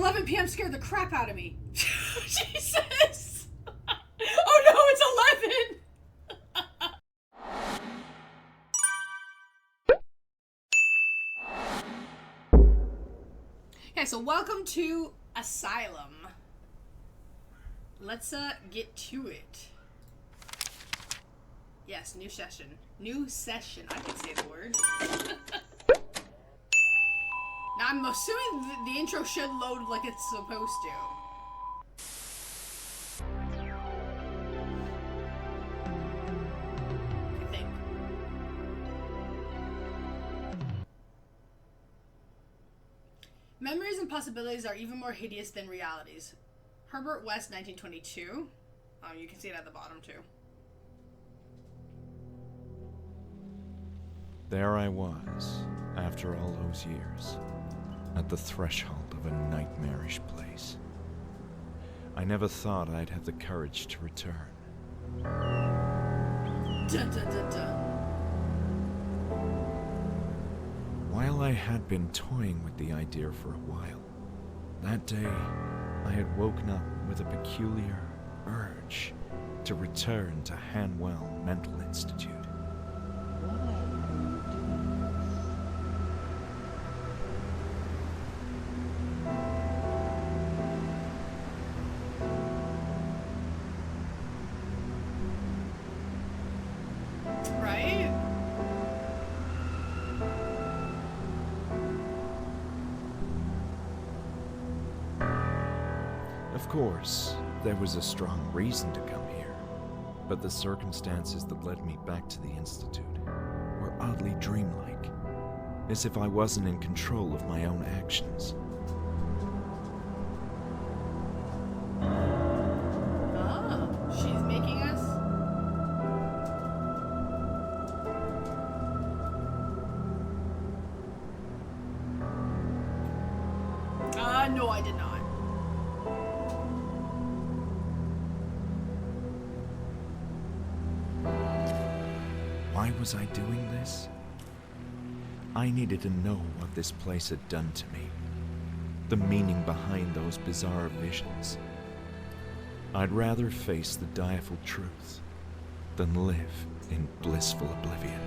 11 p.m. scared the crap out of me. Jesus! Oh no, it's 11! Okay, so welcome to Asylum. Let's get to it. Yes, new session. New session. I can say the word. Now I'm assuming the intro should load like it's supposed to. I think. Memories and possibilities are even more hideous than realities. Herbert West, 1922. You can see it at the bottom too. There I was, after all those years, at the threshold of a nightmarish place. I never thought I'd have the courage to return. Dun, dun, dun, dun. While I had been toying with the idea for a while, that day I had woken up with a peculiar urge to return to Hanwell Mental Institute. Of course, there was a strong reason to come here, but the circumstances that led me back to the Institute were oddly dreamlike, as if I wasn't in control of my own actions. Ah, she's making us? No, I did not. Why was I doing this? I needed to know what this place had done to me, the meaning behind those bizarre visions. I'd rather face the direful truth than live in blissful oblivion.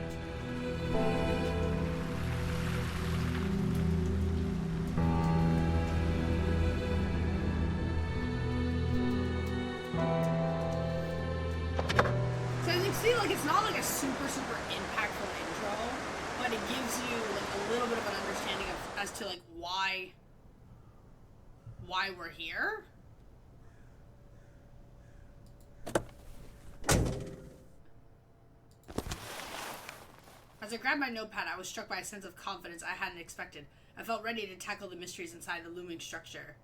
See, like, it's not like a super impactful intro, but it gives you like a little bit of an understanding of as to like why we're here. As I grabbed my notepad, I was struck by a sense of confidence I hadn't expected. I felt ready to tackle the mysteries inside the looming structure.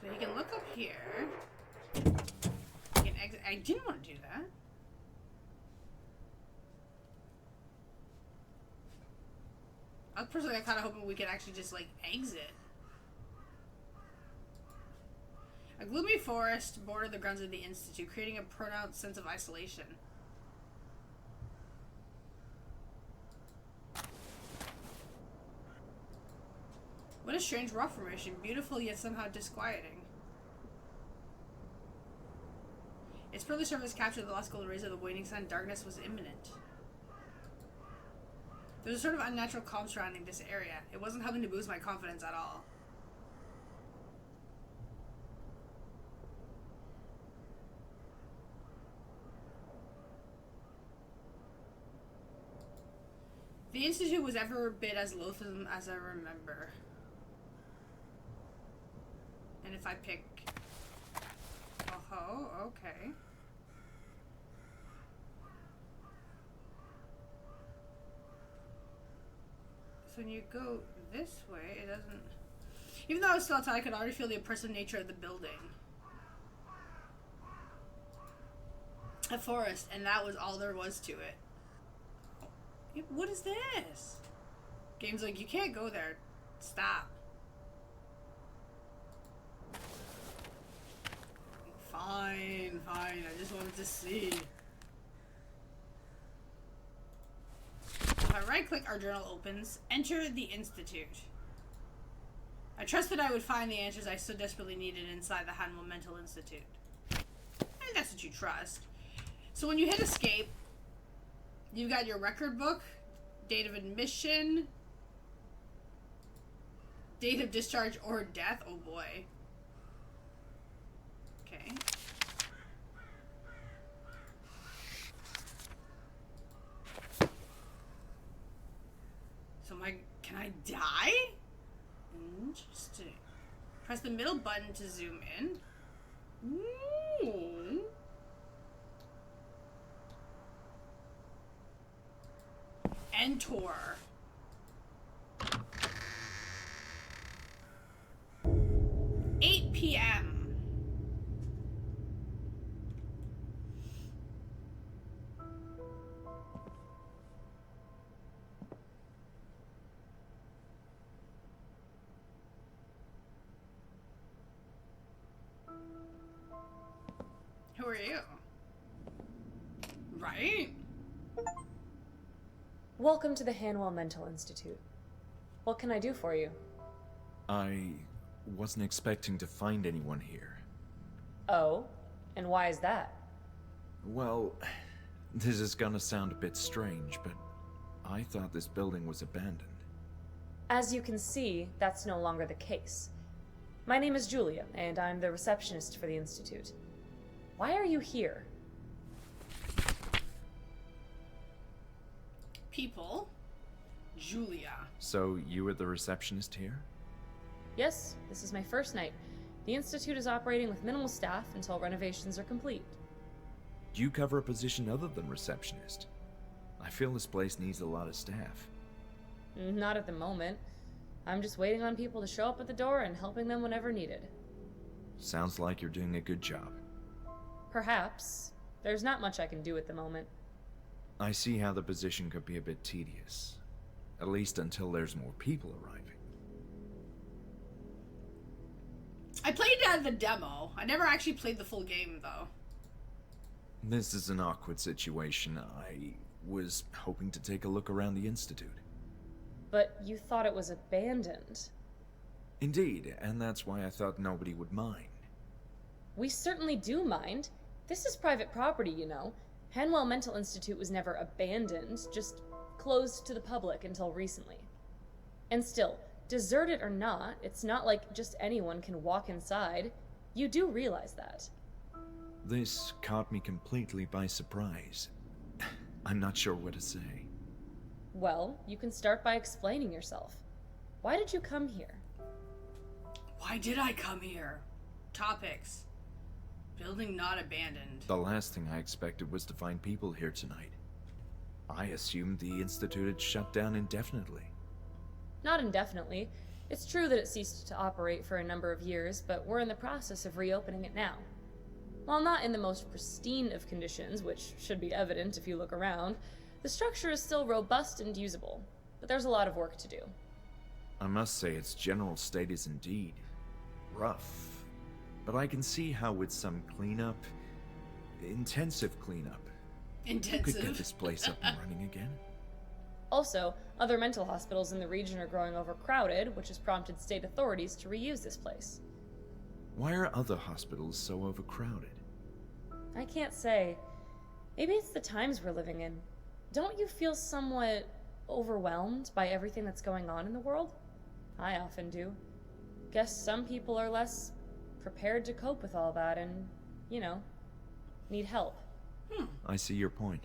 So you can look up here. You can exit. I didn't want to do that. I was personally kind of hoping we could actually just like exit. A gloomy forest bordered the grounds of the Institute, creating a pronounced sense of isolation. What a strange rock formation, beautiful yet somehow disquieting. Its pearly surface captured the last golden rays of the waning sun. Darkness was imminent. There was a sort of unnatural calm surrounding this area. It wasn't helping to boost my confidence at all. The Institute was every bit as loathsome as I remember. And if I pick... Oh, okay. So when you go this way, it doesn't... Even though I was still outside, I could already feel the oppressive nature of the building. A forest, and that was all there was to it. What is this? Game's like, you can't go there. Stop. Fine, fine. I just wanted to see. If I right-click, our journal opens. Enter the Institute. I trusted I would find the answers I so desperately needed inside the Hanwell Mental Institute. And that's what you trust. So when you hit escape, you've got your record book, date of admission, date of discharge or death. Oh boy. Okay. So can I die? Interesting. Press the middle button to zoom in. Ooh. Enter. PM. Who are you? Right? Welcome to the Hanwell Mental Institute. What can I do for you? I wasn't expecting to find anyone here. Oh? And why is that? Well, this is gonna sound a bit strange, but I thought this building was abandoned. As you can see, that's no longer the case. My name is Julia, and I'm the receptionist for the Institute. Why are you here? People. Julia. So you were the receptionist here? Yes, this is my first night. The Institute is operating with minimal staff until renovations are complete. Do you cover a position other than receptionist? I feel this place needs a lot of staff. Not at the moment. I'm just waiting on people to show up at the door and helping them whenever needed. Sounds like you're doing a good job. Perhaps. There's not much I can do at the moment. I see how the position could be a bit tedious. At least until there's more people arriving. I played the demo. I never actually played the full game, though. This is an awkward situation. I was hoping to take a look around the Institute. But you thought it was abandoned. Indeed, and that's why I thought nobody would mind. We certainly do mind. This is private property, you know. Hanwell Mental Institute was never abandoned, just closed to the public until recently. And still, deserted or not, it's not like just anyone can walk inside. You do realize that. This caught me completely by surprise. I'm not sure what to say. Well, you can start by explaining yourself. Why did you come here? Why did I come here? Topics. Building not abandoned. The last thing I expected was to find people here tonight. I assumed the Institute had shut down indefinitely. Not indefinitely. It's true that it ceased to operate for a number of years, but we're in the process of reopening it now. While not in the most pristine of conditions, which should be evident if you look around, the structure is still robust and usable, but there's a lot of work to do. I must say its general state is indeed rough, but I can see how with some cleanup, intensive cleanup, you could get this place up and running again. Also, other mental hospitals in the region are growing overcrowded, which has prompted state authorities to reuse this place. Why are other hospitals so overcrowded? I can't say. Maybe it's the times we're living in. Don't you feel somewhat overwhelmed by everything that's going on in the world? I often do. Guess some people are less prepared to cope with all that and, need help. I see your point.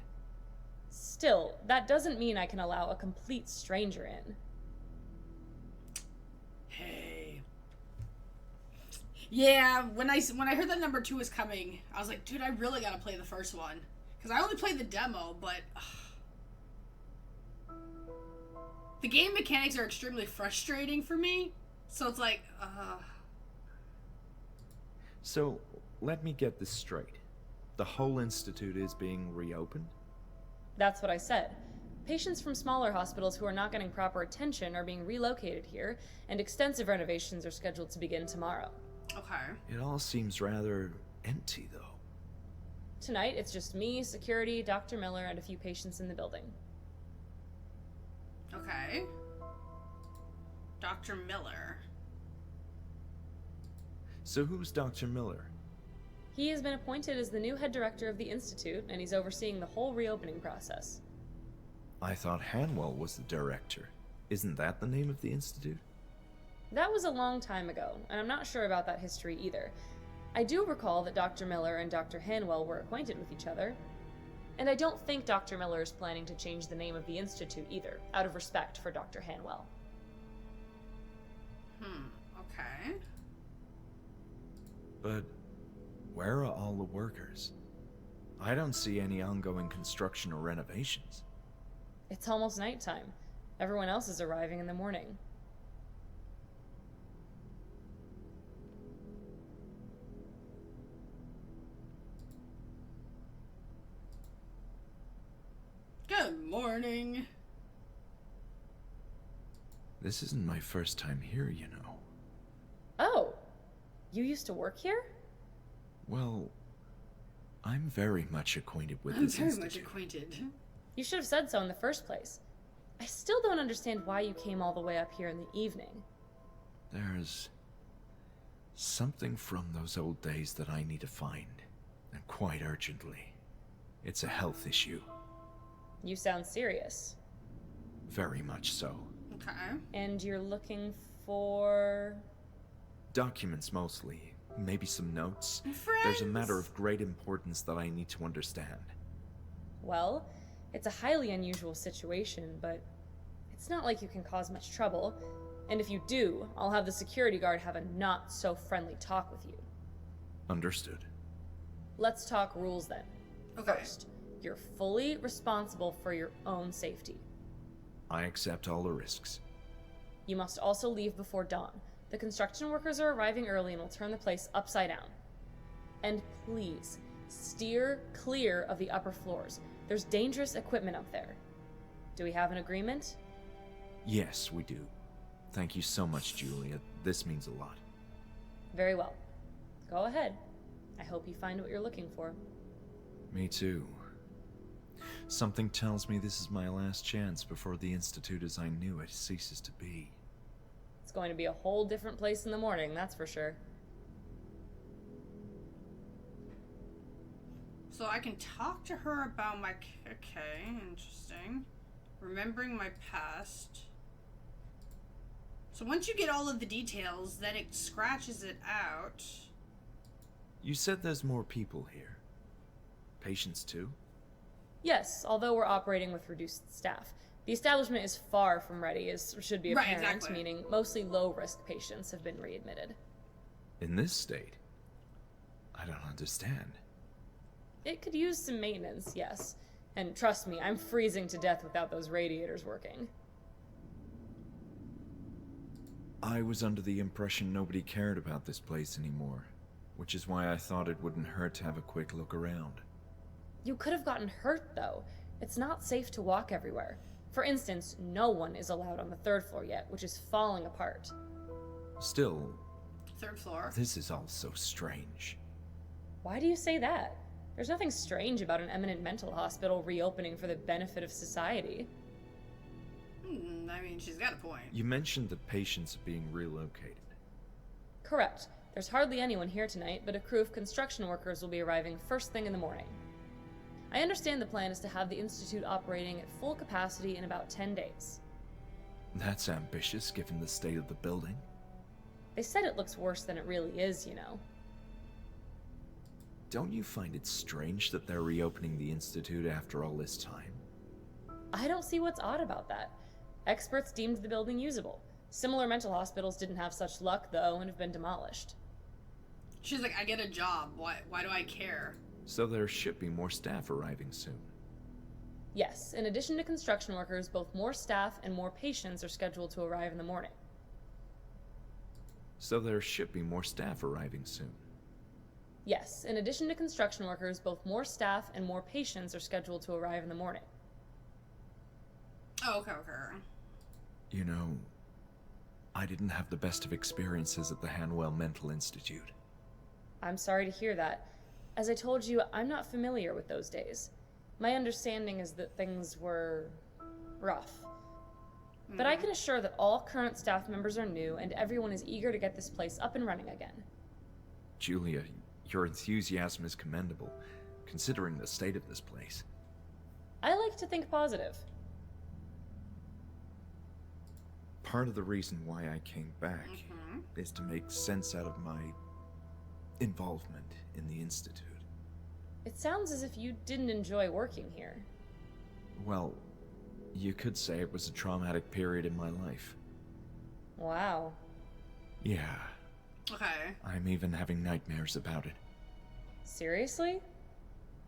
Still, that doesn't mean I can allow a complete stranger in. Hey. Yeah, when I heard that number 2 was coming, I was like, dude, I really gotta play the first one. Because I only played the demo, but... the game mechanics are extremely frustrating for me. So it's like, So, let me get this straight. The whole institute is being reopened? That's what I said. Patients from smaller hospitals who are not getting proper attention are being relocated here, and extensive renovations are scheduled to begin tomorrow. okay. It all seems rather empty, though. Tonight, it's just me, security, Dr. Miller, and a few patients in the building. Okay. Dr. Miller. So who's Dr. Miller? He has been appointed as the new head director of the Institute, and he's overseeing the whole reopening process. I thought Hanwell was the director. Isn't that the name of the institute? That was a long time ago, and I'm not sure about that history either. I do recall that Dr. Miller and Dr. Hanwell were acquainted with each other. And I don't think Dr. Miller is planning to change the name of the Institute either, out of respect for Dr. Hanwell. Okay. But where are all the workers? I don't see any ongoing construction or renovations. It's almost nighttime. Everyone else is arriving in the morning. Good morning. This isn't my first time here, you know. Oh, you used to work here? Well, I'm very much acquainted with I'm this very institute. much acquainted. You should have said so in the first place. I still don't understand why you came all the way up here in the evening. There's something from those old days that I need to find, and quite urgently. It's a health issue. You sound serious. Very much so. Okay. And you're looking for... Documents mostly. Maybe some notes. Friends. There's a matter of great importance that I need to understand. Well, it's a highly unusual situation, but it's not like you can cause much trouble. And if you do, I'll have the security guard have a not-so-friendly talk with you. Understood. Let's talk rules then. Okay. First, you're fully responsible for your own safety. I accept all the risks. You must also leave before dawn. The construction workers are arriving early and will turn the place upside down. And please, steer clear of the upper floors. There's dangerous equipment up there. Do we have an agreement? Yes, we do. Thank you so much, Julia. This means a lot. Very well. Go ahead. I hope you find what you're looking for. Me too. Something tells me this is my last chance before the Institute as I knew it ceases to be. It's going to be a whole different place in the morning, that's for sure. So I can talk to her about my... Okay, interesting. Remembering my past. So once you get all of the details, then it scratches it out. You said there's more people here. Patients too? Yes, although we're operating with reduced staff. The establishment is far from ready, as should be apparent, exactly. meaning mostly low-risk patients have been readmitted. In this state? I don't understand. It could use some maintenance, yes. And trust me, I'm freezing to death without those radiators working. I was under the impression nobody cared about this place anymore, which is why I thought it wouldn't hurt to have a quick look around. You could have gotten hurt, though. It's not safe to walk everywhere. For instance, no one is allowed on the 3rd floor yet, which is falling apart. Still, 3rd floor. this is all so strange. Why do you say that? There's nothing strange about an eminent mental hospital reopening for the benefit of society. I mean, she's got a point. You mentioned that patients are being relocated. Correct. There's hardly anyone here tonight, but a crew of construction workers will be arriving first thing in the morning. I understand the plan is to have the Institute operating at full capacity in about 10 days. That's ambitious, given the state of the building. They said it looks worse than it really is, you know. Don't you find it strange that they're reopening the Institute after all this time? I don't see what's odd about that. Experts deemed the building usable. Similar mental hospitals didn't have such luck, though, and have been demolished. She's like, I get a job. Why do I care? So there should be more staff arriving soon. Yes, in addition to construction workers, both more staff and more patients are scheduled to arrive in the morning. I understand the plan is to have the Institute operating at full capacity in about 10 days. So there should be more staff arriving soon. Yes, in addition to construction workers, both more staff and more patients are scheduled to arrive in the morning. Oh, okay. You know, I didn't have the best of experiences at the Hanwell Mental Institute. I'm sorry to hear that. As I told you, I'm not familiar with those days. My understanding is that things were rough. But I can assure that all current staff members are new and everyone is eager to get this place up and running again. Julia, your enthusiasm is commendable, considering the state of this place. I like to think positive. Part of the reason why I came back is to make sense out of my involvement in the Institute. It sounds as if you didn't enjoy working here. Well, you could say it was a traumatic period in my life. Wow. Yeah. Okay. I'm even having nightmares about it. Seriously?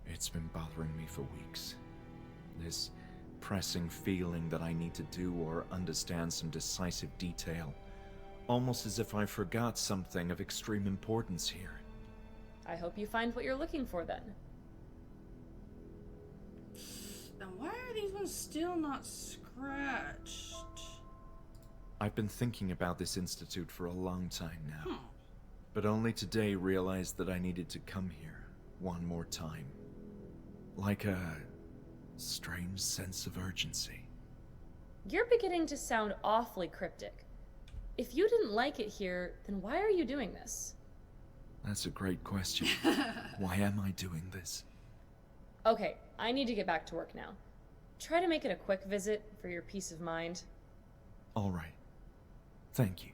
It's been bothering me for weeks. This pressing feeling that I need to do or understand some decisive detail. Almost as if I forgot something of extreme importance here. I hope you find what you're looking for then. Now why are these ones still not scratched? I've been thinking about this institute for a long time now. But only today realized that I needed to come here one more time. Like a strange sense of urgency. You're beginning to sound awfully cryptic. If you didn't like it here, then why are you doing this? That's a great question. Why am I doing this? Okay, I need to get back to work now. Try to make it a quick visit for your peace of mind. All right. Thank you.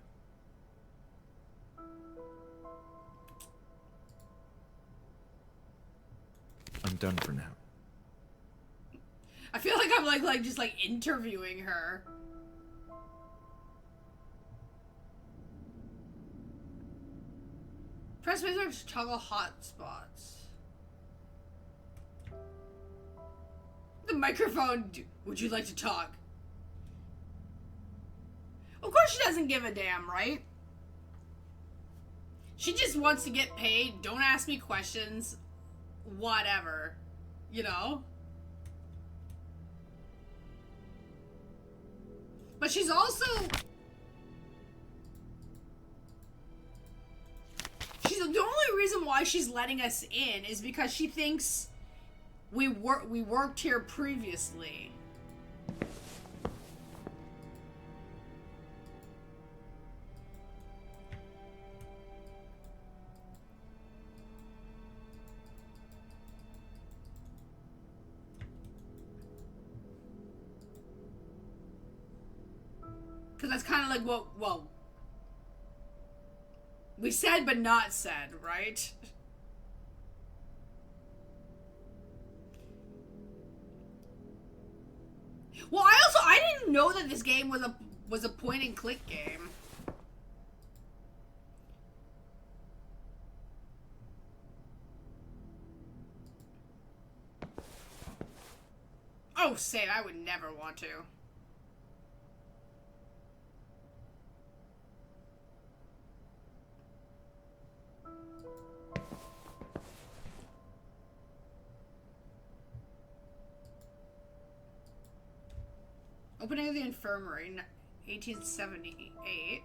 I'm done for now. I feel like I'm like just like interviewing her. Press spacebar to toggle hotspots. The microphone. Would you like to talk? Of course she doesn't give a damn, right? She just wants to get paid. Don't ask me questions. Whatever. You know? But she's also... the only reason why she's letting us in is because she thinks we worked here previously. Because that's kind of like what, well, we said but not said, right? Well, I didn't know that this game was a point and click game. Oh, same. I would never want to. Opening of the infirmary, 1878.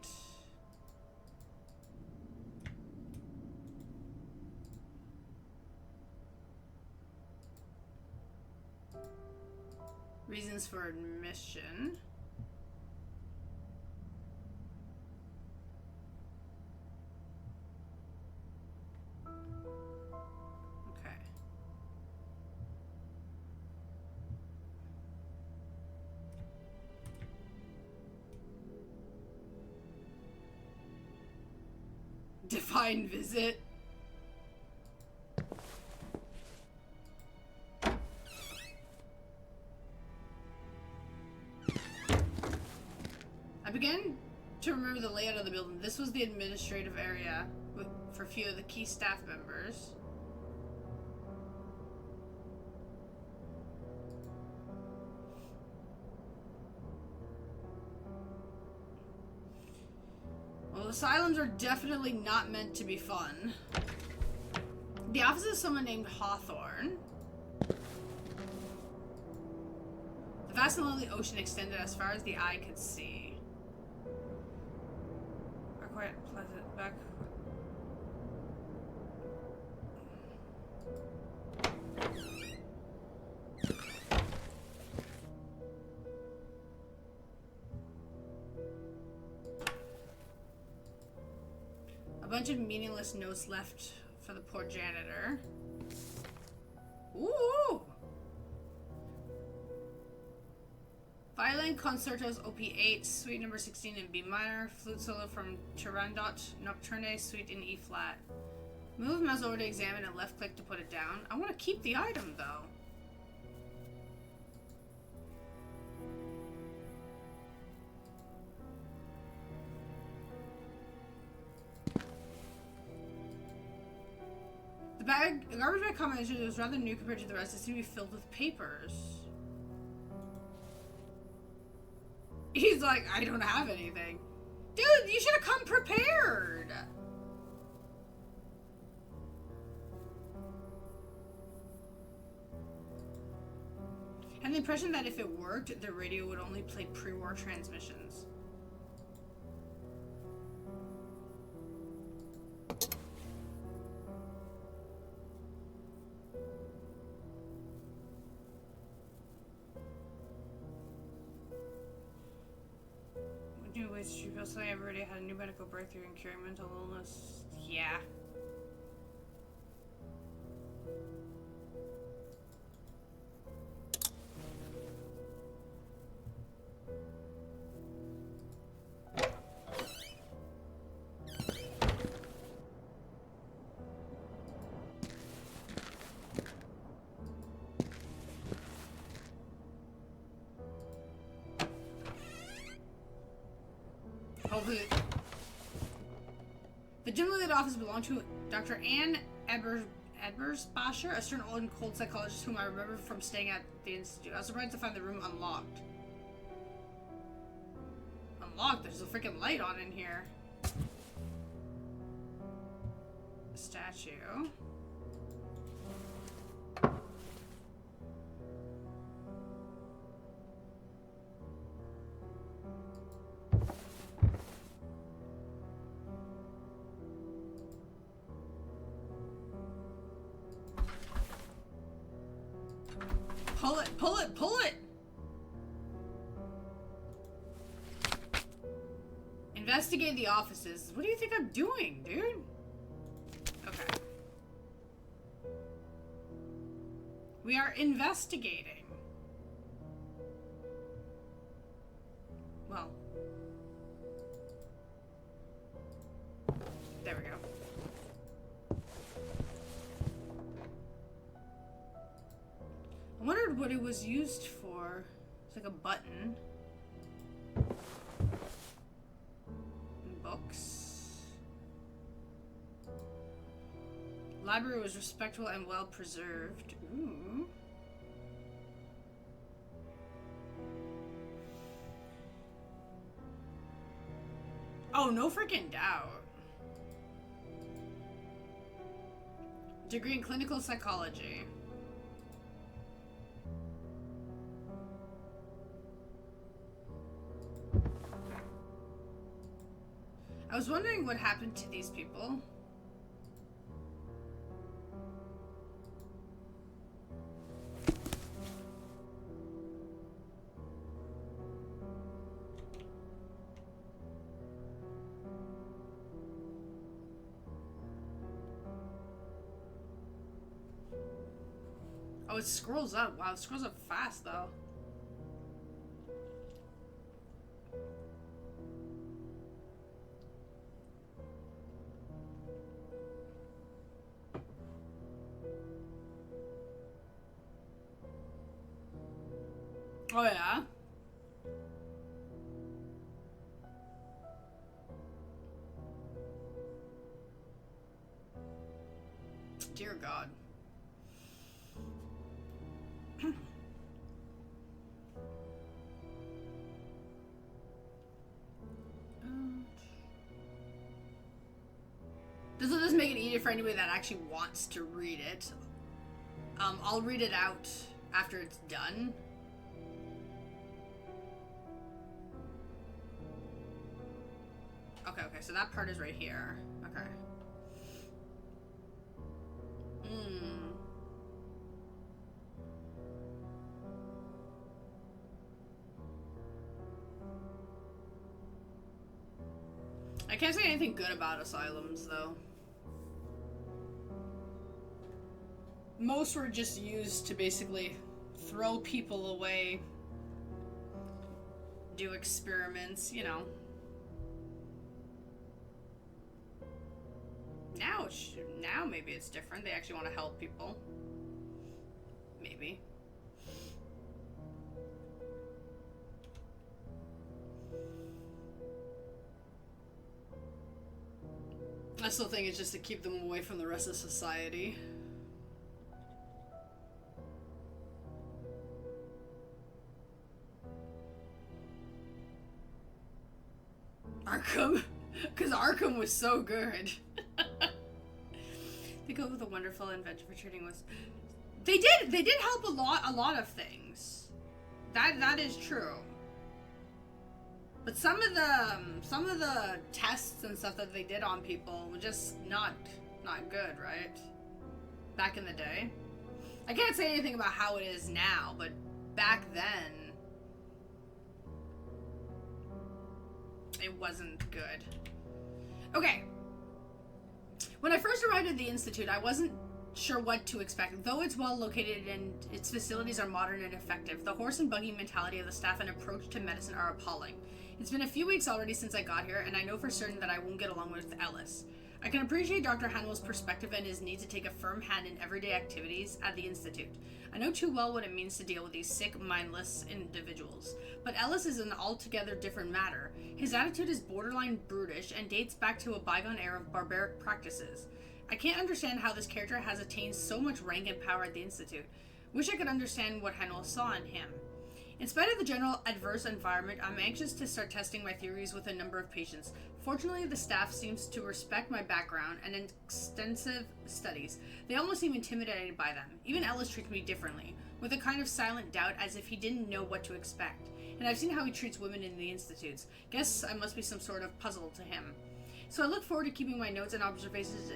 Reasons for admission. Okay. Divine visit. I began to remember the layout of the building. This was the administrative area for a few of the key staff members. Well, asylums are definitely not meant to be fun. The office of someone named Hawthorne. The vast and lonely ocean extended as far as the eye could see. Our quiet, pleasant back. A bunch of meaningless notes left for the poor janitor. Ooh! Violin Concertos Op. 8, Suite number 16 in B minor, flute solo from Turandot Nocturne, Suite in E flat. Move mouse over to examine and left click to put it down. I want to keep the item though. The garbage bag combination was rather new compared to the rest. It seemed to be filled with papers. He's like, I don't have anything. Dude, you should have come prepared. I had the impression that if it worked, the radio would only play pre-war transmissions. Supposedly everybody had a new medical breakthrough in curing mental illness. Yeah. The dimly lit office belonged to Dr. Ann Ebersbacher, a stern old and cold psychologist whom I remember from staying at the institute. I was surprised to find the room unlocked. Unlocked? There's a freaking light on in here. A statue. Pull it, pull it, pull it! Investigate the offices. What do you think I'm doing, dude? Okay. We are investigating. Well. There we go. I wondered what it was used for. It's like a button. And books. Library was respectful and well preserved. Ooh. Oh, no freaking doubt. Degree in clinical psychology. I was wondering what happened to these people. Oh, it scrolls up. Wow, it scrolls up fast though. Oh yeah? Dear God. This will just make it easier for anybody that actually wants to read it. I'll read it out after it's done. Okay, so that part is right here. Okay. I can't say anything good about asylums, though. Most were just used to basically throw people away, do experiments, you know. Now maybe it's different. They actually want to help people. Maybe. I still think it's just to keep them away from the rest of society. Arkham? Because Arkham was so good. Think of the wonderful invention for treating with... They did help a lot of things. That is true. But some of the tests and stuff that they did on people were just not good, right? Back in the day. I can't say anything about how it is now, but back then it wasn't good. Okay. When I first arrived at the Institute, I wasn't sure what to expect. Though it's well located and its facilities are modern and effective, the horse and buggy mentality of the staff and approach to medicine are appalling. It's been a few weeks already since I got here, and I know for certain that I won't get along with Ellis. I can appreciate Dr. Hanwell's perspective and his need to take a firm hand in everyday activities at the Institute. I know too well what it means to deal with these sick, mindless individuals. But Ellis is an altogether different matter. His attitude is borderline brutish and dates back to a bygone era of barbaric practices. I can't understand how this character has attained so much rank and power at the Institute. Wish I could understand what Hanwell saw in him. In spite of the general adverse environment, I'm anxious to start testing my theories with a number of patients. Fortunately, the staff seems to respect my background and extensive studies. They almost seem intimidated by them. Even Ellis treats me differently, with a kind of silent doubt as if he didn't know what to expect. And I've seen how he treats women in the institutes. Guess I must be some sort of puzzle to him. So I look forward to keeping my notes and observations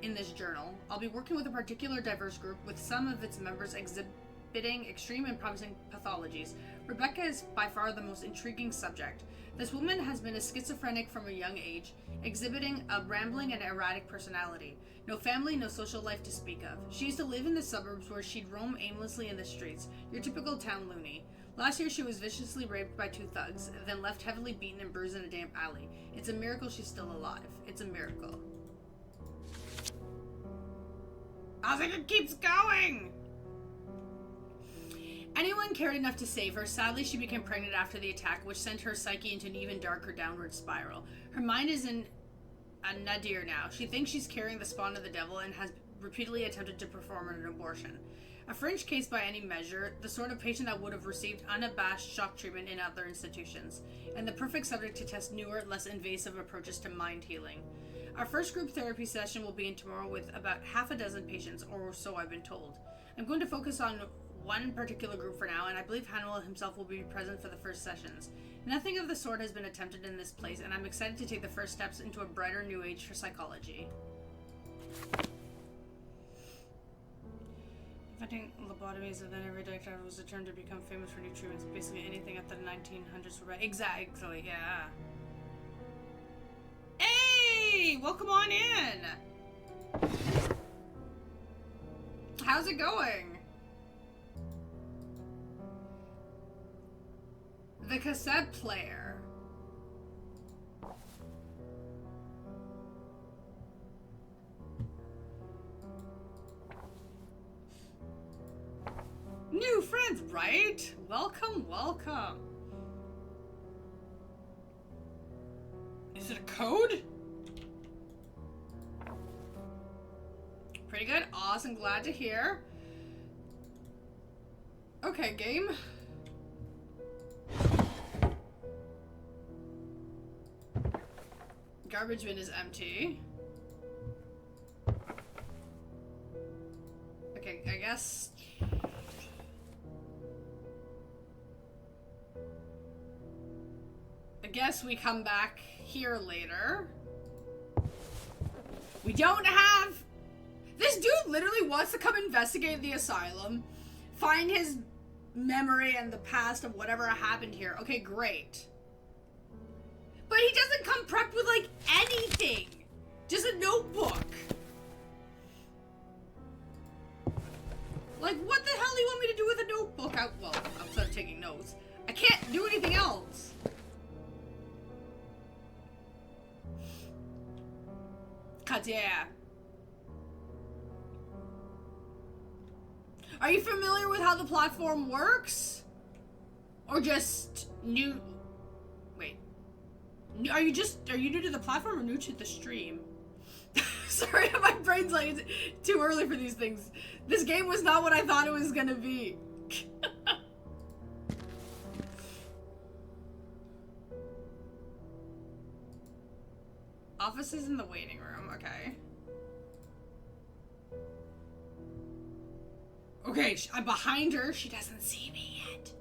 in this journal. I'll be working with a particular diverse group, with some of its members exhibiting extreme and promising pathologies. Rebecca is by far the most intriguing subject. This woman has been a schizophrenic from a young age, exhibiting a rambling and erratic personality. No family, no social life to speak of. She used to live in the suburbs where she'd roam aimlessly in the streets, your typical town loony. Last year she was viciously raped by 2 thugs, then left heavily beaten and bruised in a damp alley. It's a miracle she's still alive. It's a miracle. I was like, it keeps going! Anyone cared enough to save her. Sadly, she became pregnant after the attack, which sent her psyche into an even darker downward spiral. Her mind is in a nadir now. She thinks she's carrying the spawn of the devil and has repeatedly attempted to perform an abortion. A fringe case by any measure, the sort of patient that would have received unabashed shock treatment in other institutions, and the perfect subject to test newer, less invasive approaches to mind healing. Our first group therapy session will begin tomorrow with about half a dozen patients, or so I've been told. I'm going to focus on one particular group for now, and I believe Hanwell himself will be present for the first sessions. Nothing of the sort has been attempted in this place, and I'm excited to take the first steps into a brighter new age for psychology. Inventing lobotomies, and then every doctor was determined to become famous for new treatments. Basically anything at the 1900s were right. Exactly, yeah. Hey! Welcome on in! How's it going? The cassette player. New friends, right? Welcome, welcome. Is it a code? Pretty good. Awesome. Glad to hear. Okay, game. Garbage bin is empty. guess... I guess we come back here later. We don't have... This dude literally wants to come investigate the asylum, find his memory and the past of whatever happened here. Okay, great. But he doesn't come prepped with, like, anything. Just a notebook. Like, what the hell do you want me to do with a notebook? Well, outside of taking notes. I can't do anything else. God, yeah. Are you familiar with how the platform works? Or just new... Wait. Are you new to the platform or new to the stream? Sorry, my brain's like, it's too early for these things. This game was not what I thought it was gonna be. Office is in the waiting room, okay. Okay, I'm behind her. She doesn't see me yet.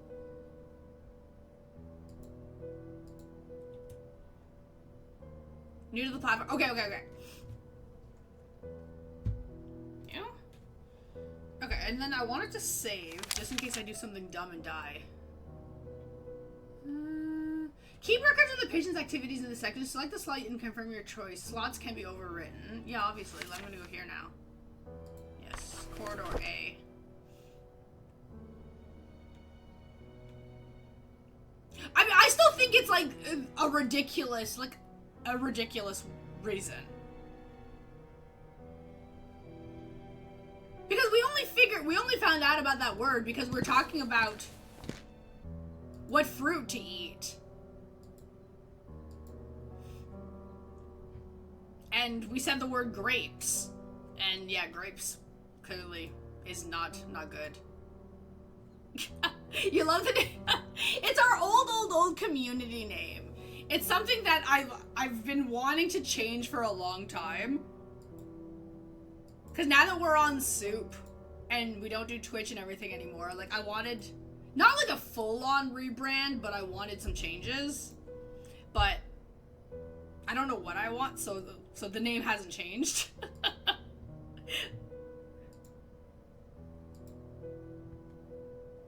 New to the platform. Okay. Yeah? Okay, and then I wanted to save, just in case I do something dumb and die. Keep records of the patient's activities in the section. Select the slot and confirm your choice. Slots can be overwritten. Yeah, obviously. I'm gonna go here now. Yes. Corridor A. I mean, I still think it's like a ridiculous reason. Because we only found out about that word because we're talking about what fruit to eat. And we said the word grapes. And yeah, grapes clearly is not good. You love the name? It's our old community name. It's something that I've been wanting to change for a long time. Cause now that we're on Soup and we don't do Twitch and everything anymore, like I wanted not like a full-on rebrand, but I wanted some changes. But I don't know what I want, so the name hasn't changed.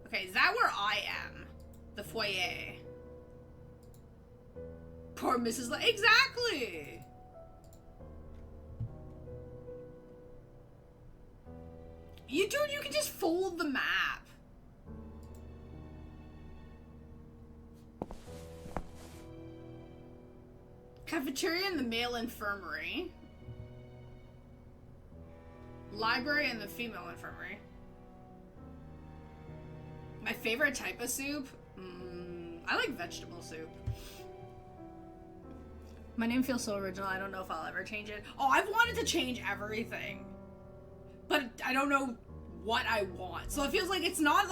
Okay, is that where I am? The foyer. Poor Mrs. Exactly! Dude, you can just fold the map. Cafeteria and the male infirmary. Library and the female infirmary. My favorite type of soup? I like vegetable soup. My name feels so original, I don't know if I'll ever change it. Oh, I've wanted to change everything. But I don't know what I want. So it feels like it's not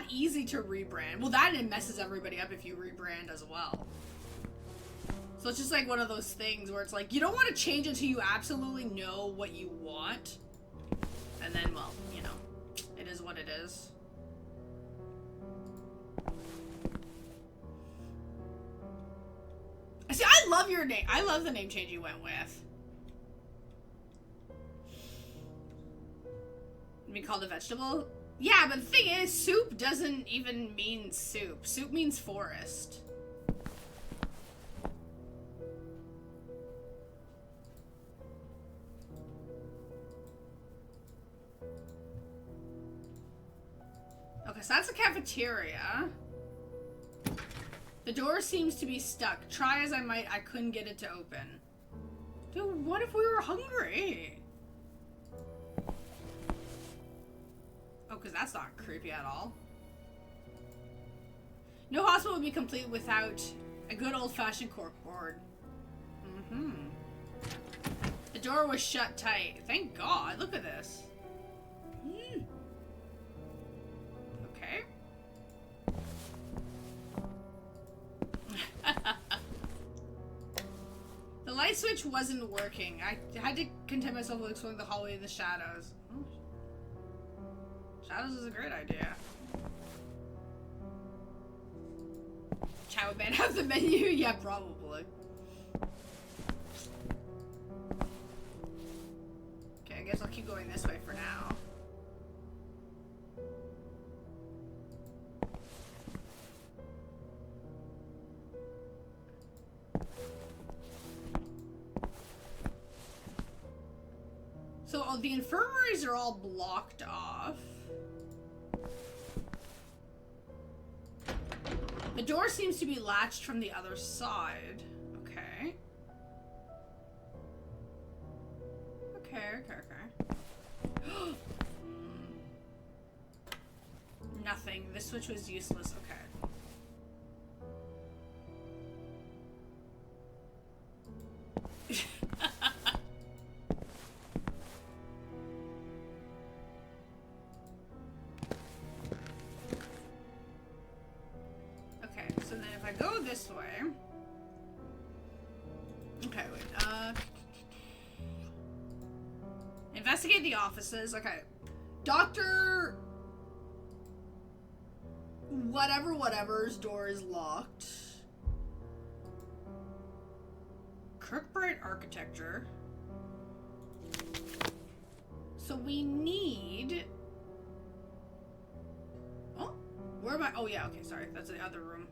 easy to rebrand. Well, that it messes everybody up if you rebrand as well. So it's just like one of those things where it's like, you don't want to change until you absolutely know what you want. And then, well, you know, it is what it is. See, I love your name. I love the name change you went with. We called a vegetable? Yeah, but the thing is, soup doesn't even mean soup. Soup means forest. Okay, so that's a cafeteria. The door seems to be stuck. Try as I might, I couldn't get it to open. Dude, what if we were hungry? Oh, because that's not creepy at all. No hospital would be complete without a good old-fashioned corkboard. The door was shut tight. Thank God. Look at this. Okay. The light switch wasn't working. I had to content myself with exploring the hallway in the shadows. Shadows is a great idea. Chat would ban have the menu? Yeah, probably. Okay, I guess I'll keep going this way for now. So, oh, the infirmaries are all blocked off. The door seems to be latched from the other side. Okay. Okay. Nothing. This switch was useless. Okay. Okay, so then if I go this way... Okay, wait, investigate the offices. Okay. Dr. Whatever's door is locked. Kirkbride architecture. So we need... Oh, where am I? Oh yeah, okay, sorry. That's the other room.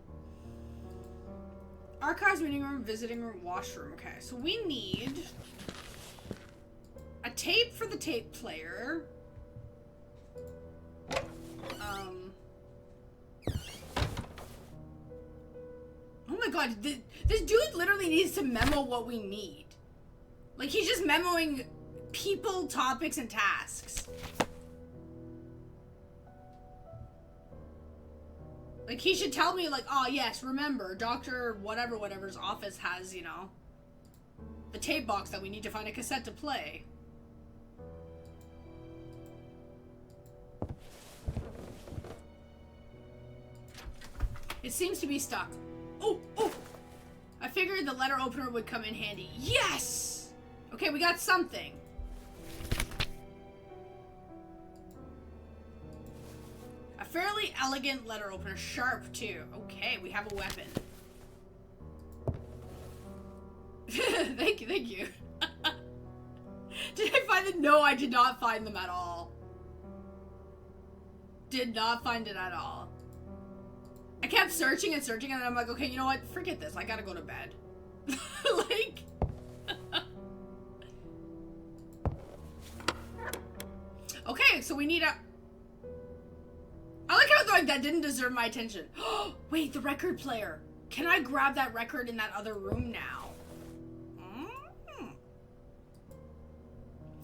Archives, meeting room, visiting room, washroom. Okay, so we need a tape for the tape player. Oh my god, this dude literally needs to memo what we need. Like, he's just memoing people, topics, and tasks. Like, he should tell me, like, oh, yes, remember, Dr. Whatever's office has, you know, the tape box that we need to find a cassette to play. It seems to be stuck. Oh! I figured the letter opener would come in handy. Yes! Okay, we got something. A fairly elegant letter opener. Sharp, too. Okay, we have a weapon. Thank you. Did I find them? No, I did not find them at all. Did not find it at all. I kept searching and I'm like, okay, you know what? Forget this. I gotta go to bed. Like... Okay, so we need a... I like how like that didn't deserve my attention. Wait, the record player. Can I grab that record in that other room now?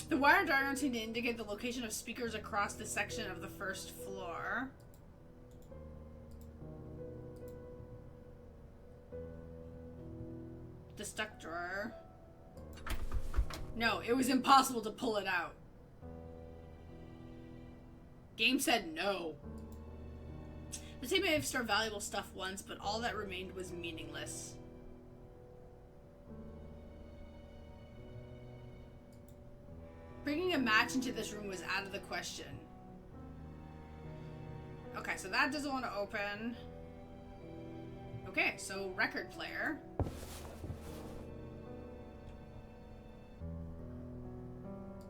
The wire diagrams seem to indicate the location of speakers across the section of the first floor. The stuck drawer. No, it was impossible to pull it out. Game said no. The tape may have stored valuable stuff once, but all that remained was meaningless. Bringing a match into this room was out of the question. Okay, so that doesn't want to open. Okay, so record player.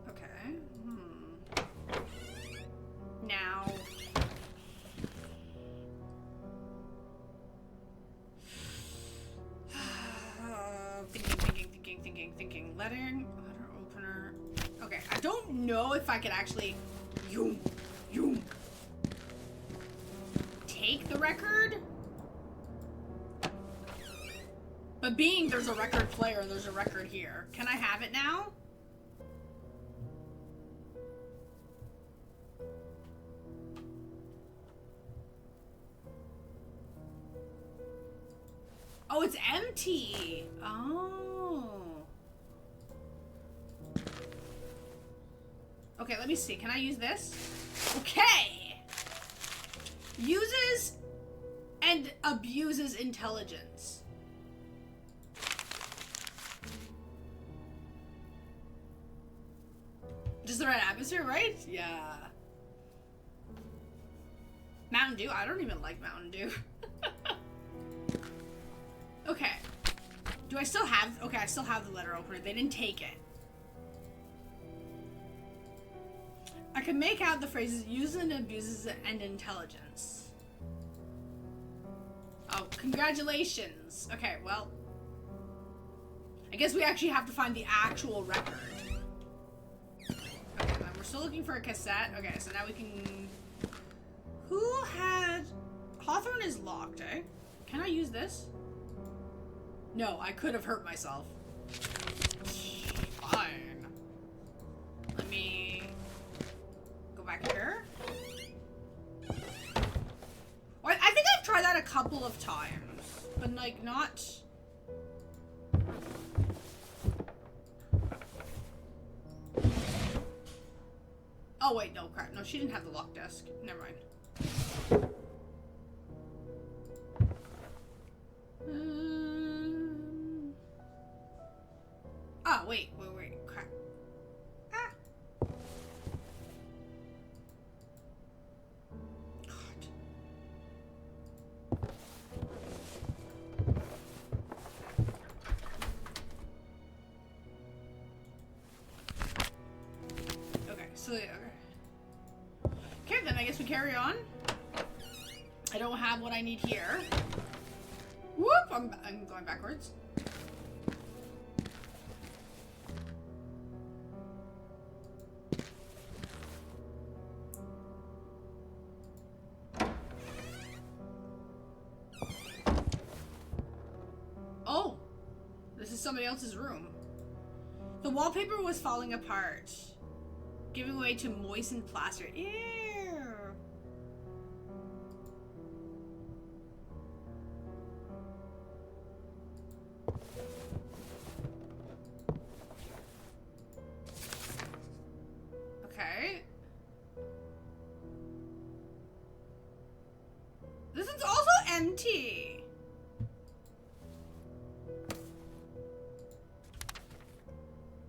Okay. Now... thinking. Letter opener. Okay, I don't know if I could actually take the record. But being there's a record player and there's a record here. Can I have it now? Oh, it's empty. Oh. Okay, let me see. Can I use this? Okay. Uses and abuses intelligence. Just the right atmosphere, right? Yeah. Mountain Dew? I don't even like Mountain Dew. Okay. Do I still have... Okay, I still have the letter opener. They didn't take it. I can make out the phrases uses and abuses and intelligence. Oh, congratulations. Okay, well... I guess we actually have to find the actual record. Okay, then we're still looking for a cassette. Okay, so now we can... Who had... Hawthorne is locked, eh? Can I use this? No, I could have hurt myself. Fine. Let me... go back here. Well, I think I've tried that a couple of times. But, like, not... Oh, wait, no, crap. No, she didn't have the lock desk. Never mind. Oh, wait, crap. Ah. God. Okay, so, okay. Okay, then I guess we carry on. I don't have what I need here. Whoop! I'm going backwards. Oh! This is somebody else's room. The wallpaper was falling apart, giving way to moistened plaster. Ew! Okay. This is also empty.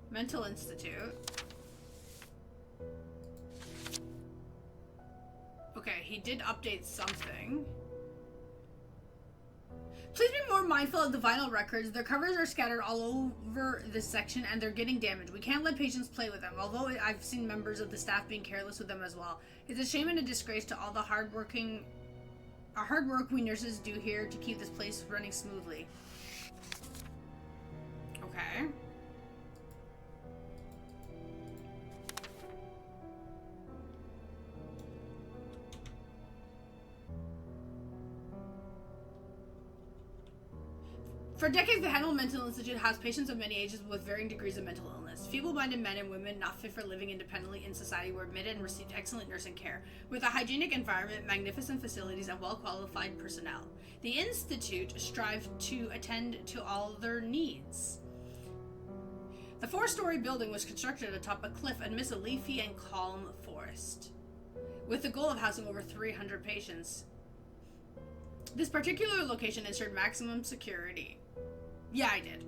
Mental Institute. Okay, he did update something. Please be more mindful of the vinyl records. Their covers are scattered all over this section and they're getting damaged. We can't let patients play with them, although I've seen members of the staff being careless with them as well. It's a shame and a disgrace to all the hard work we nurses do here to keep this place running smoothly. Okay. For decades, the Hannibal Mental Institute housed patients of many ages with varying degrees of mental illness. Feeble-minded men and women not fit for living independently in society were admitted and received excellent nursing care, with a hygienic environment, magnificent facilities, and well-qualified personnel. The Institute strived to attend to all their needs. The 4-story building was constructed atop a cliff amidst a leafy and calm forest, with the goal of housing over 300 patients. This particular location ensured maximum security. Yeah, I did.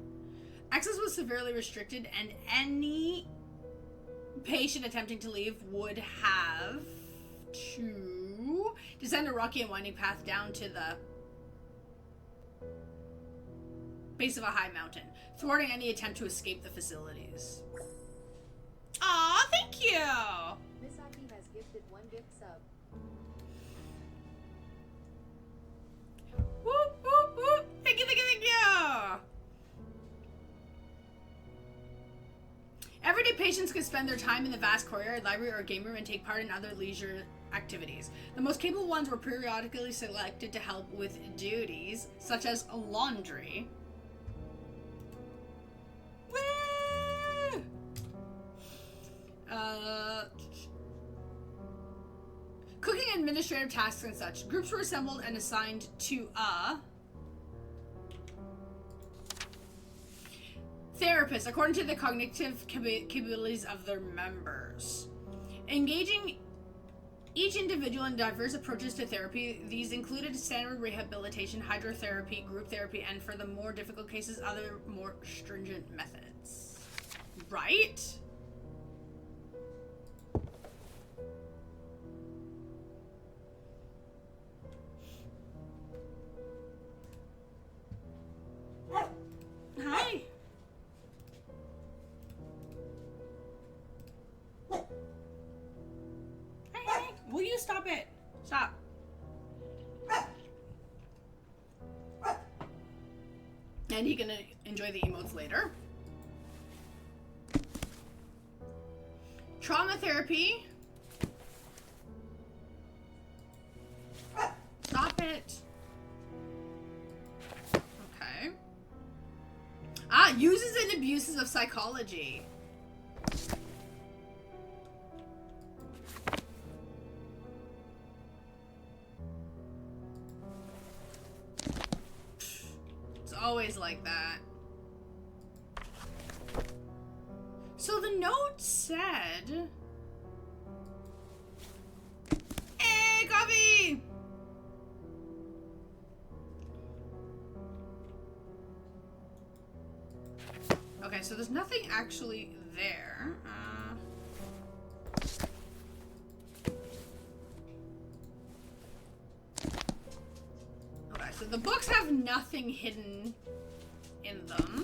Access was severely restricted, and any patient attempting to leave would have to descend a rocky and winding path down to the base of a high mountain, thwarting any attempt to escape the facilities. Aw, thank you! Psyche has gifted 1 gift sub. Whoop, whoop, whoop! Thank you, thank you, thank you! Everyday patients could spend their time in the vast courtyard, library, or game room and take part in other leisure activities. The most capable ones were periodically selected to help with duties, such as laundry. Woo! Cooking, administrative tasks, and such. Groups were assembled and assigned to therapists according to the cognitive capabilities of their members. Engaging each individual in diverse approaches to therapy, these included standard rehabilitation, hydrotherapy, group therapy, and for the more difficult cases, other more stringent methods. Right? Hey, will you stop it? Stop. And he can enjoy the emotes later. Trauma therapy. Stop it. Okay. Uses and abuses of psychology. It's always like that. So the note said... Hey, coffee! Okay, so there's nothing actually there. Okay, so the books have nothing hidden in them.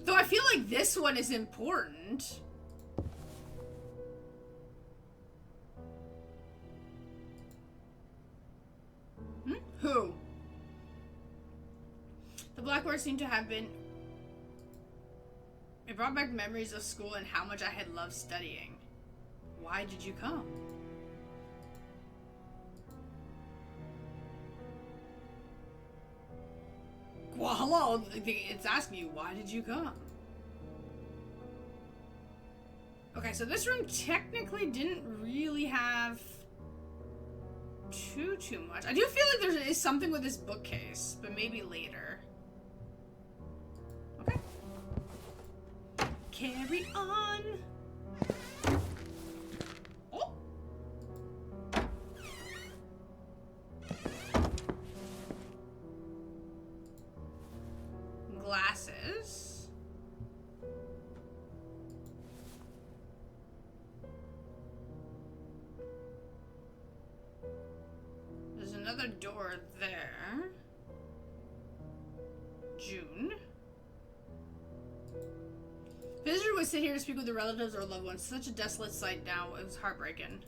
Though I feel like this one is important. Who? The blackboard seemed to have been... It brought back memories of school and how much I had loved studying. Why did you come? Well, hello. It's asking you, why did you come? Okay, so this room technically didn't really have too much. I do feel like there is something with this bookcase, but maybe later. Okay. Carry on. Oh. Glasses. There's another door there. June. Visitor would sit here to speak with their relatives or loved ones. Such a desolate sight now. It was heartbreaking.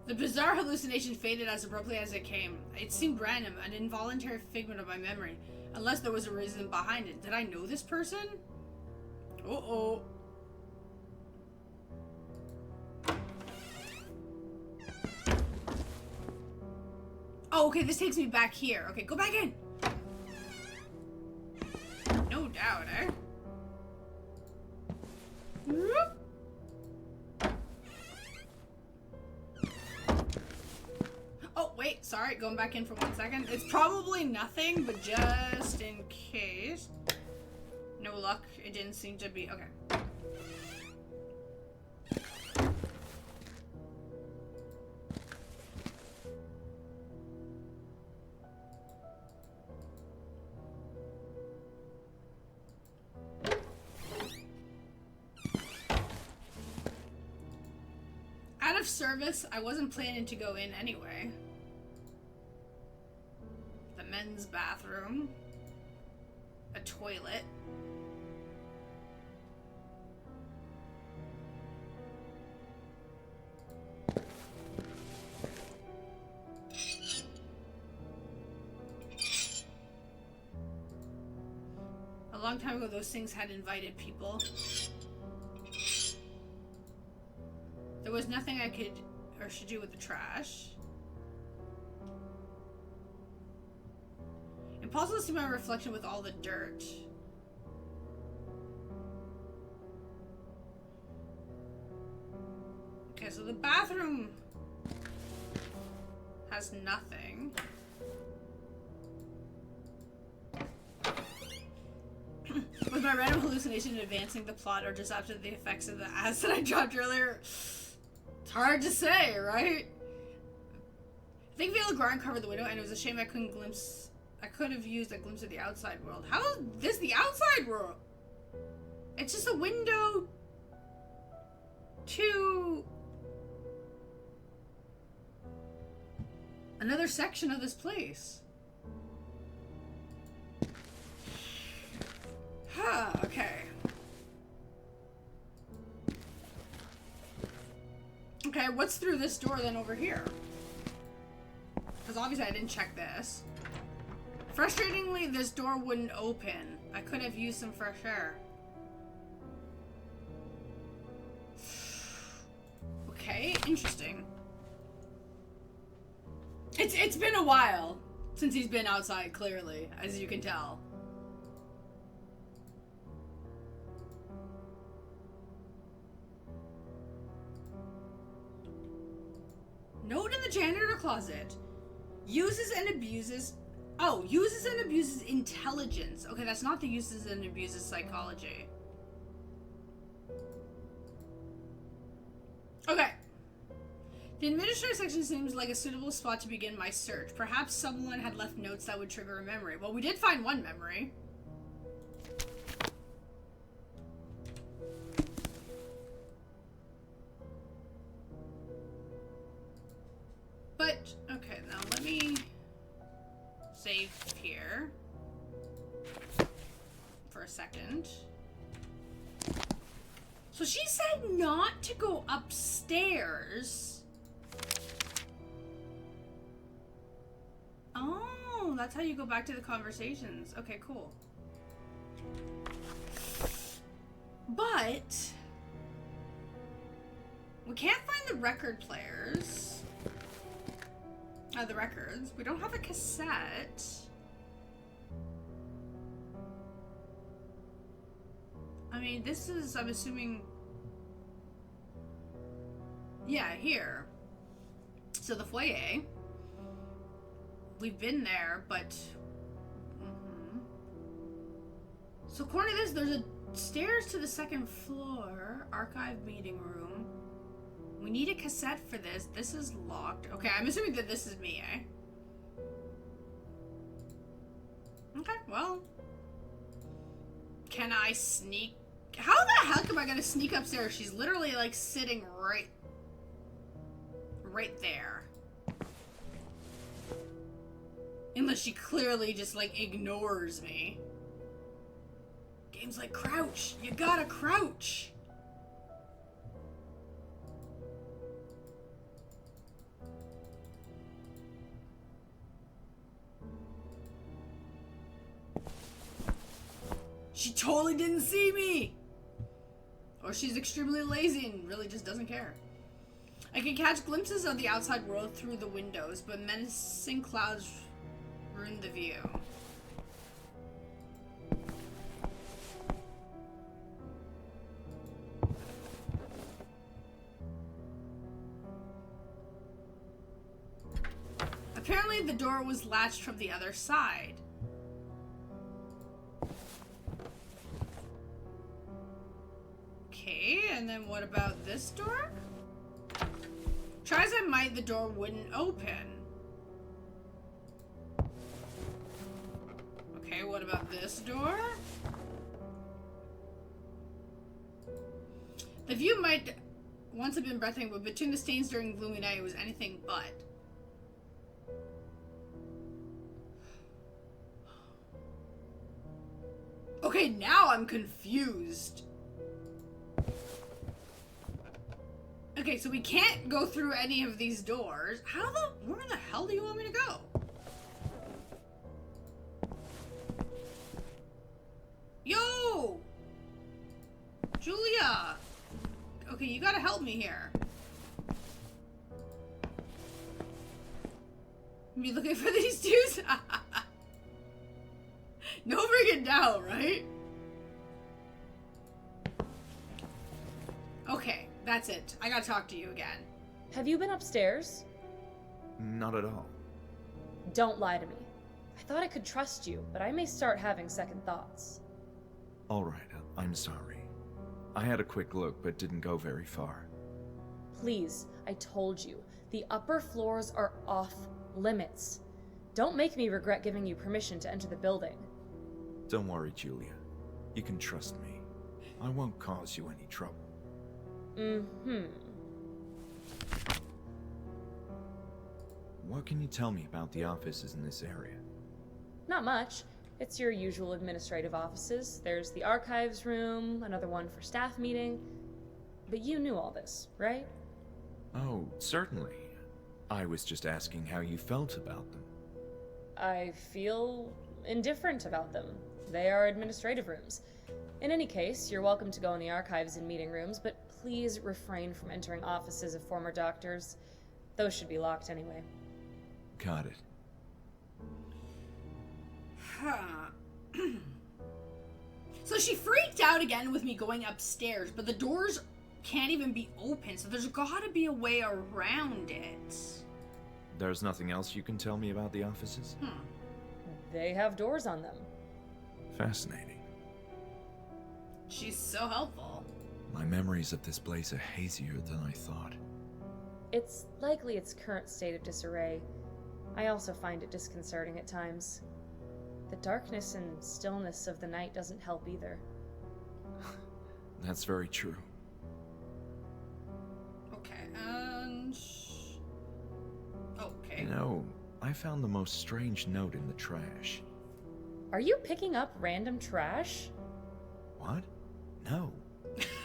The bizarre hallucination faded as abruptly as it came. It seemed random, an involuntary figment of my memory, unless there was a reason behind it. Did I know this person? Uh-oh. Oh, okay, this takes me back here. Okay, go back in. No doubt, eh? Whoop. Oh, wait, sorry, going back in for 1 second. It's probably nothing, but just in case. No luck, it didn't seem to be, okay. Out of service, I wasn't planning to go in anyway. The men's bathroom. A toilet. A long time ago, those things had invited people. There was nothing I could or should do with the trash. Impossible to see my reflection with all the dirt. so the bathroom has nothing. Was my random hallucination advancing the plot or just after the effects of the acid I dropped earlier? It's hard to say, right? I think Veil of Grime covered the window and it was a shame I could have used a glimpse of the outside world. How is this the outside world? It's just a window to another section of this place. Huh, okay. Okay, what's through this door then over here? Because obviously I didn't check this. Frustratingly, this door wouldn't open. I could have used some fresh air. Okay, interesting. It's been a while since he's been outside, clearly, as you can tell. Note in the janitor closet. Uses and abuses intelligence. Okay, that's not the uses and abuses psychology. Okay. The administrative section seems like a suitable spot to begin my search. Perhaps someone had left notes that would trigger a memory. Well, we did find one memory. But, okay, now let me save here for a second. So she said not to go upstairs. Oh, that's how you go back to the conversations. Okay, cool. But we can't find the record players. The records. We don't have a cassette. I mean, this is, I'm assuming... Yeah, here. So the foyer. We've been there, but... So according to this, there's a stairs to the second floor. Archive meeting room. We need a cassette for this. This is locked. Okay, I'm assuming that this is me, eh? Okay, well... Can I sneak... How the heck am I gonna sneak upstairs? She's literally, like, sitting right there. Unless she clearly just, like, ignores me. Games like crouch. You gotta crouch. She totally didn't see me! Or she's extremely lazy and really just doesn't care. I can catch glimpses of the outside world through the windows, but menacing clouds ruin the view. Apparently the door was latched from the other side. Okay, and then what about this door? Try as I might, the door wouldn't open. Okay, what about this door? The view might once have been breathtaking, but between the stains during gloomy night, it was anything but. Okay, now I'm confused. Okay, so we can't go through any of these doors. Where the hell do you want me to go? Yo! Julia! Okay, you gotta help me here. Me looking for these dudes? No freaking doubt, right? Okay. That's it. I gotta talk to you again. Have you been upstairs? Not at all. Don't lie to me. I thought I could trust you, but I may start having second thoughts. All right, I'm sorry. I had a quick look, but didn't go very far. Please, I told you, the upper floors are off limits. Don't make me regret giving you permission to enter the building. Don't worry, Julia. You can trust me. I won't cause you any trouble. Mm-hmm. What can you tell me about the offices in this area? Not much. It's your usual administrative offices. There's the archives room, another one for staff meeting. But you knew all this, right? Oh, certainly. I was just asking how you felt about them. I feel indifferent about them. They are administrative rooms. In any case, you're welcome to go in the archives and meeting rooms, but please refrain from entering offices of former doctors. Those should be locked anyway. Got it. So she freaked out again with me going upstairs, but the doors can't even be open, so there's gotta be a way around it. There's nothing else you can tell me about the offices? They have doors on them. Fascinating. She's so helpful. My memories of this place are hazier than I thought. It's likely its current state of disarray. I also find it disconcerting at times. The darkness and stillness of the night doesn't help either. That's very true. Okay, and... Okay. You know, I found the most strange note in the trash. Are you picking up random trash? What? No.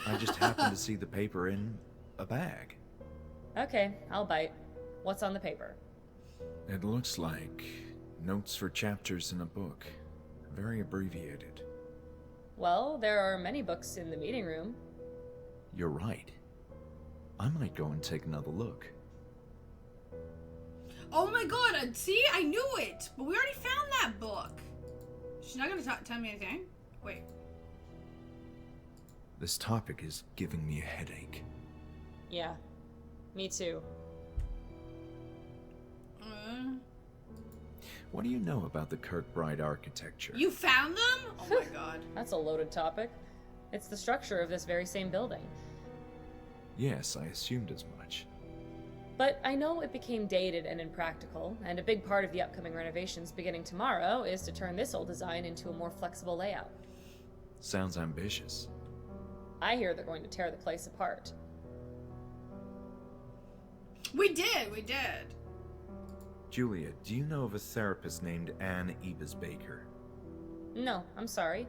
I just happened to see the paper in a bag. Okay, I'll bite. What's on the paper? It looks like notes for chapters in a book. Very abbreviated. Well, there are many books in the meeting room. You're right. I might go and take another look. Oh my god, see? I knew it! But we already found that book. She's not gonna tell me anything? Wait. This topic is giving me a headache. Yeah, me too. What do you know about the Kirkbride architecture? You found them? Oh my god. That's a loaded topic. It's the structure of this very same building. Yes, I assumed as much. But I know it became dated and impractical, and a big part of the upcoming renovations beginning tomorrow is to turn this old design into a more flexible layout. Sounds ambitious. I hear they're going to tear the place apart. We did. Julia, do you know of a therapist named Anne Ebers-Baker? No, I'm sorry.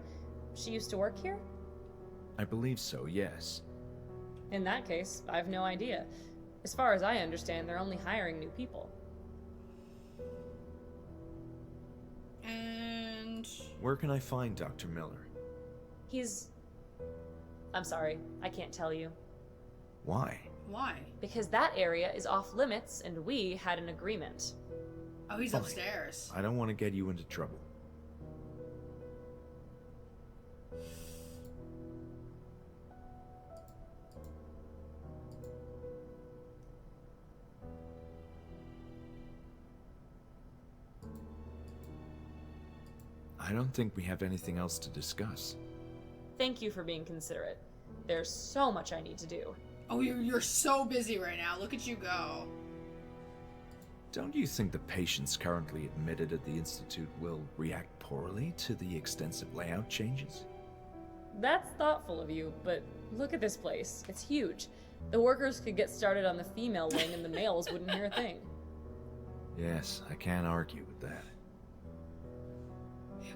She used to work here? I believe so, yes. In that case, I've no idea. As far as I understand, they're only hiring new people. And... Where can I find Dr. Miller? I'm sorry, I can't tell you. Why? Why? Because that area is off limits, and we had an agreement. Oh, he's Fine. upstairs. I don't want to get you into trouble. I don't think we have anything else to discuss. Thank you for being considerate. There's so much I need to do. Oh, you're so busy right now. Look at you go. Don't you think the patients currently admitted at the Institute will react poorly to the extensive layout changes? That's thoughtful of you, but look at this place. It's huge. The workers could get started on the female wing and the males wouldn't hear a thing. Yes, I can't argue with that.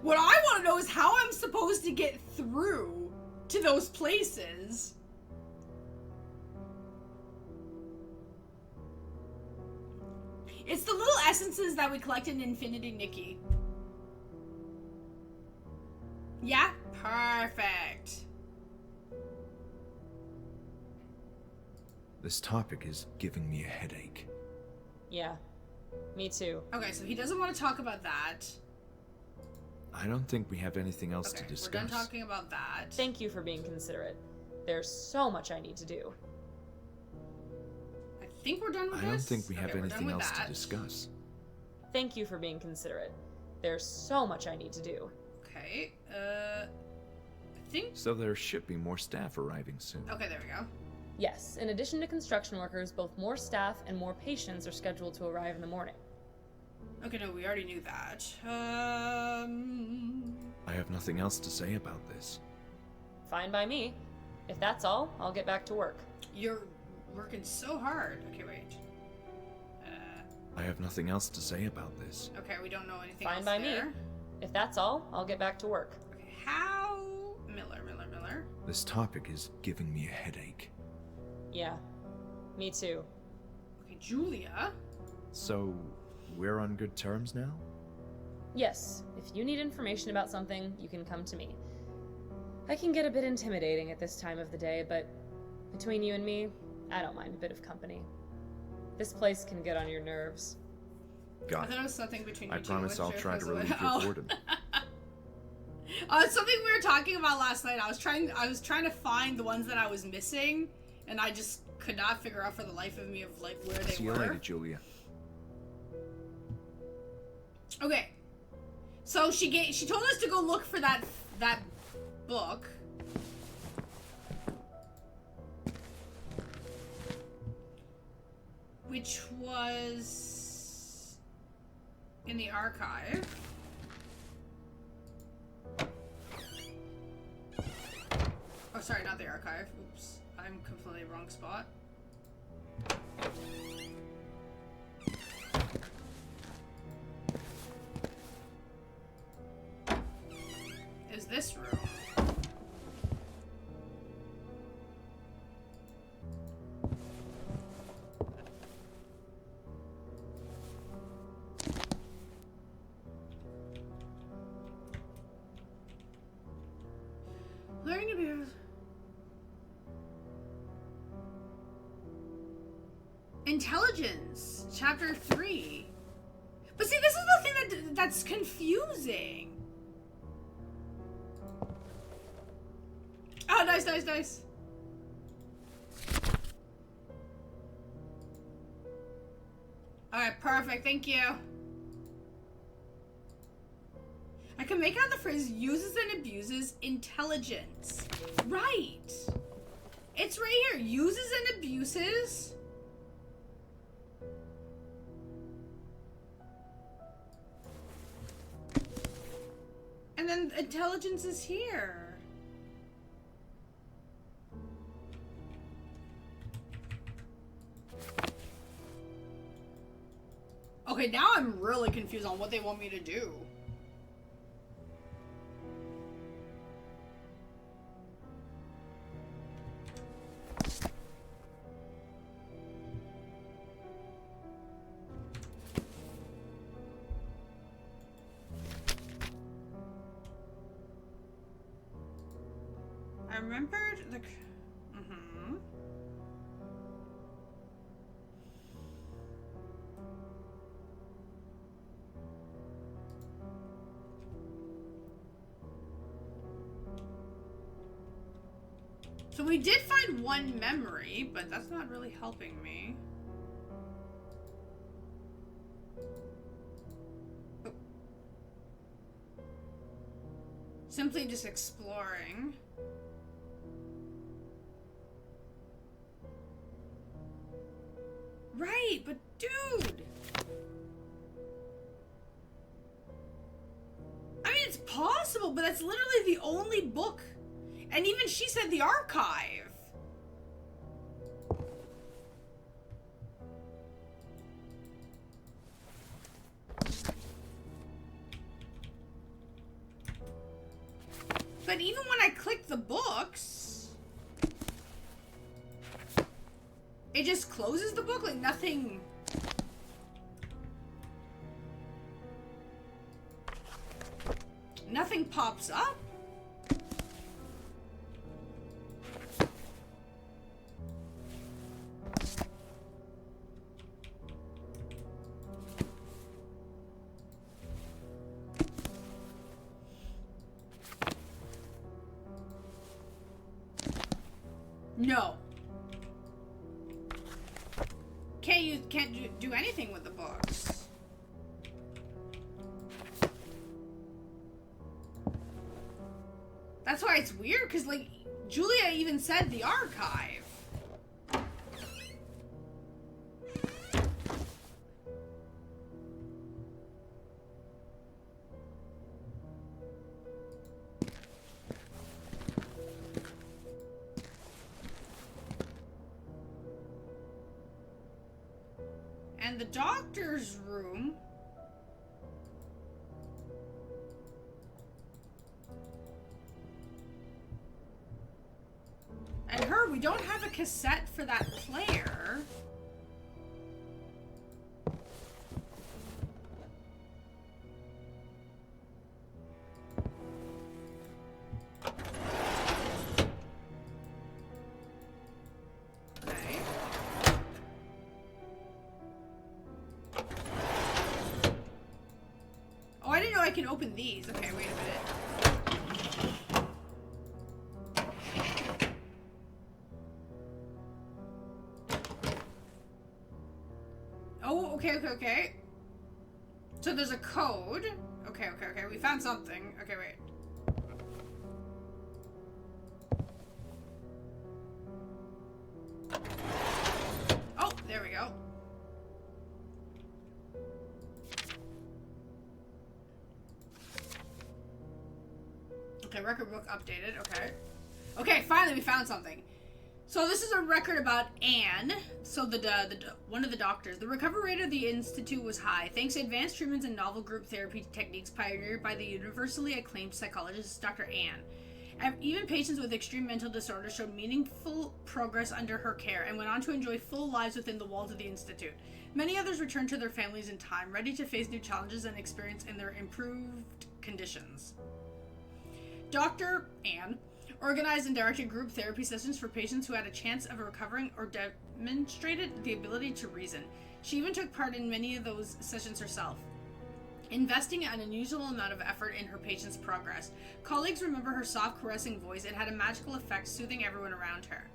What I want to know is how I'm supposed to get through to those places. It's the little essences that we collect in Infinity Nikki. Yeah? Perfect. This topic is giving me a headache. Yeah, me too. Okay, so he doesn't want to talk about that. I don't think we have anything else to Okay, discuss. we're done talking about that. Thank you for being considerate. There's so much I need to do. think we're done with this. I don't think we have Okay, we're done anything with else that. to discuss. Thank you for being considerate. There's so much I need to do. Okay, I think... So there should be more staff arriving soon. Okay, there we go. Yes, in addition to construction workers, both more staff and more patients are scheduled to arrive in the morning. Okay, no, we already knew that. I have nothing else to say about this. Fine by me. If that's all, I'll get back to work. You're working so hard. Okay, wait. I have nothing else to say about this. Okay, we don't know anything Fine else by there. me. If that's all, I'll get back to work. Okay, how... Miller. This topic is giving me a headache. Yeah, me too. Okay, Julia. So, we're on good terms now? Yes, if you need information about something, you can come to me. I can get a bit intimidating at this time of the day, but between you and me, I don't mind a bit of company. This place can get on your nerves. I Got thought it. it was something between you I two. promise I'll wasn't try sure to if it was relieve your a- boredom. Oh, it's something we were talking about last night. I was trying to find the ones that I was missing, and I just could not figure out for the life of me of like where they See you were. later, Julia. Okay, so she told us to go look for that book. Which was in the archive. Oh, sorry, not the archive. Oops. I'm completely wrong spot. Is this room? Learning to be Intelligence, chapter 3. But see, this is the thing that's confusing. Oh, nice. Alright, perfect, thank you. I can make out the phrase uses and abuses intelligence. Right. It's right here. Uses and abuses. And then intelligence is here. Okay, now I'm really confused on what they want me to do. I remembered the... So we did find one memory, but that's not really helping me. Oh. Simply just exploring. Right, but dude! I mean, it's possible, but that's literally the only book. And even she said the archive. But even when I click the books, it just closes the book, like nothing. Nothing pops up. No. can't do anything with the books. That's why it's weird, because, like, Julia even said the archive. And the doctor's room. And her, we don't have a cassette for that player. Okay. Oh, I didn't know I can open these. Okay, wait a minute. Oh, okay. So there's a code. Okay. We found something. Okay, wait. Oh, there we go. Okay, record book updated. Okay, finally we found something. So this is a record about Anne. So one of the doctors. The recovery rate of the institute was high, thanks to advanced treatments and novel group therapy techniques pioneered by the universally acclaimed psychologist Dr. Anne. And even patients with extreme mental disorders showed meaningful progress under her care and went on to enjoy full lives within the walls of the institute. Many others returned to their families in time, ready to face new challenges and experience in their improved conditions. Dr. Anne organized and directed group therapy sessions for patients who had a chance of recovering or demonstrated the ability to reason. She even took part in many of those sessions herself, investing an unusual amount of effort in her patients' progress. Colleagues remember her soft, caressing voice. It had a magical effect, soothing everyone around her.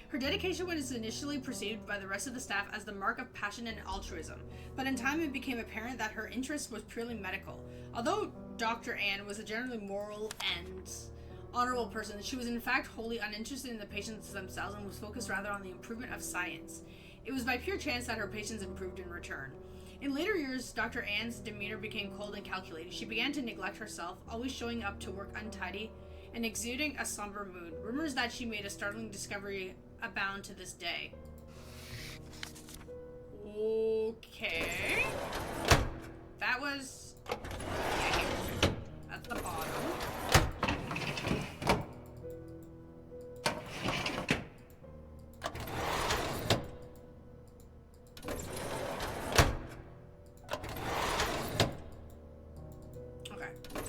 Her dedication was initially perceived by the rest of the staff as the mark of passion and altruism, but in time it became apparent that her interest was purely medical. Although Dr. Anne was a generally moral and honorable person, she was in fact wholly uninterested in the patients themselves and was focused rather on the improvement of science. It was by pure chance that her patients improved in return. In later years, Dr. Anne's demeanor became cold and calculating. She began to neglect herself, always showing up to work untidy and exuding a somber mood. Rumors that she made a startling discovery abound to this day. Okay. That was... okay, at the bottom.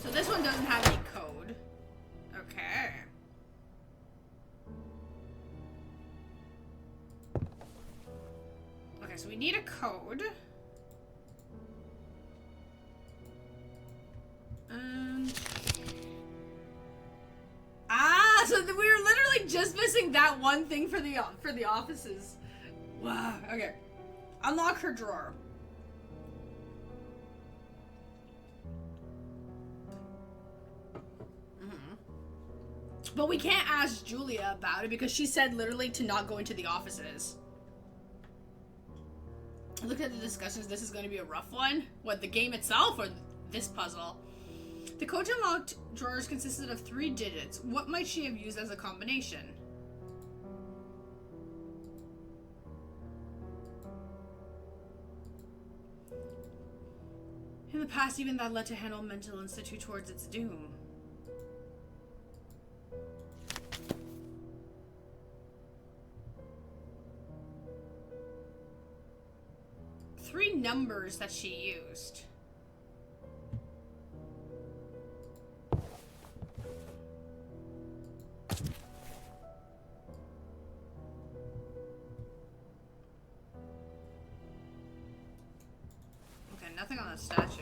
So this one doesn't have any code. Okay. Okay, so we need a code. So we were literally just missing that one thing for the offices. Wow. Okay. Unlock her drawer. But we can't ask Julia about it because she said literally to not go into the offices. Look at the discussions. This is going to be a rough one. What, the game itself or this puzzle? The code to unlocked drawers consisted of 3 digits. What might she have used as a combination? In the past, even that led to handle mental institute towards its doom. Three numbers that she used. Okay, nothing on the statue.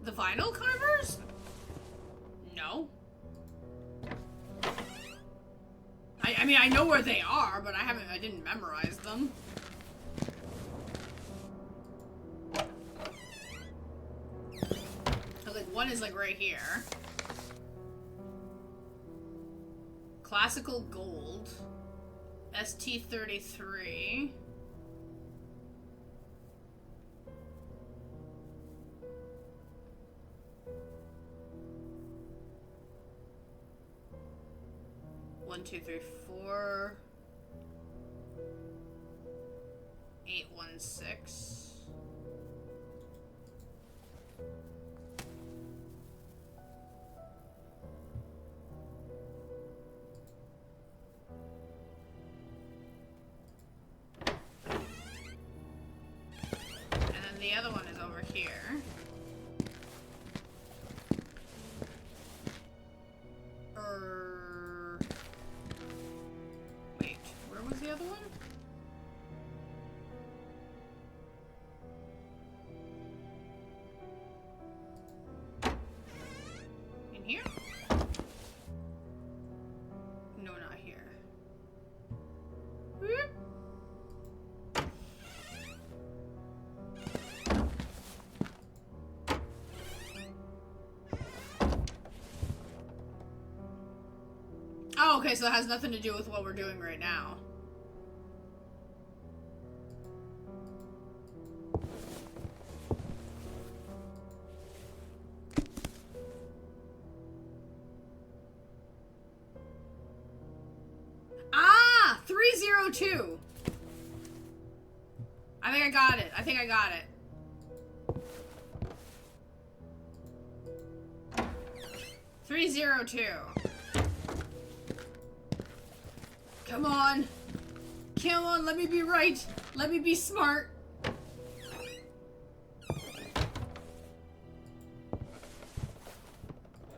The vinyl covers? No. I mean, I know where they are, but I didn't memorize them. Like, one is like right here. Classical gold. ST33. One, two, three, four. 816. The other one is over here. Wait, where was the other one? In here? No, not here. Whoop. Oh, okay, so that has nothing to do with what we're doing right now. Ah! 302! I think I got it. I think I got it. 302. Come on. Come on, let me be right. Let me be smart.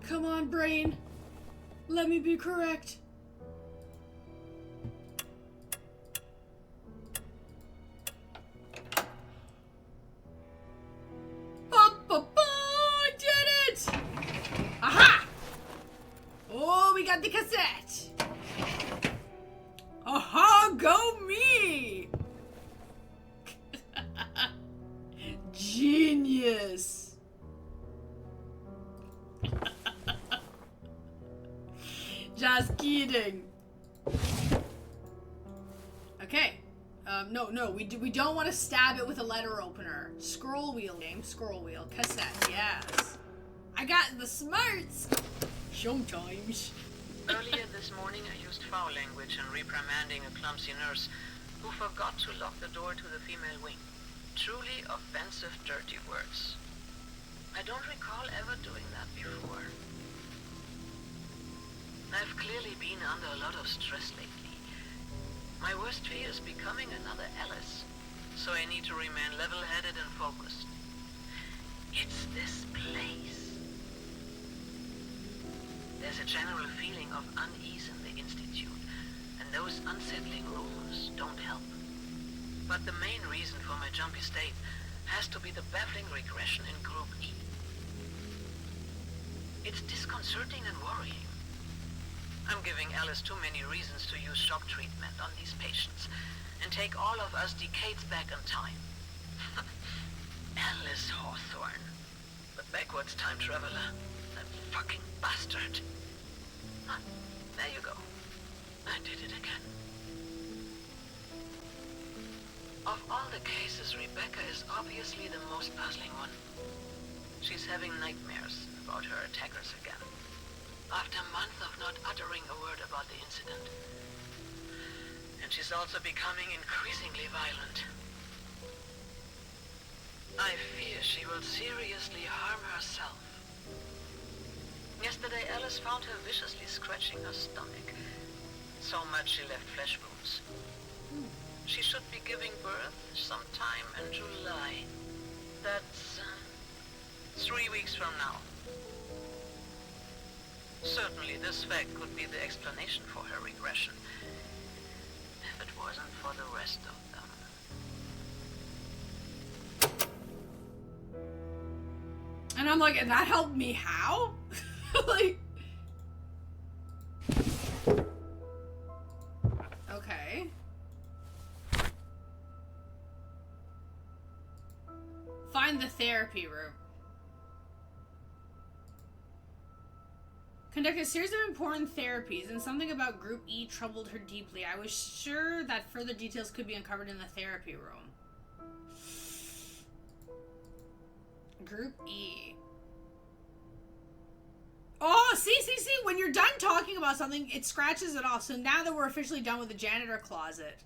Come on, brain. Let me be correct. I did it! Aha! Oh, we got the cassette. Aha, go me! Genius. Just kidding. Okay. No, we don't want to stab it with a letter opener. Scroll wheel game, scroll wheel, cassette, yes. I got the smarts. Sometimes. Earlier this morning, I used foul language in reprimanding a clumsy nurse who forgot to lock the door to the female wing. Truly offensive, dirty words. I don't recall ever doing that before. I've clearly been under a lot of stress lately. My worst fear is becoming another Alice, so I need to remain level-headed and focused. It's this place. There's a general feeling of unease in the Institute, and those unsettling rumors don't help. But the main reason for my jumpy state has to be the baffling regression in Group E. It's disconcerting and worrying. I'm giving Alice too many reasons to use shock treatment on these patients and take all of us decades back in time. Alice Hawthorne, the backwards time traveler. That fucking bastard. Ah, there you go. I did it again. Of all the cases, Rebecca is obviously the most puzzling one. She's having nightmares about her attackers again. After a month of not uttering a word about the incident. And she's also becoming increasingly violent. I fear she will seriously harm herself. Yesterday, Alice found her viciously scratching her stomach. So much she left flesh wounds. She should be giving birth sometime in July. That's 3 weeks from now. Certainly, this fact could be the explanation for her regression, if it wasn't for the rest of them. And I'm like, and that helped me how? Like... Okay. Find the therapy room. Conduct a series of important therapies, and something about Group E troubled her deeply. I was sure that further details could be uncovered in the therapy room. Group E. Oh, see, when you're done talking about something, it scratches it off. So now that we're officially done with the janitor closet.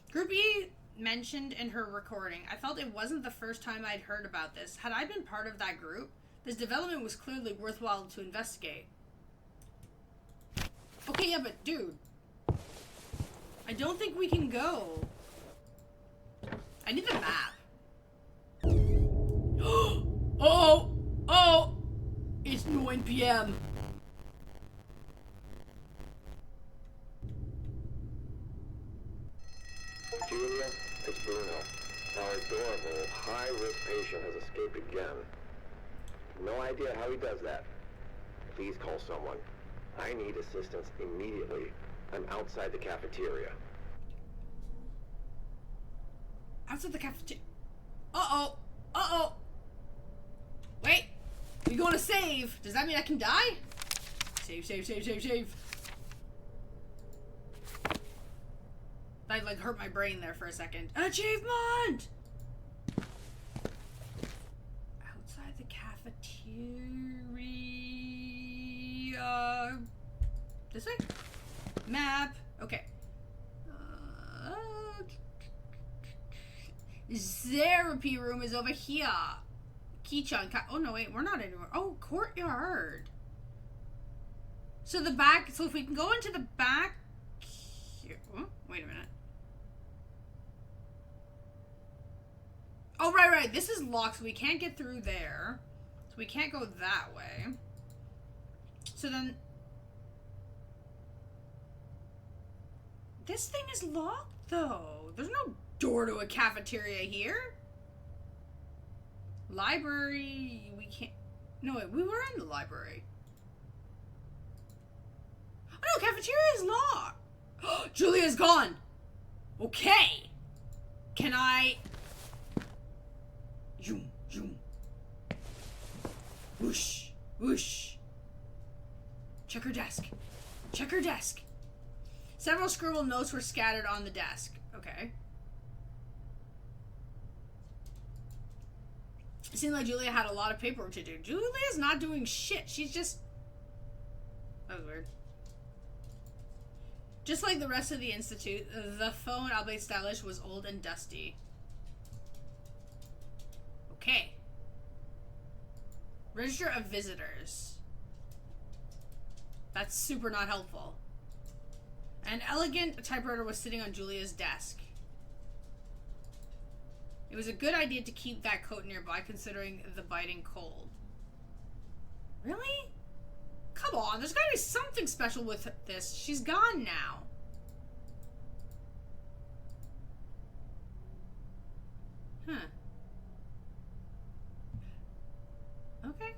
Group E mentioned in her recording, I felt it wasn't the first time I'd heard about this. Had I been part of that group, this development was clearly worthwhile to investigate. Okay, yeah, but dude, I don't think we can go. I need the map. Oh! It's 9 p.m. Julia, it's Bruno. Our adorable, high-risk patient has escaped again. No idea how he does that. Please call someone. I need assistance immediately. I'm outside the cafeteria. Outside the cafeteria. Uh-oh. Wait. We going to save. Does that mean I can die? Save. That like hurt my brain there for a second. Achievement! Outside the cafeteria. This way? Map. Okay. Therapy room is over here. Keychain. Oh no, wait, we're not anywhere. Oh, courtyard. So the back. So if we can go into the back. Here. Oh, wait a minute. Oh, right. This is locked, so we can't get through there. So we can't go that way. So then... This thing is locked, though. There's no door to a cafeteria here. Library... We can't... No, wait, we were in the library. Oh, no, cafeteria is locked. Julia's gone. Okay. Can I... Zoom. Whoosh. Check her desk. Several scribbled notes were scattered on the desk. Okay. It seemed like Julia had a lot of paperwork to do. Julia's not doing shit. She's just... That was weird. Just like the rest of the Institute, the phone, albeit stylish, was old and dusty. Okay. Register of visitors. That's super not helpful. An elegant typewriter was sitting on Julia's desk. It was a good idea to keep that coat nearby, considering the biting cold. Really? Come on, there's gotta be something special with this. She's gone now. Huh. Okay.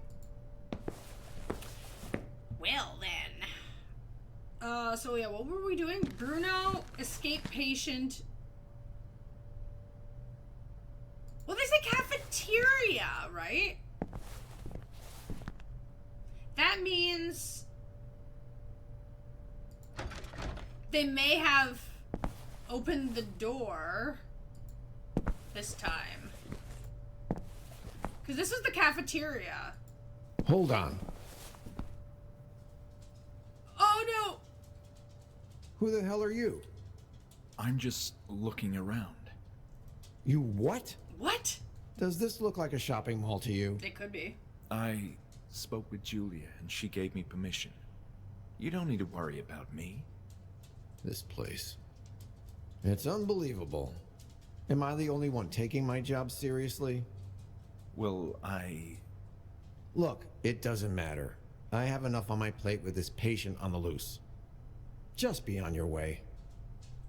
Well then. So yeah, what were we doing? Bruno, escape patient. Well, they say cafeteria, right? That means they may have opened the door this time. Because this is the cafeteria. Hold on. Oh no! Who the hell are you? I'm just looking around. You what? What? Does this look like a shopping mall to you? It could be. I spoke with Julia and she gave me permission. You don't need to worry about me. This place. It's unbelievable. Am I the only one taking my job seriously? Well, Look, it doesn't matter. I have enough on my plate with this patient on the loose. Just be on your way.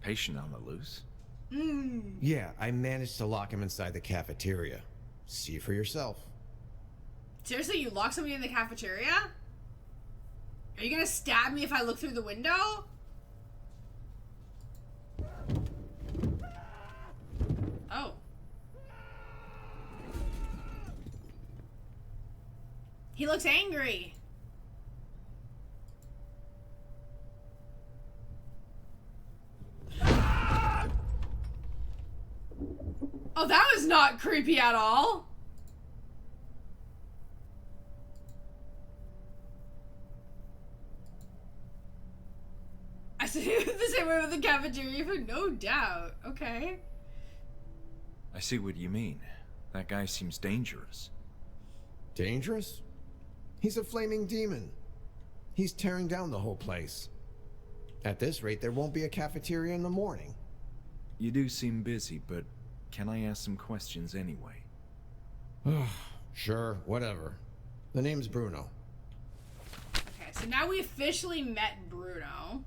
Patient on the loose? Yeah, I managed to lock him inside the cafeteria. See for yourself. Seriously, you lock somebody in the cafeteria? Are you gonna stab me if I look through the window? Oh. He looks angry. Oh, that was not creepy at all. I said the same way with the cafeteria food, no doubt. Okay. I see what you mean. That guy seems dangerous. Dangerous? He's a flaming demon. He's tearing down the whole place. At this rate, there won't be a cafeteria in the morning. You do seem busy, but can I ask some questions anyway? Sure, whatever. The name's Bruno. Okay, so now we officially met Bruno.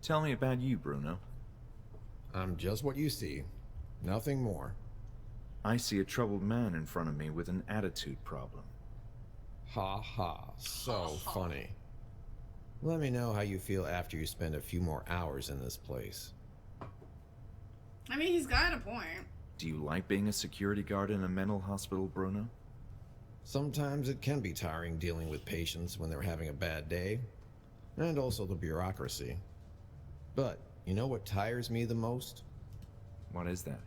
Tell me about you, Bruno. I'm just what you see. Nothing more. I see a troubled man in front of me with an attitude problem. Ha ha. So funny. Let me know how you feel after you spend a few more hours in this place. I mean, he's got a point. Do you like being a security guard in a mental hospital, Bruno? Sometimes it can be tiring dealing with patients when they're having a bad day, and also the bureaucracy. But you know what tires me the most? What is that?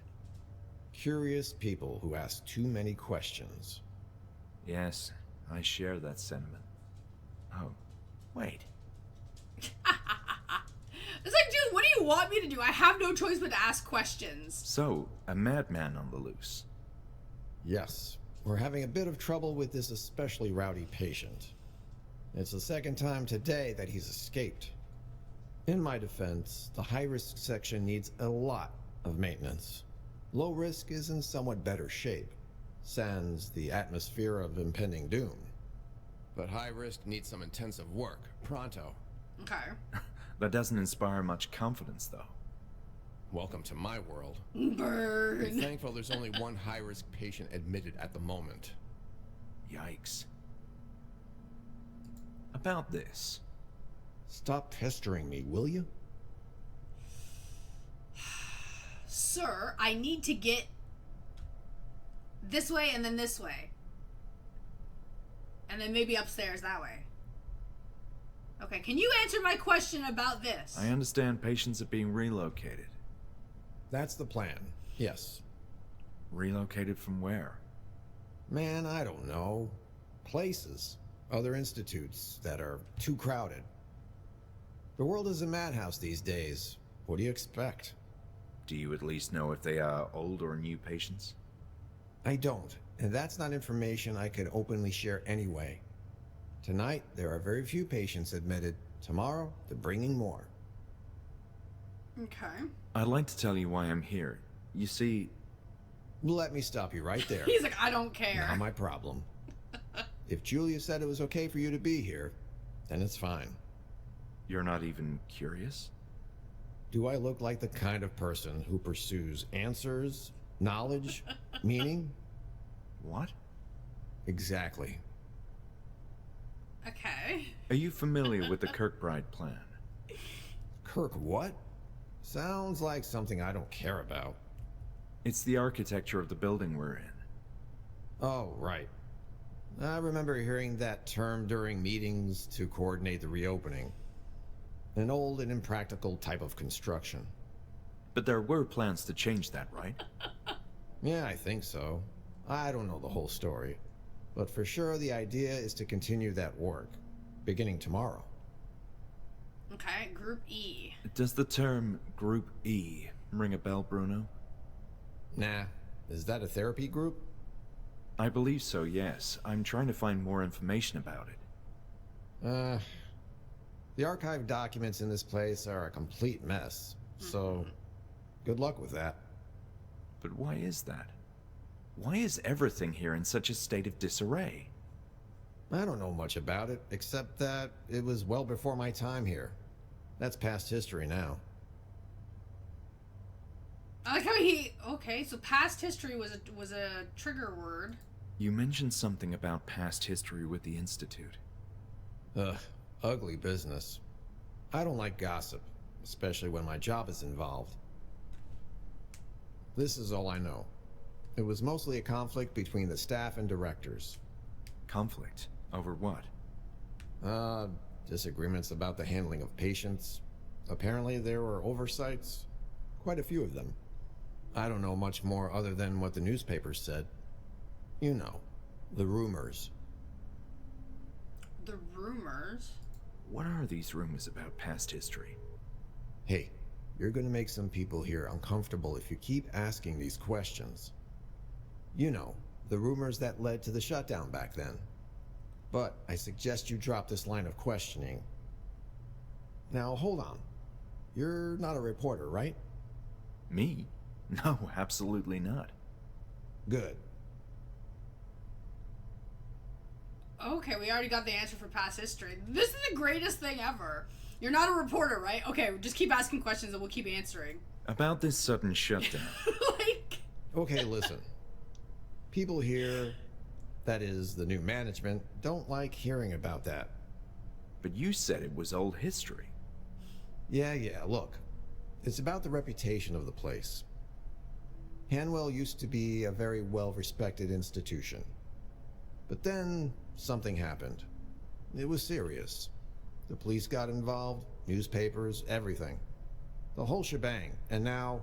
Curious people who ask too many questions. Yes, I share that sentiment. Oh, wait. It's like, dude, what do you want me to do? I have no choice but to ask questions. So, a madman on the loose. Yes, we're having a bit of trouble with this especially rowdy patient. It's the second time today that he's escaped. In my defense, the high-risk section needs a lot of maintenance. Low risk is in somewhat better shape, sans the atmosphere of impending doom. But high risk needs some intensive work, pronto. Okay. That doesn't inspire much confidence, though. Welcome to my world. Burn. Be thankful there's only one high-risk patient admitted at the moment. Yikes. About this. Stop pestering me, will you? Sir, I need to get this way and then this way. And then maybe upstairs that way. Okay, can you answer my question about this? I understand patients are being relocated. That's the plan, yes. Relocated from where? Man, I don't know. Places. Other institutes that are too crowded. The world is a madhouse these days. What do you expect? Do you at least know if they are old or new patients? I don't, and that's not information I could openly share anyway. Tonight, there are very few patients admitted. Tomorrow, they're bringing more. Okay. I'd like to tell you why I'm here. You see... Let me stop you right there. He's like, I don't care. Not my problem. If Julia said it was okay for you to be here, then it's fine. You're not even curious? Do I look like the kind of person who pursues answers, knowledge, meaning? What? Exactly. Okay. Are you familiar with the Kirkbride plan? Kirk what? Sounds like something I don't care about. It's the architecture of the building we're in. Oh, right. I remember hearing that term during meetings to coordinate the reopening. An old and impractical type of construction. But there were plans to change that, right? Yeah, I think so. I don't know the whole story. But for sure, the idea is to continue that work, beginning tomorrow. Okay, Group E. Does the term Group E ring a bell, Bruno? Nah. Is that a therapy group? I believe so, yes. I'm trying to find more information about it. The archive documents in this place are a complete mess, so good luck with that. But why is that? Why is everything here in such a state of disarray? I don't know much about it, except that it was well before my time here. That's past history now. I like how he... Okay, so past history was a trigger word. You mentioned something about past history with the Institute. Ugh, ugly business. I don't like gossip, especially when my job is involved. This is all I know. It was mostly a conflict between the staff and directors. Conflict? Over what? Disagreements about the handling of patients. Apparently there were oversights. Quite a few of them. I don't know much more other than what the newspapers said. You know, the rumors. The rumors? What are these rumors about past history? Hey, you're gonna make some people here uncomfortable if you keep asking these questions. You know, the rumors that led to the shutdown back then. But I suggest you drop this line of questioning. Now, hold on. You're not a reporter, right? Me? No, absolutely not. Good. Okay, we already got the answer for past history. This is the greatest thing ever. You're not a reporter, right? Okay, just keep asking questions and we'll keep answering. About this sudden shutdown. Like... Okay, listen. People here, that is, the new management, don't like hearing about that. But you said it was old history. Yeah, look. It's about the reputation of the place. Hanwell used to be a very well-respected institution. But then, something happened. It was serious. The police got involved, newspapers, everything. The whole shebang, and now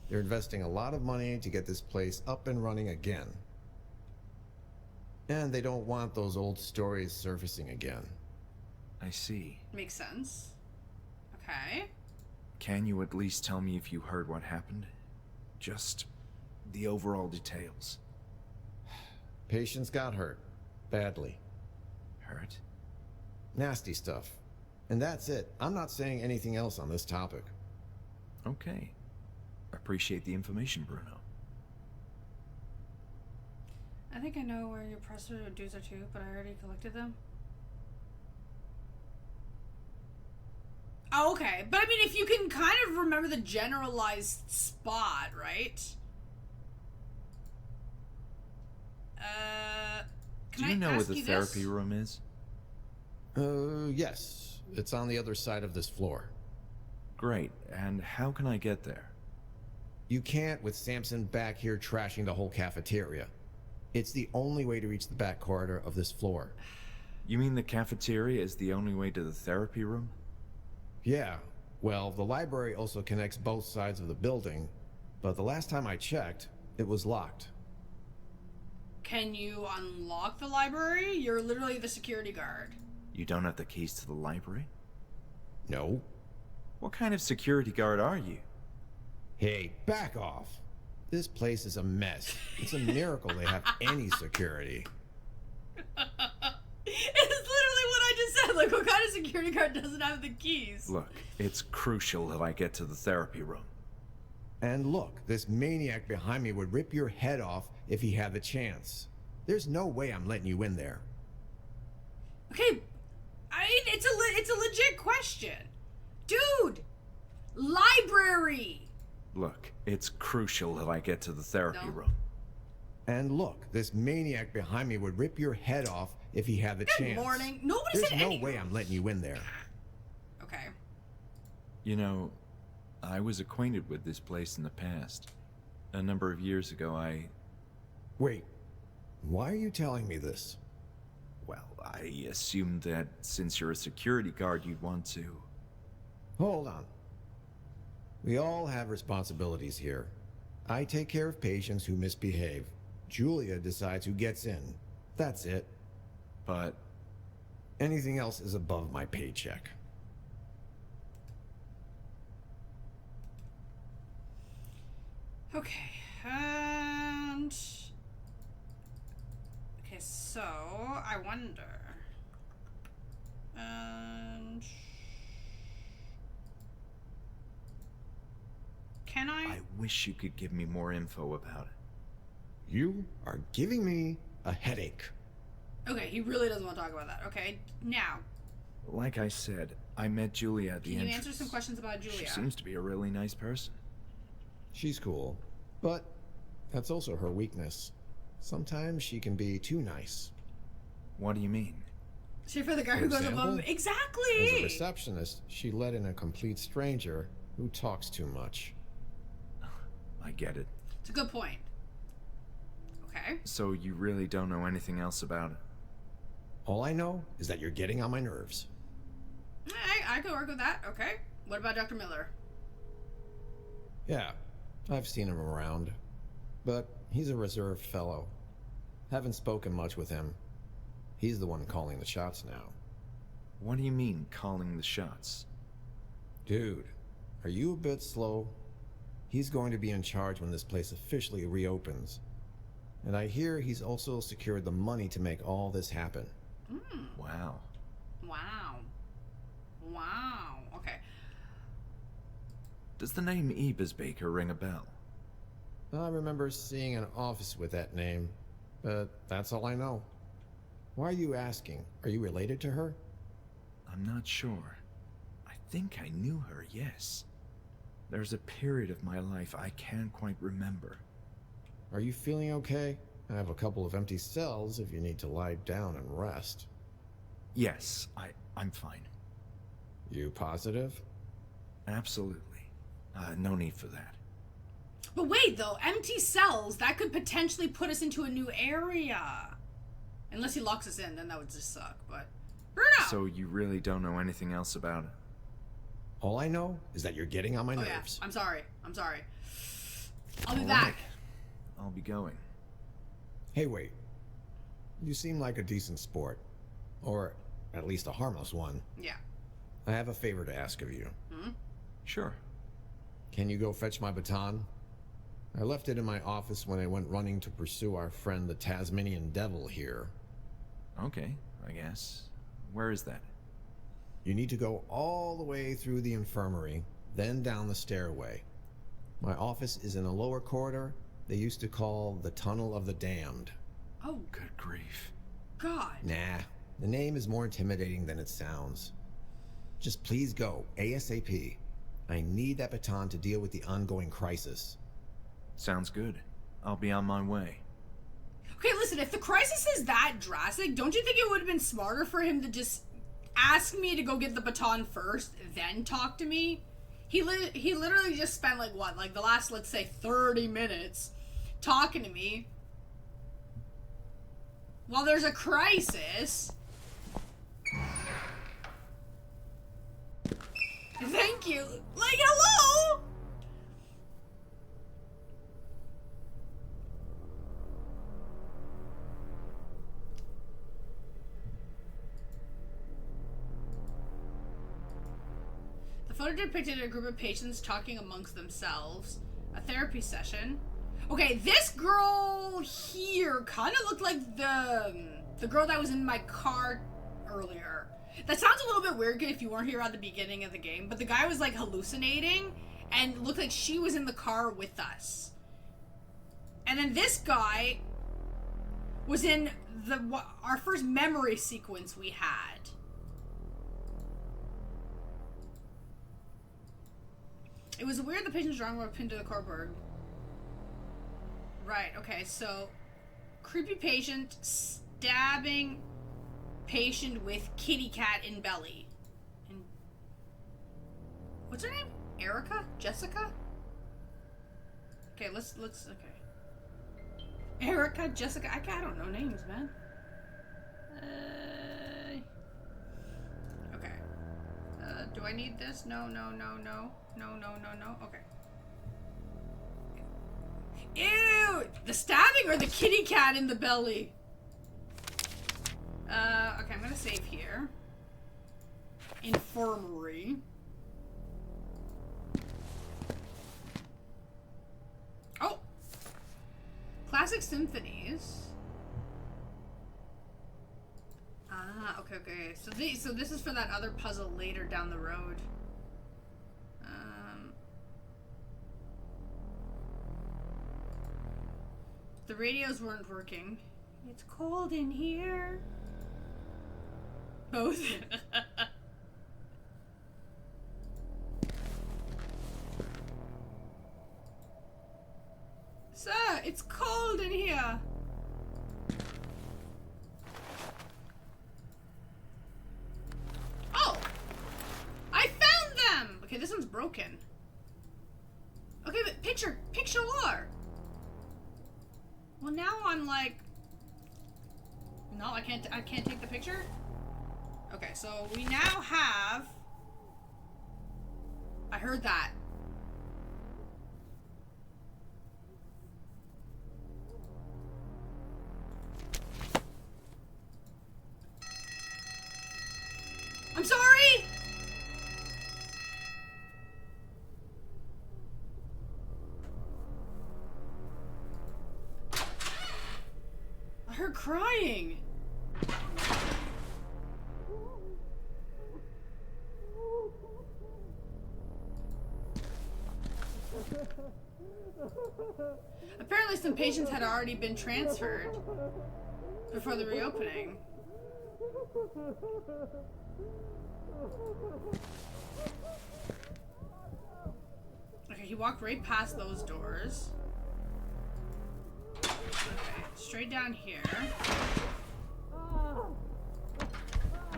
they're investing a lot of money to get this place up and running again. And they don't want those old stories surfacing again. I see. Makes sense. Okay. Can you at least tell me if you heard what happened? Just the overall details. Patients got hurt. Badly. Hurt? Nasty stuff. And that's it. I'm not saying anything else on this topic. Okay. Appreciate the information, Bruno. I think I know where your presser dues are too, but I already collected them. Oh, okay. But I mean, if you can kind of remember the generalized spot, right? Do you know where the therapy room is? Yes. It's on the other side of this floor. Great. And how can I get there? You can't with Samson back here trashing the whole cafeteria. It's the only way to reach the back corridor of this floor. You mean the cafeteria is the only way to the therapy room? Yeah. Well, the library also connects both sides of the building, but the last time I checked, it was locked. Can you unlock the library? You're literally the security guard. You don't have the keys to the library? No. What kind of security guard are you? Hey, back off. This place is a mess. It's a miracle they have any security. It's literally what I just said. Like, what kind of security guard doesn't have the keys? Look, it's crucial that I get to the therapy room. And look, this maniac behind me would rip your head off if he had the chance. There's no way I'm letting you in there. Okay, I mean, it's a legit question. Dude! Library! Look, it's crucial that I get to the therapy No. room. And look, this maniac behind me would rip your head off if he had the chance. Good morning. Nobody There's said no anything. way I'm letting you in there. Okay. You know, I was acquainted with this place in the past. A number of years ago, Wait, why are you telling me this? Well, I assumed that since you're a security guard, you'd want to... Hold on. We all have responsibilities here. I take care of patients who misbehave. Julia decides who gets in. That's it. But... Anything else is above my paycheck. Okay, and... Okay, so, I wonder... And... Can I wish you could give me more info about it. You are giving me a headache. Okay, he really doesn't want to talk about that. Okay, now, Like I said, I met Julia at the can you entrance. answer some questions about Julia? She seems to be a really nice person. She's cool, but that's also her weakness. Sometimes she can be too nice. What do you mean? She for the guy For who goes example, above. As a Exactly. receptionist, she let in a complete stranger who talks too much. I get it. It's a good point. Okay. So you really don't know anything else about it? All I know is that you're getting on my nerves. I could work with that. Okay. What about Dr. Miller? Yeah, I've seen him around, but he's a reserved fellow. Haven't spoken much with him. He's the one calling the shots now. What do you mean, calling the shots? Dude, are you a bit slow? He's going to be in charge when this place officially reopens. And I hear he's also secured the money to make all this happen. Wow. Wow. Wow. Okay. Does the name Baker ring a bell? I remember seeing an office with that name, but that's all I know. Why are you asking? Are you related to her? I'm not sure. I think I knew her, yes. There's a period of my life I can't quite remember. Are you feeling okay? I have a couple of empty cells if you need to lie down and rest. Yes, I'm fine. You positive? Absolutely. No need for that. But wait, though, empty cells, that could potentially put us into a new area. Unless he locks us in, then that would just suck, but... Bruno! So you really don't know anything else about it? All I know is that you're getting on my Oh, nerves. yeah. I'm sorry. I'll be All back. right. I'll be going. Hey, wait. You seem like a decent sport. Or at least a harmless one. Yeah. I have a favor to ask of you. Sure. Can you go fetch my baton? I left it in my office when I went running to pursue our friend the Tasmanian Devil here. Okay, I guess. Where is that? You need to go all the way through the infirmary, then down the stairway. My office is in a lower corridor they used to call the Tunnel of the Damned. Oh, Good grief. God. Nah, the name is more intimidating than it sounds. Just please go, ASAP. I need that baton to deal with the ongoing crisis. Sounds good. I'll be on my way. Okay, listen, if the crisis is that drastic, don't you think it would have been smarter for him to just ask me to go get the baton first, then talk to me? He literally just spent, the last, let's say, 30 minutes talking to me while there's a crisis. Thank you. Hello? The photo depicted a group of patients talking amongst themselves. A therapy session. Okay, this girl here kind of looked like the girl that was in my car earlier. That sounds a little bit weird if you weren't here at the beginning of the game, but the guy was hallucinating and looked like she was in the car with us. And then this guy was in our first memory sequence we had. It was weird the patient's drawing were pinned to the cardboard. Right, okay, so creepy patient stabbing patient with kitty cat in belly. And what's her name? Erica? Jessica? Okay, let's okay. Erica, Jessica, I don't know names, man. Okay. Do I need this? No. Okay. Ew! The stabbing or the kitty cat in the belly? Okay, I'm gonna save here. Infirmary. Oh! Classic symphonies. Ah, okay. So this is for that other puzzle later down the road. The radios weren't working. It's cold in here. Both. Sir, it's cold in here. Oh! I found them! Okay, this one's broken. Okay, but picture war. Well, now I'm like... No, I can't take the picture? Okay, so we now have... I heard that. I'm sorry! I heard crying. Apparently some patients had already been transferred before the reopening. Okay, he walked right past those doors. Okay, straight down here.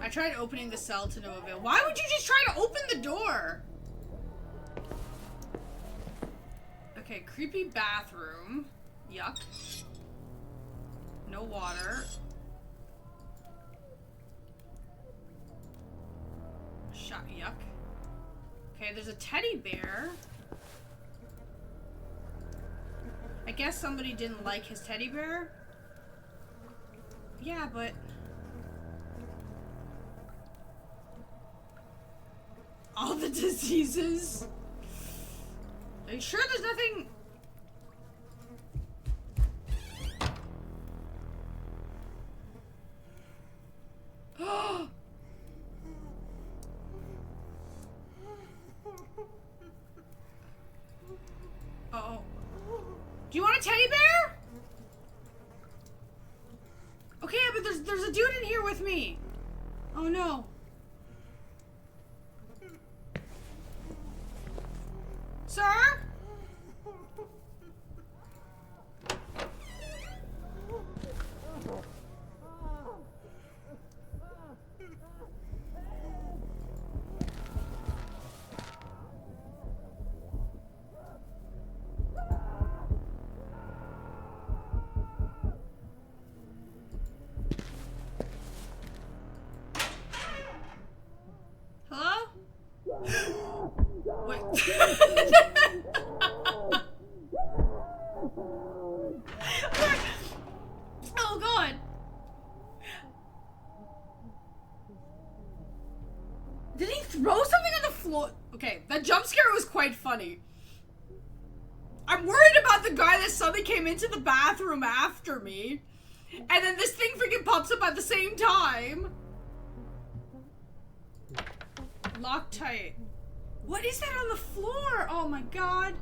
I tried opening the cell to no avail. Why would you just try to open the door? Okay, creepy bathroom. Yuck. No water. Shot. Yuck. Okay, there's a teddy bear. I guess somebody didn't like his teddy bear. Yeah, but... all the diseases? Are you sure there's nothing... Uh-oh. Do you want a teddy bear? Okay, but there's a dude in here with me. Oh no. Sir? Hello? Wait. Oh god. Did he throw something on the floor? Okay, that jump scare was quite funny. I'm worried about the guy that suddenly came into the bathroom after me. And then this thing freaking pops up at the same time. Lock tight. What is that on the floor? Oh my god.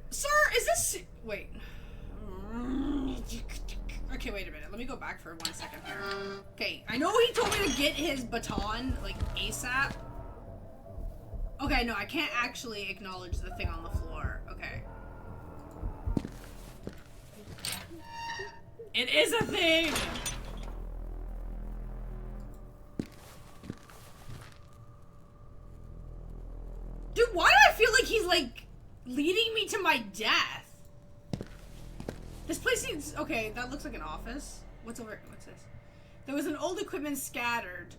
Sir, is this... Wait. Okay, wait a minute. Let me go back for 1 second here. Okay, I know he told me to get his baton, like, ASAP. Okay, no, I can't actually acknowledge the thing on the floor. Okay. It is a thing! Dude, why do I feel like he's, like, leading me to my death? This place seems... Okay, that looks like an office. What's over... What's this? There was an old equipment scattered.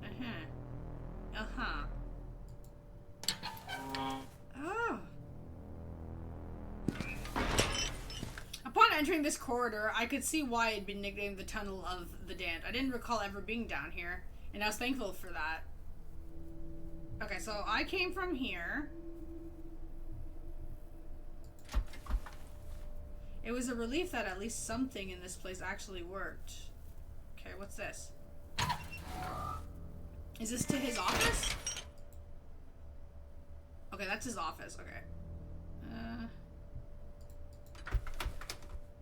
Uh-huh. Uh-huh. Oh. Upon entering this corridor, I could see why it had been nicknamed the Tunnel of the Damned. I didn't recall ever being down here, and I was thankful for that. Okay, so I came from here. It was a relief that at least something in this place actually worked. Okay, what's this? Is this to his office? Okay, that's his office. Okay.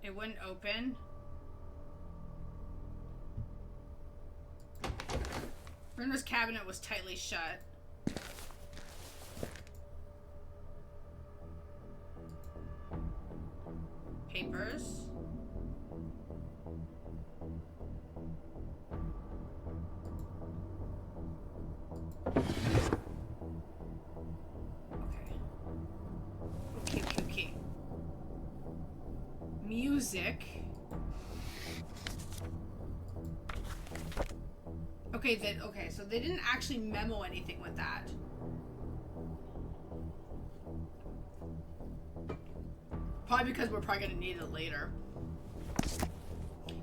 It wouldn't open. Bruno's cabinet was tightly shut. Papers. Okay. Music. Okay, so they didn't actually memo anything with that. Probably because we're probably gonna need it later.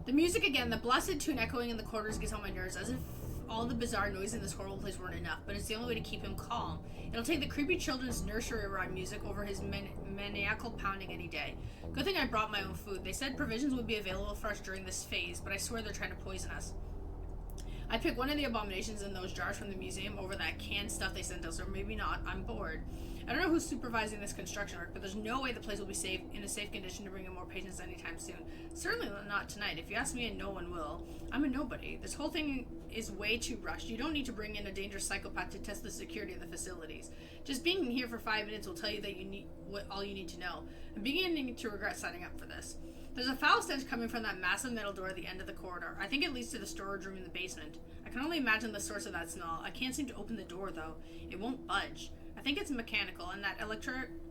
The music again, the blessed tune echoing in the corridors gets on my nerves, as if all the bizarre noise in this horrible place weren't enough, but it's the only way to keep him calm. It'll take the creepy children's nursery rhyme music over his maniacal pounding any day. Good thing I brought my own food. They said provisions would be available for us during this phase, but I swear they're trying to poison us. I picked one of the abominations in those jars from the museum over that canned stuff they sent us, or maybe not. I'm bored. I don't know who's supervising this construction work, but there's no way the place will be safe in a safe condition to bring in more patients anytime soon. Certainly not tonight. If you ask me, and no one will. I'm a nobody. This whole thing is way too rushed. You don't need to bring in a dangerous psychopath to test the security of the facilities. Just being here for 5 minutes will tell you that you need all you need to know. I'm beginning to regret signing up for this. There's a foul stench coming from that massive metal door at the end of the corridor. I think it leads to the storage room in the basement. I can only imagine the source of that smell. I can't seem to open the door, though. It won't budge. I think it's mechanical, and that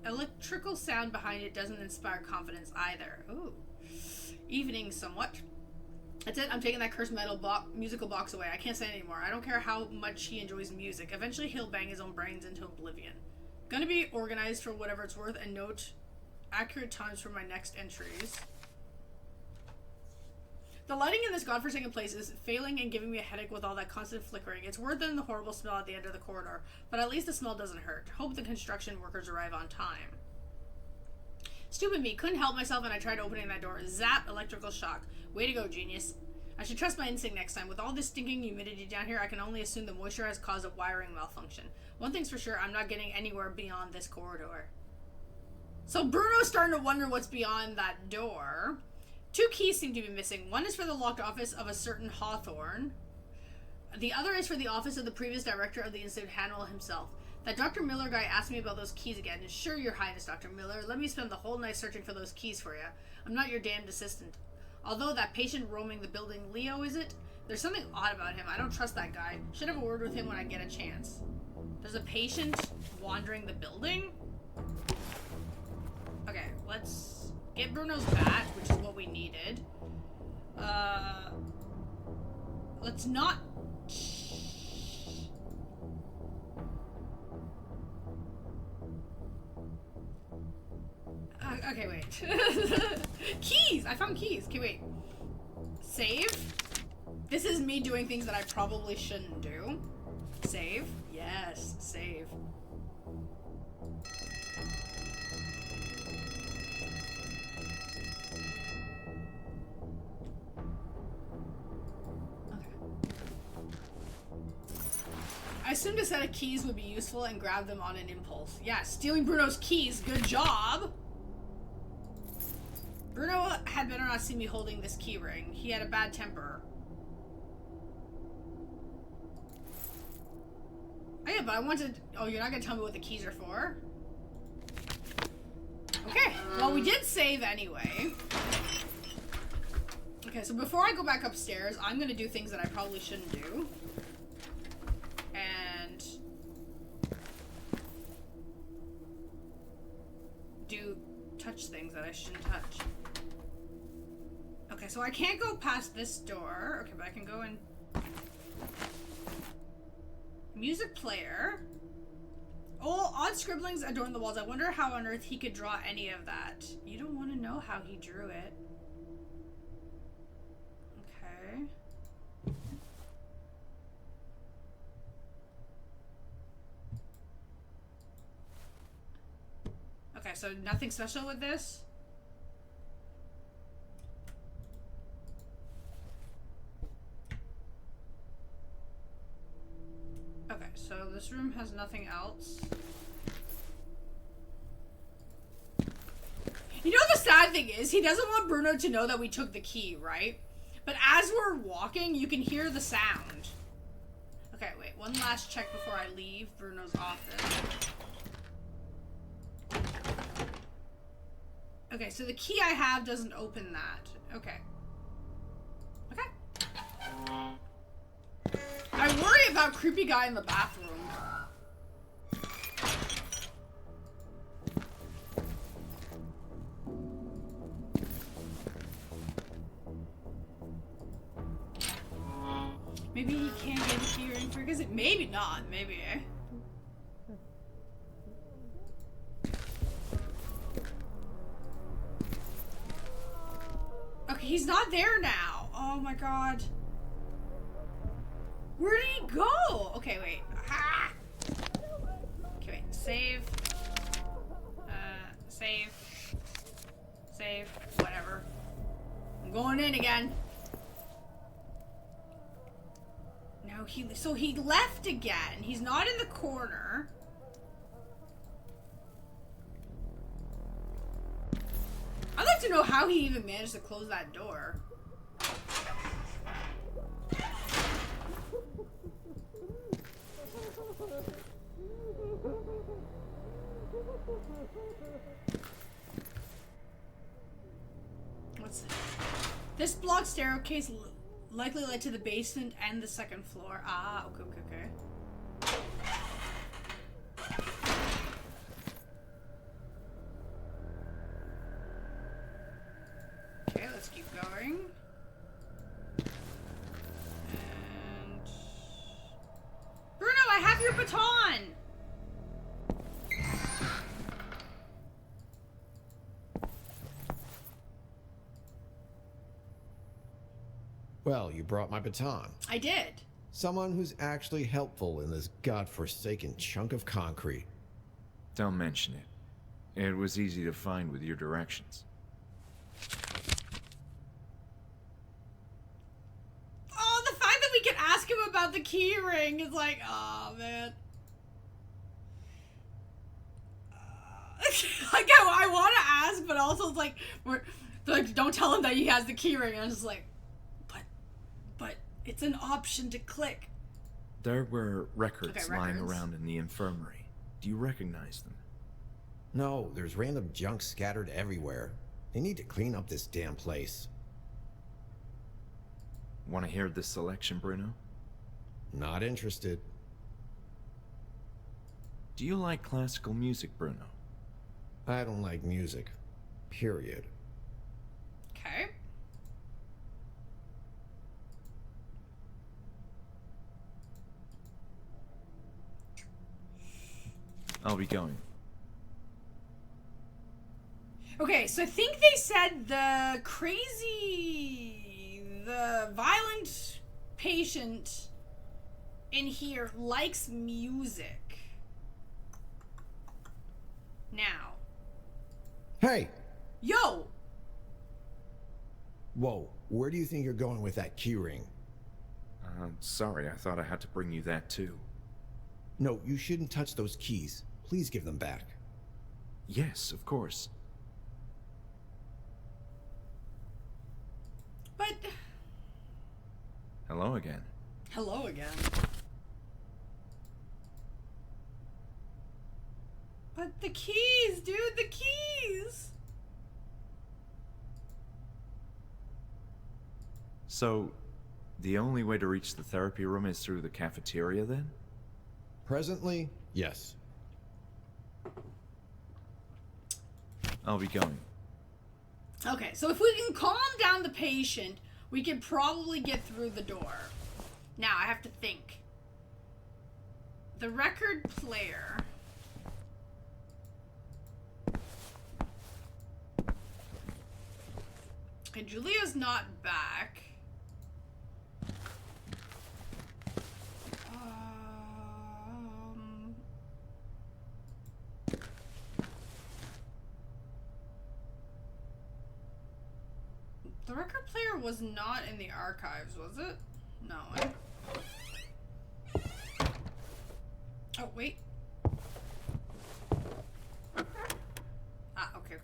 electrical sound behind it doesn't inspire confidence either. Ooh. Evening somewhat. That's it. I'm taking that cursed musical box away. I can't say anymore. I don't care how much he enjoys music. Eventually, he'll bang his own brains into oblivion. Gonna be organized for whatever it's worth and note accurate times for my next entries. The lighting in this godforsaken place is failing and giving me a headache with all that constant flickering. It's worse than the horrible smell at the end of the corridor, but at least the smell doesn't hurt. Hope the construction workers arrive on time. Stupid me, couldn't help myself and I tried opening that door. Zap, electrical shock. Way to go, genius. I should trust my instinct next time. With all this stinking humidity down here, I can only assume the moisture has caused a wiring malfunction. One thing's for sure, I'm not getting anywhere beyond this corridor. So Bruno's starting to wonder what's beyond that door. 2 keys seem to be missing. One is for the locked office of a certain Hawthorne. The other is for the office of the previous director of the Institute, Hannibal himself. That Dr. Miller guy asked me about those keys again. And sure, your highness, Dr. Miller. Let me spend the whole night searching for those keys for you. I'm not your damned assistant. Although that patient roaming the building, Leo, is it? There's something odd about him. I don't trust that guy. Should have a word with him when I get a chance. There's a patient wandering the building? Okay, let's get Bruno's bat, which is what we needed. Let's not... okay, wait. Keys! I found keys. Okay, wait. Save. This is me doing things that I probably shouldn't do. Save. Yes, save. I assumed a set of keys would be useful and grab them on an impulse. Yeah, stealing Bruno's keys. Good job. Bruno had better not see me holding this key ring. He had a bad temper. Oh yeah, but I wanted... Oh, you're not going to tell me what the keys are for? Okay, well we did save anyway. Okay, so before I go back upstairs, I'm going to do things that I probably shouldn't do. And... touch things that I shouldn't touch. Okay, so I can't go past this door. Okay, but I can go in... Music player. Oh, odd scribblings adorn the walls. I wonder how on earth he could draw any of that. You don't want to know how he drew it. Okay. Okay, so nothing special with this? Okay, so this room has nothing else. You know the sad thing is, he doesn't want Bruno to know that we took the key, right? But as we're walking, you can hear the sound. Okay, wait. One last check before I leave Bruno's office. Okay, so the key I have doesn't open that. Okay. Okay. I worry about creepy guy in the bathroom. Maybe he can't get a key ring for because it. Maybe not. Maybe. Okay, he's not there now. Oh my god. Where did he go? Okay, wait. Ah! Okay, wait. Save. Save. Save. Whatever. I'm going in again. No, so he left again. He's not in the corner. I'd like to know how he even managed to close that door. What's this? This block staircase likely led to the basement and the second floor. Ah, okay. Okay, let's keep going. And... Bruno, I have your baton! Well, you brought my baton. I did. Someone who's actually helpful in this godforsaken chunk of concrete. Don't mention it. It was easy to find with your directions. Oh, the fact that we can ask him about the key ring is like, oh, man. Like, I want to ask, but also it's like, they're like, don't tell him that he has the key ring. And I'm just like, but it's an option to click. There were records lying around in the infirmary. Do you recognize them? No, there's random junk scattered everywhere. They need to clean up this damn place. Want to hear this selection, Bruno? Not interested. Do you like classical music, Bruno? I don't like music. Period. Okay. I'll be going. Okay, so I think they said the violent patient in here likes music. Now. Hey! Yo! Whoa, where do you think you're going with that keyring? Sorry, I thought I had to bring you that too. No, you shouldn't touch those keys. Please give them back. Yes, of course. But... Hello again. Hello again. But the keys, dude, the keys! So, the only way to reach the therapy room is through the cafeteria then? Presently, yes. I'll be going. Okay, so if we can calm down the patient, we can probably get through the door. Now, I have to think. The record player... Okay, Julia's not back. The record player was not in the archives, was it? No. Oh, wait. Ah, okay.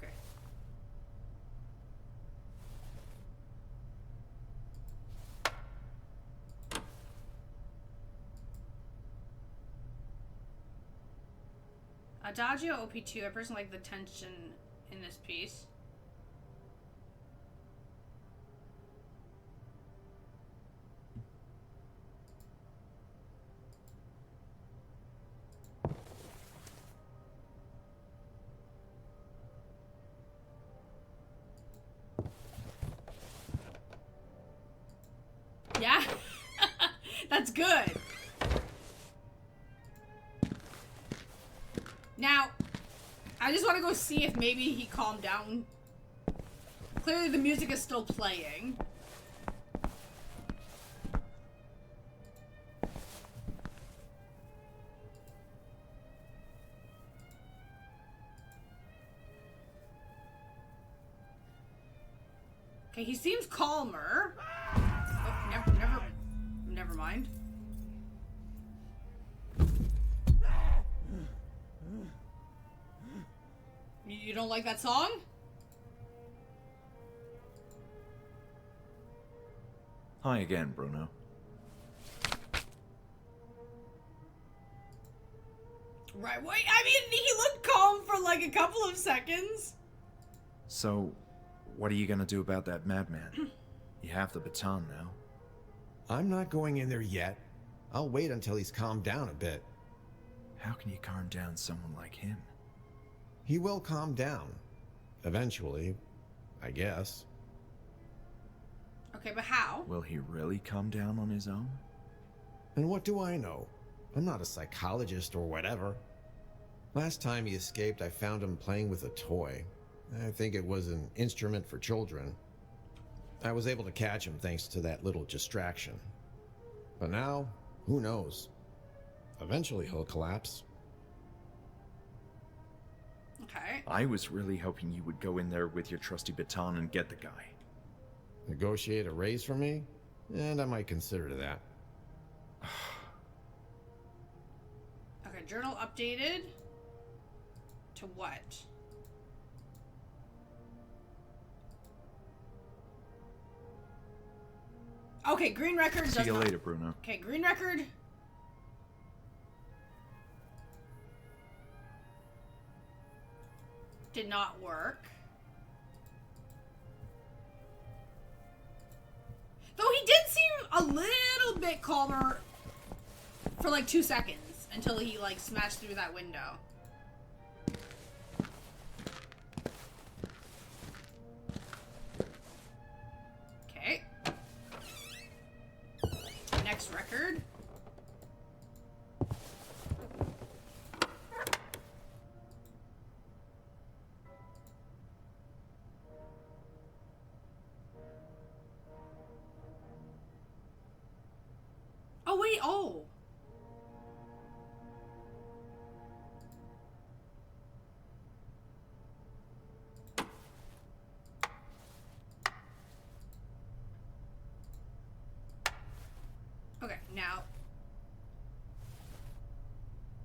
Adagio OP2. I personally like the tension in this piece. Yeah? That's good. Now, I just want to go see if maybe he calmed down. Clearly the music is still playing. Okay, he seems calmer. Oh, never mind. You don't like that song? Hi again, Bruno. Right, wait, I mean, he looked calm for like a couple of seconds. So, what are you gonna do about that madman? You have the baton now. I'm not going in there yet. I'll wait until he's calmed down a bit. How can you calm down someone like him? He will calm down. Eventually, I guess. Okay, but how? Will he really calm down on his own? And what do I know? I'm not a psychologist or whatever. Last time he escaped, I found him playing with a toy. I think it was an instrument for children. I was able to catch him thanks to that little distraction. But now, who knows? Eventually he'll collapse. Okay. I was really hoping you would go in there with your trusty baton and get the guy. Negotiate a raise for me? And I might consider that. Okay, journal updated. To what? Okay, green record does See you not... later, Bruno. Okay, green record. Did not work. Though he did seem a little bit calmer for like 2 seconds until he like smashed through that window. Okay. Next record. Oh, wait, oh. Okay, now.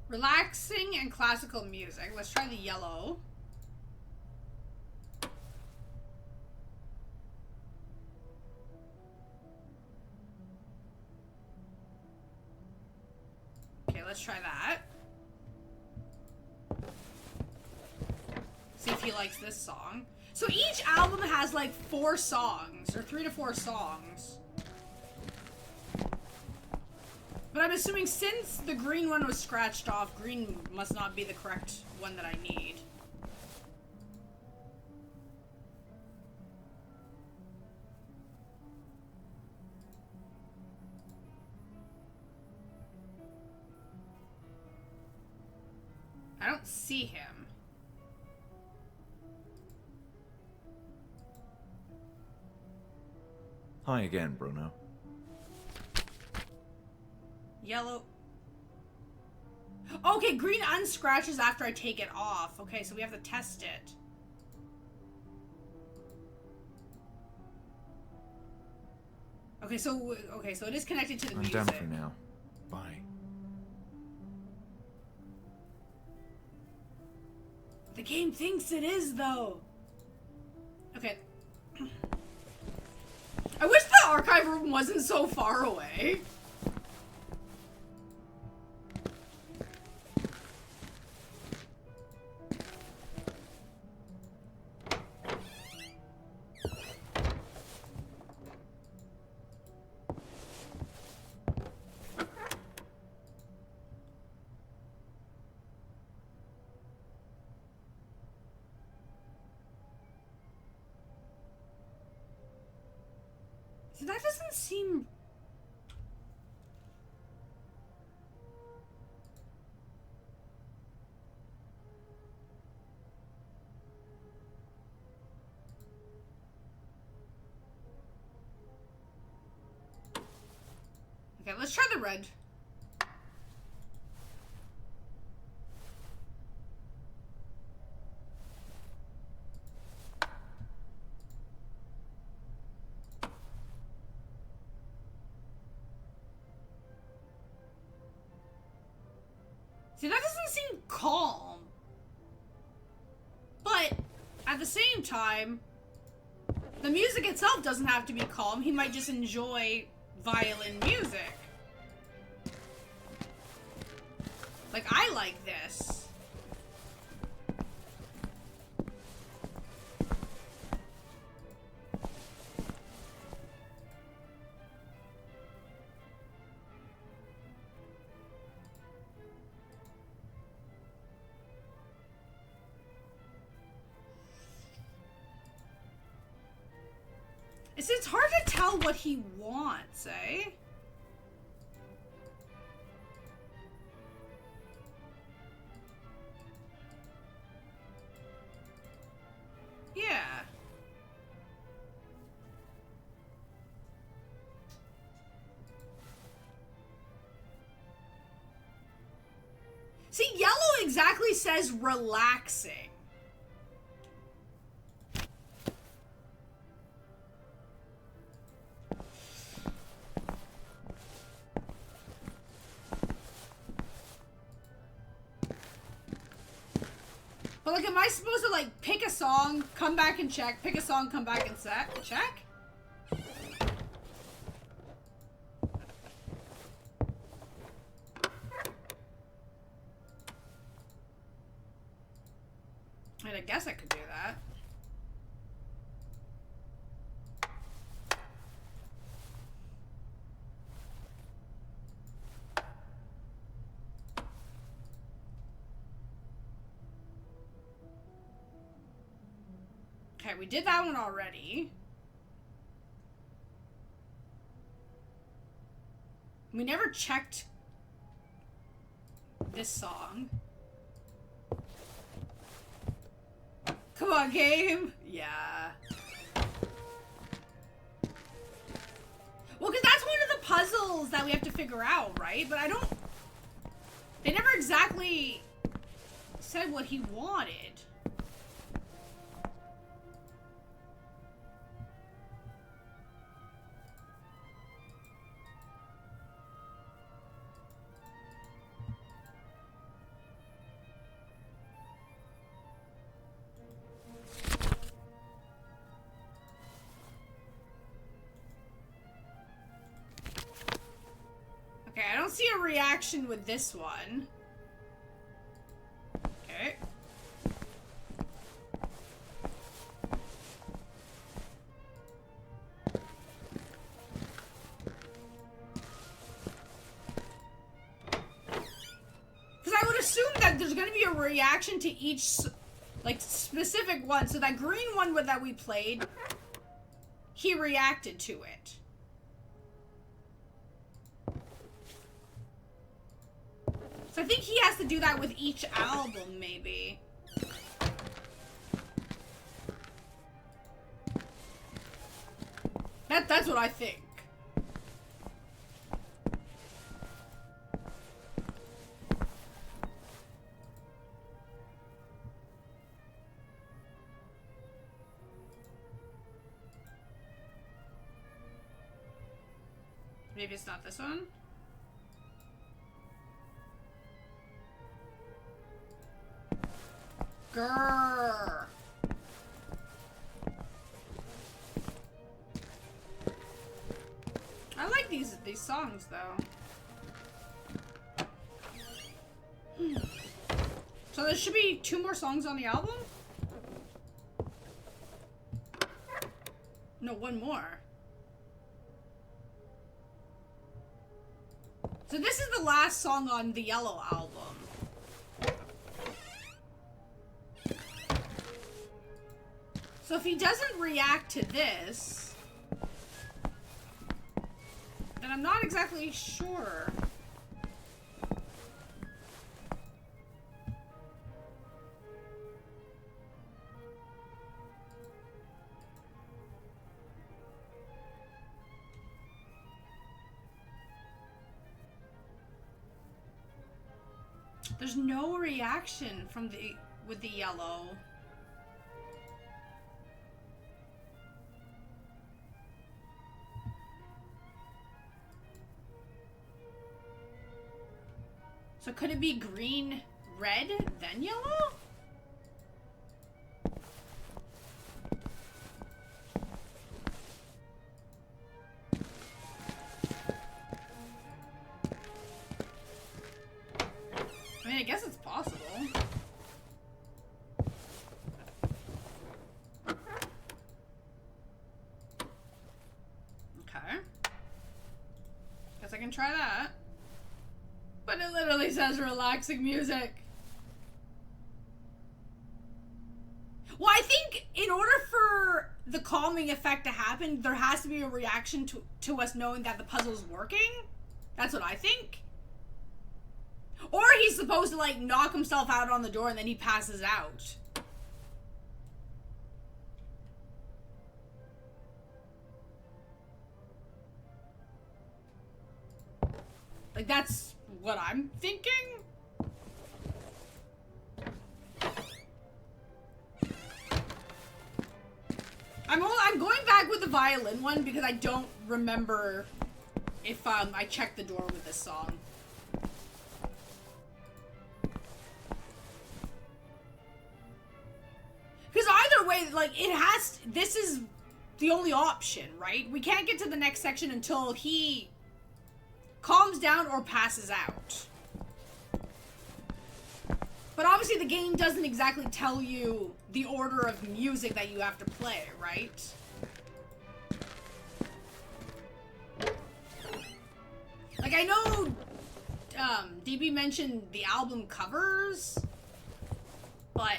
Relaxing and classical music. Let's try the yellow. Okay, let's try that. See if he likes this song. So each album has like 4 songs, or 3 to 4 songs. But I'm assuming since the green one was scratched off, green must not be the correct one that I need. I don't see him. Hi again, Bruno. Yellow. Okay, green unscratches after I take it off. Okay, so we have to test it. Okay, so it is connected to the I'm music. done for now. Bye. The game thinks it is, though. Okay. I wish the archive room wasn't so far away. So that doesn't seem... Okay, let's try the red. See, that doesn't seem calm. But, at the same time, the music itself doesn't have to be calm. He might just enjoy violin music. Like, I like this. It's hard to tell what he wants, eh? Yeah. See, yellow exactly says relaxing. But like, am I supposed to like pick a song, come back and check, pick a song, come back and check? I mean, I guess I could do that. Okay, we did that one already. We never checked this song. Come on, game. Yeah. Well, because that's one of the puzzles that we have to figure out, right? But I don't... They never exactly said what he wanted. Okay, I don't see a reaction with this one. Okay. Because I would assume that there's going to be a reaction to each, like, specific one. So that green one that we played, he reacted to it. So I think he has to do that with each album, maybe. That's what I think. Maybe it's not this one? Grrr. I like these songs though. So there should be 2 more songs on the album? No, 1 more. So this is the last song on the Yellow album. So if he doesn't react to this, then I'm not exactly sure. There's no reaction from with the yellow. So could it be green, red, then yellow? I mean, I guess it's possible. Okay. Guess I can try that. But it literally says relaxing music. Well, I think in order for the calming effect to happen, there has to be a reaction to us knowing that the puzzle's working. That's what I think. Or he's supposed to, like, knock himself out on the door and then he passes out. Like, that's what I'm thinking. I'm going back with the violin one because I don't remember if I checked the door with this song. Because either way, like, this is the only option, right? We can't get to the next section until he calms down or passes out. But obviously the game doesn't exactly tell you the order of music that you have to play, right? Like, I know DB mentioned the album covers, but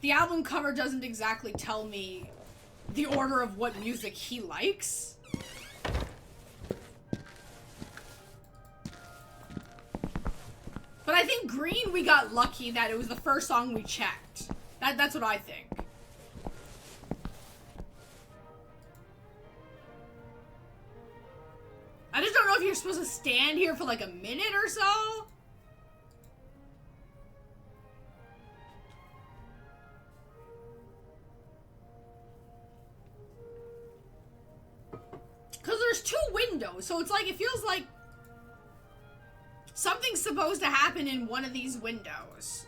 the album cover doesn't exactly tell me the order of what music he likes. But I think Green, we got lucky that it was the first song we checked. That's what I think. I just don't know if you're supposed to stand here for like a minute or so. Because there's two windows, so it's like, it feels like something's supposed to happen in one of these windows.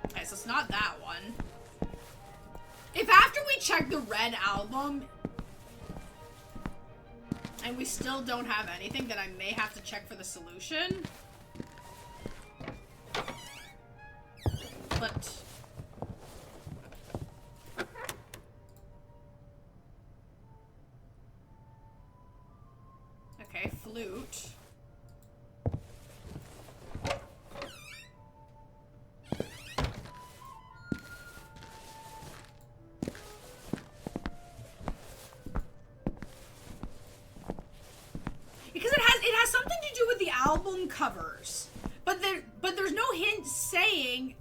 Okay, so it's not that one. If after we check the red album and we still don't have anything, then I may have to check for the solution. But okay, flute. Because it has something to do with the album covers. But there's no hint saying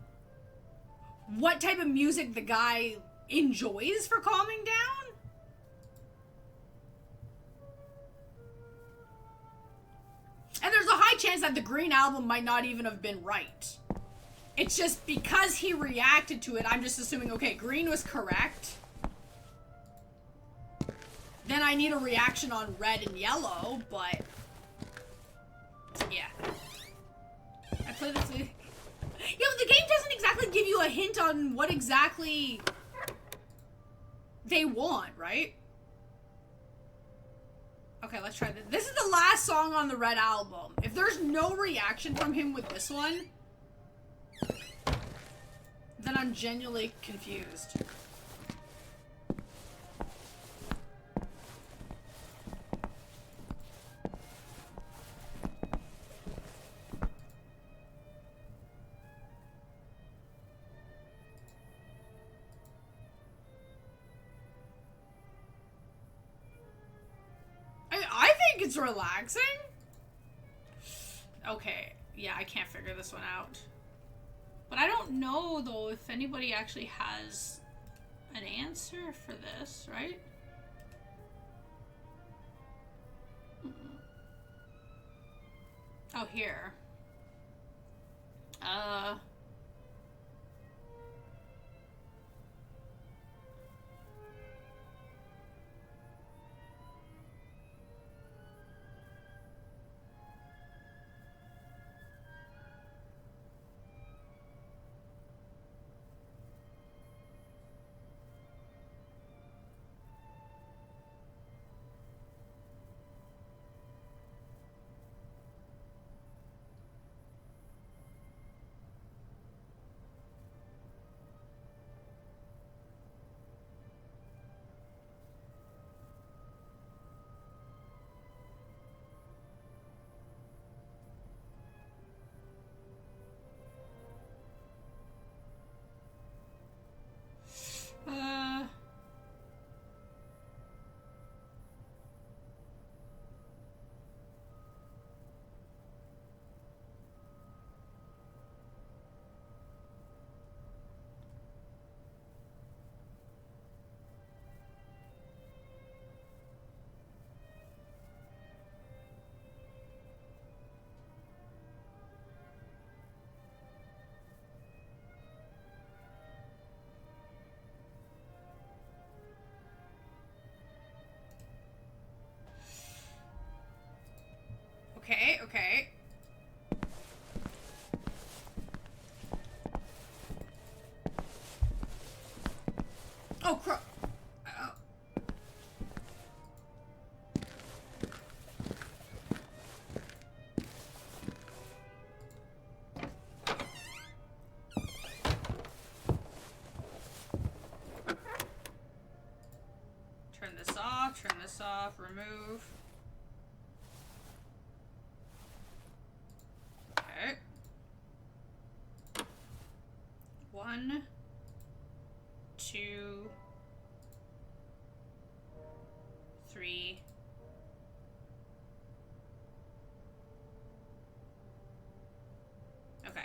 what type of music the guy enjoys for calming down. And there's a high chance that the Green album might not even have been right. It's just because he reacted to it, I'm just assuming, okay, Green was correct. Then I need a reaction on red and yellow, but yeah. I played this. Yo, the game doesn't exactly give you a hint on what exactly they want, right? Okay, let's try this. This is the last song on the red album. If there's no reaction from him with this one, then I'm genuinely confused. seems relaxing? Okay, yeah, I can't figure this one out. But I don't know, though, if anybody actually has an answer for this, right? Oh, here. Okay, okay. Oh, crap. Turn this off, remove. Okay. 1, 2, 3. Okay.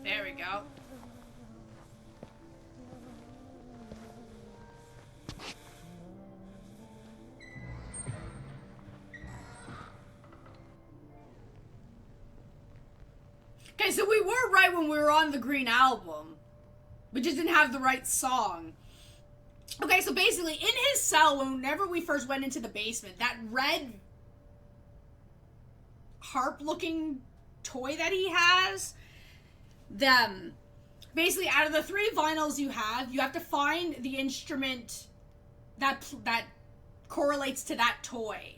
There we go. Okay, so we were right when we were on the Green Album. We just didn't have the right song. Okay, so basically, in his cell, whenever we first went into the basement, that red harp-looking toy that he has, basically, out of the 3 vinyls you have to find the instrument that correlates to that toy.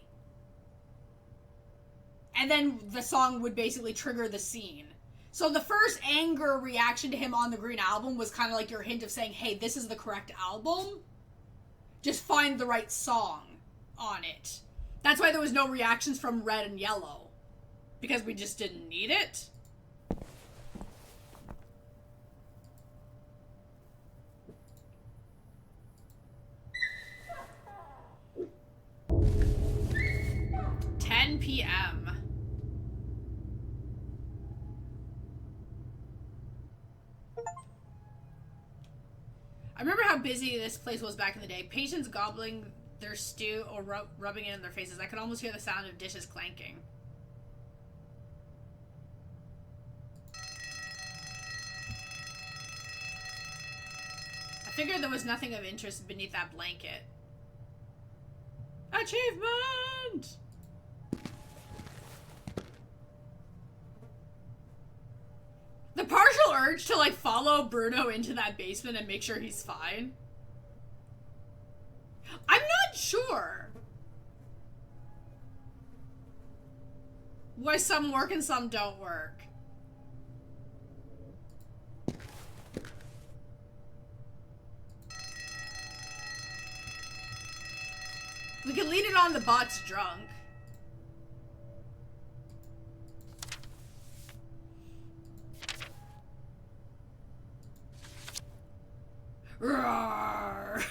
And then the song would basically trigger the scene. So the first anger reaction to him on the Green Album was kind of like your hint of saying, hey, this is the correct album. Just find the right song on it. That's why there was no reactions from Red and Yellow. Because we just didn't need it. PM. I remember how busy this place was back in the day. Patients gobbling their stew or rubbing it in their faces. I could almost hear the sound of dishes clanking. I figured there was nothing of interest beneath that blanket. Achievement! The partial urge to, like, follow Bruno into that basement and make sure he's fine. I'm not sure why some work and some don't work. on the bot's drunk. Roar.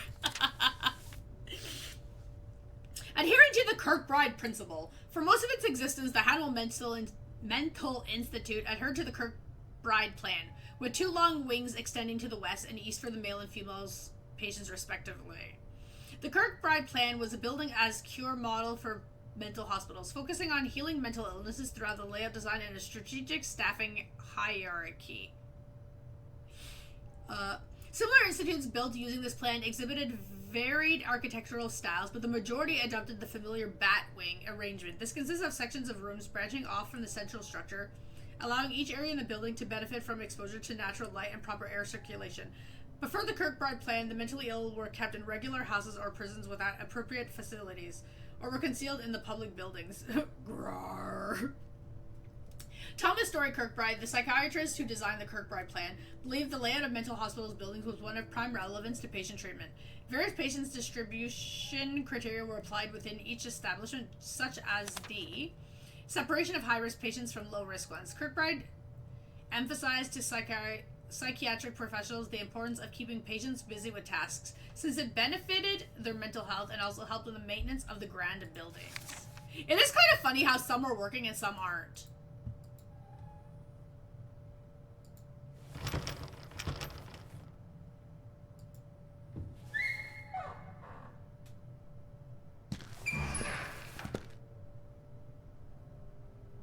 Adhering to the Kirkbride principle, for most of its existence, the Hannibal Mental Institute adhered to the Kirkbride plan, with 2 long wings extending to the west and east for the male and female patients respectively. The Kirkbride plan was a building as cure model for mental hospitals, focusing on healing mental illnesses throughout the layout design and a strategic staffing hierarchy. Similar institutes built using this plan exhibited varied architectural styles, but the majority adopted the familiar bat wing arrangement. This consists of sections of rooms branching off from the central structure, allowing each area in the building to benefit from exposure to natural light and proper air circulation. Before the Kirkbride plan, the mentally ill were kept in regular houses or prisons without appropriate facilities, or were concealed in the public buildings. Grrr. Thomas Story Kirkbride, the psychiatrist who designed the Kirkbride plan, believed the layout of mental hospitals buildings was one of prime relevance to patient treatment. Various patients' distribution criteria were applied within each establishment, such as the separation of high-risk patients from low-risk ones. Kirkbride emphasized to psychiatric professionals the importance of keeping patients busy with tasks, since it benefited their mental health and also helped in the maintenance of the grand buildings. It is kind of funny how some are working and some aren't.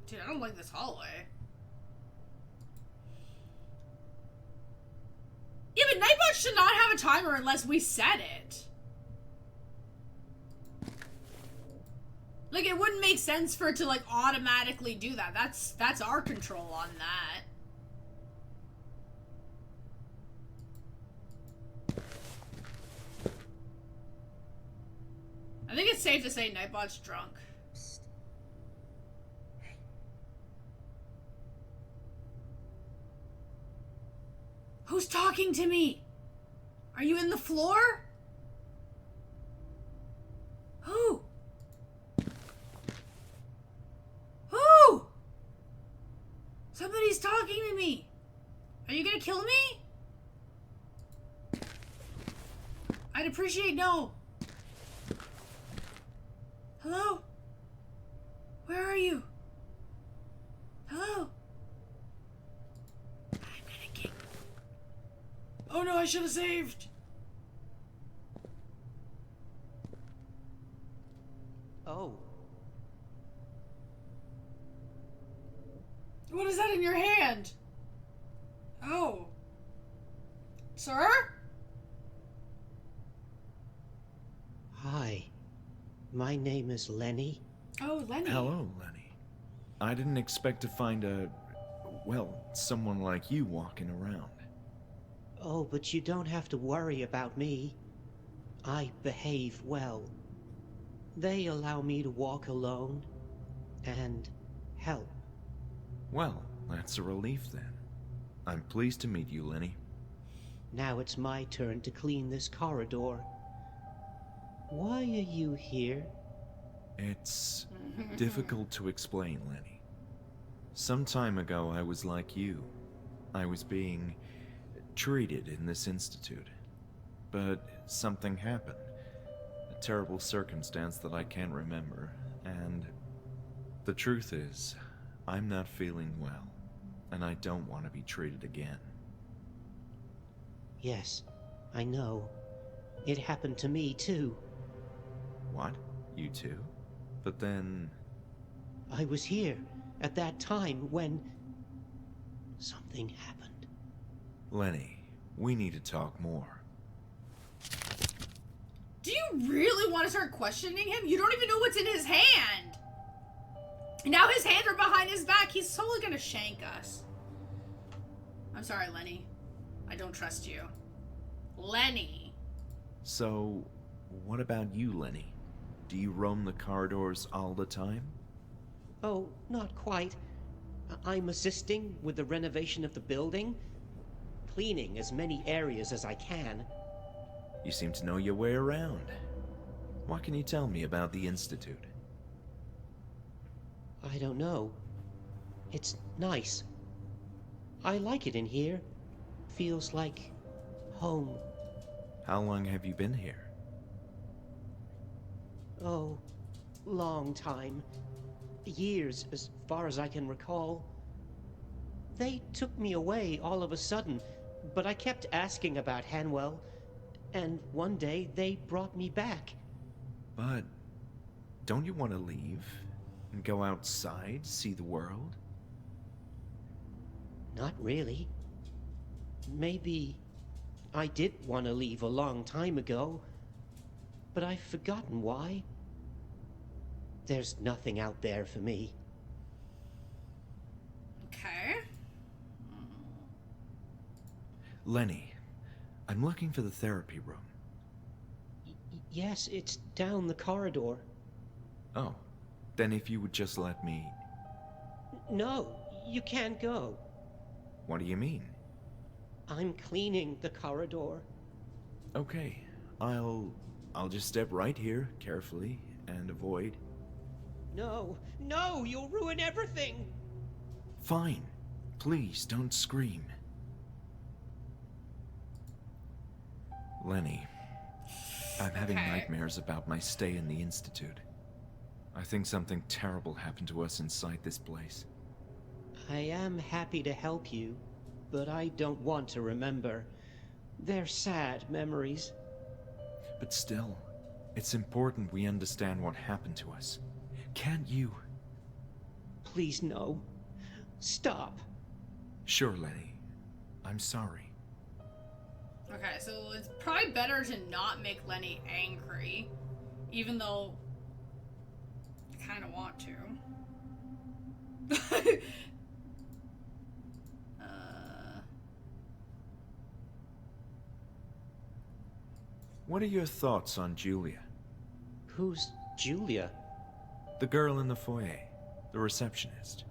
Dude, I don't like this hallway. Yeah, but Nightbot should not have a timer unless we set it. Like, it wouldn't make sense for it to, like, automatically do that. That's our control on that. I think it's safe to say Nightbot's drunk. Who's talking to me? Are you in the floor? Who? Who? Somebody's talking to me. Are you gonna kill me? I'd appreciate no. Hello? Where are you? Hello? Oh no, I should have saved! Oh. What is that in your hand? Oh. Sir? Hi. My name is Lenny. Oh, Lenny. Hello, Lenny. I didn't expect to find someone like you walking around. Oh, but you don't have to worry about me. I behave well. They allow me to walk alone and help. Well, that's a relief then. I'm pleased to meet you, Lenny. Now it's my turn to clean this corridor. Why are you here? It's difficult to explain, Lenny. Some time ago, I was like you. I was being treated in this institute. But something happened. A terrible circumstance that I can't remember. And the truth is, I'm not feeling well. And I don't want to be treated again. Yes, I know. It happened to me, too. What? You too? But then... I was here at that time when something happened. Lenny, we need to talk more. Do you really want to start questioning him? You don't even know what's in his hand! Now his hands are behind his back. He's totally gonna shank us. I'm sorry, Lenny. I don't trust you. Lenny! So, what about you, Lenny? Do you roam the corridors all the time? Oh, not quite. I'm assisting with the renovation of the building, cleaning as many areas as I can. You seem to know your way around. What can you tell me about the Institute? I don't know. It's nice. I like it in here. Feels like home. How long have you been here? Oh, long time. Years, as far as I can recall. They took me away all of a sudden, but I kept asking about Hanwell, and one day they brought me back. But don't you want to leave and go outside, see the world? Not really. Maybe I did want to leave a long time ago, but I've forgotten why. There's nothing out there for me. Okay. Lenny, I'm looking for the therapy room. Yes, it's down the corridor. Oh, then if you would just let me... No, you can't go. What do you mean? I'm cleaning the corridor. Okay, I'll just step right here, carefully, and avoid. No, no, you'll ruin everything! Fine. Please, don't scream. Lenny, I'm having nightmares about my stay in the Institute. I think something terrible happened to us inside this place. I am happy to help you, but I don't want to remember. They're sad memories. But still, it's important we understand what happened to us. Can't you? Please, no. Stop. Sure, Lenny. I'm sorry. Okay, so it's probably better to not make Lenny angry, even though I kind of want to. What are your thoughts on Julia? Who's Julia? The girl in the foyer, the receptionist.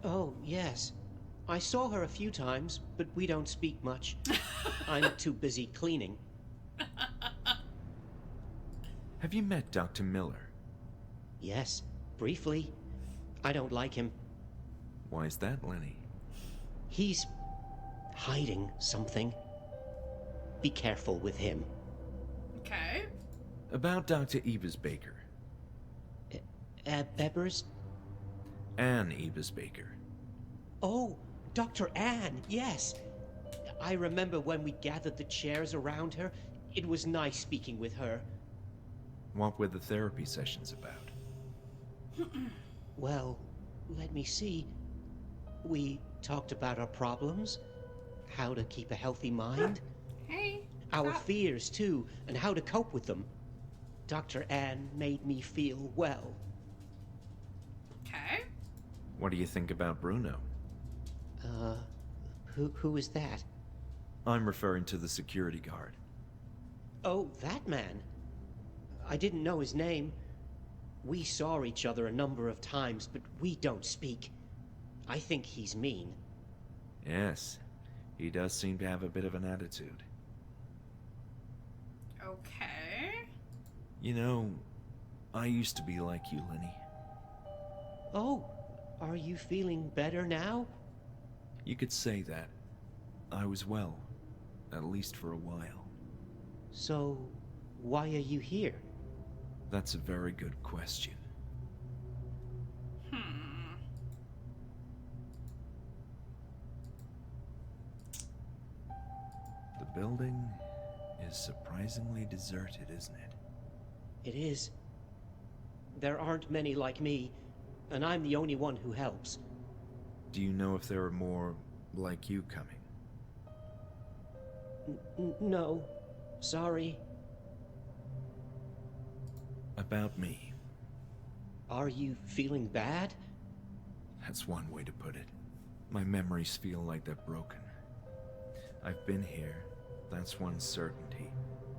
Oh, yes. I saw her a few times, but we don't speak much. I'm too busy cleaning. Have you met Dr. Miller? Yes, briefly. I don't like him. Why is that, Lenny? He's hiding something. Be careful with him. Okay. About Dr. Ebers-Baker. Bebbers? Anne Ebers-Baker. Oh, Dr. Anne, yes. I remember when we gathered the chairs around her. It was nice speaking with her. What were the therapy sessions about? Well, let me see. We talked about our problems, how to keep a healthy mind, Hey. our stop. fears too, and how to cope with them. Dr. Anne made me feel well. Okay. What do you think about Bruno? Who is that? I'm referring to the security guard. Oh, that man. I didn't know his name. We saw each other a number of times, but we don't speak. I think he's mean. Yes, he does seem to have a bit of an attitude. Okay. You know, I used to be like you, Lenny. Oh, are you feeling better now? You could say that. I was well, at least for a while. So, why are you here? That's a very good question. The building is surprisingly deserted, isn't it? It is. There aren't many like me, and I'm the only one who helps. Do you know if there are more like you coming? No. Sorry. About me. Are you feeling bad? That's one way to put it. My memories feel like they're broken. I've been here, that's one certainty,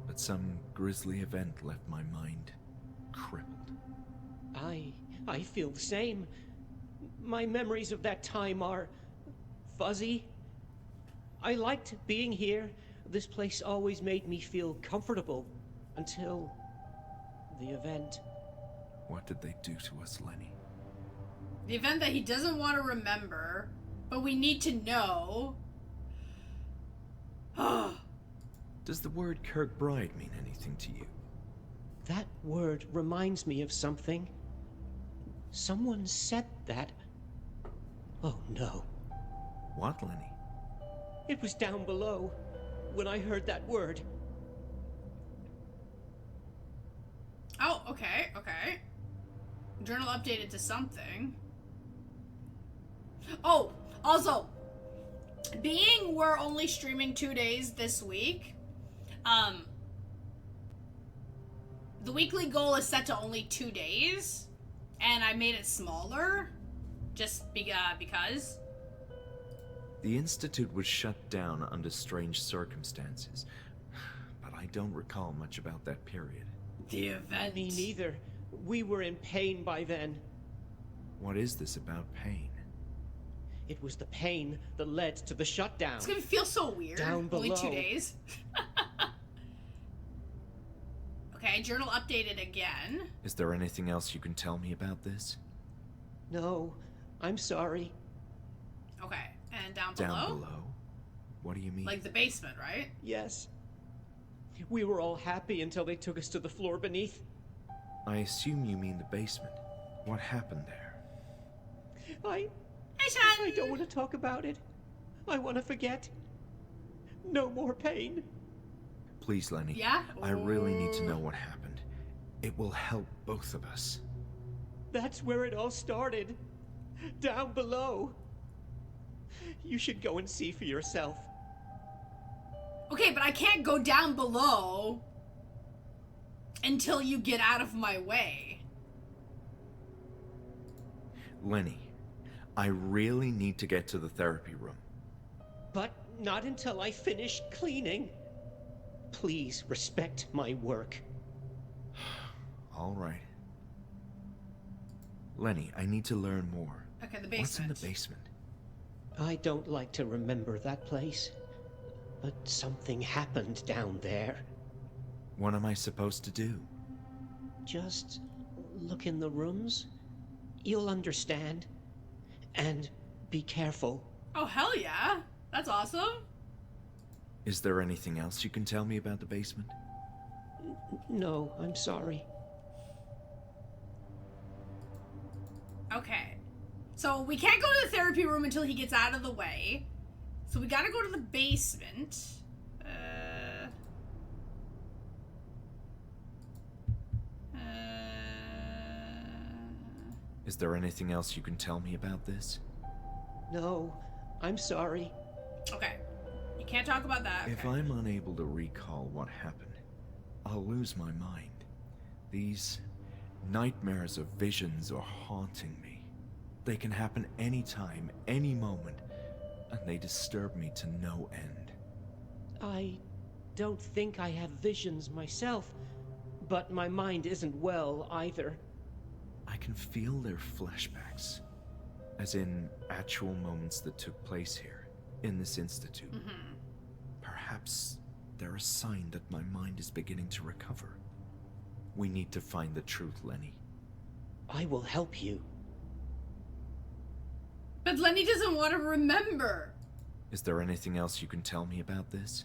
but some grisly event left my mind crippled. I feel the same. My memories of that time are fuzzy. I liked being here. This place always made me feel comfortable until the event. What did they do to us, Lenny? The event that he doesn't want to remember, but we need to know. Does the word Kirkbride mean anything to you? That word reminds me of something. Someone said that. Oh no. What, Lenny? It was down below when I heard that word. Oh, okay, okay. Journal updated to something. Oh, also, being we're only streaming 2 days this week, the weekly goal is set to only 2 days, and I made it smaller, just because. The Institute was shut down under strange circumstances, but I don't recall much about that period. The event. Me neither. We were in pain by then. What is this about pain? It was the pain that led to the shutdown. It's gonna feel so weird. Down Only below. 2 days. Okay, journal updated again. Is there anything else you can tell me about this? No, I'm sorry. Okay, and down below? Down below? What do you mean? Like the basement, right? Yes. We were all happy until they took us to the floor beneath. I assume you mean the basement. What happened there? I don't want to talk about it. I want to forget. No more pain. Please, Lenny. Yeah? I really need to know what happened. It will help both of us. That's where it all started. Down below. You should go and see for yourself. Okay, but I can't go down below until you get out of my way. Lenny, I really need to get to the therapy room. But not until I finish cleaning. Please respect my work. All right. Lenny, I need to learn more. Okay, the basement. What's in the basement? I don't like to remember that place, but something happened down there. What am I supposed to do? Just look in the rooms. You'll understand. And be careful. Oh, hell yeah. That's awesome. Is there anything else you can tell me about the basement? No, I'm sorry. Okay. So we can't go to the therapy room until he gets out of the way. So we gotta go to the basement. Is there anything else you can tell me about this? No, I'm sorry. Okay. You can't talk about that. If Okay. I'm unable to recall what happened, I'll lose my mind. These nightmares or visions are haunting me. They can happen anytime, any moment, and they disturb me to no end. I don't think I have visions myself, but my mind isn't well either. I can feel their flashbacks, as in actual moments that took place here, in this institute. Mm-hmm. Perhaps they're a sign that my mind is beginning to recover. We need to find the truth, Lenny. I will help you. But Lenny doesn't want to remember. Is there anything else you can tell me about this?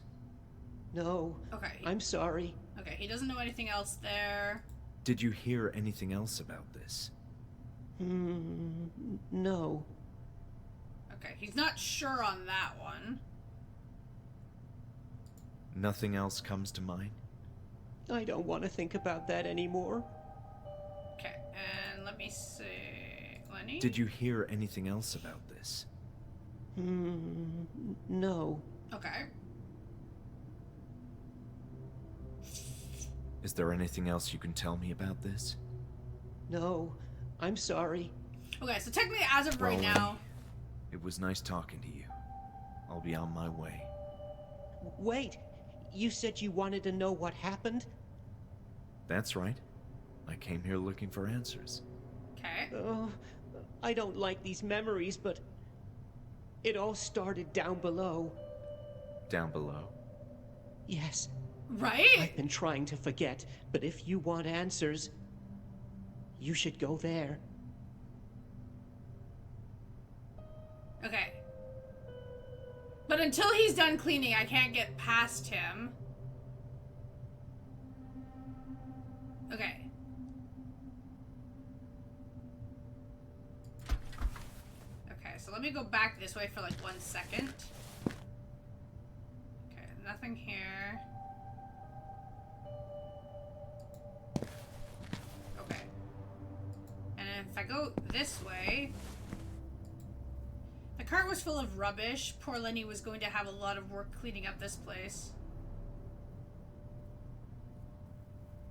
No. Okay. I'm sorry. Okay, he doesn't know anything else there. Did you hear anything else about this? No. Okay, he's not sure on that one. Nothing else comes to mind? I don't want to think about that anymore. Okay, and let me see. Lenny? Did you hear anything else about this? No. Okay. Is there anything else you can tell me about this? No. I'm sorry. Okay, so technically as of right Well, now... It was nice talking to you. I'll be on my way. Wait. You said you wanted to know what happened? That's right. I came here looking for answers. Okay. Oh, I don't like these memories, but it all started down below. Down below? Yes. Right? I've been trying to forget, but if you want answers, you should go there. Okay. But until he's done cleaning, I can't get past him. Okay. Okay, so let me go back this way for like 1 second. Okay, nothing here. Okay. And if I go this way... The cart was full of rubbish. Poor Lenny was going to have a lot of work cleaning up this place.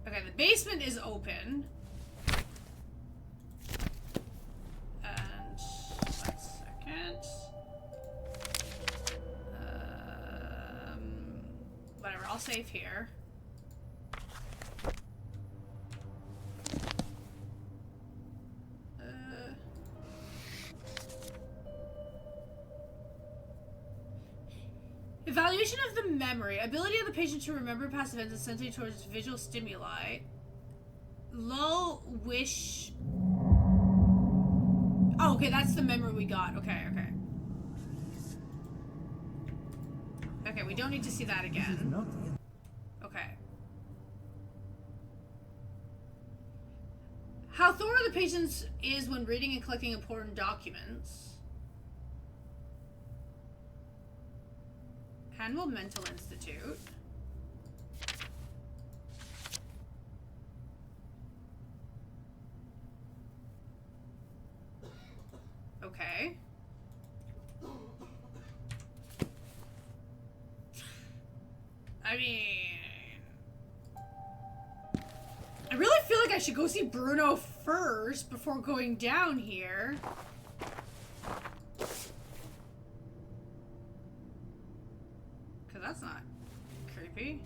Okay, the basement is open. And... 1 second. Whatever, I'll save here. Evaluation of the memory. Ability of the patient to remember past events and sensitive towards visual stimuli. Low wish... Oh, okay, that's the memory we got. Okay, okay. Okay, we don't need to see that again. Okay. How thorough the patient is when reading and collecting important documents. Annual Mental Institute. Okay. I mean... I really feel like I should go see Bruno first before going down here. That's not creepy.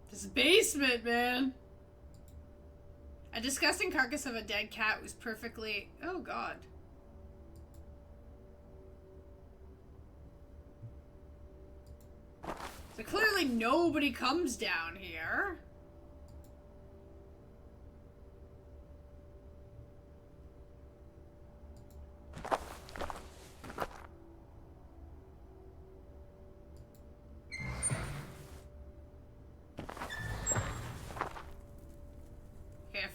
This basement, man. A disgusting carcass of a dead cat was perfectly... Oh, God. So clearly nobody comes down here.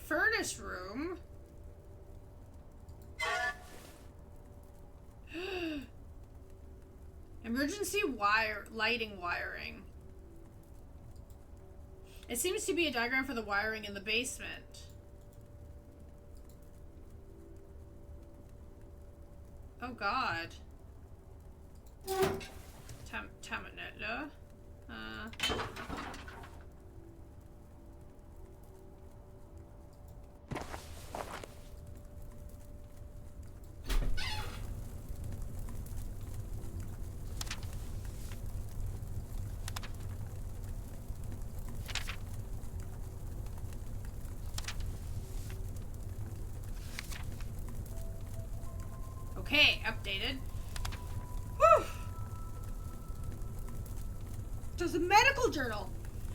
Furnace room. Emergency lighting wiring. It seems to be a diagram for the wiring in the basement. Oh God. Tamanetla. Okay, updated. Whew! So it's a medical journal.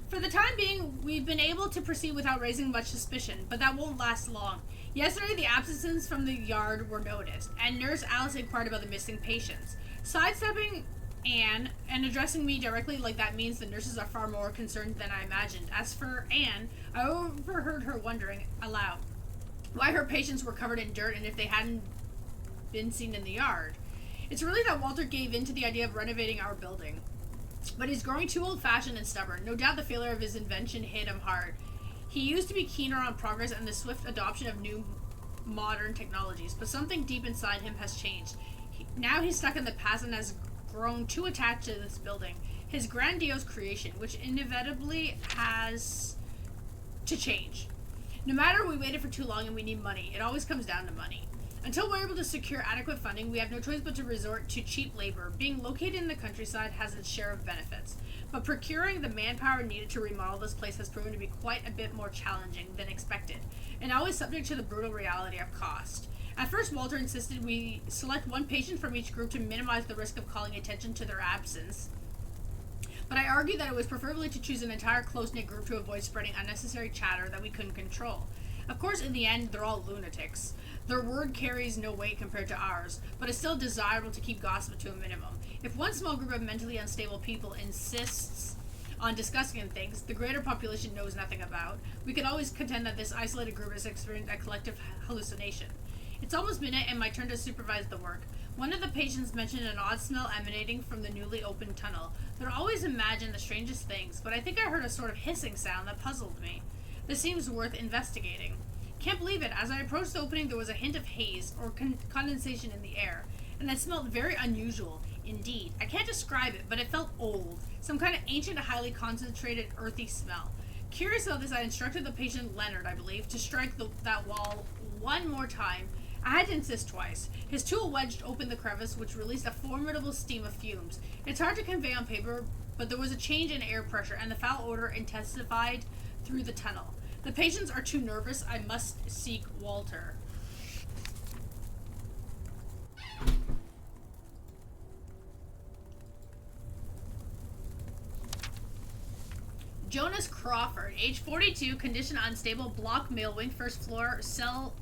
For the time being, we've been able to proceed without raising much suspicion, but that won't last long. Yesterday, the absences from the yard were noticed, and Nurse Alice inquired about the missing patients. Sidestepping Anne and addressing me directly like that means the nurses are far more concerned than I imagined. As for Anne, I overheard her wondering aloud why her patients were covered in dirt and if they hadn't been seen in the yard. It's really that Walter gave in to the idea of renovating our building. But he's growing too old-fashioned and stubborn. No doubt the failure of his invention hit him hard. He used to be keener on progress and the swift adoption of new modern technologies, but something deep inside him has changed. Now he's stuck in the past and has grown too attached to this building, his grandiose creation, which inevitably has to change. No matter we waited for too long and we need money, it always comes down to money. Until we're able to secure adequate funding, we have no choice but to resort to cheap labor. Being located in the countryside has its share of benefits, but procuring the manpower needed to remodel this place has proven to be quite a bit more challenging than expected, and always subject to the brutal reality of cost. At first, Walter insisted we select one patient from each group to minimize the risk of calling attention to their absence, but I argued that it was preferable to choose an entire close-knit group to avoid spreading unnecessary chatter that we couldn't control. Of course, in the end, they're all lunatics. Their word carries no weight compared to ours, but it's still desirable to keep gossip to a minimum. If one small group of mentally unstable people insists on discussing things the greater population knows nothing about, we can always contend that this isolated group has experienced a collective hallucination. It's almost midnight and my turn to supervise the work. One of the patients mentioned an odd smell emanating from the newly opened tunnel. They'd always imagined the strangest things, but I think I heard a sort of hissing sound that puzzled me. This seems worth investigating. Can't believe it. As I approached the opening, there was a hint of haze, or condensation in the air, and it smelled very unusual indeed. I can't describe it, but it felt old. Some kind of ancient, highly concentrated, earthy smell. Curious about this, I instructed the patient, Leonard, I believe, to strike that wall one more time. I had to insist twice. His tool wedged open the crevice, which released a formidable steam of fumes. It's hard to convey on paper, but there was a change in air pressure, and the foul odor intensified through the tunnel. The patients are too nervous. I must seek Walter. Jonas Crawford, age 42, condition unstable, block mail wing, first floor, cell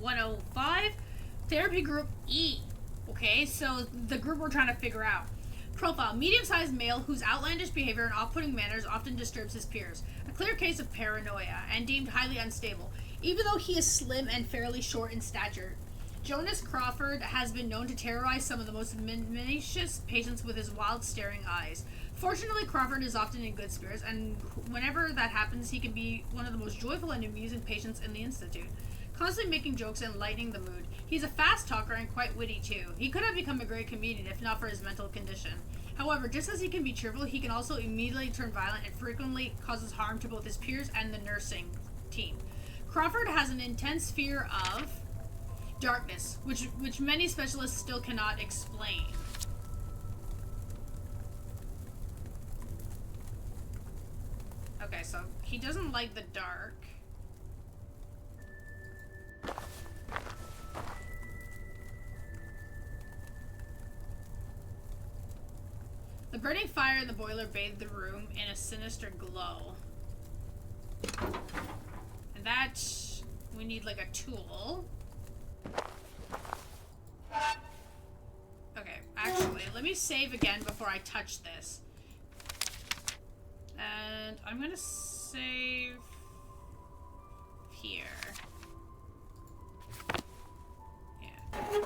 105, therapy group E. Okay, so the group we're trying to figure out. Profile, medium-sized male whose outlandish behavior and off-putting manners often disturbs his peers. A clear case of paranoia, and deemed highly unstable, even though he is slim and fairly short in stature. Jonas Crawford has been known to terrorize some of the most malicious patients with his wild, staring eyes. Fortunately, Crawford is often in good spirits, and whenever that happens, he can be one of the most joyful and amusing patients in the Institute, constantly making jokes and lightening the mood. He's a fast talker and quite witty, too. He could have become a great comedian if not for his mental condition. However, just as he can be cheerful, he can also immediately turn violent and frequently causes harm to both his peers and the nursing team. Crawford has an intense fear of darkness, which many specialists still cannot explain. Okay, so he doesn't like the dark. The burning fire in the boiler bathed the room in a sinister glow. And that, we need like a tool. Okay, actually, let me save again before I touch this. And I'm gonna save here. Yeah.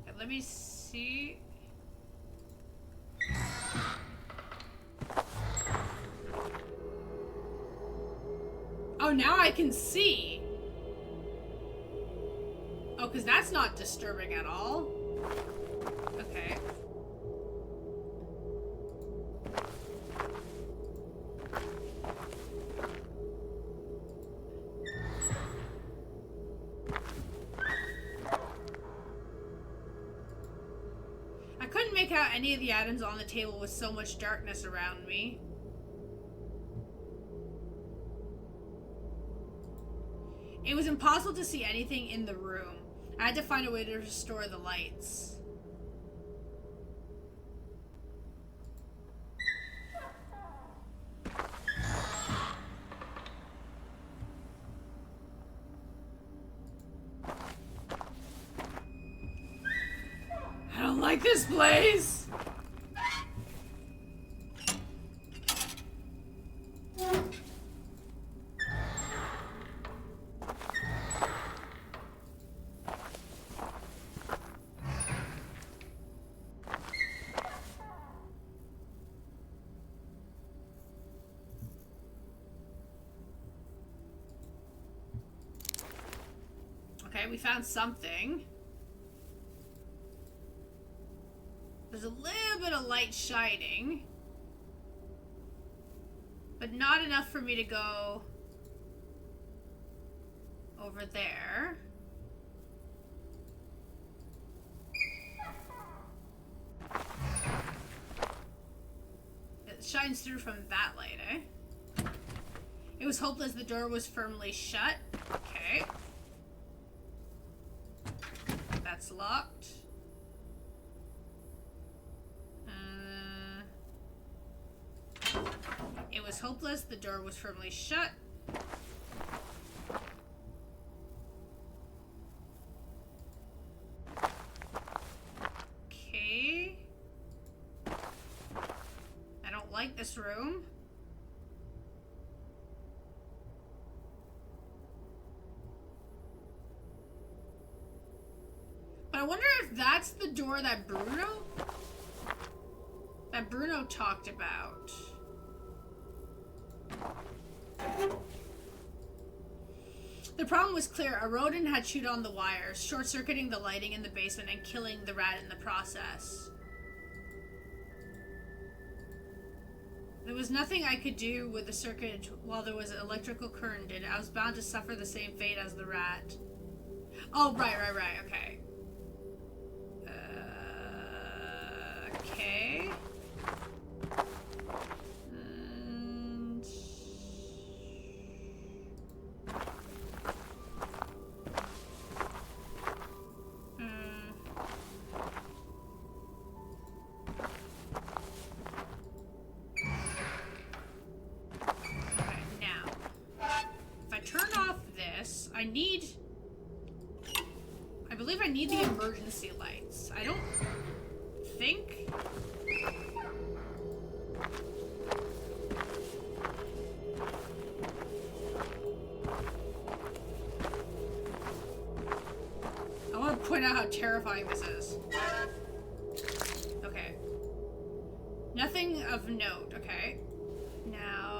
Okay, let me see. Oh, now I can see. Oh, because that's not disturbing at all. Okay. I couldn't make out any of the items on the table with so much darkness around me. It was impossible to see anything in the room. I had to find a way to restore the lights. I don't like this place! Okay, we found something. There's a little bit of light shining, but not enough for me to go over there. It shines through from that light, eh? It was hopeless. The door was firmly shut. Okay. That's locked. It was hopeless. The door was firmly shut. Okay. I don't like this room. But I wonder if that's the door that Bruno talked about. The problem was clear. A rodent had chewed on the wires, short-circuiting the lighting in the basement and killing the rat in the process. There was nothing I could do with the circuit while there was an electrical current in it. I was bound to suffer the same fate as the rat. Oh, right, okay. Okay. I believe I need the emergency lights. I don't think. I want to point out how terrifying this is. Okay. Nothing of note, okay. Now...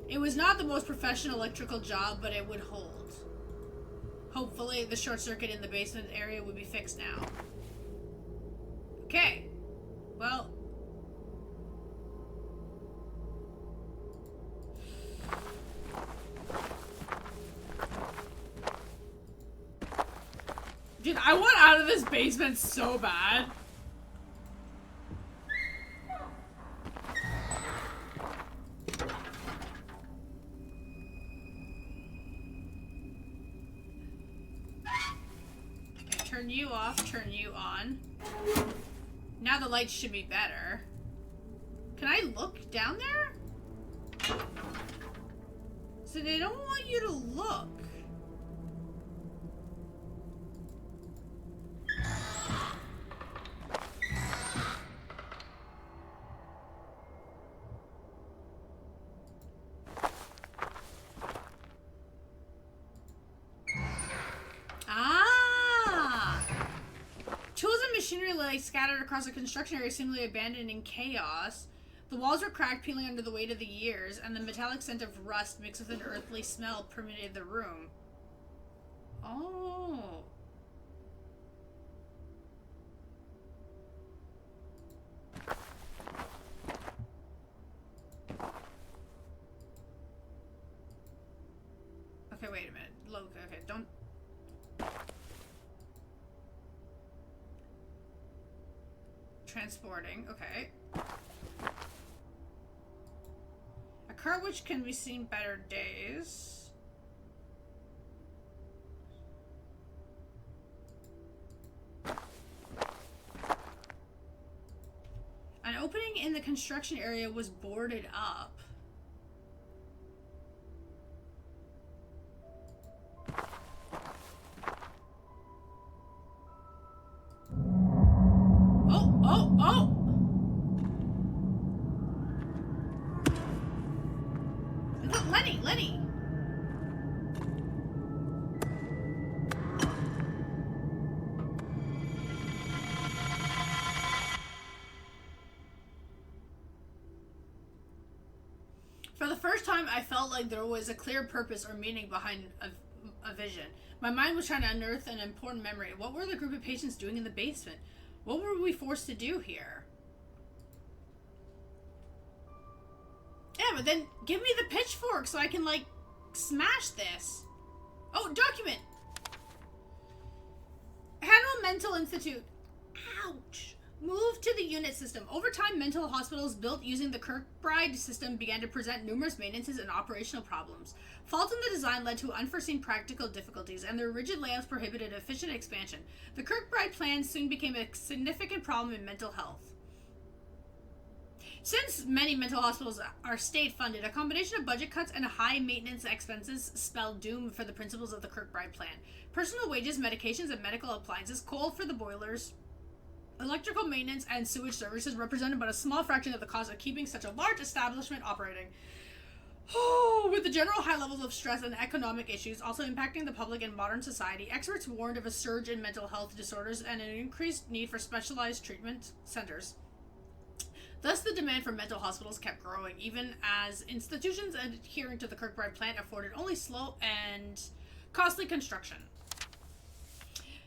It was not the most professional electrical job, but it would hold. Hopefully, the short circuit in the basement area would be fixed now. Okay. Well... Dude, I want out of this basement so bad. Okay, turn you off, turn you on. Now the lights should be better. Can I look down there? So they don't want you to look. Scattered across a construction area, seemingly abandoned in chaos. The walls were cracked, peeling under the weight of the years, and the metallic scent of rust mixed with an earthly smell permeated the room. Oh. Okay, wait a minute. Look, okay, don't... Transporting, okay. A car which can be seen better days. An opening in the construction area was boarded up. Lenny! For the first time, I felt like there was a clear purpose or meaning behind a vision. My mind was trying to unearth an important memory. What were the group of patients doing in the basement? What were we forced to do here? Yeah, but then give me the pitchfork so I can, like, smash this. Oh, document! Handle Mental Institute. Ouch. Moved to the unit system. Over time, mental hospitals built using the Kirkbride system began to present numerous maintenances and operational problems. Faults in the design led to unforeseen practical difficulties, and their rigid layouts prohibited efficient expansion. The Kirkbride plan soon became a significant problem in mental health. Since many mental hospitals are state-funded, a combination of budget cuts and high maintenance expenses spelled doom for the principles of the Kirkbride plan. Personal wages, medications, and medical appliances, coal for the boilers, electrical maintenance, and sewage services represented but a small fraction of the cost of keeping such a large establishment operating. With the general high levels of stress and economic issues also impacting the public in modern society, experts warned of a surge in mental health disorders and an increased need for specialized treatment centers. Thus, the demand for mental hospitals kept growing, even as institutions adhering to the Kirkbride plan afforded only slow and costly construction.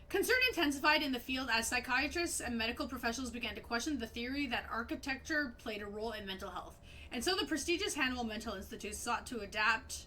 Concern intensified in the field as psychiatrists and medical professionals began to question the theory that architecture played a role in mental health. And so the prestigious Hannibal Mental Institute sought to adapt,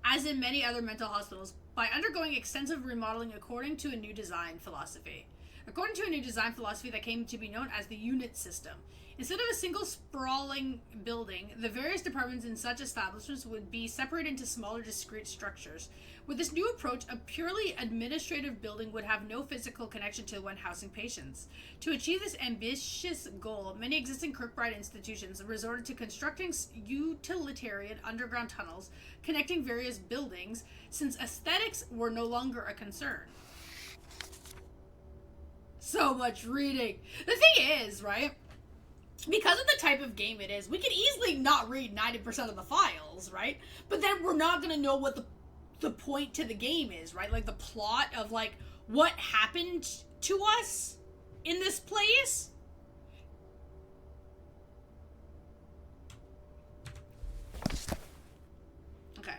as in many other mental hospitals, by undergoing extensive remodeling according to a new design philosophy. According to a new design philosophy that came to be known as the unit system. Instead of a single sprawling building, the various departments in such establishments would be separated into smaller, discrete structures. With this new approach, a purely administrative building would have no physical connection to the one housing patients. To achieve this ambitious goal, many existing Kirkbride institutions resorted to constructing utilitarian underground tunnels connecting various buildings, since aesthetics were no longer a concern. So much reading. The thing is, right? Because of the type of game it is, we could easily not read 90% of the files, right? But then we're not going to know what the point to the game is, right? Like the plot of like what happened to us in this place. Okay.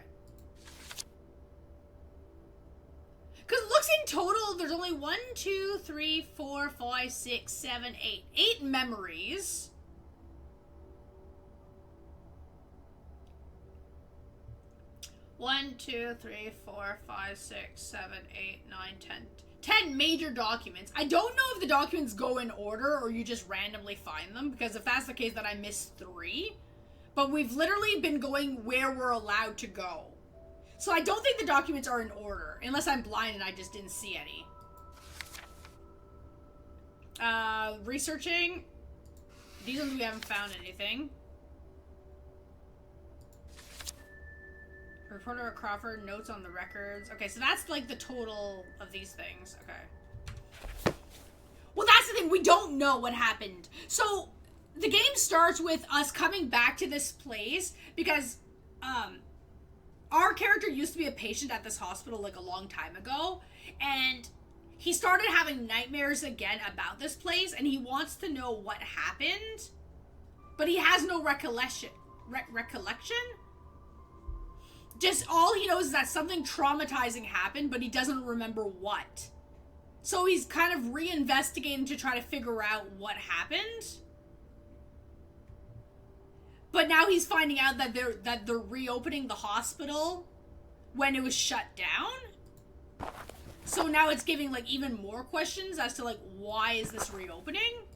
Because it looks in total, there's only 1, 2, 3, 4, 5, 6, 7, 8. 8 memories. One, 2, 3, 4, 5, 6, 7, 8, 9, 10 major documents. I don't know if the documents go in order or you just randomly find them, because if that's the case, then I missed 3. But we've literally been going where we're allowed to go. So I don't think the documents are in order, unless I'm blind and I just didn't see any. Researching. These ones we haven't found anything. Reporter at Crawford, notes on the records. Okay, so that's like the total of these things. Okay. Well, that's the thing. We don't know what happened. So the game starts with us coming back to this place because our character used to be a patient at this hospital like a long time ago, and he started having nightmares again about this place, and he wants to know what happened, but he has no recollection. Recollection? Just all he knows is that something traumatizing happened, but he doesn't remember what. So he's kind of reinvestigating to try to figure out what happened. But now he's finding out that they're reopening the hospital when it was shut down. So now it's giving like even more questions as to like why is this reopening?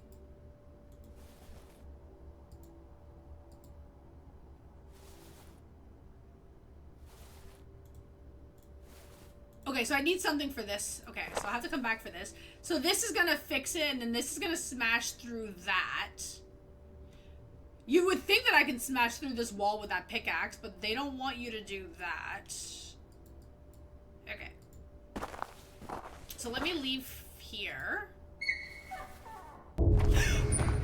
Okay, so I need something for this. Okay, so I have to come back for this. So this is gonna fix it, and then this is gonna smash through that. You would think that I can smash through this wall with that pickaxe, but they don't want you to do that. Okay. So let me leave here.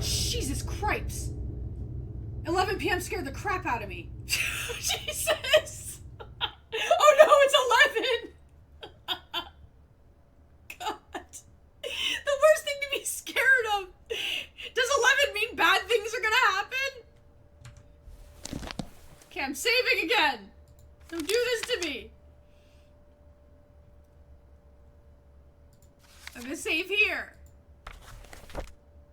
Jesus Cripes! 11 p.m. scared the crap out of me. Jesus! Oh no, it's 11! The worst thing to be scared of. Does 11 mean bad things are gonna happen? Okay, Okay, I'm saving again. Don't do this to me. I'm gonna save here.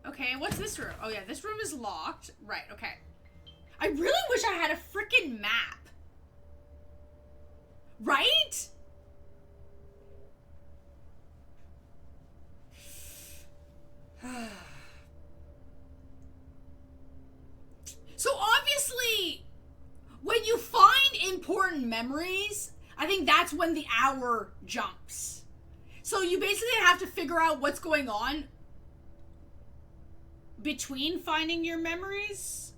Okay, what's this room? Oh yeah, this room is locked. Right, okay. I really wish I had a freaking map. Right? So obviously, when you find important memories, I think that's when the hour jumps. So you basically have to figure out what's going on between finding your memories.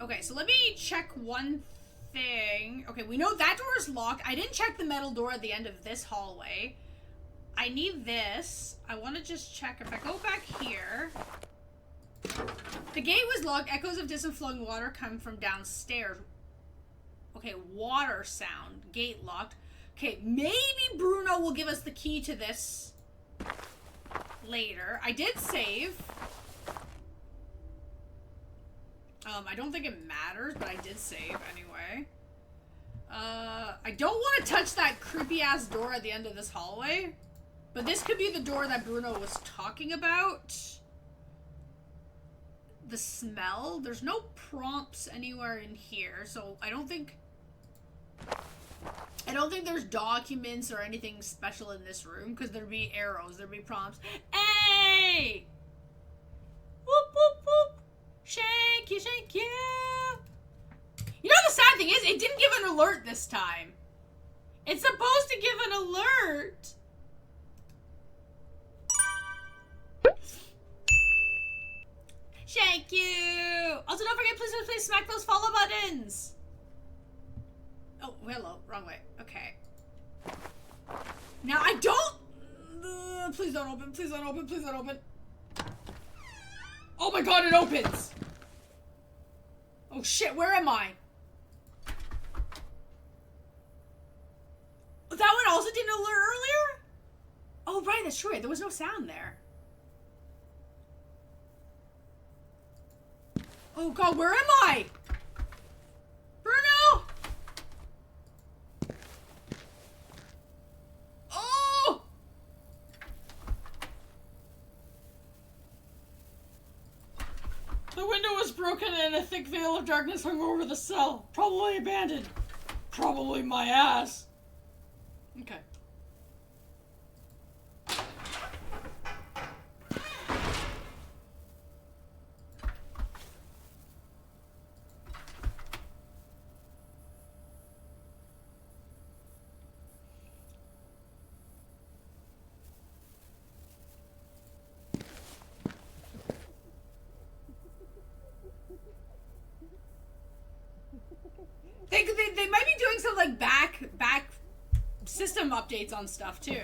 Okay, so let me check one thing. Okay, we know that door is locked. I didn't check the metal door at the end of this hallway. I need this. I want to just check if I go back here. The gate was locked. Echoes of distant flowing water come from downstairs. Okay, water sound. Gate locked. Okay, maybe Bruno will give us the key to this later. I did save. I don't think it matters, but I did save anyway. I don't want to touch that creepy-ass door at the end of this hallway. But this could be the door that Bruno was talking about. The smell. There's no prompts anywhere in here, so I don't think there's documents or anything special in this room, because there'd be arrows, there'd be prompts. Hey! Whoop, whoop, whoop! Shake you, shake you! You know the sad thing is, it didn't give an alert this time. It's supposed to give an alert! Shake you! Also, don't forget, please smack those follow buttons! Oh, hello. Wrong way. Okay. Now, I don't... please don't open. Please don't open. Please don't open. Oh my god, it opens! Oh shit, where am I? That one also didn't alert earlier? Oh, right, that's true. There was no sound there. Oh god, where am I? Bruno! Oh! The window was broken and a thick veil of darkness hung over the cell. Probably abandoned. Probably my ass. Okay. They might be doing some like back system updates on stuff too.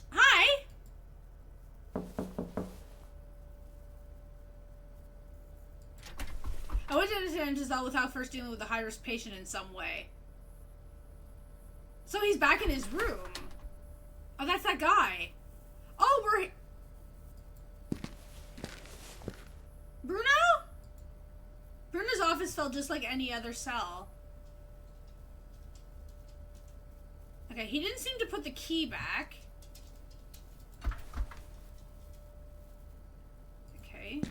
Hi. I went to enter cell without first dealing with a high-risk patient in some way. So he's back in his room. Oh, that's that guy. Oh, we're... Bruno? Bruno's office felt just like any other cell. Okay, he didn't seem to put the key back. Okay.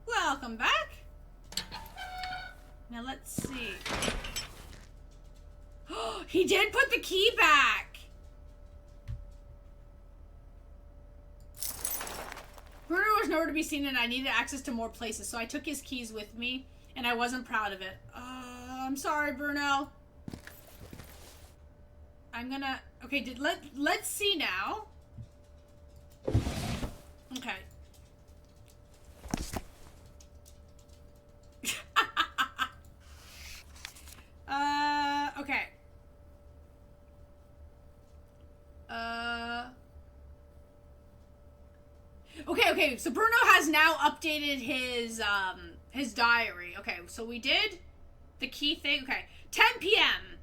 Welcome back. Now let's see. He did put the key back. Bruno was nowhere to be seen and I needed access to more places, so I took his keys with me and I wasn't proud of it. I'm sorry, Bruno. I'm gonna... Okay, let's see now. Okay. Okay. Okay, so Bruno has now updated his diary. Okay, so we did the key thing. Okay, 10 p.m.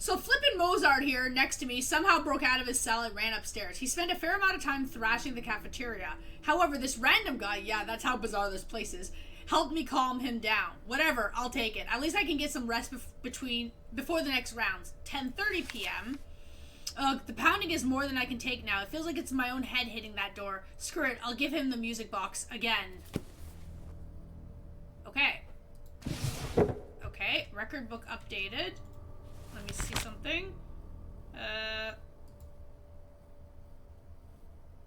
So flippin' Mozart here next to me somehow broke out of his cell and ran upstairs. He spent a fair amount of time thrashing the cafeteria. However, this random guy, yeah, that's how bizarre this place is, helped me calm him down. Whatever, I'll take it. At least I can get some rest before the next rounds. 10:30 p.m. The pounding is more than I can take now. It feels like it's my own head hitting that door. Screw it, I'll give him the music box again. Okay. Okay, record book updated. Let me see something.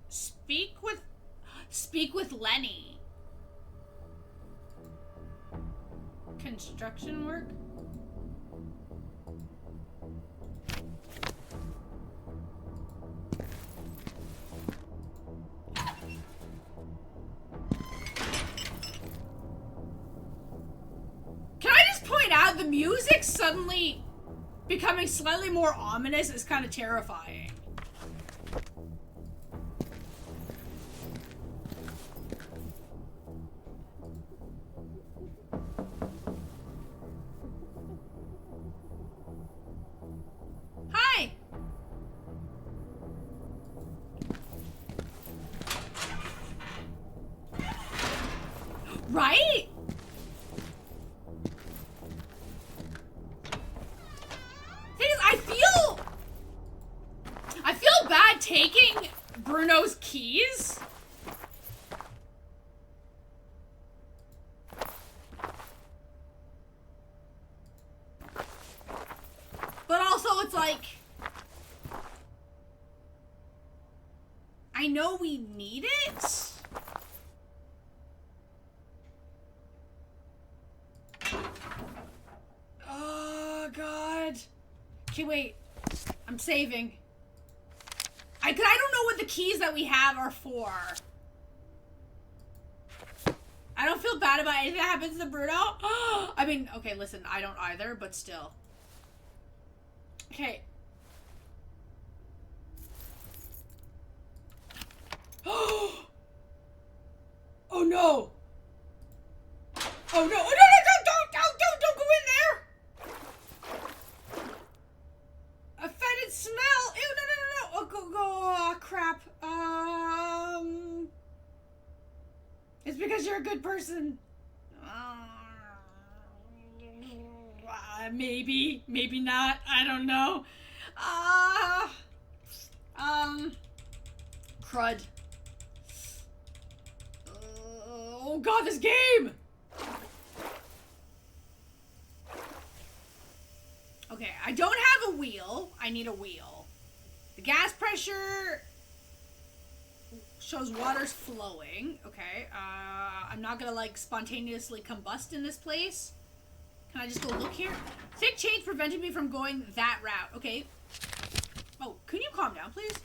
Speak with Lenny. Construction work? Can I just point out the music suddenly becoming slightly more ominous is kind of terrifying. Hi! Right? I feel bad taking Bruno's keys. But also it's like, I know we need it. Oh God. Okay, wait. I'm saving. I don't know what the keys that we have are for. I don't feel bad about anything that happens to Bruno. I mean, okay, listen, I don't either, but still. Okay. Oh no! Oh no! Oh no! Don't go in there! A fetid smell! Ew! No! Oh, oh crap. It's because you're a good person. Maybe not. I don't know. Crud. Oh God, this game! Okay, I don't have a wheel. I need a wheel. The gas pressure shows water's flowing. Okay, I'm not gonna like spontaneously combust in this place. Can I just go look here? Thick change prevented me from going that route. Okay. Oh, can you calm down, please?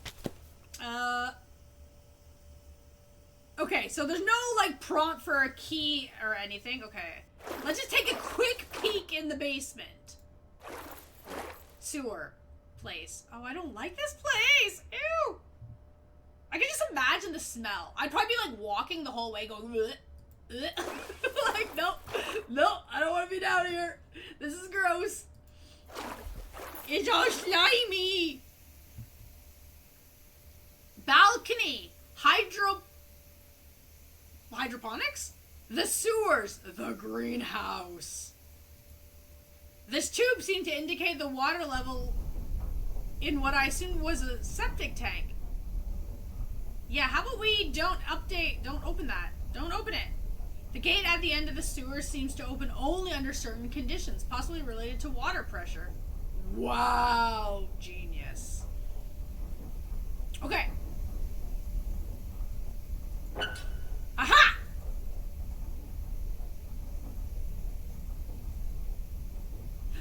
Okay, so there's no like prompt for a key or anything. Okay, let's just take a quick peek in the basement. Sewer place. Oh, I don't like this place. Ew. I can just imagine the smell. I'd probably be like walking the whole way going bleh, bleh. Like, no, I don't want to be down here. This is gross. It's all slimy. Balcony. Hydroponics? The sewers. The greenhouse. This tube seemed to indicate the water level in what I assumed was a septic tank. Yeah, how about we don't open that. Don't open it. The gate at the end of the sewer seems to open only under certain conditions, possibly related to water pressure. Wow, genius. Okay. Aha!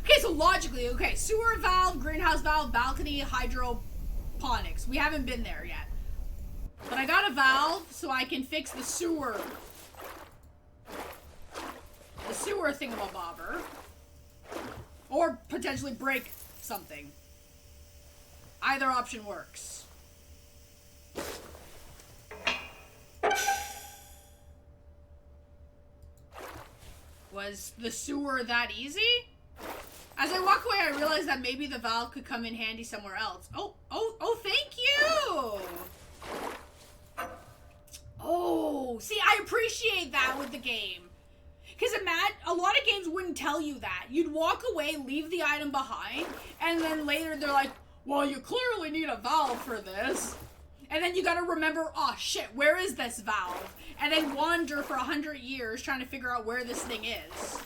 Okay, so logically, okay, sewer valve, greenhouse valve, balcony, hydroponics. We haven't been there yet. But I got a valve so I can fix the sewer. The sewer thingamabobber. Or potentially break something. Either option works. Was the sewer that easy? As I walk away, I realize that maybe the valve could come in handy somewhere else. Oh, thank you! Oh, see, I appreciate that with the game. Because a lot of games wouldn't tell you that. You'd walk away, leave the item behind, and then later they're like, well, you clearly need a valve for this. And then you gotta remember, oh shit, where is this valve? And then wander for 100 years trying to figure out where this thing is.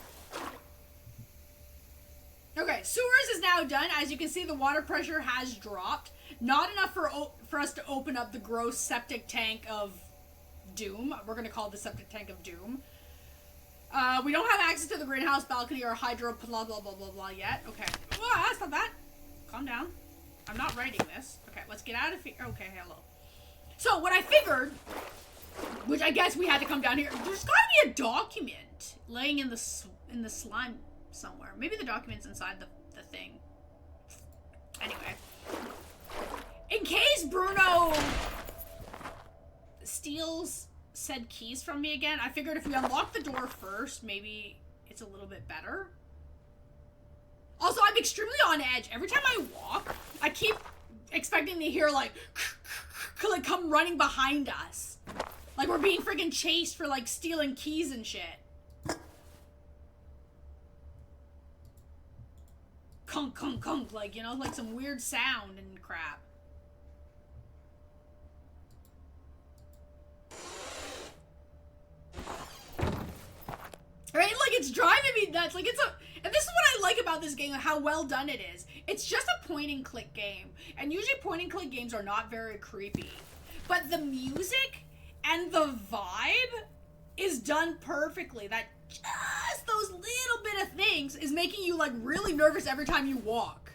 Okay, sewers is now done. As you can see, the water pressure has dropped. Not enough for us to open up the gross septic tank of doom. We're gonna call it the septic tank of doom. We don't have access to the greenhouse, balcony, or hydro blah blah blah blah blah yet. Okay. Oh, that's not that. Calm down. I'm not writing this. Okay, let's get out of here. Okay, hello. So, what I figured, which I guess we had to come down here, there's gotta be a document laying in the slime somewhere. Maybe the document's inside the thing. Anyway. In case Bruno steals said keys from me again, I figured if we unlock the door first, maybe it's a little bit better. Also, I'm extremely on edge. Every time I walk, I keep expecting to hear, like come running behind us. Like we're being freaking chased for, like, stealing keys and shit. Kunk, kunk, kunk, like, you know, like some weird sound and crap. Right? Like, it's driving me nuts. Like, and this is what I like about this game, how well done it is. It's just a point-and-click game. And usually point-and-click games are not very creepy. But the music and the vibe is done perfectly. That just those little bit of things is making you, like, really nervous every time you walk.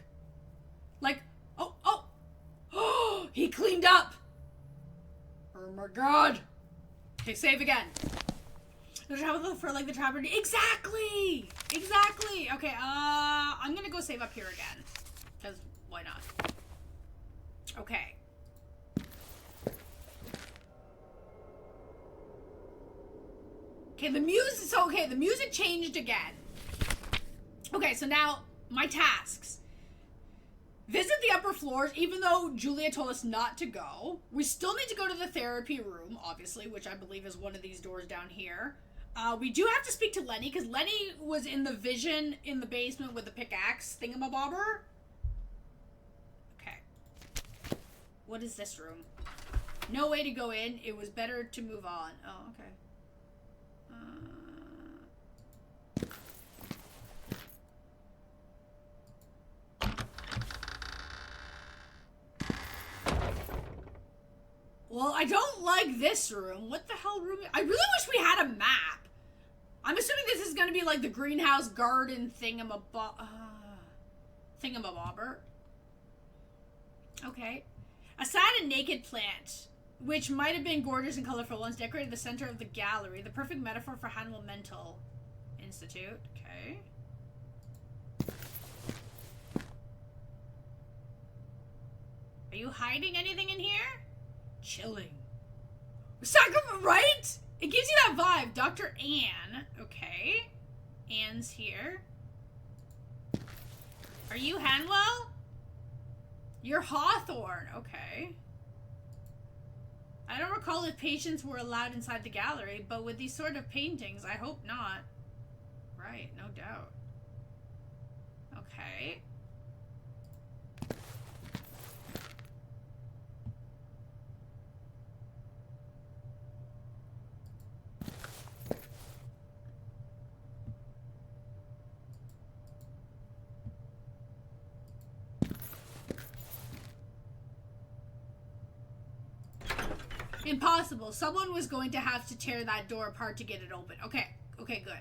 Like, oh, he cleaned up. Oh my god. Okay, save again. The travel for, like, the trapper. Exactly! Okay, I'm gonna go save up here again. Because, why not? Okay. Okay, the music changed again. Okay, so now, my tasks. Visit the upper floors, even though Julia told us not to go. We still need to go to the therapy room, obviously, which I believe is one of these doors down here. We do have to speak to Lenny, because Lenny was in the vision in the basement with the pickaxe thingamabobber. Okay. What is this room? No way to go in. It was better to move on. Oh, okay. Well, I don't like this room. What the hell room? I really wish we had a map. I'm assuming this is going to be like the greenhouse garden thingamabobber. Okay. A sad and naked plant, which might have been gorgeous and colorful, once decorated the center of the gallery. The perfect metaphor for Hannibal Mental Institute. Okay. Are you hiding anything in here? Chilling. Right? It gives you that vibe. Dr. Anne. Okay. Anne's here. Are you Hanwell? You're Hawthorne. Okay. I don't recall if patients were allowed inside the gallery, but with these sort of paintings, I hope not. Right, no doubt. Okay. Impossible. Someone was going to have to tear that door apart to get it open. Okay. Okay, good.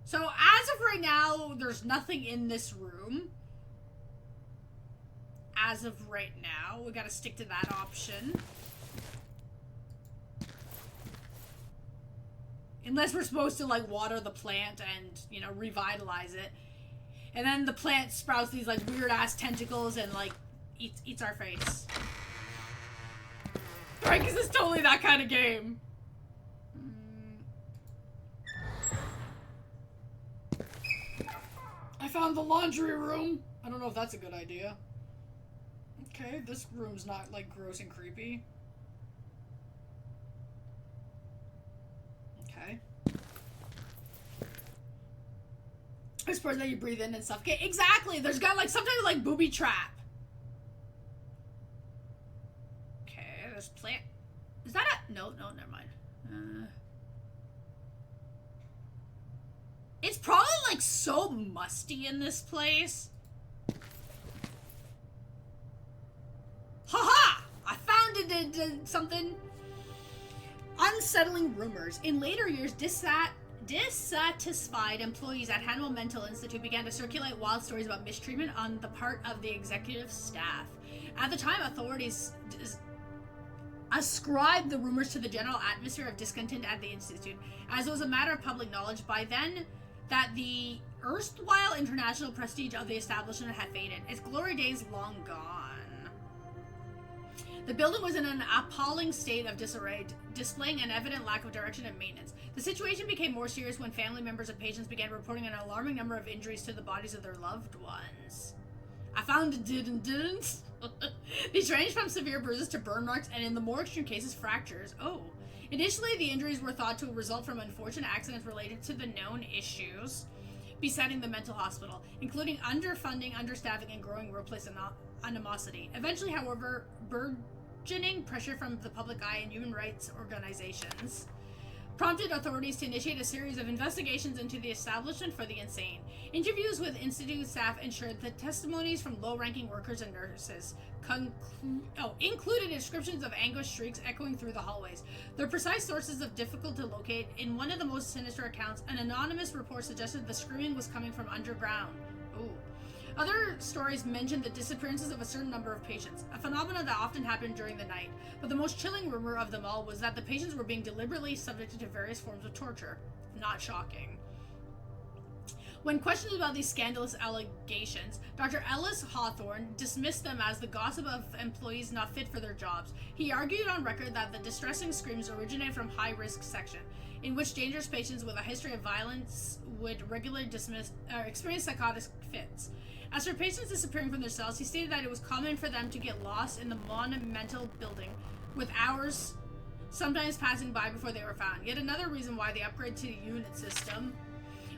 So, as of right now, there's nothing in this room. As of right now. We gotta stick to that option. Unless we're supposed to, like, water the plant and, you know, revitalize it. And then the plant sprouts these, like, weird-ass tentacles and, like, eats our face. Right, because it's totally that kind of game. I found the laundry room. I don't know if that's a good idea. Okay, this room's not, like, gross and creepy. Okay. I suppose that you breathe in and suffocate. Exactly! There's got, like, some type of, like, booby trap. Okay, there's plant... Is that a... No, never mind. It's probably, like, so musty in this place. Haha! I found it, something. Unsettling rumors. In later years, dissatisfied employees at Hanwell Mental Institute began to circulate wild stories about mistreatment on the part of the executive staff. At the time, authorities ascribed the rumors to the general atmosphere of discontent at the institute, as it was a matter of public knowledge by then that the erstwhile international prestige of the establishment had faded, its glory days long gone. The building was in an appalling state of disarray, displaying an evident lack of direction and maintenance. The situation became more serious when family members of patients began reporting an alarming number of injuries to the bodies of their loved ones. I found it didn't. These ranged from severe bruises to burn marks, and in the more extreme cases, fractures. Oh. Initially, the injuries were thought to result from unfortunate accidents related to the known issues besetting the mental hospital, including underfunding, understaffing, and growing workplace animosity. Eventually, however, burgeoning pressure from the public eye and human rights organizations prompted authorities to initiate a series of investigations into the establishment for the insane. Interviews with institute staff ensured that testimonies from low-ranking workers and nurses included descriptions of anguished shrieks echoing through the hallways. Their precise sources are difficult to locate. In one of the most sinister accounts, an anonymous report suggested the screaming was coming from underground. Ooh. Other stories mentioned the disappearances of a certain number of patients, a phenomenon that often happened during the night. But the most chilling rumor of them all was that the patients were being deliberately subjected to various forms of torture. Not shocking. When questioned about these scandalous allegations, Dr. Ellis Hawthorne dismissed them as the gossip of employees not fit for their jobs. He argued on record that the distressing screams originated from high-risk section, in which dangerous patients with a history of violence would regularly experience psychotic fits. As for patients disappearing from their cells, he stated that it was common for them to get lost in the monumental building, with hours sometimes passing by before they were found. Yet another reason why the upgrade to the unit system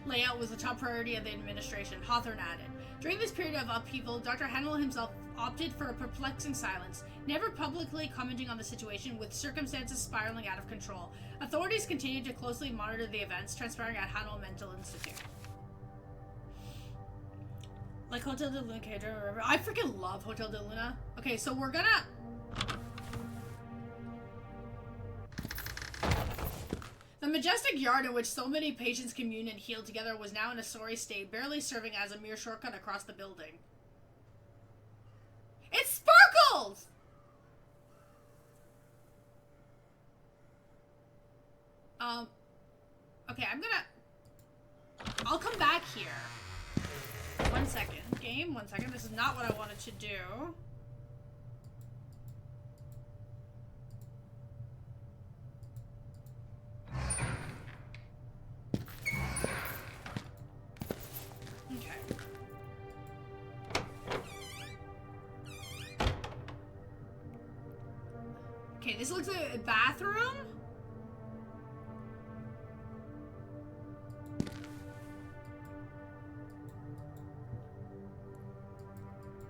layout was a top priority of the administration, Hawthorne added. During this period of upheaval, Dr. Hanwell himself opted for a perplexing silence, never publicly commenting on the situation, with circumstances spiraling out of control. Authorities continued to closely monitor the events transpiring at Hanwell Mental Institute. Like Hotel de Luna, I freaking love Hotel de Luna. Okay, so we're gonna... The majestic yard in which so many patients commune and heal together was now in a sorry state, barely serving as a mere shortcut across the building. It sparkles! Okay, I'll come back here. 1 second. Game, 1 second. This is not what I wanted to do. Okay. Okay, this looks like a bathroom.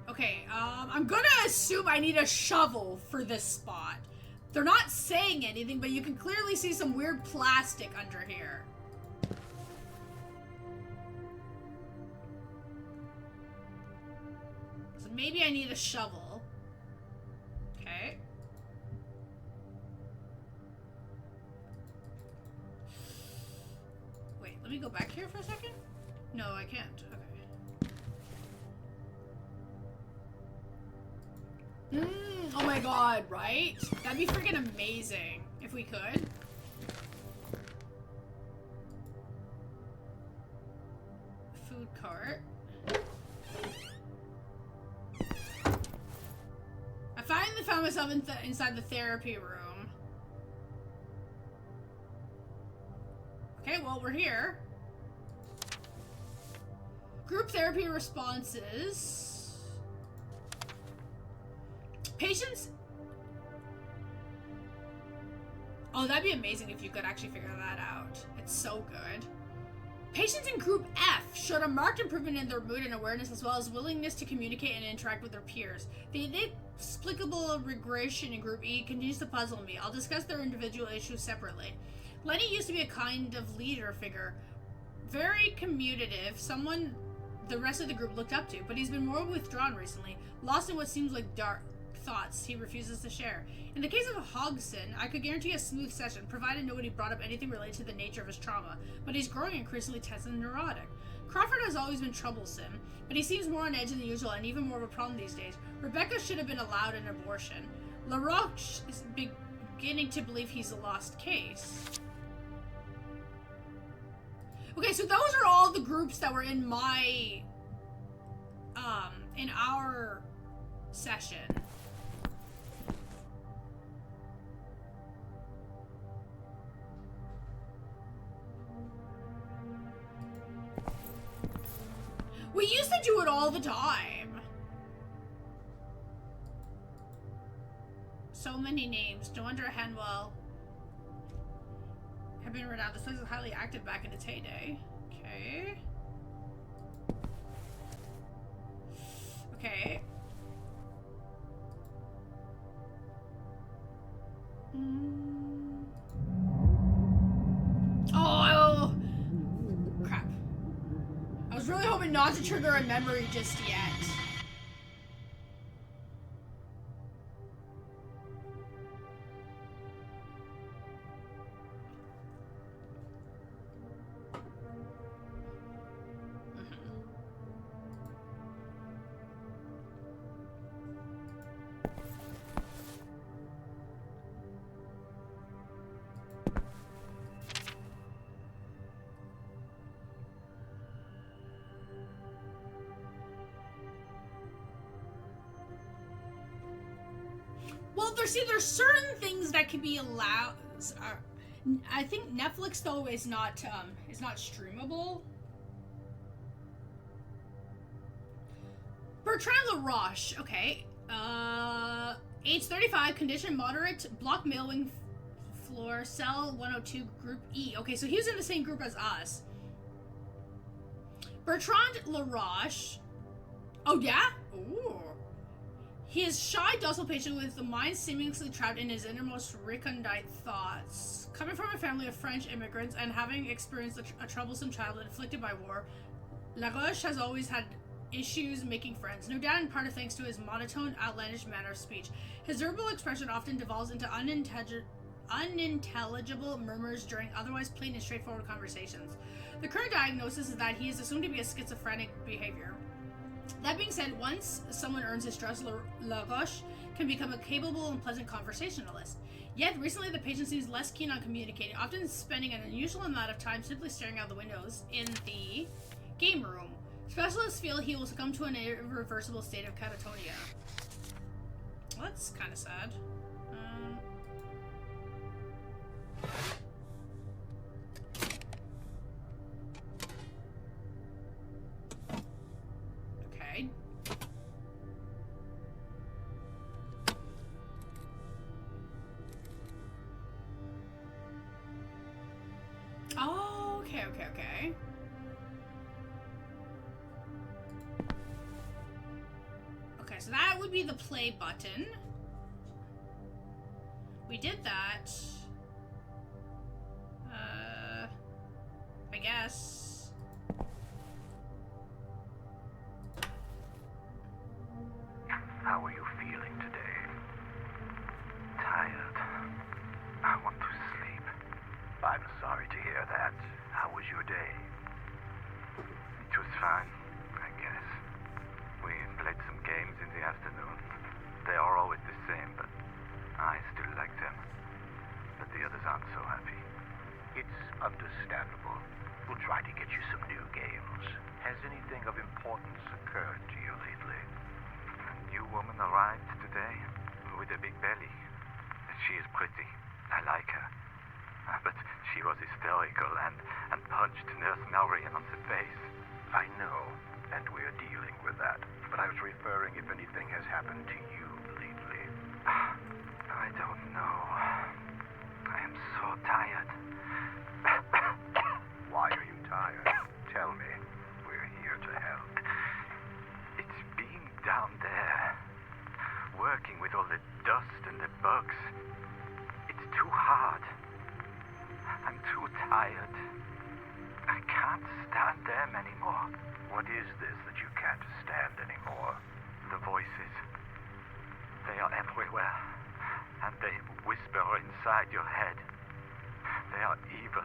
Okay, I'm gonna assume I need a shovel for this spot. They're not saying anything, but you can clearly see some weird plastic under here. So maybe I need a shovel. Okay. Wait, let me go back here for a second? No, I can't. Okay. Oh my god, right? That'd be freaking amazing if we could. Food cart. I finally found myself inside the therapy room. Okay, well, we're here. Group therapy responses. Patients. Oh, that'd be amazing if you could actually figure that out. It's so good. Patients in Group F showed a marked improvement in their mood and awareness, as well as willingness to communicate and interact with their peers. The inexplicable regression in Group E continues to puzzle me. I'll discuss their individual issues separately. Lenny used to be a kind of leader figure, very commutative, someone the rest of the group looked up to, but he's been more withdrawn recently, lost in what seems like dark thoughts he refuses to share. In the case of Hogson, I could guarantee a smooth session, provided nobody brought up anything related to the nature of his trauma, but he's growing increasingly tense and neurotic. Crawford has always been troublesome, but he seems more on edge than usual and even more of a problem these days. Rebecca should have been allowed an abortion. LaRoche is beginning to believe he's a lost case. Okay, so those are all the groups that were in my, in our session. We used to do it all the time. So many names. No wonder Hanwell have been renowned. This place was highly active back in its heyday. Okay. Okay. Oh, crap. I was really hoping not to trigger a memory just yet. Well, there's certain things that can be allowed. I think Netflix though is not streamable. Bertrand LaRoche, okay. Age 35, condition moderate, block mail wing floor, cell 102, group E. Okay, so he was in the same group as us. Bertrand LaRoche. Oh yeah? Ooh. He is shy, docile patient with the mind seemingly trapped in his innermost recondite thoughts. Coming from a family of French immigrants and having experienced a troublesome childhood inflicted by war, LaRoche has always had issues making friends, no doubt in part thanks to his monotone, outlandish manner of speech. His verbal expression often devolves into unintelligible murmurs during otherwise plain and straightforward conversations. The current diagnosis is that he is assumed to be a schizophrenic behavior. That being said, once someone earns his trust, LaRoche can become a capable and pleasant conversationalist. Yet, recently the patient seems less keen on communicating, often spending an unusual amount of time simply staring out the windows in the game room. Specialists feel he will succumb to an irreversible state of catatonia. Well, that's kind of sad. Okay. Oh, okay. Okay, so that would be the play button. We did that. I guess. How are you feeling today? Tired. I want to sleep. I'm sorry to hear that. How was your day? It was fine, I guess. We played some games in the afternoon. They are always the same, but I still like them. But the others aren't so happy. It's understandable. We'll try to get you some new games. Has anything of importance occurred to you lately? A new woman arrived today with a big belly. She is pretty. I like her. But she was hysterical and punched Nurse Marion on the face. I know. and we're dealing with that. But I was referring if anything has happened to you lately. I don't know. I am so tired. Why are you tired? Tell me. We're here to help. It's being down there, working with all the dust and the bugs. It's too hard. I'm too tired. I can't stand them anymore. What is this that you can't stand anymore? The voices. They are everywhere, and they whisper inside your head. They are evil.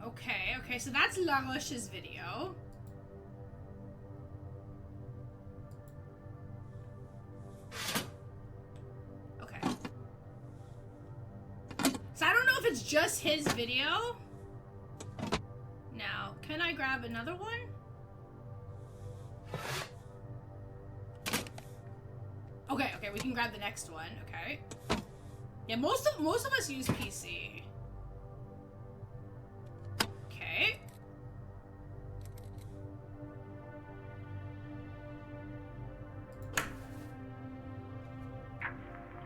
Okay, so that's LaRoche's video. Okay. So I don't know if it's just his video. Now, can I grab another one? Okay, we can grab the next one. Okay. Yeah, most of us use PC. Okay.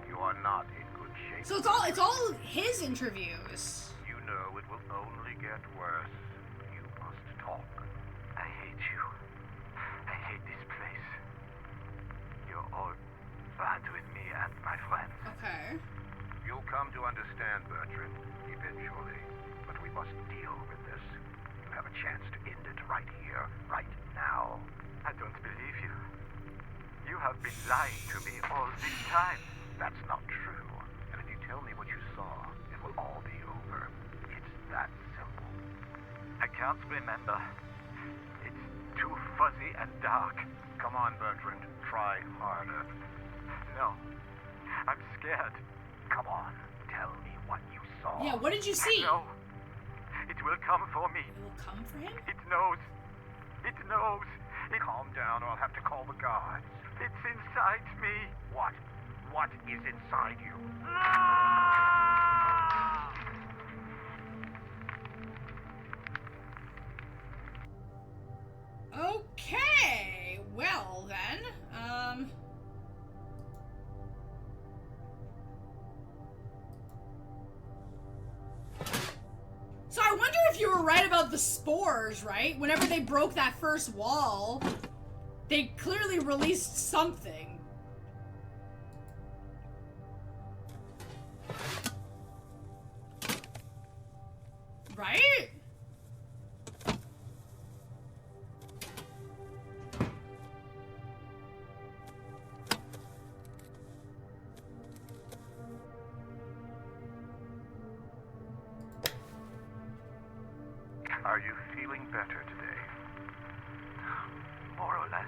You are not in good shape. So it's all his interviews. You know it will only get worse. You must talk. I hate you. I hate this place. You're all bad with me and my friends. Okay. You'll come to understand, Bertrand, eventually. But we must deal with this. You have a chance to end it right here, right now. I don't believe you. You have been lying to me all this time. That's not true. And if you tell me what you saw, it will all be over. It's that simple. I can't remember. It's too fuzzy and dark. Come on, Bertrand. Try harder. No. I'm scared. Come on. Tell me what you saw. Yeah, what did you see? No. It will come for me. It will come for him? It knows. It knows. Calm down or I'll have to call the guards. It's inside me. What? What is inside you? Okay. Well then, So I wonder if you were right about the spores, right? Whenever they broke that first wall, they clearly released something. Right? Are you feeling better today? More or less,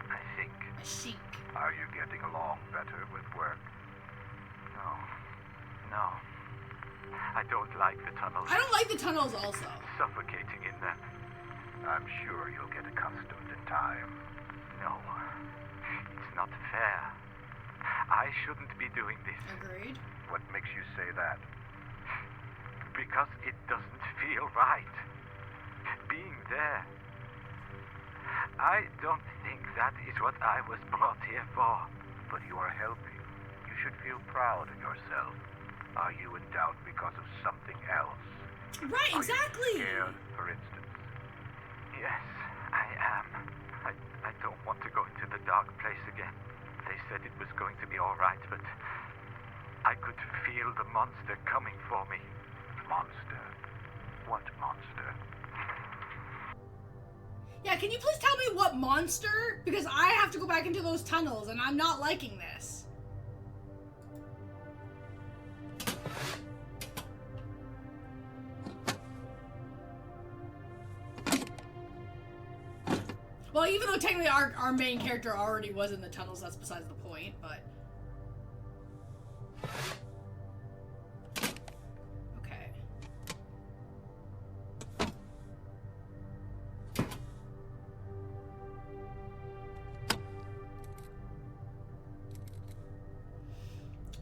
I think. Chic. Are you getting along better with work? No. No. I don't like the tunnels. I don't like the tunnels also. Suffocating in them. I'm sure you'll get accustomed in time. No. It's not fair. I shouldn't be doing this. Agreed. What makes you say that? Because it doesn't feel right. Being there. I don't think that is what I was brought here for. But you are helping. You should feel proud of yourself. Are you in doubt because of something else? Right, exactly. Are you scared, for instance? Yes, I am. I don't want to go into the dark place again. They said it was going to be all right, but I could feel the monster coming for me. Monster? What monster? Yeah, can you please tell me what monster? Because I have to go back into those tunnels and I'm not liking this. Well, even though technically our main character already was in the tunnels, that's besides the point, but... Okay.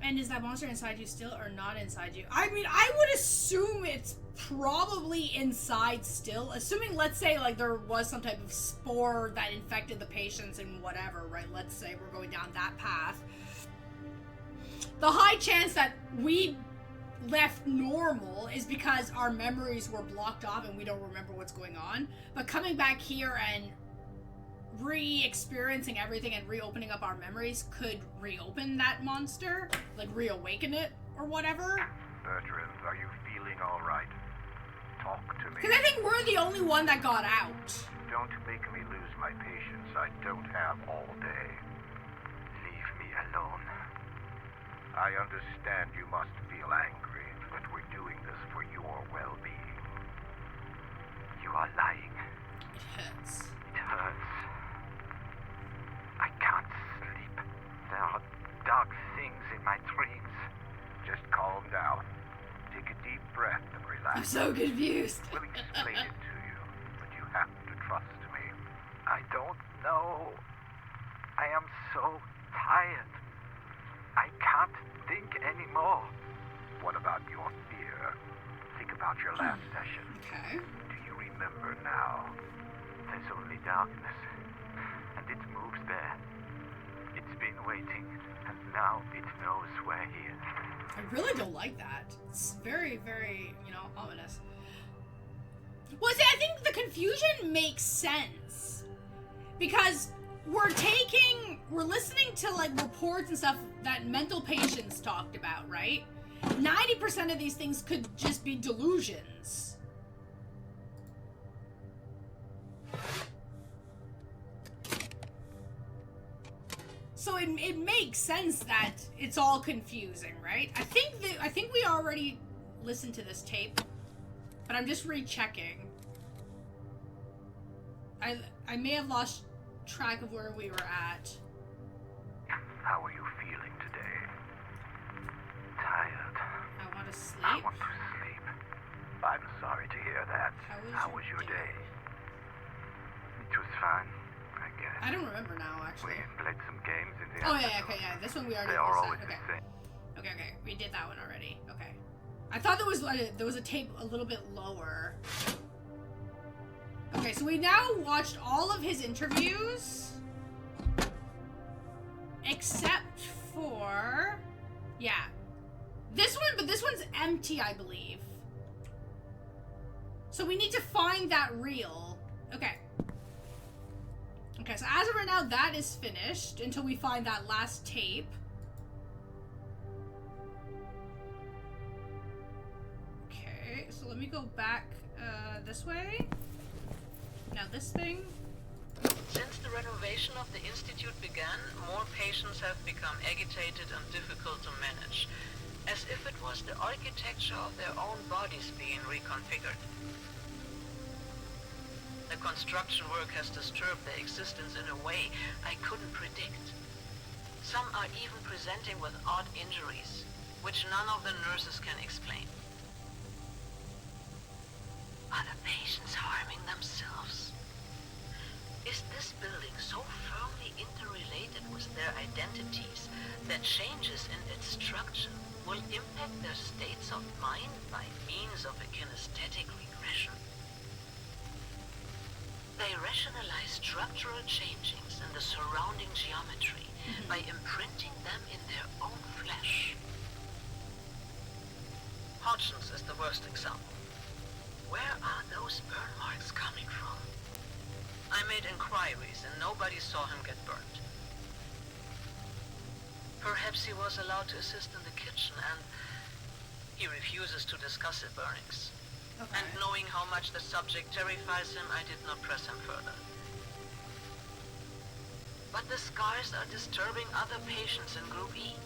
And is that monster inside you still or not inside you? I mean, I would assume it's probably inside still. Assuming, let's say, like, there was some type of spore that infected the patients and whatever, right? Let's say we're going down that path. The high chance that we left normal is because our memories were blocked off and we don't remember what's going on. But coming back here and re-experiencing everything and reopening up our memories could reopen that monster, like reawaken it or whatever. Bertrand, are you feeling all right? Talk to me. Because I think we're the only one that got out. Don't make me lose my patience. I don't have all day. Leave me alone. I understand you must feel angry, but we're doing this for your well-being. You are lying. It hurts. It hurts. I can't sleep. There are dark things in my dreams. Just calm down. Take a deep breath and relax. I'm so confused. We'll explain it to you, but you have to trust me. I don't know. I am so tired. I can't think anymore. What about your fear? Think about your last session. Okay. Do you remember now? There's only darkness, and it moves there. It's been waiting, and now it knows we're here. I really don't like that. It's very, very, ominous. Well, see, I think the confusion makes sense. Because we're listening to, like, reports and stuff that mental patients talked about, right? 90% of these things could just be delusions. So it makes sense that it's all confusing, right? I think we already listened to this tape, but I'm just rechecking. I may have lost track of where we were at. How are you feeling today? Tired. I want to sleep. I want to sleep. I'm sorry to hear that. How was your day? It was fine, I guess. I don't remember now, actually. We played some games in the Oh, afternoon. yeah, okay, yeah. This one we already They are listened. always Okay. the same. Okay. We did that one already. Okay. I thought there was a tape a little bit lower. Okay, so we now watched all of his interviews. Except for... Yeah. This one, but this one's empty, I believe. So we need to find that reel. Okay. Okay, so as of right now, that is finished until we find that last tape. Okay, so let me go back this way. Now this thing. Since the renovation of the Institute began, more patients have become agitated and difficult to manage, as if it was the architecture of their own bodies being reconfigured. The construction work has disturbed their existence in a way I couldn't predict. Some are even presenting with odd injuries, which none of the nurses can explain. Are the patients harming themselves? Is this building so firmly interrelated with their identities that changes in its structure will impact their states of mind by means of a kinesthetic regression? They rationalize structural changings in the surrounding geometry by imprinting them in their own flesh. Hodgson's is the worst example. Where are those burn marks coming from? I made inquiries and nobody saw him get burned. Perhaps he was allowed to assist in the kitchen and he refuses to discuss the burnings. Okay. And knowing how much the subject terrifies him, I did not press him further. But the scars are disturbing other patients in Group E.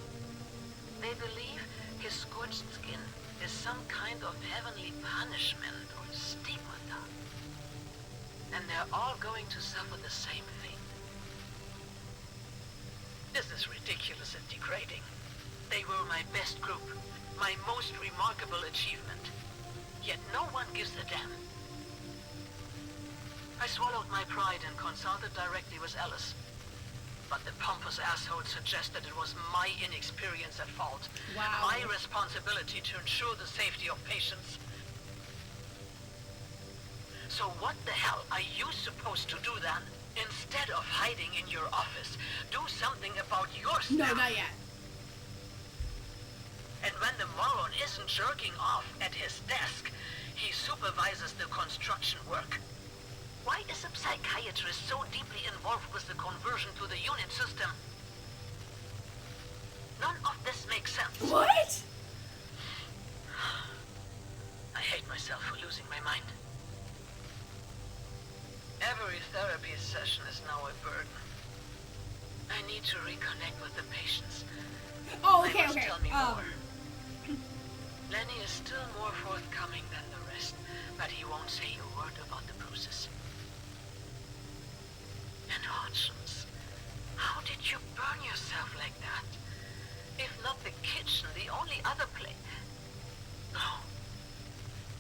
They believe his scorched skin is some kind of heavenly punishment or stigmata. And they're all going to suffer the same thing. This is ridiculous and degrading. They were my best group, my most remarkable achievement. Yet no one gives a damn. I swallowed my pride and consulted directly with Alice. But the pompous asshole suggested it was my inexperience at fault. Wow. My responsibility to ensure the safety of patients. So what the hell are you supposed to do then? Instead of hiding in your office, do something about your stuff. No, not yet. And when the moron isn't jerking off at his desk, he supervises the construction work. Why is a psychiatrist so deeply involved with the conversion to the unit system? None of this makes sense. What? I hate myself for losing my mind. Every therapy session is now a burden. I need to reconnect with the patients. Oh, They okay, must okay. tell me more. Lenny is still more forthcoming than the rest, but he won't say a word about the bruises. And Hodgson's, how did you burn yourself like that? If not the kitchen, the only other place. No.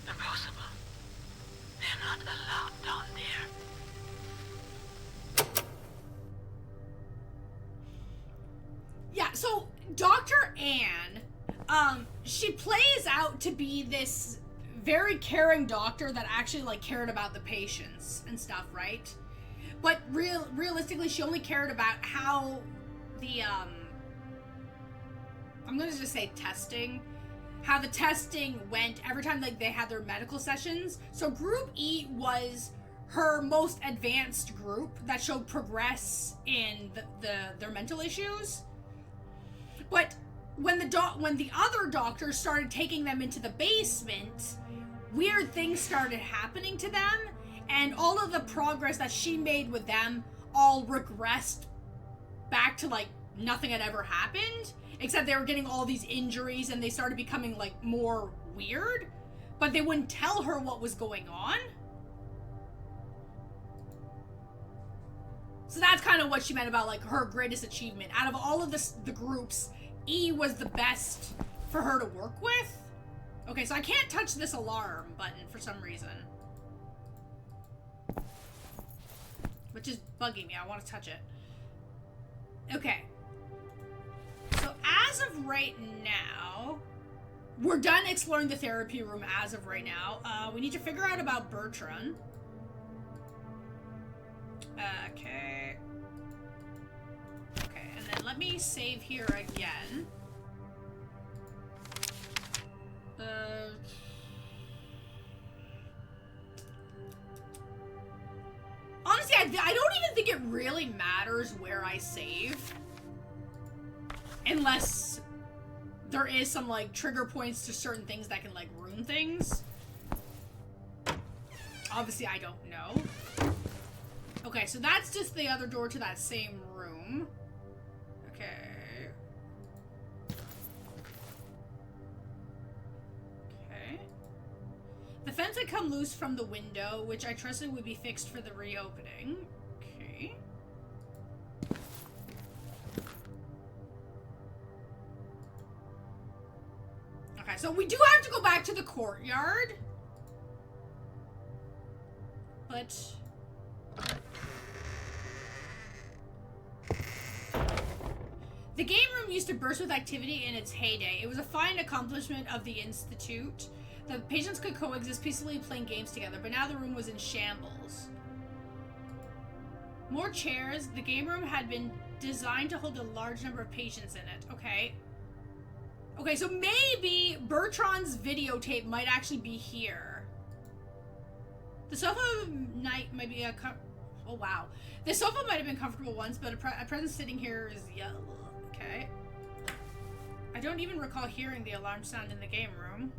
Impossible. They're not allowed down there. Yeah, so Dr. Anne, she plays out to be this very caring doctor that actually, like, cared about the patients and stuff, right? But realistically, she only cared about how the, I'm gonna just say testing, how the testing went every time, like, they had their medical sessions. So Group E was her most advanced group that showed progress in their mental issues. But when the other doctors started taking them into the basement, weird things started happening to them, and all of the progress that she made with them all regressed back to, like, nothing had ever happened, except they were getting all these injuries and they started becoming, like, more weird, but they wouldn't tell her what was going on. So that's kind of what she meant about, like, her greatest achievement. Out of all of the groups, E was the best for her to work with. Okay, so I can't touch this alarm button for some reason. Which is bugging me. I want to touch it. Okay. So as of right now, we're done exploring the therapy room as of right now. We need to figure out about Bertrand. Okay. Okay, and then let me save here again. Honestly, I don't even think it really matters where I save. Unless there is some, like, trigger points to certain things that can, like, ruin things. Obviously, I don't know. Okay, so that's just the other door to that same room. Okay. Okay. The fence had come loose from the window, which I trusted would be fixed for the reopening. Okay. Okay, so we do have to go back to the courtyard. But... the game room used to burst with activity in its heyday. It was a fine accomplishment of the Institute. The patients could coexist peacefully playing games together, but now the room was in shambles. More chairs. The game room had been designed to hold a large number of patients in it. Okay. Okay, so maybe Bertrand's videotape might actually be here. The sofa might be oh wow. The sofa might have been comfortable once, but a present sitting here is yellow. Okay. I don't even recall hearing the alarm sound in the game room.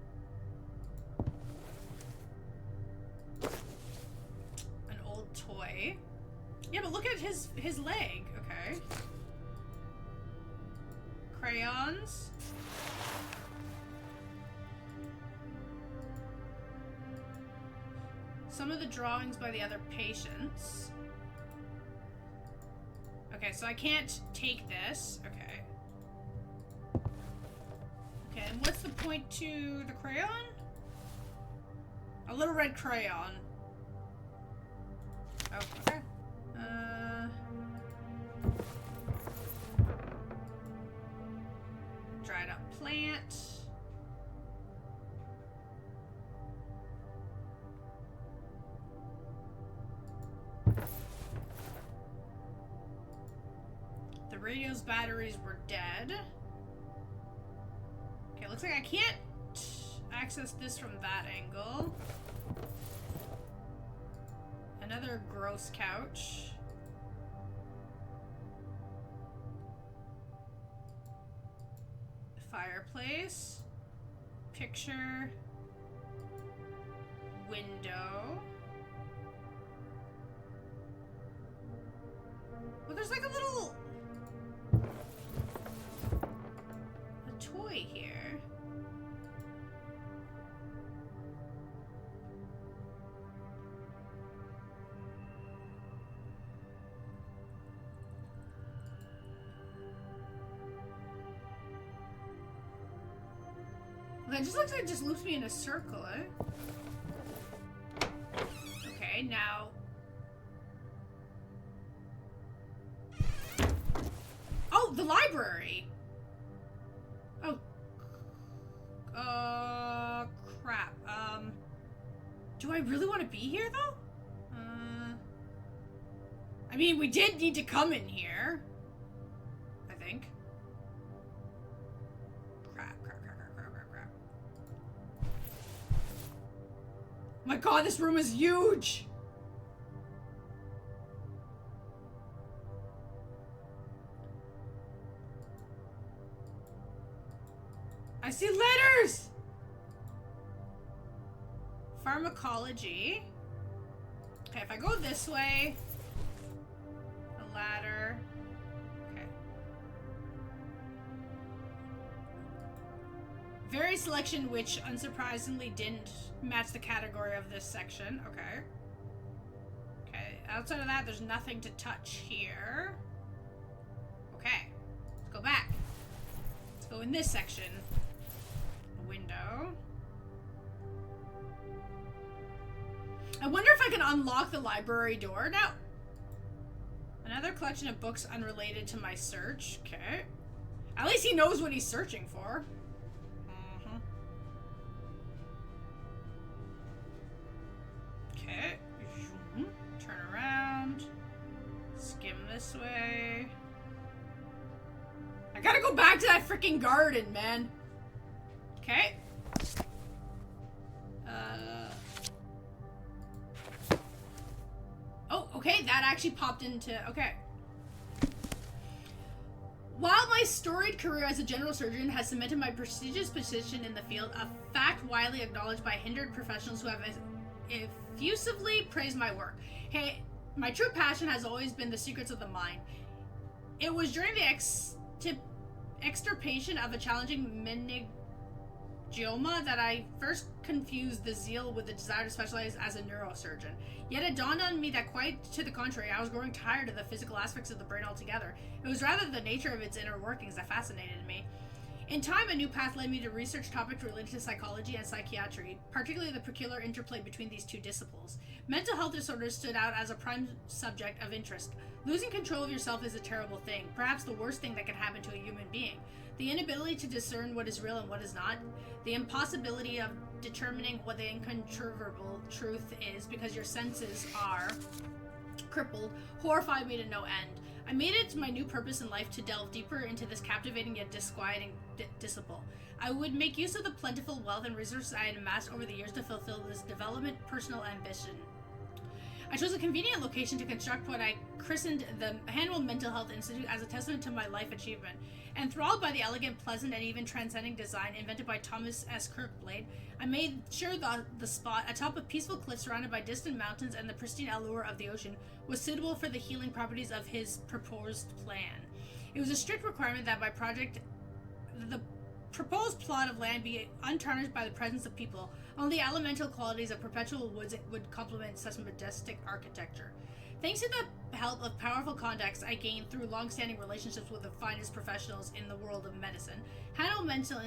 An old toy. Yeah, but look at his leg. Okay. Crayons. Some of the drawings by the other patients. Okay, so I can't take this. Okay. Okay, and what's the point to the crayon? A little red crayon. Oh, okay. plant. The radio's batteries were dead. Okay, looks like I can't access this from that angle. Another gross couch. Fireplace. Picture. Window. Well, there's like a little... a toy here. That just looks like it just loops me in a circle, eh? Okay, now... Oh, the library! Oh. Crap. Do I really want to be here, though? I mean, we did need to come in here. I think. Crap. My god, this room is huge! I see letters! Pharmacology. Okay, if I go this way, a ladder. Okay. Very selection, which unsurprisingly didn't match the category of this section. Okay. Okay, outside of that, there's nothing to touch here. Okay, let's go back. Let's go in this section. A window. I wonder if I can unlock the library door now. Another collection of books unrelated to my search. Okay. At least he knows what he's searching for. Okay. Turn around. Skim this way. I gotta go back to that freaking garden, man. Okay. Oh, okay, that actually popped into... Okay. While my storied career as a general surgeon has cemented my prestigious position in the field, a fact widely acknowledged by hindered professionals who have effusively praised my work. Hey, my true passion has always been the secrets of the mind. It was during the extirpation of a challenging meningioma that I first confused the zeal with the desire to specialize as a neurosurgeon. Yet it dawned on me that quite to the contrary, I was growing tired of the physical aspects of the brain altogether. It was rather the nature of its inner workings that fascinated me. In time, a new path led me to research topics related to psychology and psychiatry, particularly the peculiar interplay between these two disciplines. Mental health disorders stood out as a prime subject of interest. Losing control of yourself is a terrible thing, perhaps the worst thing that can happen to a human being. The inability to discern what is real and what is not, the impossibility of determining what the incontrovertible truth is because your senses are crippled, horrified me to no end. I made it my new purpose in life to delve deeper into this captivating yet disquieting discipline. I would make use of the plentiful wealth and resources I had amassed over the years to fulfill this development personal ambition. I chose a convenient location to construct what I christened the Hanwell Mental Health Institute as a testament to my life achievement. Enthralled by the elegant, pleasant, and even transcending design invented by Thomas S. Kirkblade, I made sure the spot, atop a peaceful cliff surrounded by distant mountains and the pristine allure of the ocean, was suitable for the healing properties of his proposed plan. It was a strict requirement that by project, the proposed plot of land be untarnished by the presence of people. Only the elemental qualities of perpetual woods would complement such majestic architecture. Thanks to the help of powerful contacts I gained through long-standing relationships with the finest professionals in the world of medicine, Hanwell Mental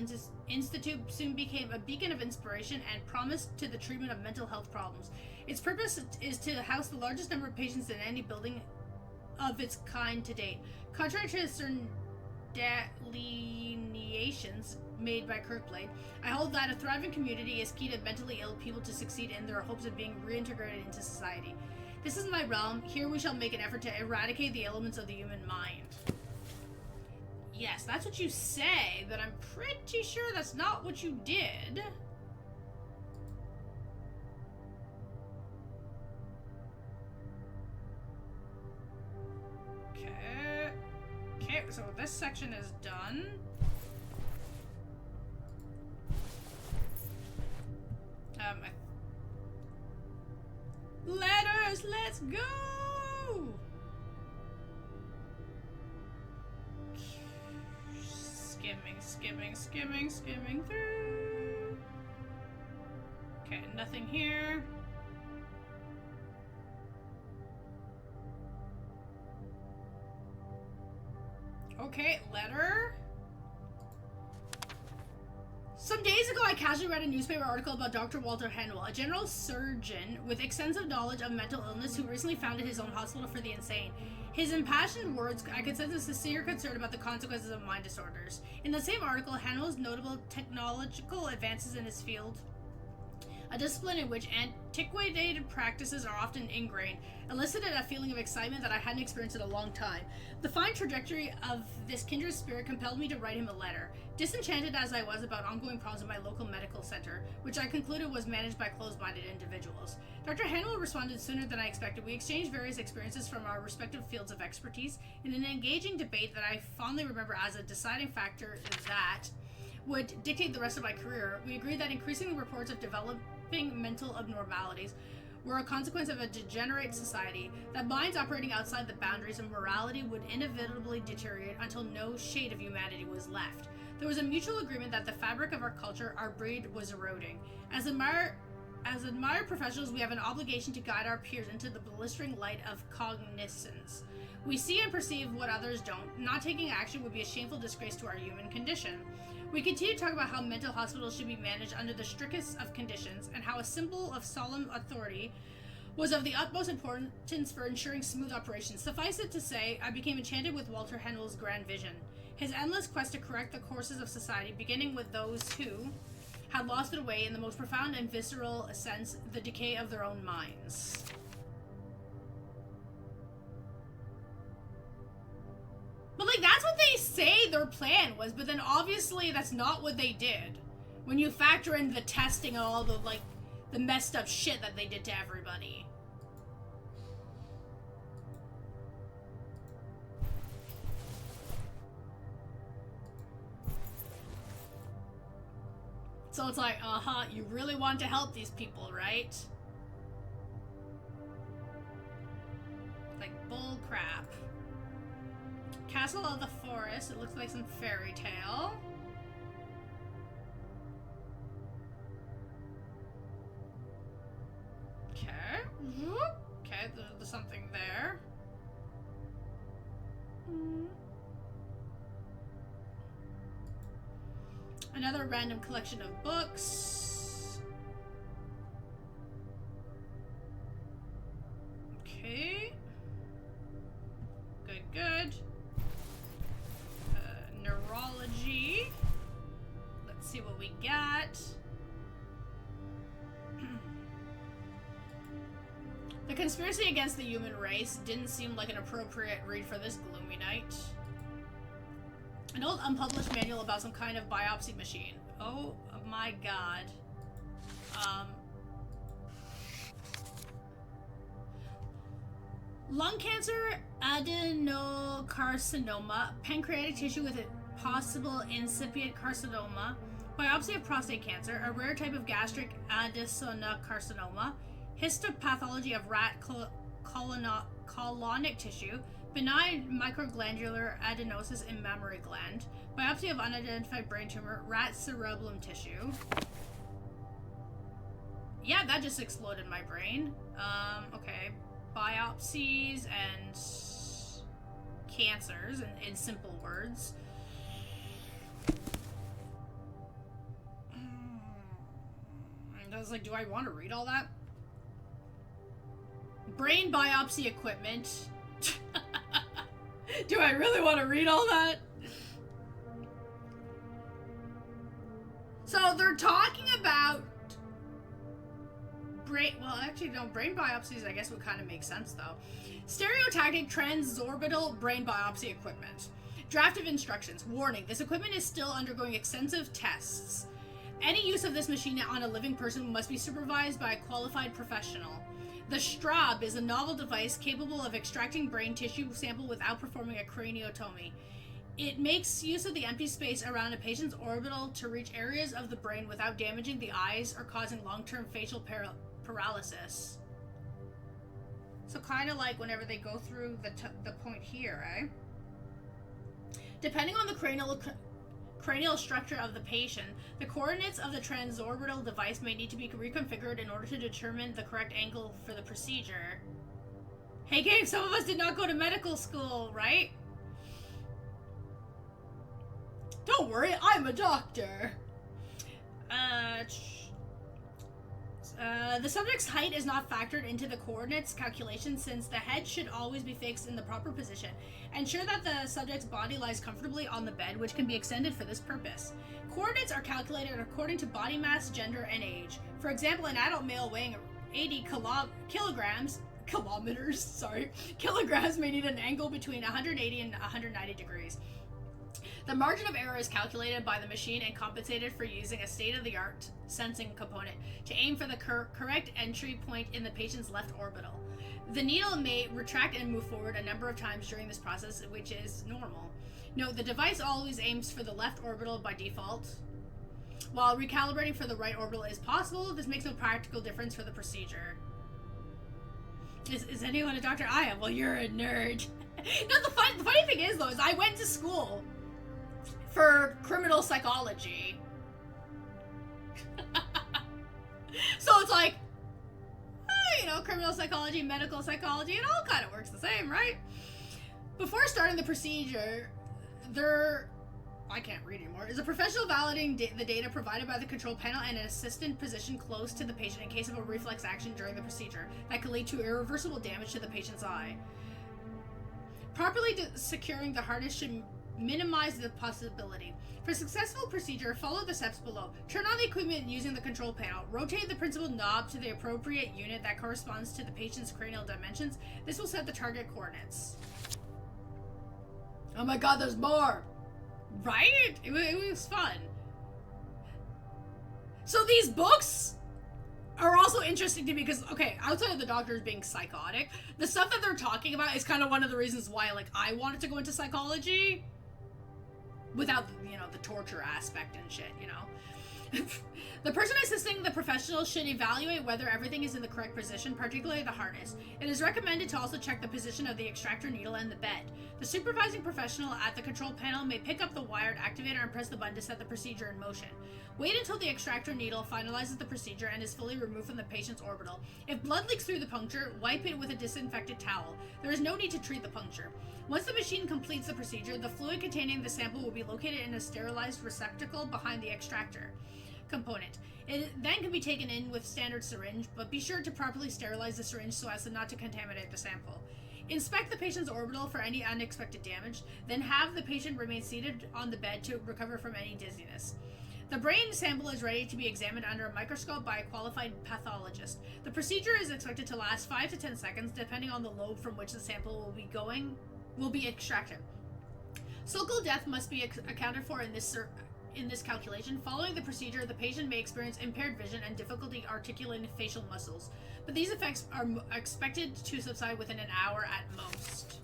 Institute soon became a beacon of inspiration and promise to the treatment of mental health problems. Its purpose is to house the largest number of patients in any building of its kind to date. Contrary to certain delineations made by Kirkblade, I hold that a thriving community is key to mentally ill people to succeed in their hopes of being reintegrated into society. This is my realm. Here we shall make an effort to eradicate the elements of the human mind. Yes, that's what you say, but I'm pretty sure that's not what you did. Okay, so this section is done. Letters, let's go! Skimming through. Okay, nothing here. Okay, letter. Some days ago, I casually read a newspaper article about Dr. Walter Henwell, a general surgeon with extensive knowledge of mental illness who recently founded his own hospital for the insane. His impassioned words, I could sense a sincere concern about the consequences of mind disorders. In the same article, Henwell's notable technological advances in his field, a discipline in which antiquated practices are often ingrained, elicited a feeling of excitement that I hadn't experienced in a long time. The fine trajectory of this kindred spirit compelled me to write him a letter, disenchanted as I was about ongoing problems in my local medical center, which I concluded was managed by closed-minded individuals. Dr. Hanwell responded sooner than I expected. We exchanged various experiences from our respective fields of expertise in an engaging debate that I fondly remember as a deciding factor that would dictate the rest of my career. We agreed that increasing reports of developing mental abnormalities were a consequence of a degenerate society, that minds operating outside the boundaries of morality would inevitably deteriorate until no shade of humanity was left. There was a mutual agreement that the fabric of our culture, our breed, was eroding. As admired professionals, we have an obligation to guide our peers into the blistering light of cognizance. We see and perceive what others don't. Not taking action would be a shameful disgrace to our human condition. We continue to talk about how mental hospitals should be managed under the strictest of conditions, and how a symbol of solemn authority was of the utmost importance for ensuring smooth operations. Suffice it to say, I became enchanted with Walter Henwell's grand vision. His endless quest to correct the courses of society, beginning with those who had lost their way in the most profound and visceral sense, the decay of their own minds. But, like, that's what they say their plan was, but then obviously that's not what they did. When you factor in the testing and all the, like, the messed up shit that they did to everybody. So it's like, you really want to help these people, right? Like, bull crap. Castle of the Forest. It looks like some fairy tale. Okay. Okay, there's something there. Another random collection of books. Okay. Good. Neurology. Let's see what we got. The Conspiracy Against the Human Race didn't seem like an appropriate read for this gloomy night. An old unpublished manual about some kind of biopsy machine. Oh my god. Lung cancer, adenocarcinoma, pancreatic tissue with a possible incipient carcinoma, biopsy of prostate cancer, a rare type of gastric adenocarcinoma, histopathology of rat colonic tissue, benign microglandular adenosis in mammary gland, biopsy of unidentified brain tumor, rat cerebellum tissue. Yeah, that just exploded my brain. Okay. Biopsies and cancers, in simple words. And I was like, do I want to read all that? Brain biopsy equipment. Do I really want to read all that? So they're talking about brain biopsies I guess would kind of make sense though. Stereotactic transorbital brain biopsy equipment. Draft of instructions. Warning, this equipment is still undergoing extensive tests. Any use of this machine on a living person must be supervised by a qualified professional. The Straub is a novel device capable of extracting brain tissue sample without performing a craniotomy. It makes use of the empty space around a patient's orbital to reach areas of the brain without damaging the eyes or causing long-term facial paralysis. So kind of like whenever they go through the point here, eh? Depending on the cranial structure of the patient, the coordinates of the transorbital device may need to be reconfigured in order to determine the correct angle for the procedure. Hey Gabe, some of us did not go to medical school, right? Don't worry, I'm a doctor. The subject's height is not factored into the coordinates calculation since the head should always be fixed in the proper position. Ensure that the subject's body lies comfortably on the bed, which can be extended for this purpose. Coordinates are calculated according to body mass, gender, and age. For example, an adult male weighing 80 kilograms may need an angle between 180 and 190 degrees. The margin of error is calculated by the machine and compensated for using a state-of-the-art sensing component to aim for the correct entry point in the patient's left orbital. The needle may retract and move forward a number of times during this process, which is normal. Note, the device always aims for the left orbital by default. While recalibrating for the right orbital is possible, this makes no practical difference for the procedure. Is anyone a doctor? I am. Well, you're a nerd. No, the funny thing is, though, is I went to school for criminal psychology. So it's like, criminal psychology, medical psychology, it all kind of works the same, right? Before starting the procedure, I can't read anymore, is a professional validating the data provided by the control panel and an assistant positioned close to the patient in case of a reflex action during the procedure that could lead to irreversible damage to the patient's eye. Properly securing the harness should minimize the possibility. For a successful procedure, follow the steps below. Turn on the equipment using the control panel. Rotate the principal knob to the appropriate unit that corresponds to the patient's cranial dimensions. This will set the target coordinates. Oh my god, there's more! Right? It was fun. So these books are also interesting to me because, okay, outside of the doctors being psychotic, the stuff that they're talking about is kind of one of the reasons why, I wanted to go into psychology without, the torture aspect and shit, The person assisting the professional should evaluate whether everything is in the correct position, particularly the harness. It is recommended to also check the position of the extractor needle and the bed. The supervising professional at the control panel may pick up the wired activator and press the button to set the procedure in motion. Wait until the extractor needle finalizes the procedure and is fully removed from the patient's orbital. If blood leaks through the puncture, wipe it with a disinfected towel. There is no need to treat the puncture. Once the machine completes the procedure, the fluid containing the sample will be located in a sterilized receptacle behind the extractor component. It then can be taken in with standard syringe, but be sure to properly sterilize the syringe so as not to contaminate the sample. Inspect the patient's orbital for any unexpected damage, then have the patient remain seated on the bed to recover from any dizziness. The brain sample is ready to be examined under a microscope by a qualified pathologist. The procedure is expected to last 5 to 10 seconds, depending on the lobe from which the sample will be extracted. Sulcal death must be accounted for in this calculation. Following the procedure, the patient may experience impaired vision and difficulty articulating facial muscles, but these effects are expected to subside within an hour at most.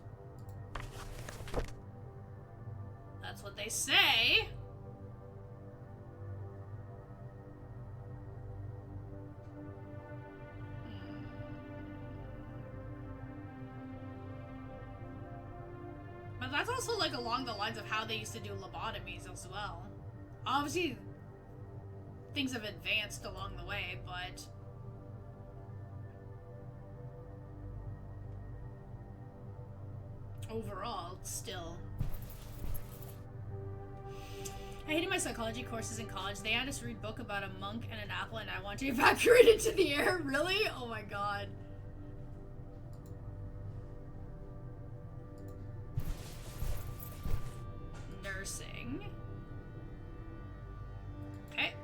That's what they say. But that's also along the lines of how they used to do lobotomies as well. Obviously, things have advanced along the way, but overall, still. I hated my psychology courses in college. They had us read a book about a monk and an apple, and I want to evaporate into the air. Really? Oh my god. Nursing. Okay.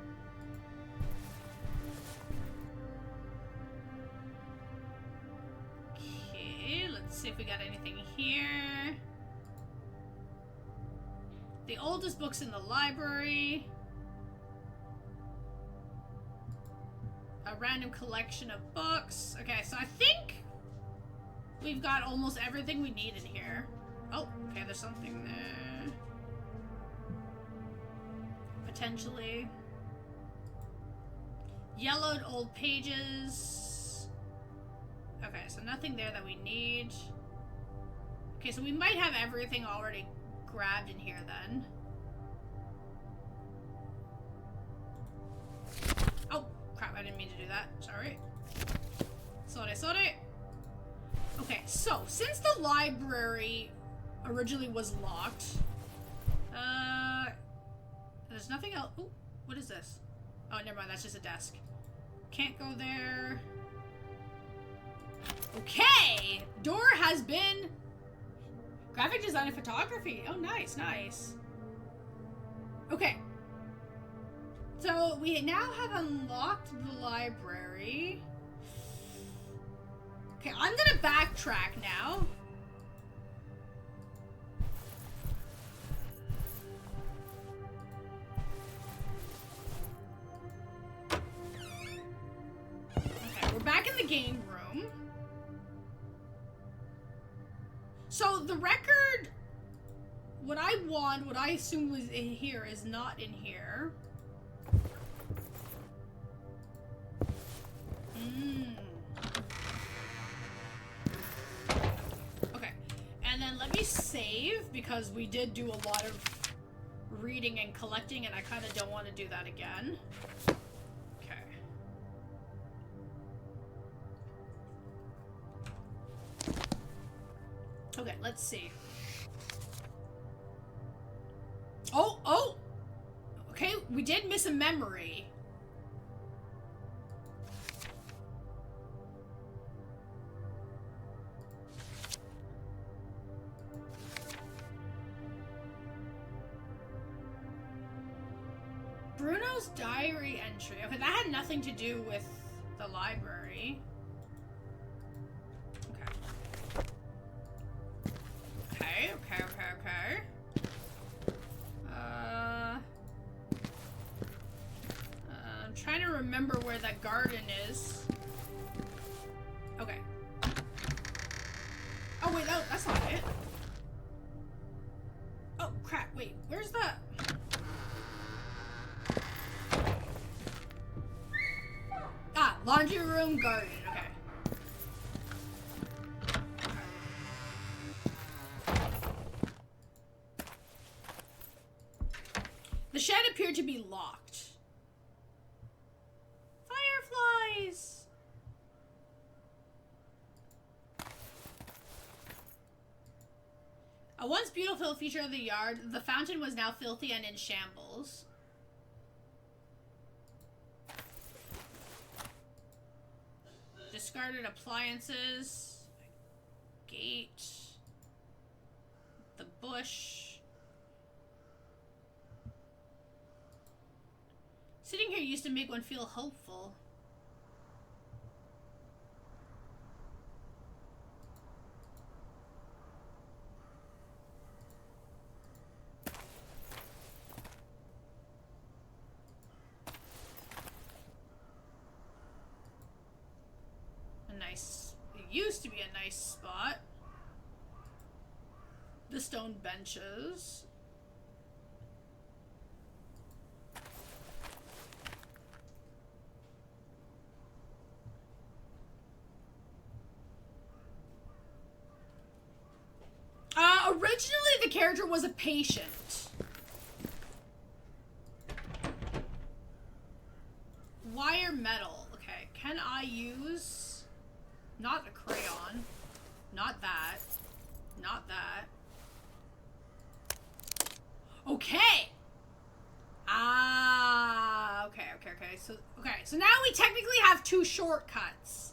see if we got anything here. The oldest books in the library. A random collection of books. Okay, so I think we've got almost everything we need in here. Oh, okay, there's something there. Potentially. Yellowed old pages. Okay, so nothing there that we need. Okay, so we might have everything already grabbed in here then. Oh, crap, I didn't mean to do that. Sorry. Sorry. Okay, so, since the library originally was locked, there's nothing else. Ooh, what is this? Oh, never mind, that's just a desk. Can't go there. Okay! Door has been... Graphic design and photography. Oh, nice, nice. Okay. So, we now have unlocked the library. Okay, I'm gonna backtrack now. Okay, we're back in the game room. So the record, what I assume was in here is not in here. Okay, and then let me save, because we did do a lot of reading and collecting, and I kind of don't want to do that again. Okay. Okay, let's see. Oh! Okay, we did miss a memory. Bruno's diary entry. Okay, that had nothing to do with the library. Okay. I'm trying to remember where that garden is. Okay. Oh, wait, no, that's not it. Oh, crap, wait, where's that? Ah, laundry room, garden, okay. The shed appeared to be locked. Fireflies! A once beautiful feature of the yard, the fountain was now filthy and in shambles. Discarded appliances. Gate. The bush. Sitting here used to make one feel hopeful. It used to be a nice spot. The stone benches. Originally the character was a patient. Wire metal. Okay, can I use... Not a crayon. Not that. Not that. Okay! Ah, okay. So now we technically have two shortcuts.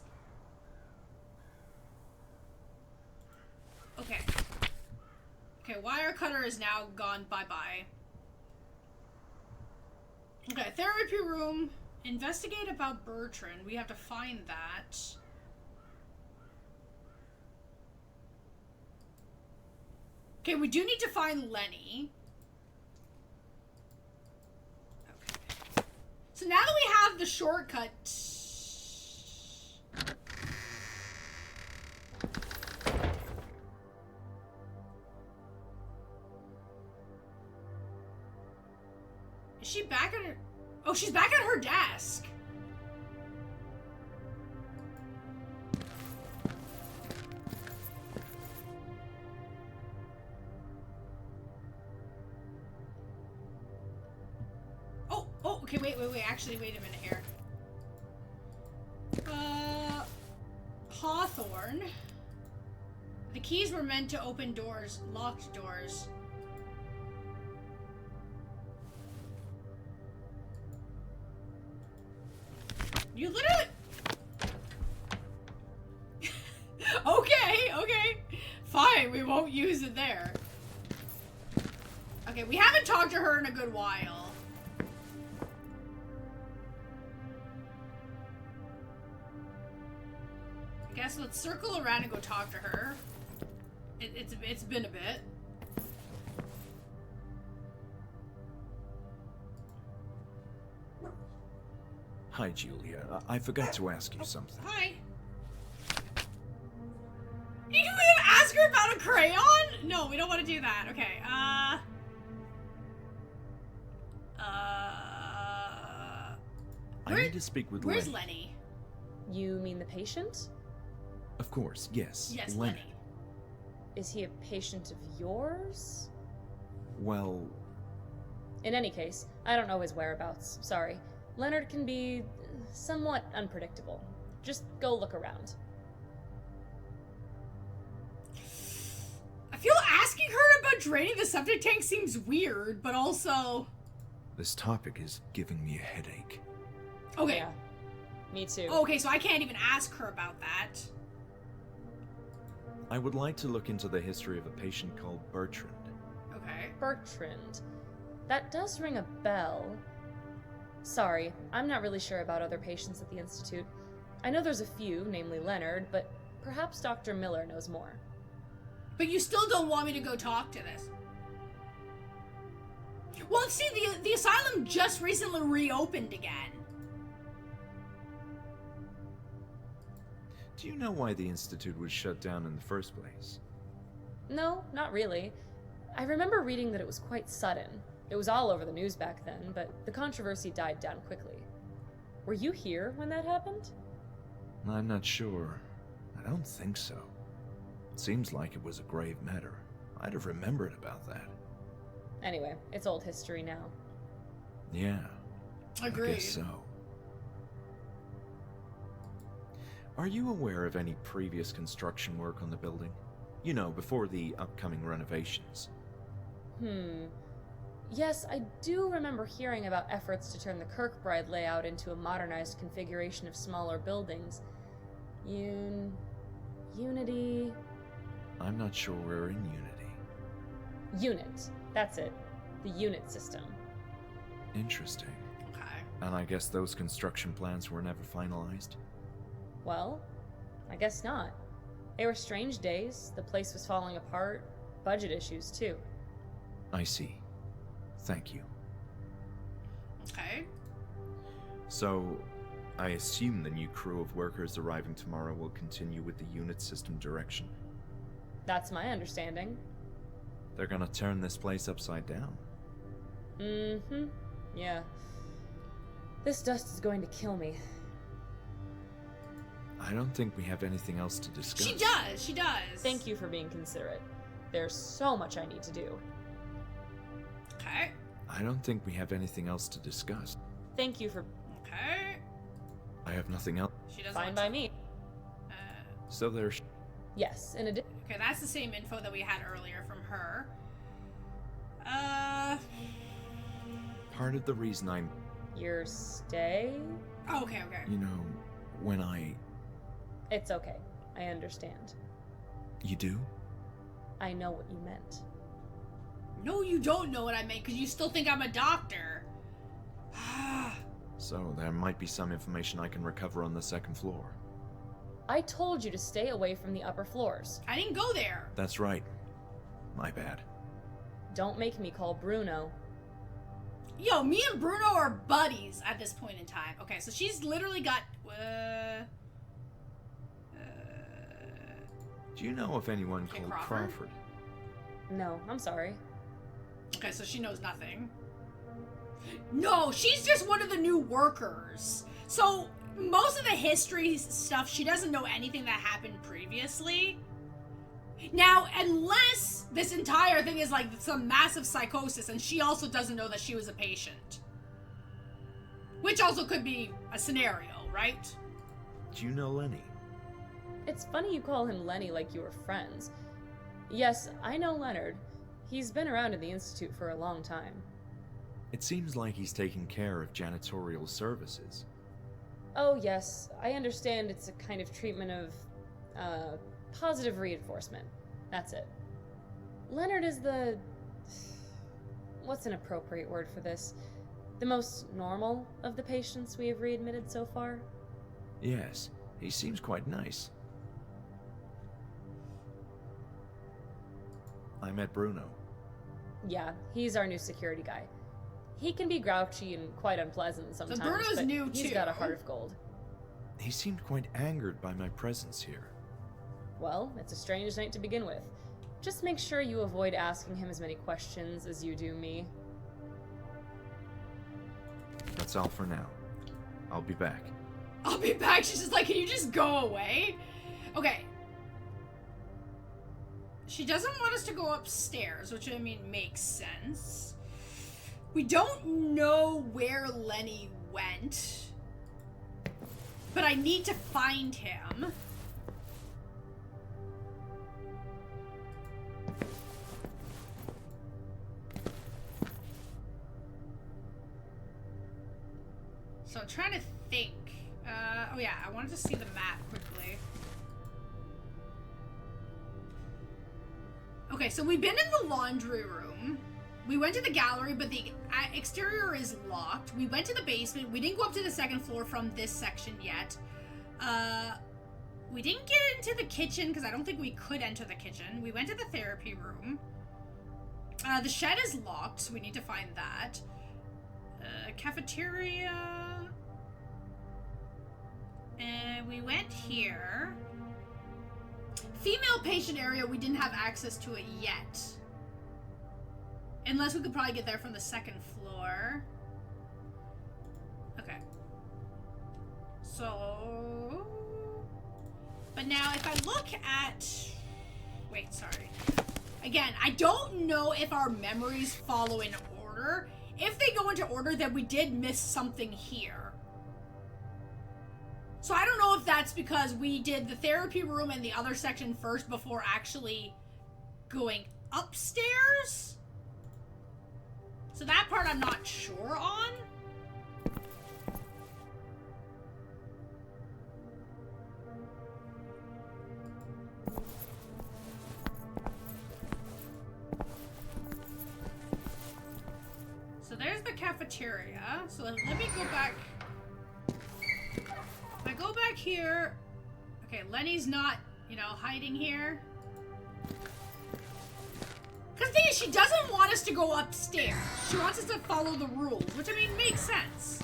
Okay. Okay, wire cutter is now gone bye-bye. Okay, therapy room. Investigate about Bertrand. We have to find that. Okay, we do need to find Lenny. Okay. So now that we have the shortcut... Is she back at her... Oh, she's back at her desk. Oh, okay, wait. Actually, wait a minute here. Hawthorne. The keys were meant to open doors, locked doors. You literally... Okay. Fine, we won't use it there. Okay, we haven't talked to her in a good while. I guess let's circle around and go talk to her. It's been a bit. Hi, Julia. I forgot to ask you something. Hi. You can ask her about a crayon? No, we don't want to do that. Okay, I need to speak with Lenny. Where's Lenny? You mean the patient? Of course, yes. Yes, Lenny. Is he a patient of yours? Well... In any case, I don't know his whereabouts. Sorry. Leonard can be somewhat unpredictable. Just go look around. I feel asking her about draining the septic tank seems weird, but also... This topic is giving me a headache. Okay. Yeah, me too. Okay, so I can't even ask her about that. I would like to look into the history of a patient called Bertrand. Okay. Bertrand. That does ring a bell. Sorry, I'm not really sure about other patients at the Institute. I know there's a few, namely Leonard, but perhaps Dr. Miller knows more. But you still don't want me to go talk to this. Well, see, the asylum just recently reopened again. Do you know why the Institute was shut down in the first place? No, not really. I remember reading that it was quite sudden. It was all over the news back then, but the controversy died down quickly. Were you here when that happened? I'm not sure. I don't think so. It seems like it was a grave matter. I'd have remembered about that. Anyway, it's old history now. Yeah. Agreed. I guess so. Are you aware of any previous construction work on the building? You know, before the upcoming renovations. Yes, I do remember hearing about efforts to turn the Kirkbride layout into a modernized configuration of smaller buildings. Unity... I'm not sure we're in Unity. Unit. That's it. The unit system. Interesting. Okay. And I guess those construction plans were never finalized? Well, I guess not. They were strange days. The place was falling apart. Budget issues, too. I see. Thank you. Okay. So, I assume the new crew of workers arriving tomorrow will continue with the unit system direction. That's my understanding. They're gonna turn this place upside down. Yeah. This dust is going to kill me. I don't think we have anything else to discuss. She does. Thank you for being considerate. There's so much I need to do. Okay. I don't think we have anything else to discuss. Thank you for... Okay. I have nothing else. She doesn't Fine want by to- me. So there's... Yes, in addition... Okay, that's the same info that we had earlier from her. Part of the reason I'm... Your stay? Oh, okay. You know, when I... It's okay. I understand. You do? I know what you meant. No, you don't know what I meant, because you still think I'm a doctor. So there might be some information I can recover on the second floor. I told you to stay away from the upper floors. I didn't go there. That's right. My bad. Don't make me call Bruno. Yo, me and Bruno are buddies at this point in time. Okay, so she's literally got... Do you know of anyone called Crawford? No, I'm sorry. Okay, so she knows nothing. No, she's just one of the new workers. So, most of the history stuff, she doesn't know anything that happened previously. Now, unless this entire thing is like some massive psychosis and she also doesn't know that she was a patient. Which also could be a scenario, right? Do you know Lenny? It's funny you call him Lenny like you were friends. Yes, I know Leonard. He's been around in the Institute for a long time. It seems like he's taking care of janitorial services. Oh yes, I understand it's a kind of treatment of, positive reinforcement. That's it. Leonard is the... what's an appropriate word for this? The most normal of the patients we have readmitted so far? Yes, he seems quite nice. I met Bruno. Yeah, he's our new security guy. He can be grouchy and quite unpleasant sometimes, So Bruno's but new he's too. got a heart of gold. He seemed quite angered by my presence here. Well, it's a strange night to begin with. Just make sure you avoid asking him as many questions as you do me. That's all for now. I'll be back. I'll be back. She's just like, can you just go away? Okay. She doesn't want us to go upstairs, which I mean makes sense. We don't know where Lenny went, but I need to find him. So I'm trying to think. Oh yeah, I wanted to see the map quickly. Okay, so we've been in the laundry room. We went to the gallery, but the exterior is locked. We went to the basement. We didn't go up to the second floor from this section yet. We didn't get into the kitchen because I don't think we could enter the kitchen. We went to the therapy room. The shed is locked, so we need to find that. Cafeteria. And we went here. Female patient area, we didn't have access to it yet. Unless we could probably get there from the second floor. Okay. So... But now if I look at... Wait, sorry. Again, I don't know if our memories follow in order. If they go into order, then we did miss something here. So I don't know if that's because we did the therapy room and the other section first before actually going upstairs. So that part I'm not sure on. So there's the cafeteria. So let me go back. If I go back here... Okay, Lenny's not, you know, hiding here. Because the thing is, she doesn't want us to go upstairs. She wants us to follow the rules, which, I mean, makes sense.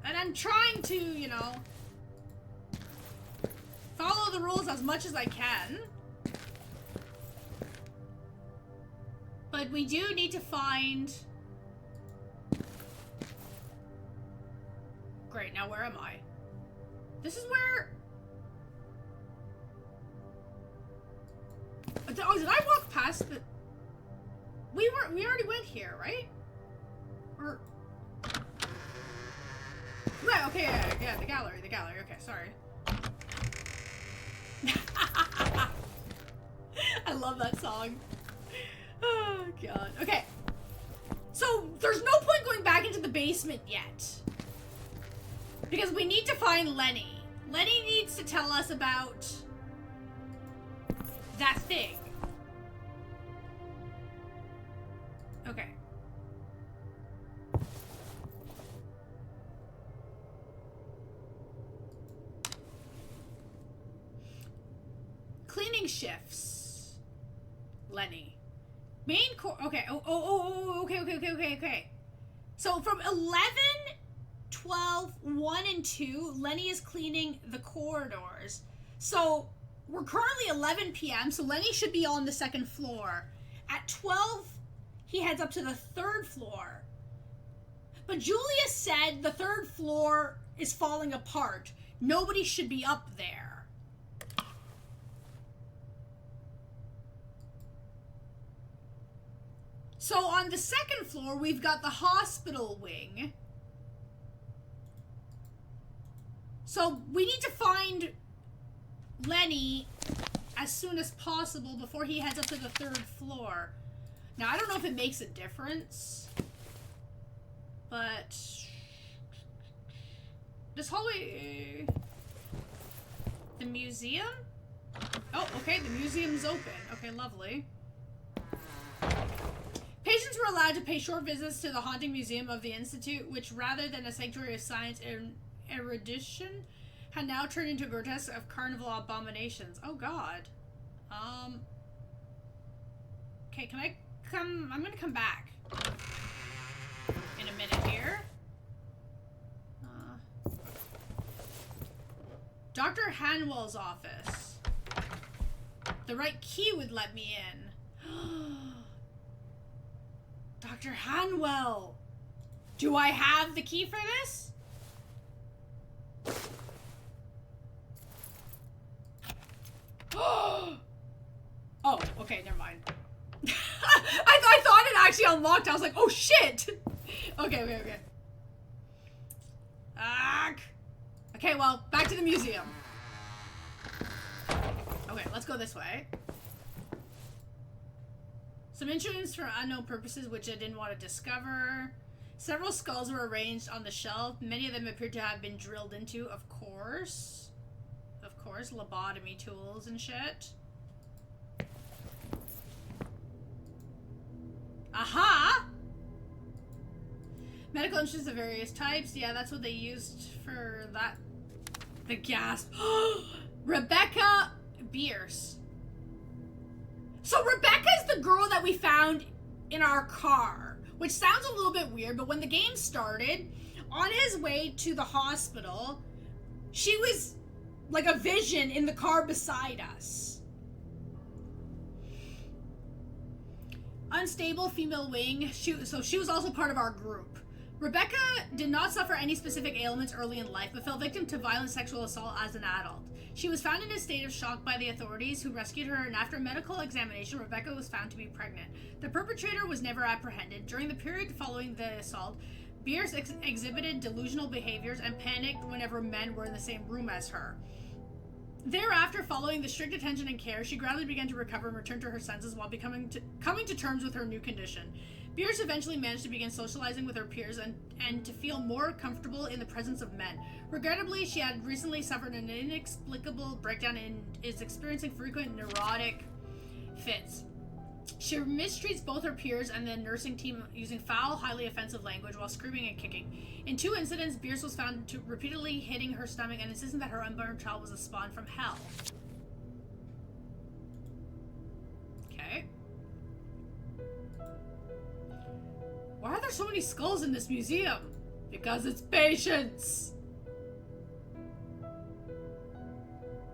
And I'm trying to, you know, follow the rules as much as I can. But we do need to find... Great, now where am I? This is where... Oh, did I walk past the... We already went here, right? Or... Right, okay, yeah, the gallery, okay, sorry. I love that song. Oh, God. Okay. So, there's no point going back into the basement yet. Because we need to find Lenny. Lenny needs to tell us about that thing. Okay. Cleaning shifts. Lenny. Main core. Okay. Okay. So from 11, 12, 1, and 2, Lenny is cleaning the corridors. So we're currently 11 p.m., so Lenny should be on the second floor. At 12, he heads up to the third floor. But Julia said the third floor is falling apart. Nobody should be up there. So on the second floor, we've got the hospital wing. So we need to find Lenny as soon as possible before he heads up to the third floor. Now, I don't know if it makes a difference, but this hallway... The museum? Oh, okay, the museum's open. Okay, lovely. Patients were allowed to pay short visits to the haunting museum of the Institute, which, rather than a sanctuary of science and erudition, had now turned into a grotesque of carnival abominations. Oh, God. Okay, can I come? I'm gonna come back in a minute here. Dr. Hanwell's office. The right key would let me in. Dr. Hanwell! Do I have the key for this? Oh, okay, never mind. I thought it actually unlocked. I was like, oh shit! Okay. Okay, well, back to the museum. Okay, let's go this way. Some instruments for unknown purposes which I didn't want to discover. Several skulls were arranged on the shelf. Many of them appeared to have been drilled into, of course. Of course, lobotomy tools and shit. Aha! Medical instruments of various types. Yeah, that's what they used for that. The gasp. Rebecca Bierce. So Rebecca's the girl that we found in our car, which sounds a little bit weird, but when the game started, on his way to the hospital, she was like a vision in the car beside us. Unstable female wing. She was also part of our group. Rebecca did not suffer any specific ailments early in life, but fell victim to violent sexual assault as an adult. She was found in a state of shock by the authorities, who rescued her, and after medical examination, Rebecca was found to be pregnant. The perpetrator was never apprehended. During the period following the assault, Bierce exhibited delusional behaviors and panicked whenever men were in the same room as her. Thereafter, following the strict attention and care, she gradually began to recover and return to her senses while coming to terms with her new condition. Bierce eventually managed to begin socializing with her peers and to feel more comfortable in the presence of men. Regrettably, she had recently suffered an inexplicable breakdown and is experiencing frequent neurotic fits. She mistreats both her peers and the nursing team using foul, highly offensive language while screaming and kicking. In 2 incidents, Bierce was found to repeatedly hitting her stomach and insisting that her unborn child was a spawn from hell. Okay. Why are there so many skulls in this museum? Because it's patience!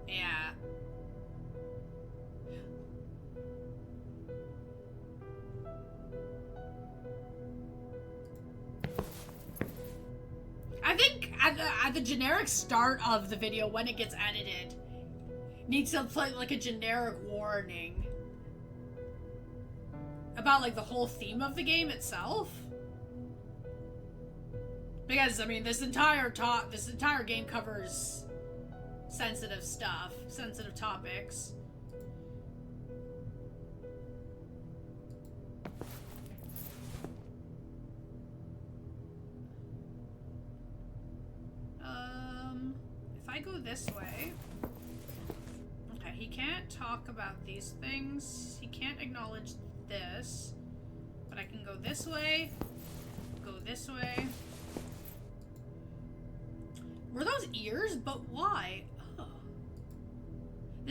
Yeah. I think at the generic start of the video, when it gets edited, needs to play like a generic warning about like the whole theme of the game itself. Because I mean, this entire game covers sensitive stuff, sensitive topics. If I go this way, okay, he can't talk about these things. He can't acknowledge this, but I can go this way, go this way. Were those ears? But why? Oh.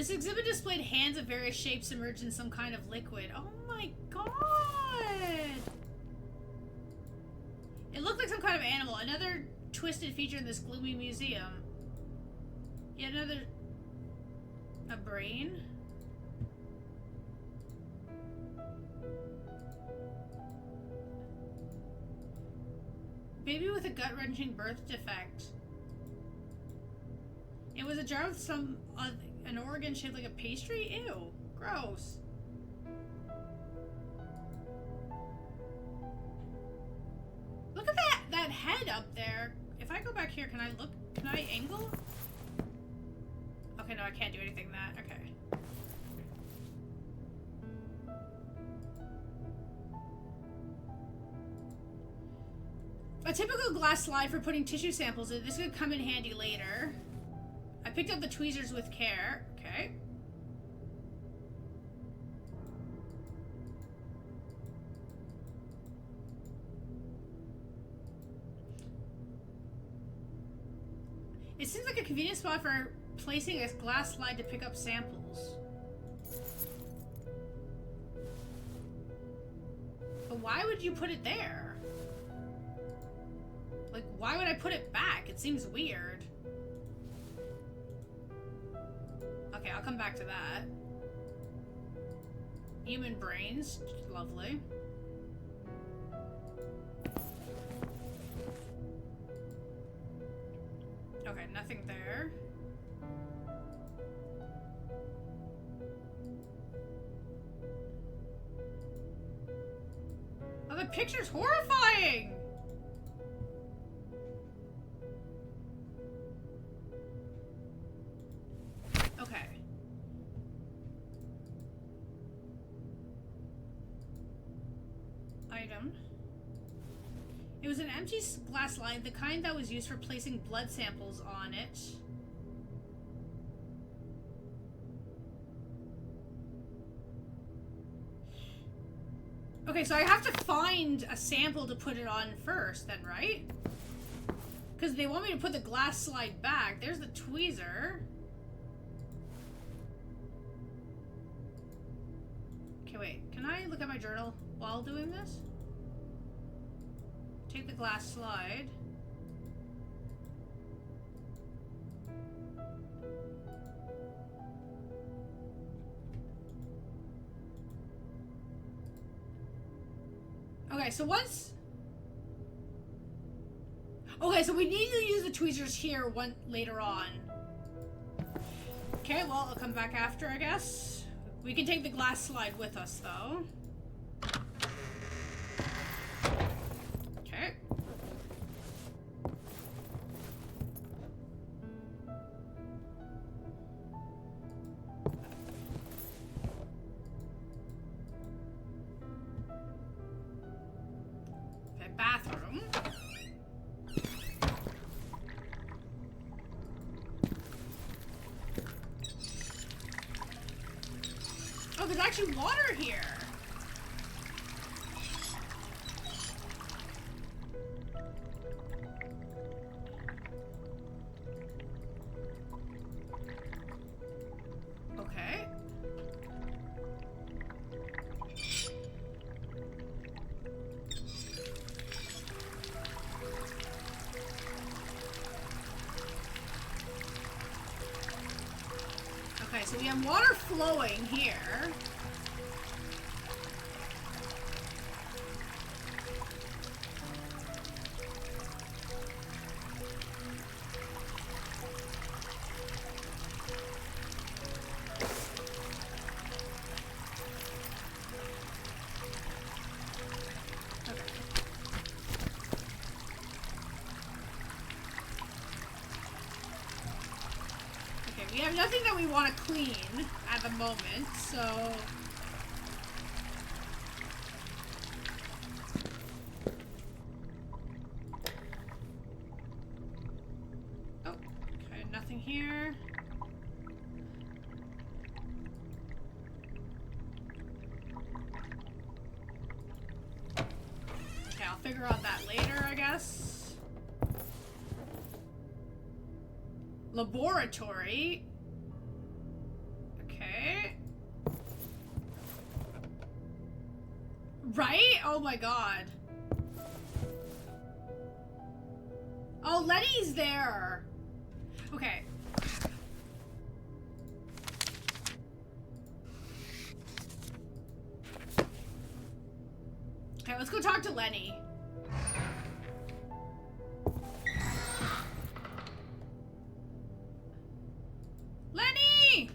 This exhibit displayed hands of various shapes submerged in some kind of liquid. Oh my god! It looked like some kind of animal. Another twisted feature in this gloomy museum. Yet another... a brain? Baby with a gut-wrenching birth defect. It was a jar with some... an organ shaped like a pastry? Ew. Gross. Look at that head up there. If I go back here, can I look? Can I angle? Okay, no, I can't do anything with that. Okay. A typical glass slide for putting tissue samples in. This could come in handy later. I picked up the tweezers with care. Okay. It seems like a convenient spot for placing a glass slide to pick up samples. But why would you put it there? Like, why would I put it back? It seems weird. Okay, I'll come back to that. Human brains. Lovely. Okay, nothing there. Oh, the picture's horrifying! Okay. Item. It was an empty glass slide, the kind that was used for placing blood samples on it. Okay, so I have to find a sample to put it on first then, right? Because they want me to put the glass slide back. There's the tweezer. Okay, wait. Can I look at my journal while doing this? Take the glass slide. Okay, so once... Okay, so we need to use the tweezers here later on. Okay, well, I'll come back after, I guess. We can take the glass slide with us, though. Okay. Okay, bathroom. Oh, there's actually water here. Okay. Okay, so we have water flowing here. We have nothing that we want to clean at the moment, so... Oh, okay, nothing here. Okay, I'll figure out that later, I guess. Laboratory. Right? Oh my god. Oh, Lenny's there. Okay. Okay, let's go talk to Lenny. Lenny!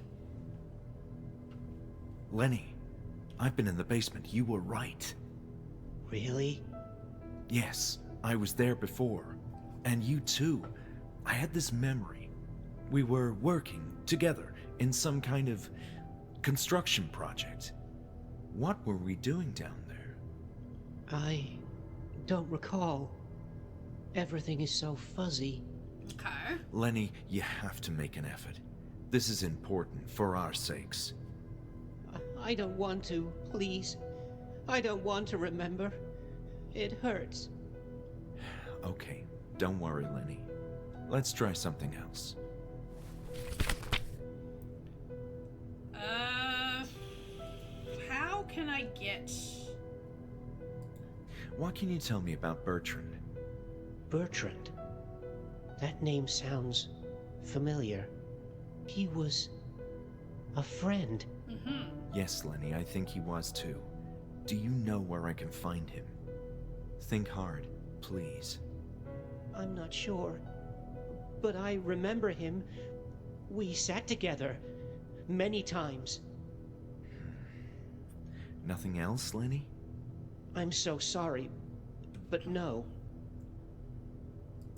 Lenny, I've been in the basement. You were right. Really? Yes, I was there before. And you too. I had this memory. We were working together in some kind of construction project. What were we doing down there? I don't recall. Everything is so fuzzy. Okay. Lenny, you have to make an effort. This is important for our sakes. I don't want to, please. I don't want to remember. It hurts. Okay, don't worry, Lenny. Let's try something else. How can I get... What can you tell me about Bertrand? Bertrand? That name sounds familiar. He was a friend. Mm-hmm. Yes, Lenny, I think he was too. Do you know where I can find him? Think hard, please. I'm not sure, but I remember him. We sat together many times. Nothing else, Lenny? I'm so sorry, but no.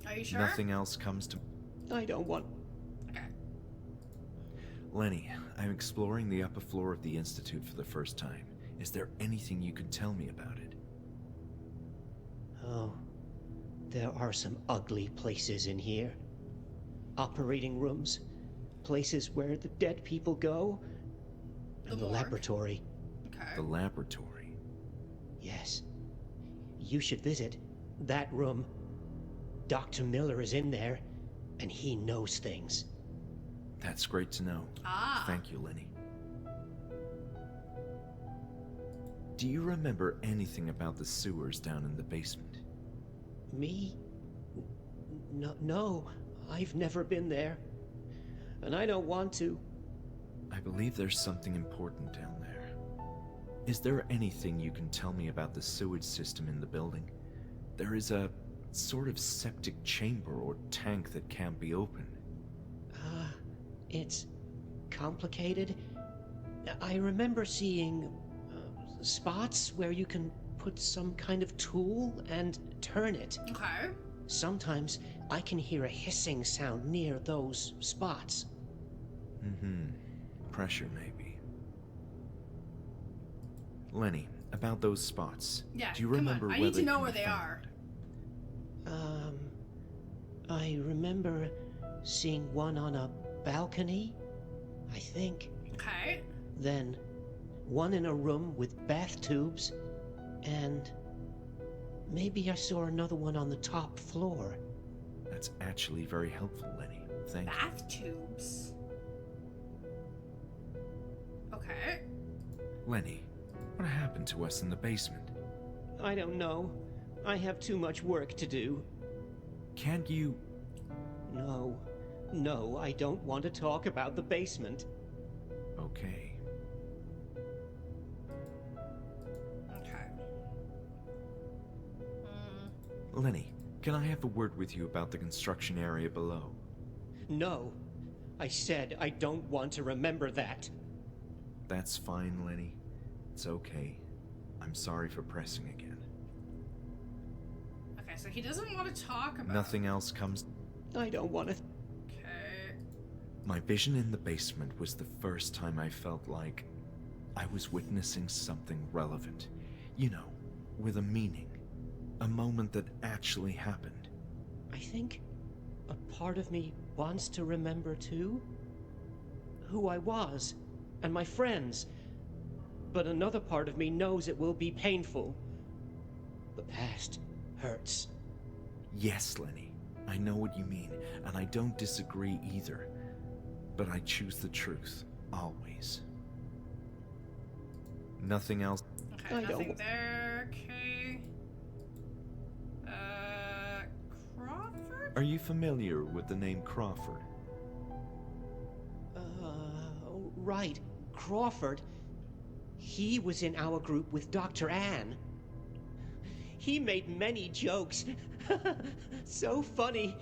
Are you sure? Nothing else comes to... I don't want... Okay. Lenny, I'm exploring the upper floor of the Institute for the first time. Is there anything you could tell me about it? Oh, there are some ugly places in here. Operating rooms, places where the dead people go, and the laboratory. Okay. The laboratory? Yes. You should visit that room. Dr. Miller is in there, and he knows things. That's great to know. Ah. Thank you, Lenny. Do you remember anything about the sewers down in the basement? Me? No, I've never been there. And I don't want to. I believe there's something important down there. Is there anything you can tell me about the sewage system in the building? There is a sort of septic chamber or tank that can't be opened. It's complicated. I remember seeing spots where you can put some kind of tool and turn it. Okay. Sometimes I can hear a hissing sound near those spots. Pressure, maybe. Lenny, about those spots. Yeah, do you come remember on. I where need to they know can where be they found? are. I remember seeing one on a balcony, I think. Okay. Then one in a room with bath tubes, and maybe I saw another one on the top floor. That's actually very helpful, Lenny. Thank you. Bath tubes. Okay. Lenny, what happened to us in the basement? I don't know. I have too much work to do. Can't you... No, I don't want to talk about the basement. Okay. Okay. Lenny, can I have a word with you about the construction area below? No. I said I don't want to remember that. That's fine, Lenny. It's okay. I'm sorry for pressing again. Okay, so he doesn't want to talk about... Nothing else comes... I don't want to... Okay. My vision in the basement was the first time I felt like I was witnessing something relevant. You know, with a meaning. A moment that actually happened. I think a part of me wants to remember too. Who I was, and my friends. But another part of me knows it will be painful. The past hurts. Yes, Lenny. I know what you mean, and I don't disagree either. But I choose the truth, always. Nothing else. Okay, nothing there. Are you familiar with the name Crawford? Right. Crawford. He was in our group with Dr. Ann. He made many jokes. So funny.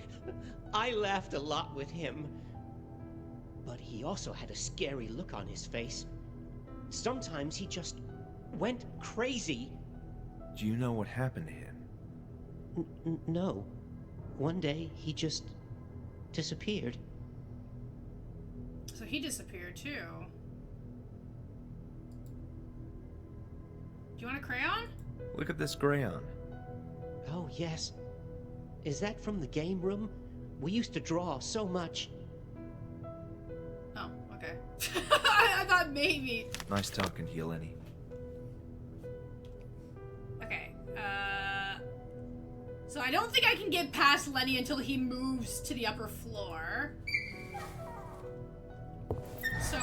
I laughed a lot with him. But he also had a scary look on his face. Sometimes he just went crazy. Do you know what happened to him? No. One day, he just disappeared. So he disappeared too. Do you want a crayon? Look at this crayon. Oh, yes. Is that from the game room? We used to draw so much. Oh, okay. I thought maybe. Nice talking to you, Lenny. Okay, so I don't think I can get past Lenny until he moves to the upper floor. So...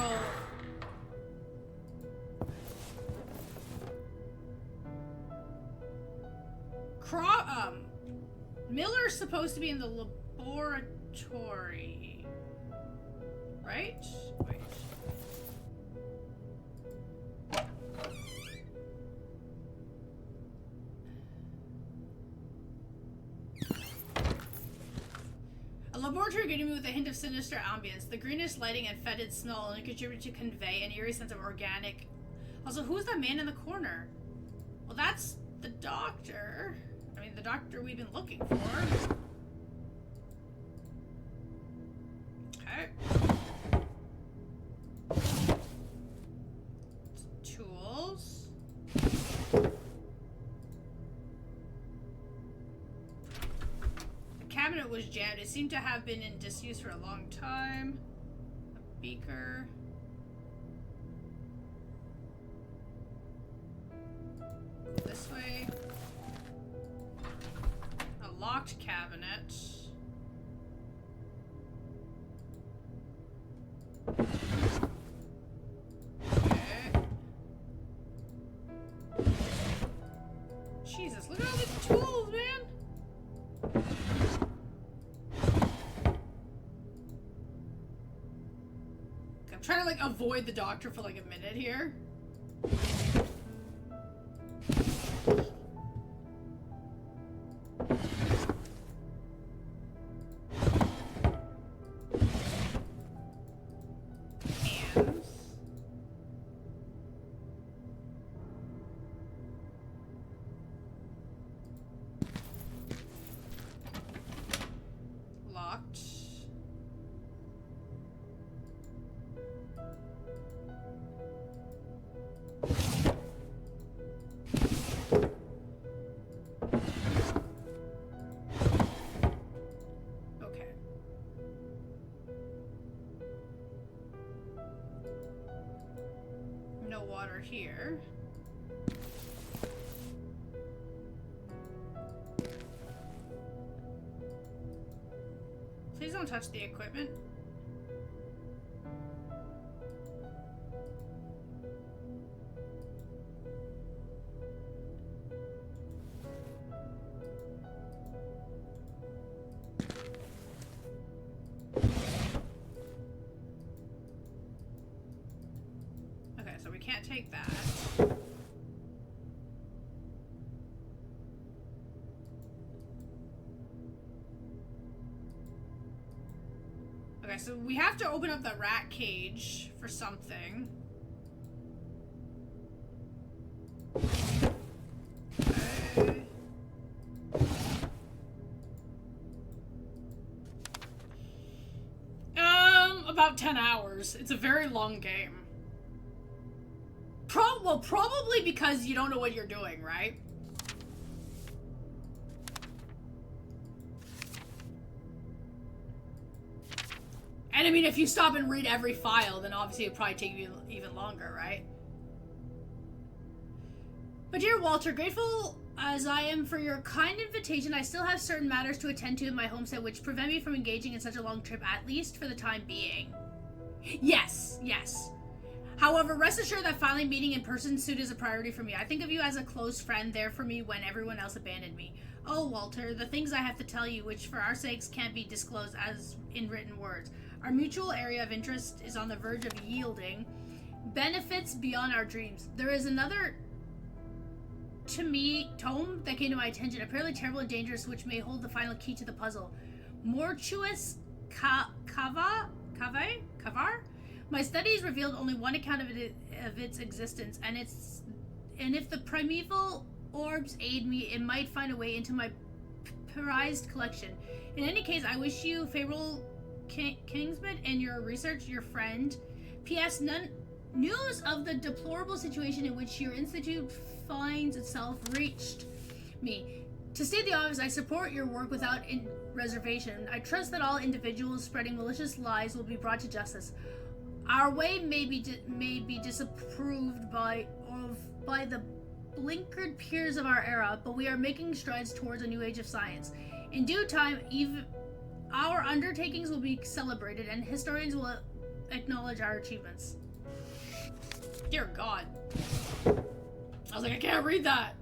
Miller's supposed to be in the laboratory. Right? Wait. A laboratory greeted me with a hint of sinister ambience. The greenish lighting and fetid smell only contributed to convey an eerie sense of organic. Also, who's that man in the corner? Well, that's the doctor. I mean, the doctor we've been looking for. Okay. Tools. The cabinet was jammed. It seemed to have been in disuse for a long time. A beaker. This way. A locked cabinet. Okay. Jesus, look at all these tools, man! I'm trying to, like, avoid the doctor for, like, a minute here. Here. Please don't touch the equipment. Okay, so we can't take that. Okay, so we have to open up the rat cage for something. Okay. About 10 hours. It's a very long game. Well, probably because you don't know what you're doing, right? And I mean, if you stop and read every file, then obviously it'd probably take you even longer, right? But dear Walter, grateful as I am for your kind invitation, I still have certain matters to attend to in my homestead which prevent me from engaging in such a long trip, at least for the time being. Yes, yes. However, rest assured that finally meeting in person soon is a priority for me. I think of you as a close friend there for me when everyone else abandoned me. Oh, Walter, the things I have to tell you, which for our sakes can't be disclosed as in written words. Our mutual area of interest is on the verge of yielding benefits beyond our dreams. There is another tome that came to my attention, apparently terrible and dangerous, which may hold the final key to the puzzle. Mortuus Cavar? My studies revealed only one account of its existence, and if the primeval orbs aid me, it might find a way into my prized collection. In any case, I wish you favorable kinsman in your research, your friend. P.S. News of the deplorable situation in which your institute finds itself reached me. To state the obvious, I support your work without reservation. I trust that all individuals spreading malicious lies will be brought to justice. Our way may be disapproved by the blinkered peers of our era, but we are making strides towards a new age of science. In due time, our undertakings will be celebrated, and historians will acknowledge our achievements. Dear God. I was like, I can't read that.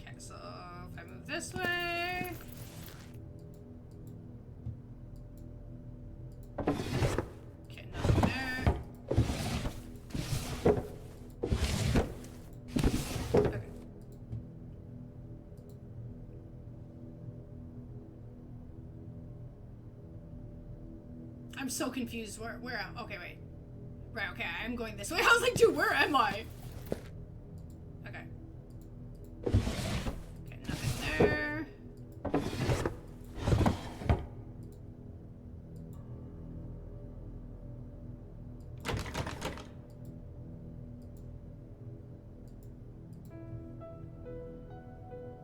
Okay, so if I move this way. Okay, nothing there. Okay. I'm so confused. Where okay, wait. Right, okay, I'm going this way. I was like, dude, where am I? Okay. Okay, nothing there.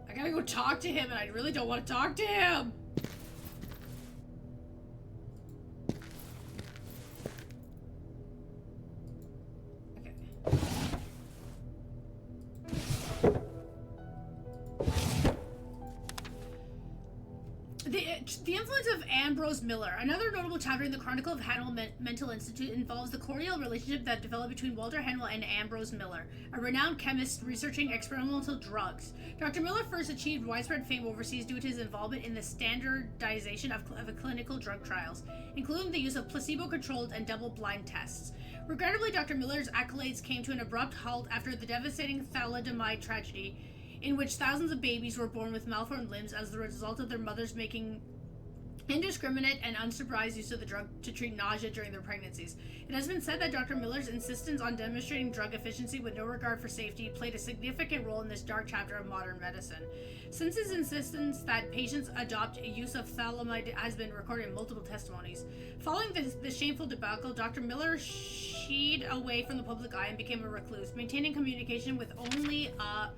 I gotta go talk to him, and I really don't want to talk to him. The influence of Ambrose Miller. Another notable chapter in the Chronicle of Hanwell Mental Institute involves the cordial relationship that developed between Walter Hanwell and Ambrose Miller, a renowned chemist researching experimental drugs. Dr. Miller first achieved widespread fame overseas due to his involvement in the standardization of clinical drug trials, including the use of placebo-controlled and double-blind tests. Regrettably, Dr. Miller's accolades came to an abrupt halt after the devastating thalidomide tragedy, in which thousands of babies were born with malformed limbs as the result of their mothers making indiscriminate and unsupervised use of the drug to treat nausea during their pregnancies. It has been said that Dr. Miller's insistence on demonstrating drug efficiency with no regard for safety played a significant role in this dark chapter of modern medicine. Since his insistence that patients adopt a use of thalidomide has been recorded in multiple testimonies. Following this shameful debacle, Dr. Miller sheed away from the public eye and became a recluse, maintaining communication with only a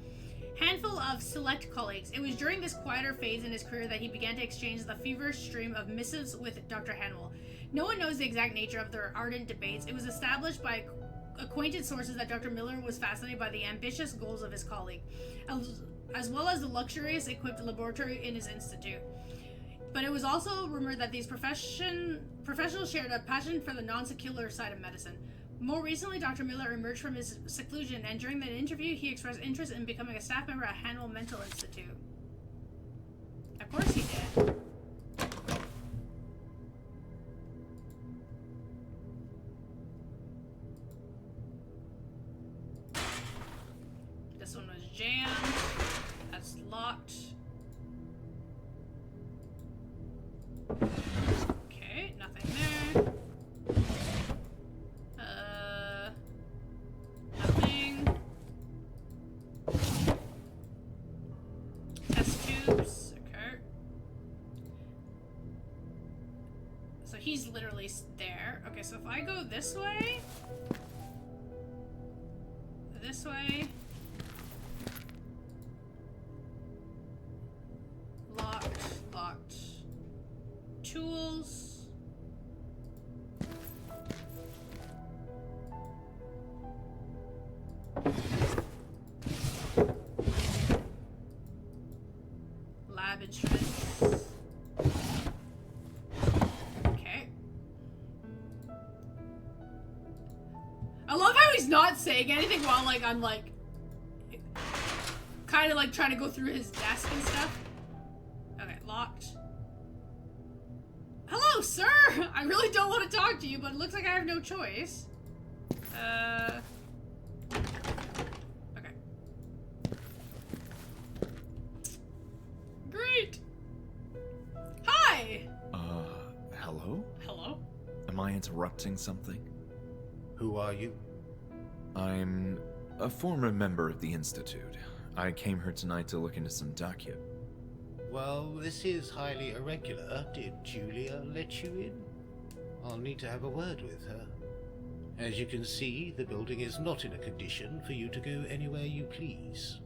handful of select colleagues. It was during this quieter phase in his career that he began to exchange the feverish stream of missives with Dr. Hanwell. No one knows the exact nature of their ardent debates. It was established by acquainted sources that Dr. Miller was fascinated by the ambitious goals of his colleague, as well as the luxurious equipped laboratory in his institute. But it was also rumored that these professionals shared a passion for the non-secular side of medicine. More recently, Dr. Miller emerged from his seclusion, and during that interview, he expressed interest in becoming a staff member at Hanwell Mental Institute. Of course he did. This one was jammed. That's locked. Okay, nothing there. Nothing. Test tubes. Okay. So he's literally there. Okay, so if I go this way. This way. Locked. Tools. Lab instruments. Okay. I love how he's not saying anything while, like, I'm like... kind of like trying to go through his desk and stuff. Okay, locked. Hello, sir! I really don't want to talk to you, but it looks like I have no choice. Okay. Great! Hi! Hello? Hello? Am I interrupting something? Who are you? I'm a former member of the Institute. I came here tonight to look into some docket. Well, this is highly irregular. Did Julia let you in? I'll need to have a word with her. As you can see, the building is not in a condition for you to go anywhere you please.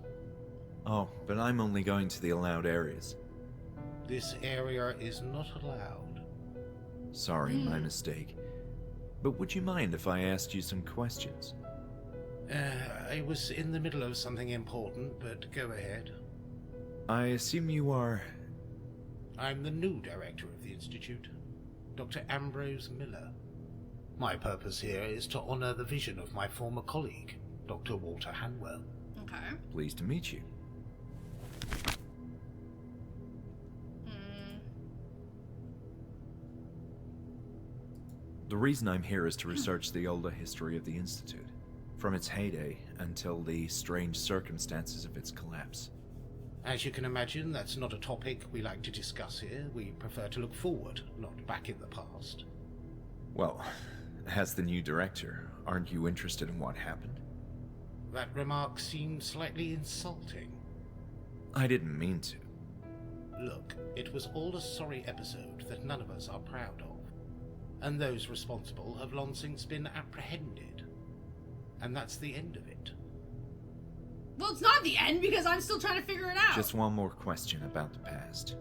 Oh, but I'm only going to the allowed areas. This area is not allowed. Sorry, my mistake. But would you mind if I asked you some questions? I was in the middle of something important, but go ahead. I assume you are... I'm the new director of the Institute, Dr. Ambrose Miller. My purpose here is to honor the vision of my former colleague, Dr. Walter Hanwell. Okay. Pleased to meet you. The reason I'm here is to research the older history of the Institute, from its heyday until the strange circumstances of its collapse. As you can imagine, that's not a topic we like to discuss here. We prefer to look forward, not back in the past. Well, as the new director, aren't you interested in what happened? That remark seemed slightly insulting. I didn't mean to. Look, it was all a sorry episode that none of us are proud of. And those responsible have long since been apprehended. And that's the end of it. Well, it's not the end because I'm still trying to figure it out. Just one more question about the past.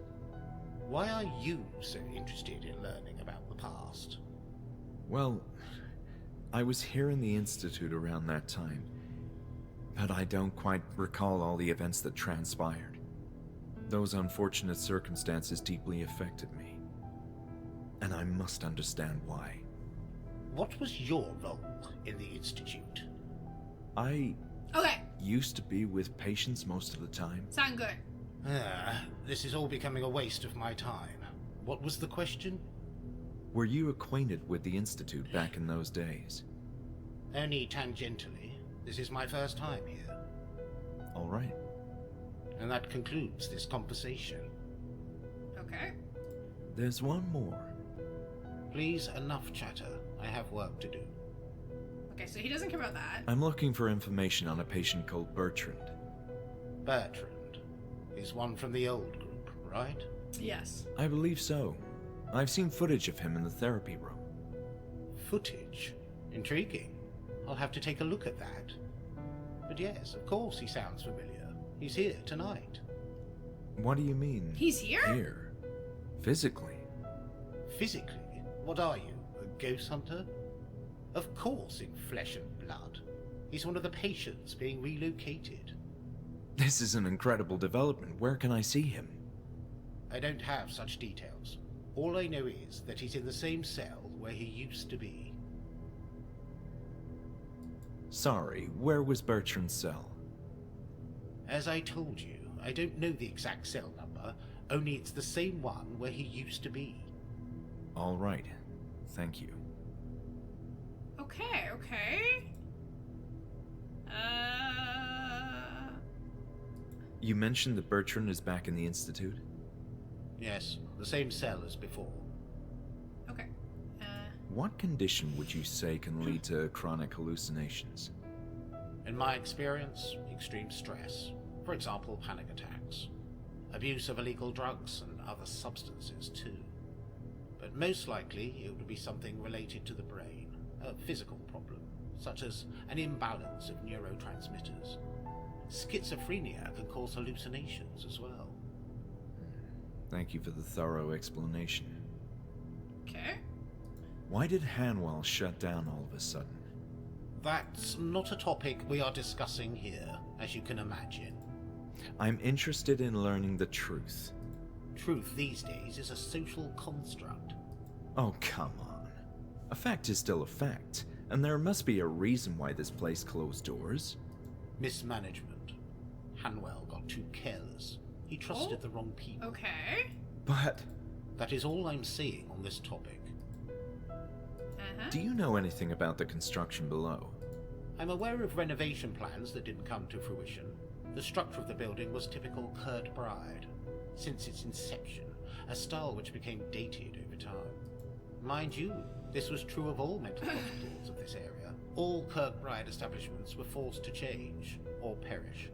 Why are you so interested in learning about the past? Well, I was here in the Institute around that time, but I don't quite recall all the events that transpired. Those unfortunate circumstances deeply affected me, and I must understand why. What was your role in the Institute? I Okay. used to be with patients most of the time. Sound good. This is all becoming a waste of my time. What was the question? Were you acquainted with the Institute back in those days? Only tangentially. This is my first time here. All right. And that concludes this conversation. Okay. There's one more. Please, enough chatter. I have work to do. Okay, so he doesn't care about that. I'm looking for information on a patient called Bertrand. Bertrand is one from the old group, right? Yes. I believe so. I've seen footage of him in the therapy room. Footage? Intriguing. I'll have to take a look at that. But yes, of course he sounds familiar. He's here tonight. What do you mean? He's here? Here? Physically? Physically? What are you, a ghost hunter? Of course in flesh and blood. He's one of the patients being relocated. This is an incredible development. Where can I see him? I don't have such details. All I know is that he's in the same cell where he used to be. Sorry, where was Bertrand's cell? As I told you, I don't know the exact cell number, only it's the same one where he used to be. All right. Thank you. Okay, okay. You mentioned that Bertrand is back in the Institute? Yes, the same cell as before. Okay. What condition would you say can lead to chronic hallucinations? In my experience, extreme stress. For example, panic attacks. Abuse of illegal drugs and other substances too. But most likely it would be something related to the brain. A physical problem, such as an imbalance of neurotransmitters. Schizophrenia can cause hallucinations as well. Thank you for the thorough explanation. Okay. Why did Hanwell shut down all of a sudden? That's not a topic we are discussing here, as you can imagine. I'm interested in learning the truth. Truth these days is a social construct. Oh, come on. A fact is still a fact, and there must be a reason why this place closed doors. Mismanagement. Hanwell got got too careless. He trusted the wrong people. Okay. But That is all I'm saying on this topic. do you know anything about the construction below? I'm aware of renovation plans that didn't come to fruition. The structure of the building was typical Kirkbride, since its inception, a style which became dated over time. Mind you, this was true of all mental hospitals of this area. All Kirkbride establishments were forced to change, or perish.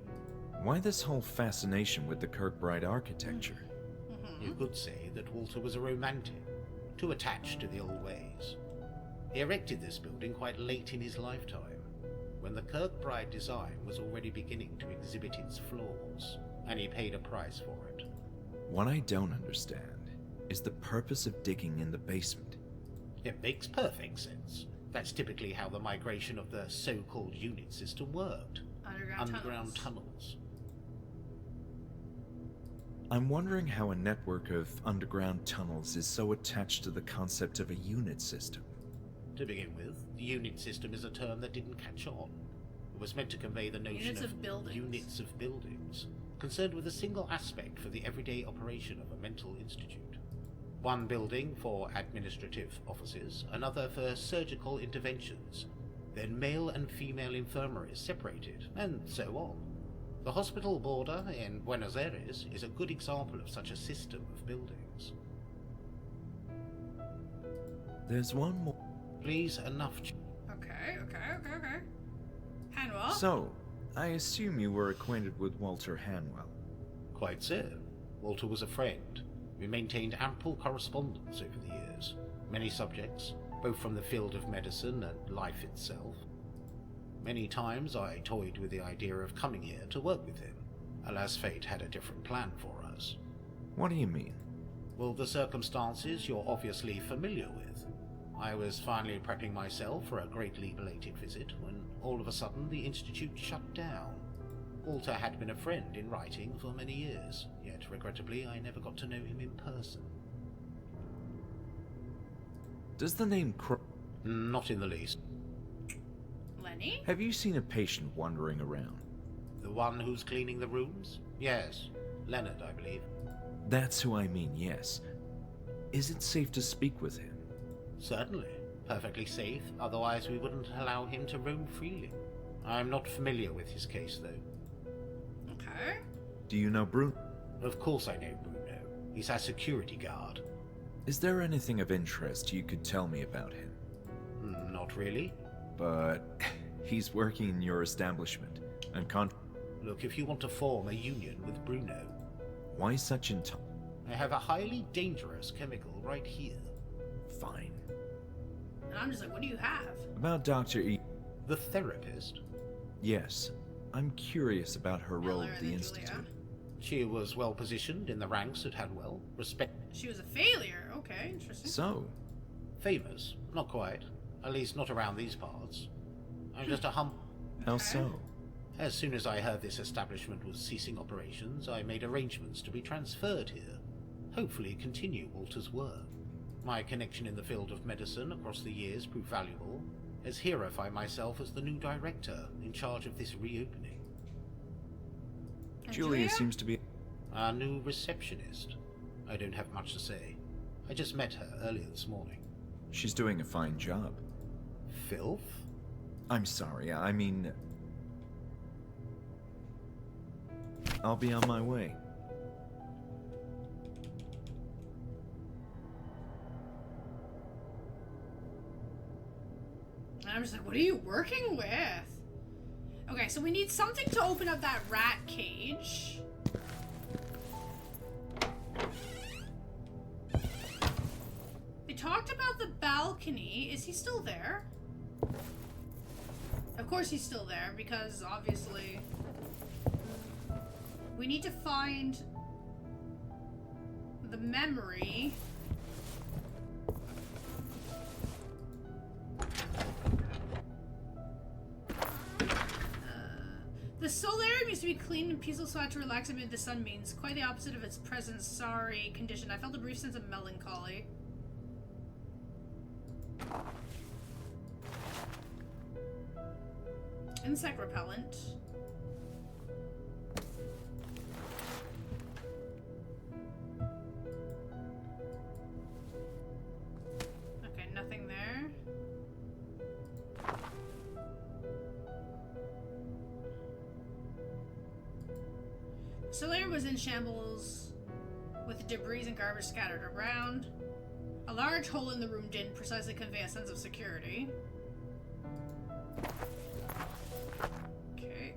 Why this whole fascination with the Kirkbride architecture? You could say that Walter was a romantic, too attached to the old ways. He erected this building quite late in his lifetime, when the Kirkbride design was already beginning to exhibit its flaws, and he paid a price for it. What I don't understand is the purpose of digging in the basement. It makes perfect sense. That's typically how the migration of the so-called unit system worked. Underground tunnels. I'm wondering how a network of underground tunnels is so attached to the concept of a unit system. To begin with, the unit system is a term that didn't catch on. It was meant to convey the notion Units of buildings. units of buildings, concerned with a single aspect for the everyday operation of a mental institute. One building for administrative offices, another for surgical interventions, then male and female infirmaries separated, and so on. The hospital border in Buenos Aires is a good example of such a system of buildings. There's one more. Please, enough. Okay. Hanwell? So, I assume you were acquainted with Walter Hanwell. Quite so. Walter was a friend. We maintained ample correspondence over the years. Many subjects, both from the field of medicine and life itself. Many times I toyed with the idea of coming here to work with him. Alas, fate had a different plan for us. What do you mean? Well, the circumstances you're obviously familiar with. I was finally prepping myself for a greatly belated visit when all of a sudden the institute shut down. Walter had been a friend in writing for many years, yet regrettably I never got to know him in person. Does the name Not in the least. Lenny? Have you seen a patient wandering around? The one who's cleaning the rooms? Yes. Leonard, I believe. That's who I mean, yes. Is it safe to speak with him? Certainly. Perfectly safe, otherwise we wouldn't allow him to roam freely. I'm not familiar with his case, though. Okay. Do you know Bruno? Of course I know Bruno. He's our security guard. Is there anything of interest you could tell me about him? Not really. But he's working in your establishment, and Look, if you want to form a union with Bruno... Why such I have a highly dangerous chemical right here. Fine. And I'm just like, what do you have? About Dr. E. The therapist? Yes. I'm curious about her role at the Institute. Julia. She was well positioned in the ranks at Hanwell. She was a failure. Okay, interesting. So? Famous? Not quite. At least not around these parts. I'm just a How so? As soon as I heard this establishment was ceasing operations, I made arrangements to be transferred here. Hopefully continue Walter's work. My connection in the field of medicine across the years proved valuable, as here I find myself as the new director in charge of this reopening. Julia seems to be our new receptionist. I don't have much to say. I just met her earlier this morning. She's doing a fine job. Filth? I'm sorry, I mean... I'll be on my way. And I'm just like, what are you working with? Okay, so we need something to open up that rat cage. They talked about the balcony. Is he still there? Of course he's still there, because obviously... We need to find the memory. The solarium used to be clean and peaceful, so I had to relax amid the sunbeams. Quite the opposite of its present sorry condition. I felt a brief sense of melancholy. Insect repellent. Cellar was in shambles with debris and garbage scattered around. A large hole in the room didn't precisely convey a sense of security. Okay.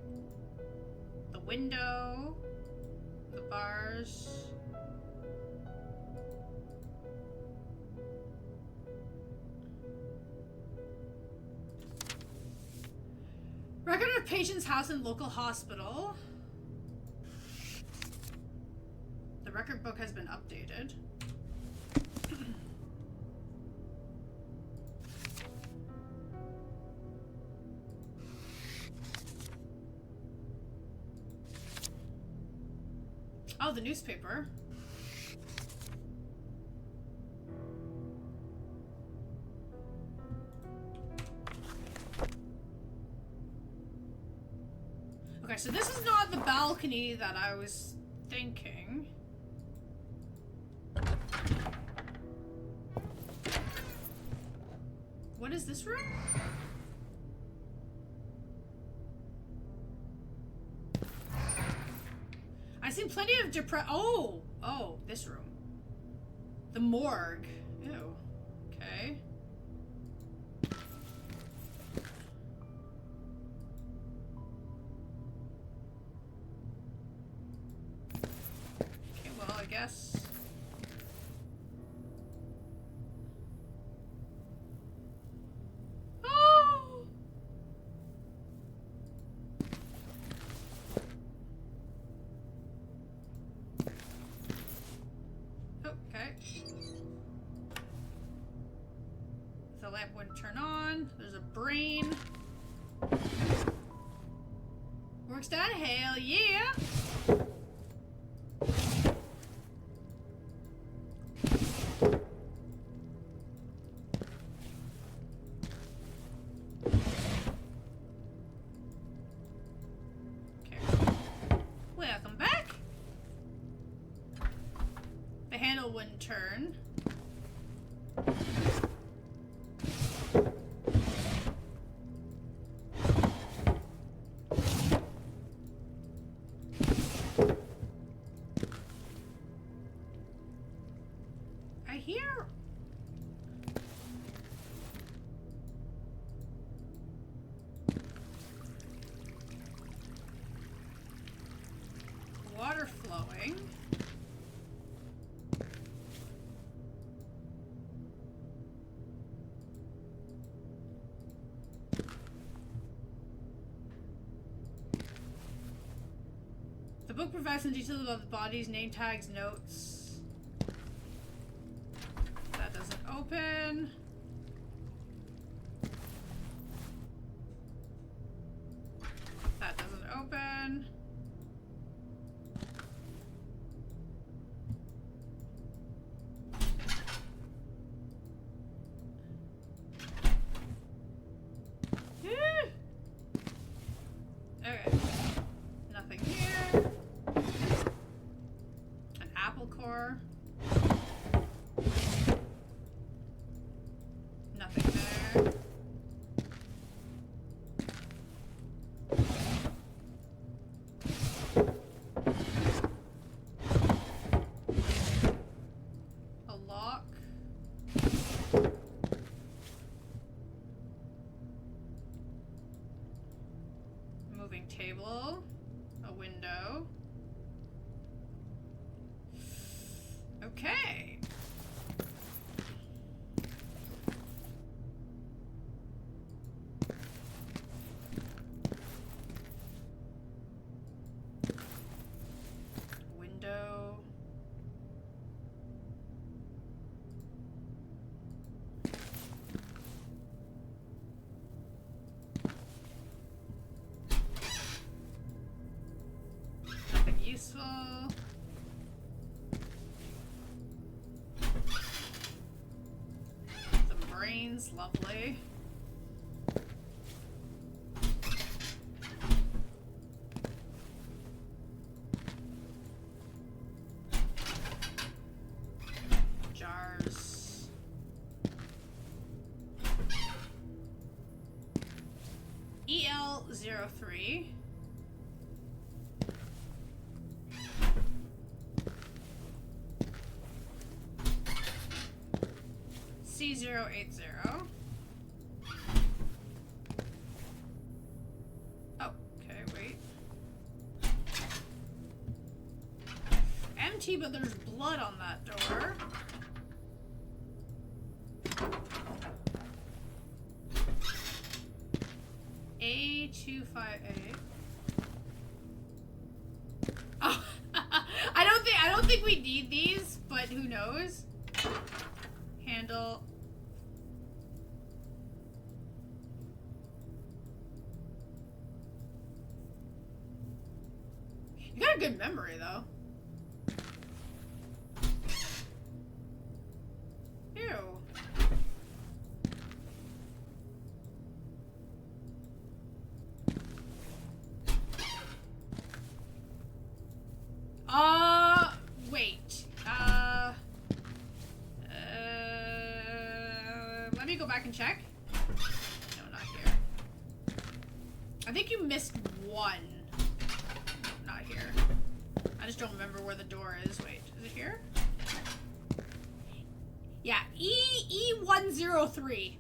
The window. The bars. Record of patient's house and local hospital. The record book has been updated. Oh, the newspaper. Okay, so this is not the balcony that I was thinking. What is this room? I've seen plenty of Oh, this room. The morgue. Ew. Okay. Okay, well, I guess. Oh! Okay. The lamp wouldn't turn on. There's a brain. Works down. Hell yeah! Welcome back. The handle wouldn't turn. I hear water flowing. The book provides some details about the bodies, name tags, notes. That doesn't open. That doesn't open. Okay. Nothing here. An apple core. Nothing there. A lock. Moving table. A window. Okay. Window. Nothing useful. Some brains, lovely. Jars. EL03. C080. Oh, okay, wait. Empty, but there's blood on that door. A258. Oh, I don't think we need these, but who knows? Handle. You got a good memory, though. Ew. Wait. Let me go back and check. No, not here. I think you missed one. Not here. I just don't remember where the door is. Wait, is it here? Yeah, E103.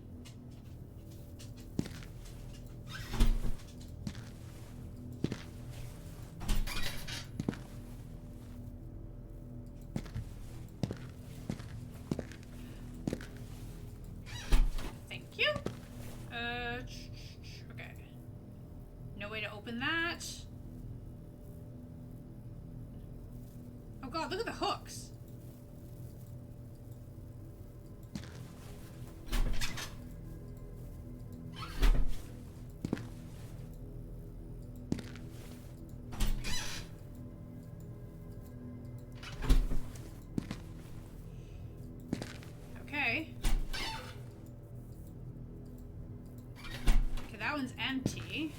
Thank you. Okay. No way to open that. Oh god, look at the hooks. Okay. Okay, that one's empty.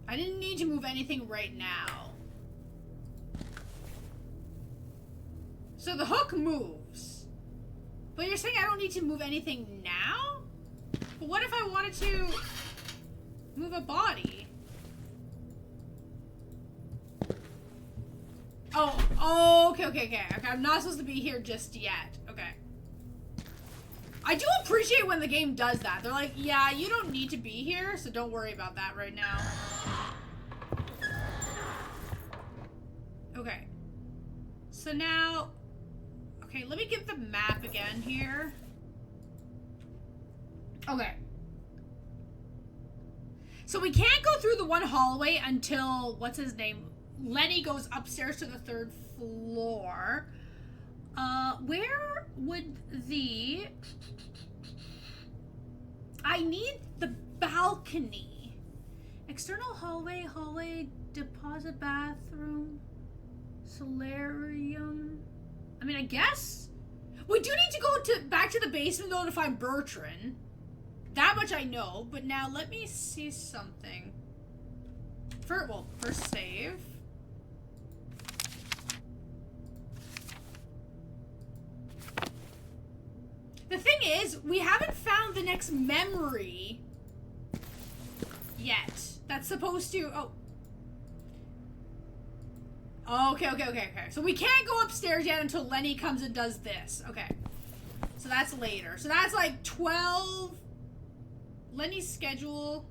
I didn't need to move anything right now. So the hook moves. But you're saying I don't need to move anything now? But what if I wanted to move a body? Oh, okay. I'm not supposed to be here just yet. Okay. I do appreciate when the game does that. They're like, yeah, you don't need to be here, so don't worry about that right now. Okay. So now... Okay, let me get the map again here. Okay. So we can't go through the one hallway until, what's his name? Lenny goes upstairs to the 3rd floor. Where would the... I need the balcony. External hallway, deposit bathroom, solarium. I mean, I guess we do need to go back to the basement though to find Bertrand. That much I know. But now let me see something. First save. The thing is, we haven't found the next memory yet. That's supposed to... Oh. Okay. So we can't go upstairs yet until Lenny comes and does this. Okay. So that's later. So that's like 12... Lenny's schedule...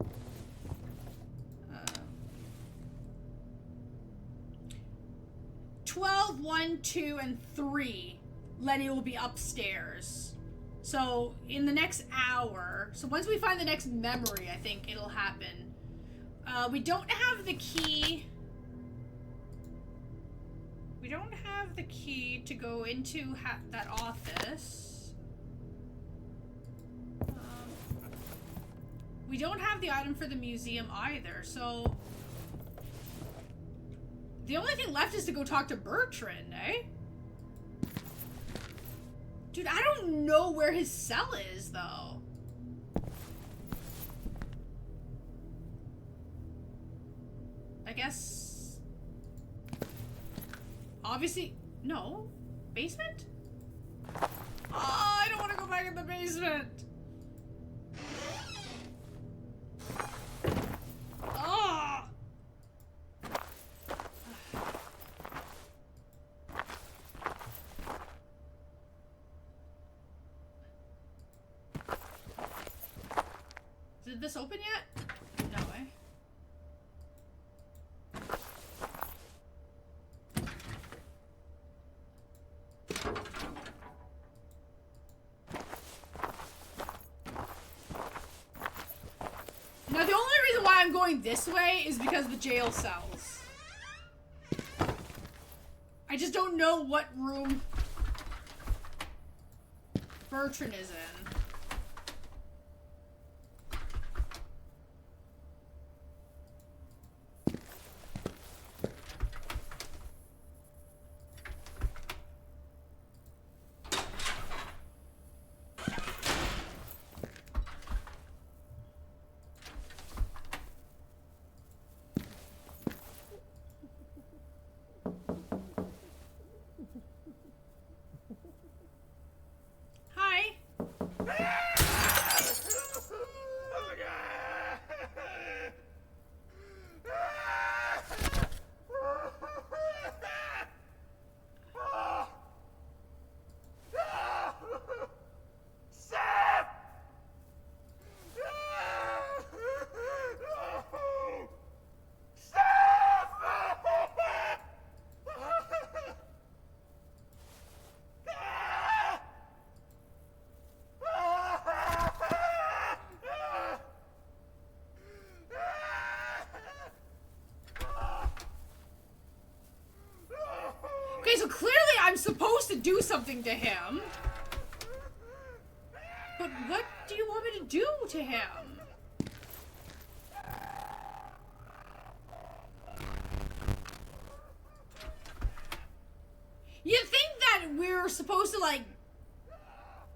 12, 1, 2, and 3. Lenny will be upstairs. So, in the next hour... So, once we find the next memory, I think it'll happen. We don't have the key... We don't have the key to go into that office. We don't have the item for the museum either, so... The only thing left is to go talk to Bertrand, eh? Dude, I don't know where his cell is, though. I guess... Obviously... No. Basement? Oh, I don't want to go back in the basement. Did this open yet? No way. Now the only reason why I'm going this way is because the jail cells. I just don't know what room Bertrand is in. Okay, so clearly I'm supposed to do something to him. But what do you want me to do to him? You think that we're supposed to, like,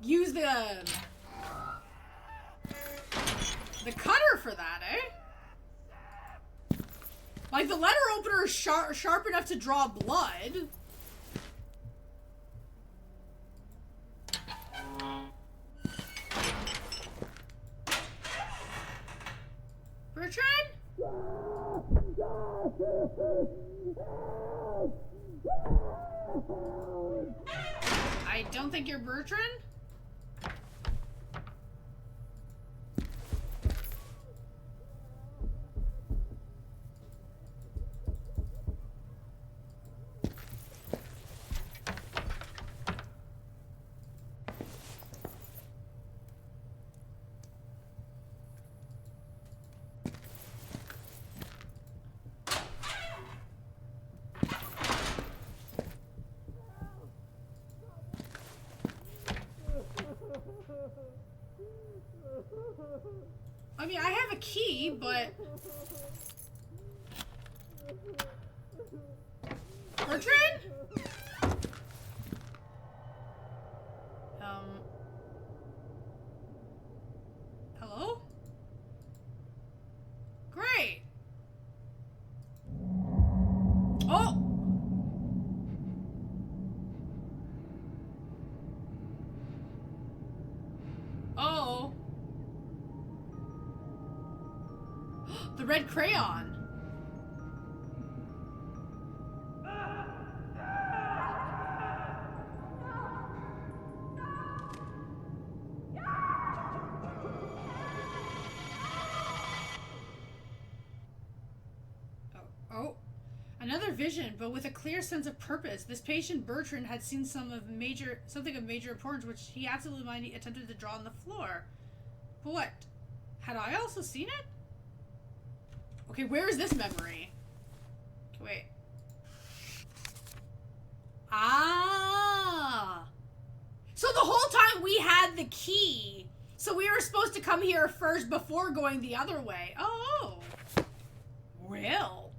use the cutter for that, eh? Like, the letter opener is sharp enough to draw blood. Bertrand? I don't think you're Bertrand. I mean, I have a key, but... Bertrand? Hello? Great! Oh! Oh! The red crayon. Oh. Another vision, but with a clear sense of purpose. This patient Bertrand had seen something of major importance, which he absolutely attempted to draw on the floor. But what? Had I also seen it? Okay, where is this memory? Okay, wait. Ah! So the whole time we had the key. So we were supposed to come here first before going the other way. Oh. Well.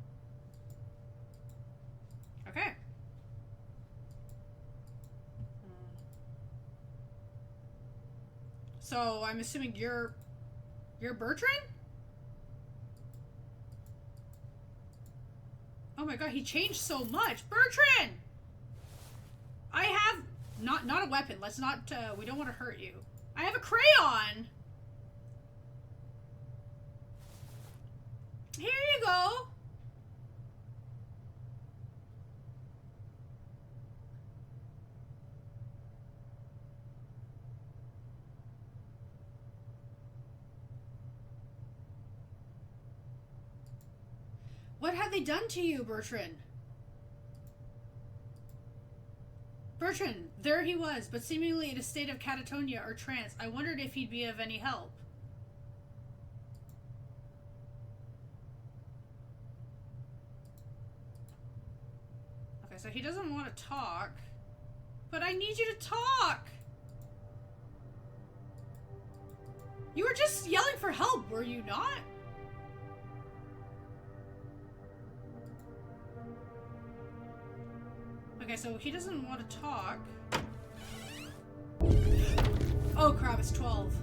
Okay. So I'm assuming you're Bertrand? Oh my god, he changed so much. Bertrand! I have... Not a weapon. Let's not... we don't want to hurt you. I have a crayon! Here you go. What have they done to you, Bertrand? Bertrand, there he was, but seemingly in a state of catatonia or trance. I wondered if he'd be of any help. Okay, so he doesn't want to talk. But I need you to talk! You were just yelling for help, were you not? Okay, so he doesn't want to talk. Oh crap, it's 12.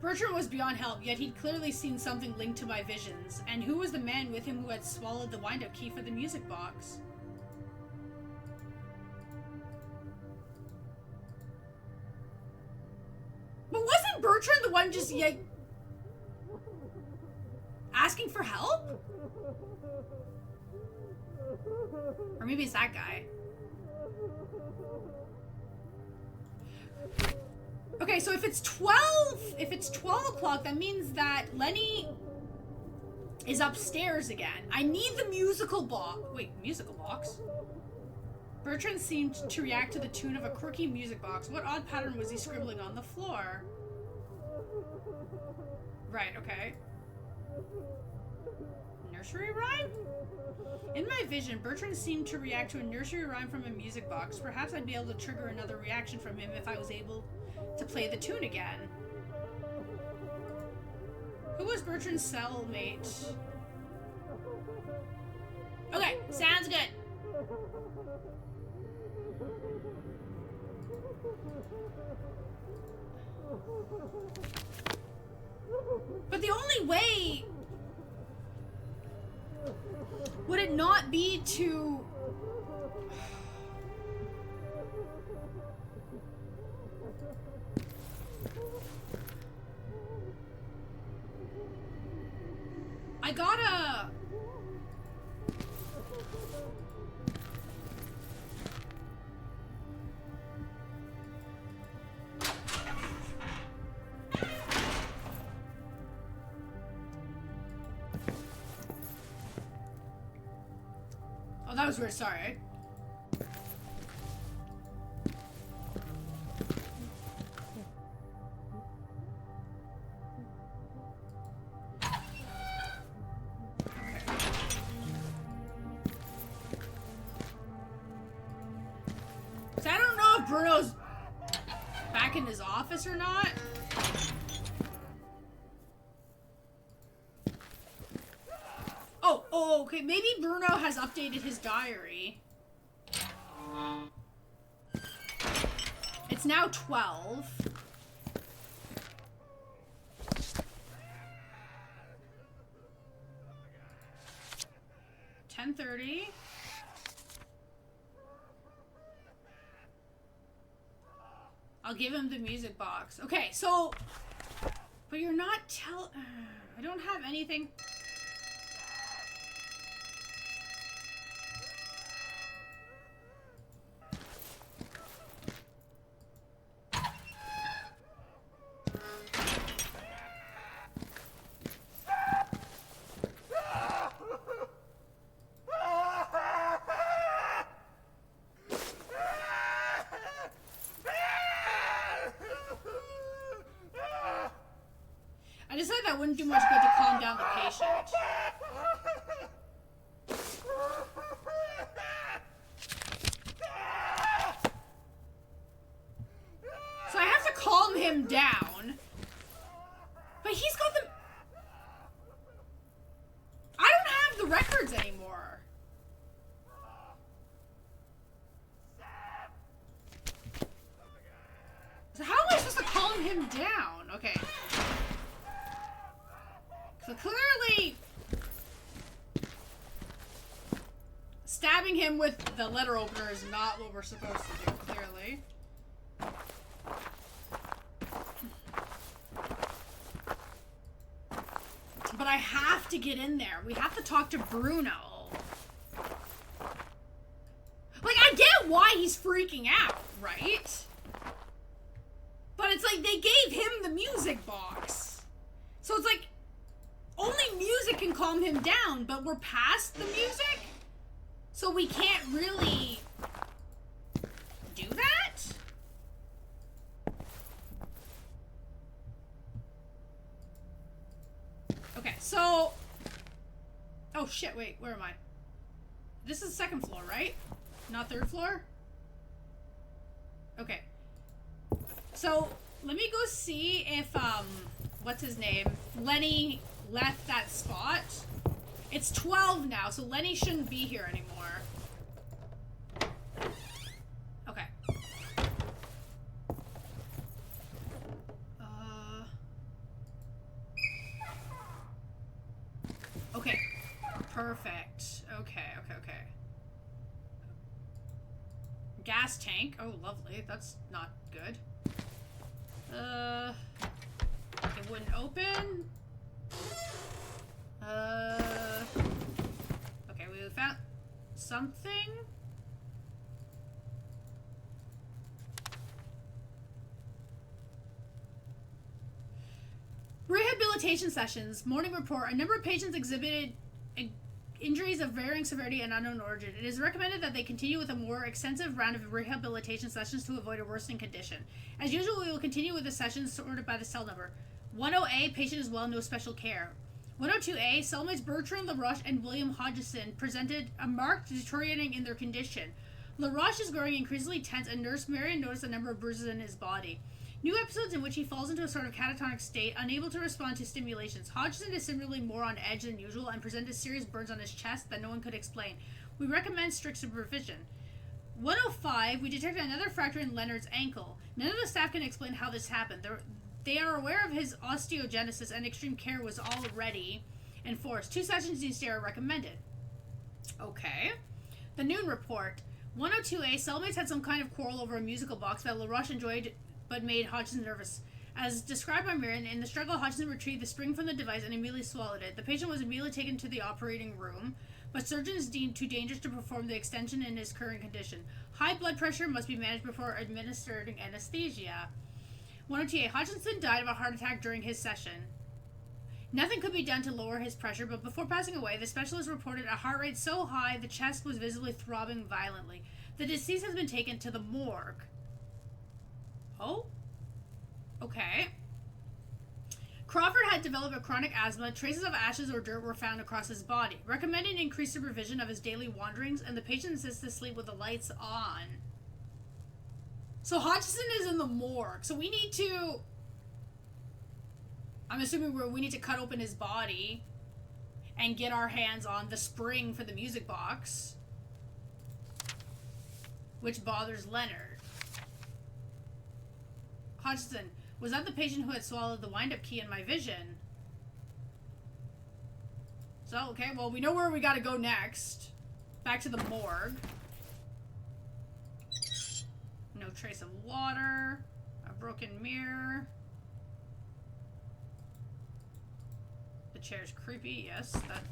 Bertrand was beyond help, yet he'd clearly seen something linked to my visions. And who was the man with him who had swallowed the wind-up key for the music box? But wasn't Bertrand the one just asking for help? Or maybe it's that guy. Okay, so if it's 12 o'clock, that means that Lenny is upstairs again. I need the musical box. Wait, musical box? Bertrand seemed to react to the tune of a quirky music box. What odd pattern was he scribbling on the floor? Right, okay. Nursery rhyme? In my vision, Bertrand seemed to react to a nursery rhyme from a music box. Perhaps I'd be able to trigger another reaction from him if I was able to play the tune again. Who was Bertrand's cellmate? Okay, sounds good. But the only way would it not be to... I gotta... Oh, that was weird, sorry. So I don't know if Bruno's back in his office or not. Oh, okay, maybe Bruno has updated his diary. It's now 12. $10:30. I'll give him the music box. Okay, so... But you're not I don't have anything... I decided that wouldn't do much good to calm down the patient. So I have to calm him down. But he's got the... I don't have the records anymore. So how am I supposed to calm him down? Okay. So clearly, stabbing him with the letter opener is not what we're supposed to do, clearly. But I have to get in there. We have to talk to Bruno. Like, I get why he's freaking out, right? it's like they gave him the music box. So it's like, only music can calm him down, but we're past the music? So we can't really do that? Okay, so... Oh shit, wait, where am I? This is the second floor, right? Not third floor? Okay. So, let me go see if, what's his name? Lenny left that spot. It's 12 now, so Lenny shouldn't be here anymore. Okay. Okay. Perfect. Okay. Gas tank. Oh, lovely. That's not good. It wouldn't open. Okay, we found something. Rehabilitation sessions. Morning report. A number of patients exhibited injuries of varying severity and unknown origin. It is recommended that they continue with a more extensive round of rehabilitation sessions to avoid a worsening condition. As usual, we will continue with the sessions sorted by the cell number. 10A, patient is well, no special care. 102A, cellmates Bertrand LaRoche and William Hodgson presented a marked deteriorating in their condition. LaRoche is growing increasingly tense, and Nurse Marion noticed a number of bruises in his body. New episodes in which he falls into a sort of catatonic state, unable to respond to stimulations. Hodgson is similarly more on edge than usual and presented serious burns on his chest that no one could explain. We recommend strict supervision. 105, we detected another fracture in Leonard's ankle. None of the staff can explain how this happened. They are aware of his osteogenesis, and extreme care was already enforced. 2 sessions each day are recommended. Okay. The noon report. 102A, cellmates had some kind of quarrel over a musical box that LaRoche enjoyed but made Hodgson nervous. As described by Marion, in the struggle, Hodgson retrieved the spring from the device and immediately swallowed it. The patient was immediately taken to the operating room, but surgeons deemed too dangerous to perform the extension in his current condition. High blood pressure must be managed before administering anesthesia. 102A, Hodgson died of a heart attack during his session. Nothing could be done to lower his pressure, but before passing away, the specialist reported a heart rate so high the chest was visibly throbbing violently. The deceased has been taken to the morgue. Oh? Okay. Crawford had developed a chronic asthma. Traces of ashes or dirt were found across his body. Recommending increased supervision of his daily wanderings, and the patient insists to sleep with the lights on. So Hodgson is in the morgue. So we need to... I'm assuming we need to cut open his body and get our hands on the spring for the music box, which bothers Leonard. Hodgson, was that the patient who had swallowed the wind-up key in my vision? So, okay, well, we know where we gotta go next. Back to the morgue. No trace of water. A broken mirror. The chair's creepy, yes. That...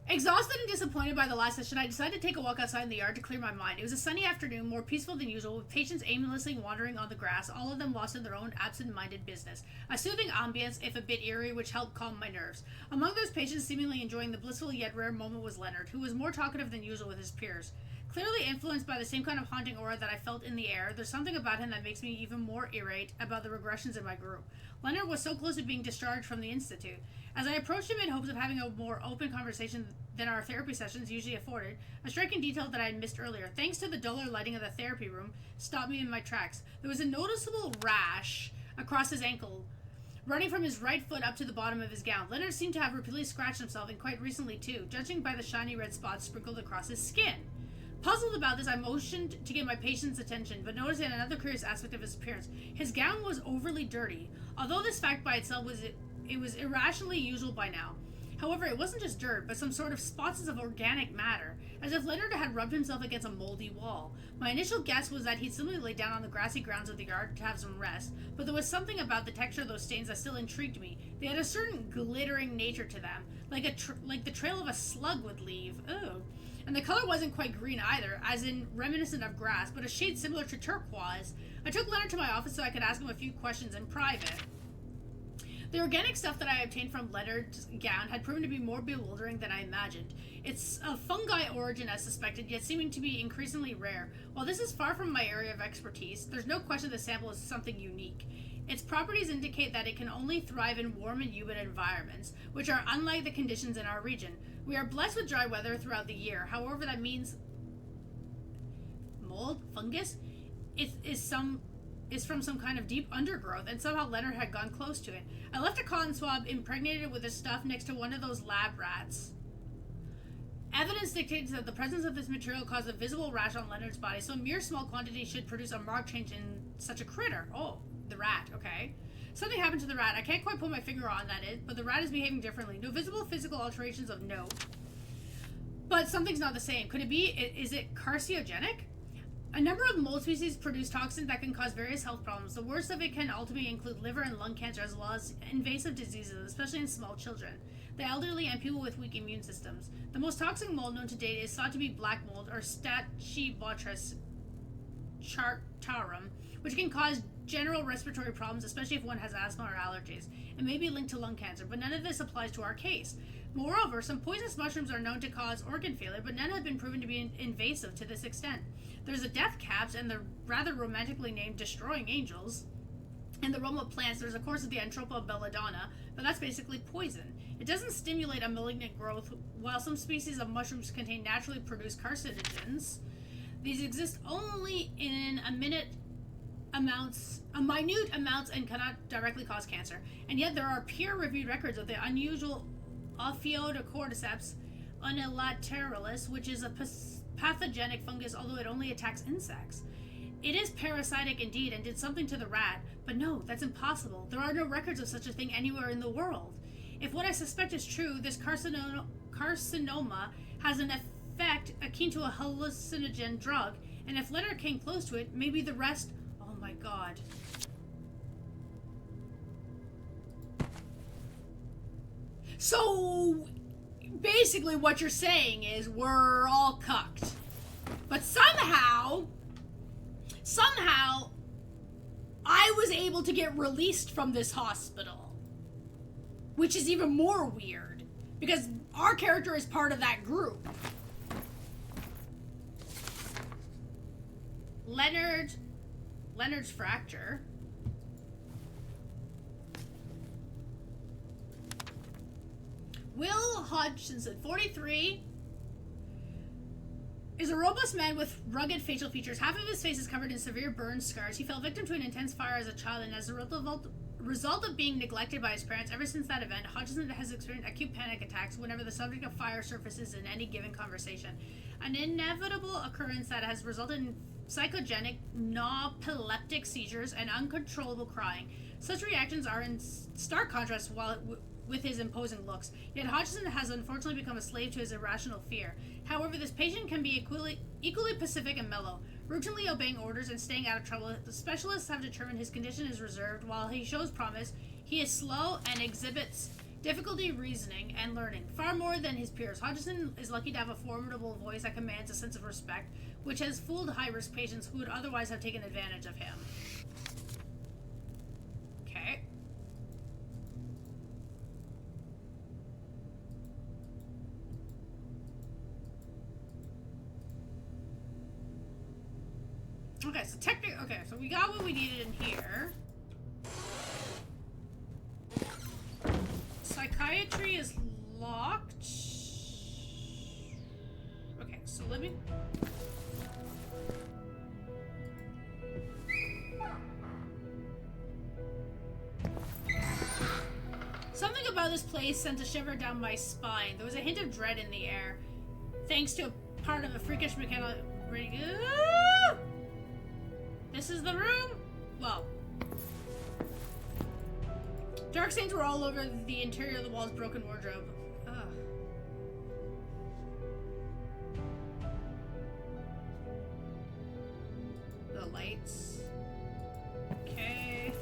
Exhausted and disappointed by the last session, I decided to take a walk outside in the yard to clear my mind. It was a sunny afternoon, more peaceful than usual, with patients aimlessly wandering on the grass, all of them lost in their own absent-minded business. A soothing ambience, if a bit eerie, which helped calm my nerves. Among those patients seemingly enjoying the blissful yet rare moment was Leonard, who was more talkative than usual with his peers. Clearly influenced by the same kind of haunting aura that I felt in the air, there's something about him that makes me even more irate about the regressions in my group. Leonard was so close to being discharged from the Institute. As I approached him in hopes of having a more open conversation than our therapy sessions usually afforded, a striking detail that I had missed earlier, thanks to the duller lighting of the therapy room, stopped me in my tracks. There was a noticeable rash across his ankle, running from his right foot up to the bottom of his gown. Leonard seemed to have repeatedly scratched himself, and quite recently too, judging by the shiny red spots sprinkled across his skin. Puzzled about this, I motioned to get my patient's attention, but noticed another curious aspect of his appearance. His gown was overly dirty. Although this fact by itself was irrationally usual by now. However, it wasn't just dirt, but some sort of spots of organic matter, as if Leonard had rubbed himself against a moldy wall. My initial guess was that he'd simply lay down on the grassy grounds of the yard to have some rest, but there was something about the texture of those stains that still intrigued me. They had a certain glittering nature to them, like the trail of a slug would leave. Ugh. And the color wasn't quite green either, as in reminiscent of grass, but a shade similar to turquoise. I took Leonard to my office so I could ask him a few questions in private. The organic stuff that I obtained from Leonard's gown had proven to be more bewildering than I imagined. It's of fungi origin as suspected, yet seeming to be increasingly rare. While this is far from my area of expertise, there's no question the sample is something unique. Its properties indicate that it can only thrive in warm and humid environments, which are unlike the conditions in our region. We are blessed with dry weather throughout the year. However, that means mold, fungus, is from some kind of deep undergrowth, and somehow Leonard had gone close to it. I left a cotton swab impregnated with this stuff next to one of those lab rats. Evidence dictates that the presence of this material caused a visible rash on Leonard's body, so a mere small quantity should produce a marked change in such a critter. Oh, the rat, okay. Something happened to the rat. I can't quite put my finger on that, but the rat is behaving differently. No visible physical alterations of note. But something's not the same. Could it be? Is it carcinogenic? A number of mold species produce toxins that can cause various health problems. The worst of it can ultimately include liver and lung cancer, as well as invasive diseases, especially in small children, the elderly, and people with weak immune systems. The most toxic mold known to date is thought to be black mold, or Stachybotrys chartarum, which can cause general respiratory problems, especially if one has asthma or allergies. It may be linked to lung cancer, but none of this applies to our case. Moreover, some poisonous mushrooms are known to cause organ failure, but none have been proven to be invasive to this extent. There's the death caps and the rather romantically named destroying angels. In the realm of plants, there's of course the Antropa belladonna, but that's basically poison. It doesn't stimulate a malignant growth, while some species of mushrooms contain naturally produced carcinogens. These exist only in minute amounts and cannot directly cause cancer. And yet there are peer-reviewed records of the unusual Ophiocordyceps unilateralis, which is a pathogenic fungus, although it only attacks insects. It is parasitic indeed and did something to the rat, but no, that's impossible. There are no records of such a thing anywhere in the world. If what I suspect is true, this carcinoma has an effect akin to a hallucinogen drug, and if Leonard came close to it, maybe the rest... Oh my god. So, basically what you're saying is we're all cucked. But somehow, I was able to get released from this hospital. Which is even more weird, because our character is part of that group. Leonard's fracture. Will Hodgkinson, 43, is a robust man with rugged facial features. Half of his face is covered in severe burn scars. He fell victim to an intense fire as a child, and as a result of being neglected by his parents ever since that event, Hodgkinson has experienced acute panic attacks whenever the subject of fire surfaces in any given conversation. An inevitable occurrence that has resulted in psychogenic, narcoleptic seizures and uncontrollable crying. Such reactions are in stark contrast with his imposing looks. Yet Hodgkinson has unfortunately become a slave to his irrational fear. However, this patient can be equally pacific and mellow, routinely obeying orders and staying out of trouble. The specialists have determined his condition is reserved. While he shows promise, he is slow and exhibits difficulty reasoning and learning, far more than his peers. Hodgkinson is lucky to have a formidable voice that commands a sense of respect, which has fooled high-risk patients who would otherwise have taken advantage of him. Okay. Okay, so we got what we needed in here. Psychiatry is locked. Okay, so let me... Something about this place sent a shiver down my spine. There was a hint of dread in the air, thanks to a part of a freakish mechanical... This is the room? Well. Dark stains were all over the interior of the wall's broken wardrobe. Ugh. The lights. Okay.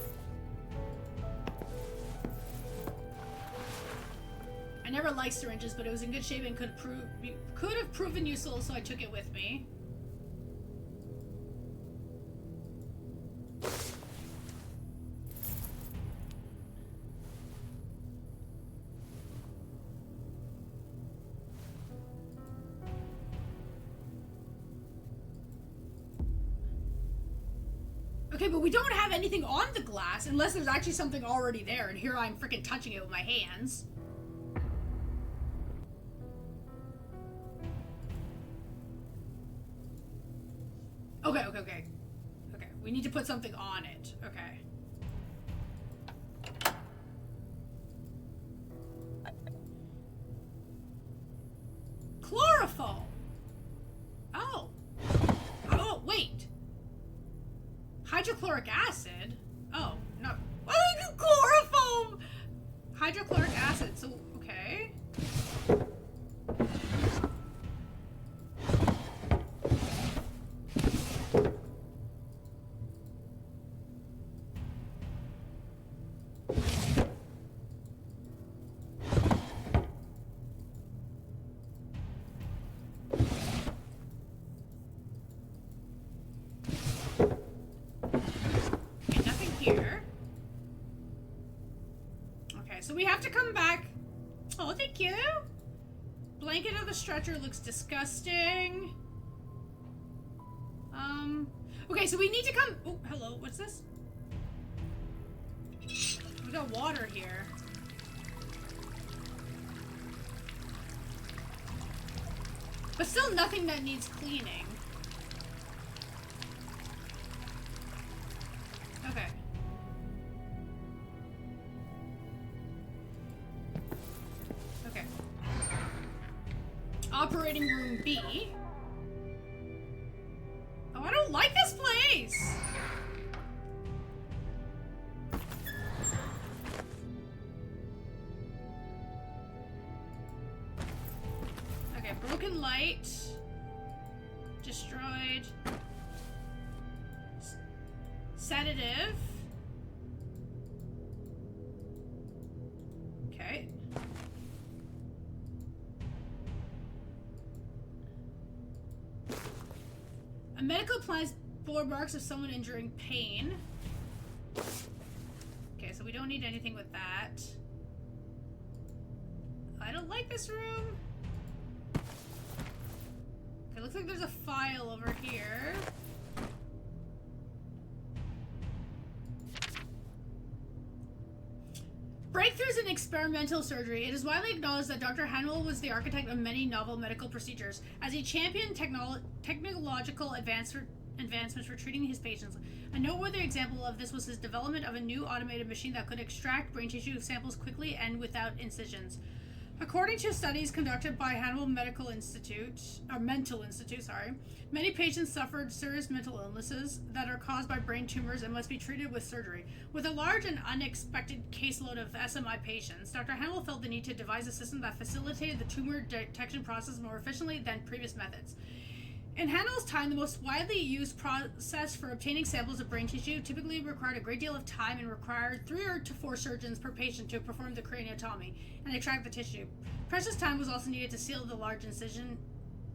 I never liked syringes, but it was in good shape and could have proven useful, so I took it with me. Okay, but we don't have anything on the glass unless there's actually something already there, and here I'm freaking touching it with my hands. Okay. Okay, we need to put something on it. Okay. Chloroform! Oh. Oh, wait. Hydrochloric acid? Oh, no. Oh, chloroform! Hydrochloric acid, so, okay. So we have to come back. Oh, thank you. Blanket of the stretcher looks disgusting. Okay, so we need to come. Oh, hello. What's this? We got water here. But still nothing that needs cleaning. Okay. Okay. Operating room B. Oh, I don't like this place! Okay, broken light. Destroyed. Sedative. Okay. A medical applies for marks of someone enduring pain. Okay, so we don't need anything with that. I don't like this room. Okay, looks like there's a file over here. Breakthroughs in experimental surgery. It is widely acknowledged that Dr. Hanwell was the architect of many novel medical procedures, as he championed technological advancements for treating his patients. A noteworthy example of this was his development of a new automated machine that could extract brain tissue samples quickly and without incisions. According to studies conducted by Hanwell Mental Institute, many patients suffered serious mental illnesses that are caused by brain tumors and must be treated with surgery. With a large and unexpected caseload of SMI patients, Dr. Hanwell felt the need to devise a system that facilitated the tumor detection process more efficiently than previous methods. In Hanwell's time, the most widely used process for obtaining samples of brain tissue typically required a great deal of time and required 3 to 4 surgeons per patient to perform the craniotomy and extract the tissue. Precious time was also needed to seal the large incision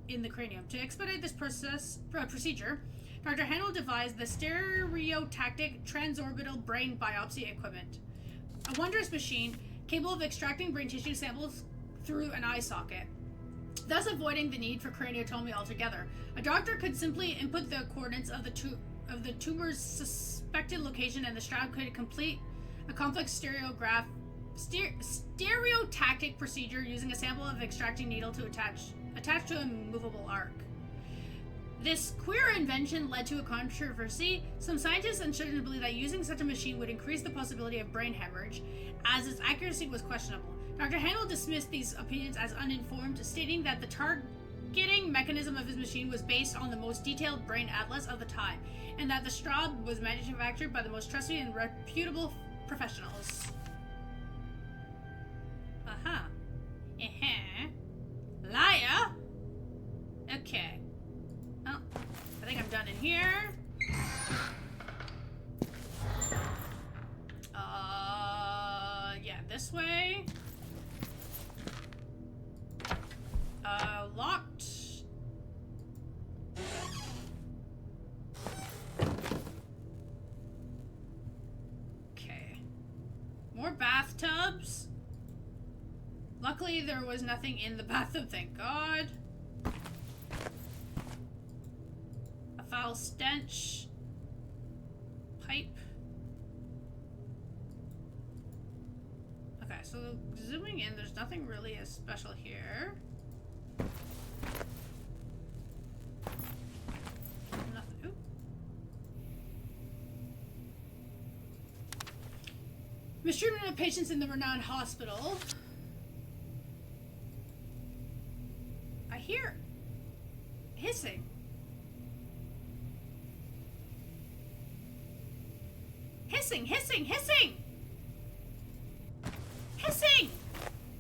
in the cranium. To expedite this procedure, Dr. Hanwell devised the stereotactic transorbital brain biopsy equipment, a wondrous machine capable of extracting brain tissue samples through an eye socket, thus avoiding the need for craniotomy altogether. A doctor could simply input the coordinates of the tumor's suspected location, and the strap could complete a complex stereotactic procedure using a sample of extracting needle to attach to a movable arc. This queer invention led to a controversy. Some scientists and surgeons believe that using such a machine would increase the possibility of brain hemorrhage, as its accuracy was questionable. Dr. Hanwell dismissed these opinions as uninformed, stating that the targeting mechanism of his machine was based on the most detailed brain atlas of the time, and that the Straub was manufactured by the most trusted and reputable professionals. Liar! Okay. Oh, I think I'm done in here. Yeah, this way. Locked. Okay. More bathtubs. Luckily, there was nothing in the bathtub, thank God. A foul stench. pipe. Okay, so zooming in, there's nothing really as special here. Nothing. Ooh. Mistreatment of patients in the renowned hospital. I hear hissing. Hissing, hissing, hissing! Hissing!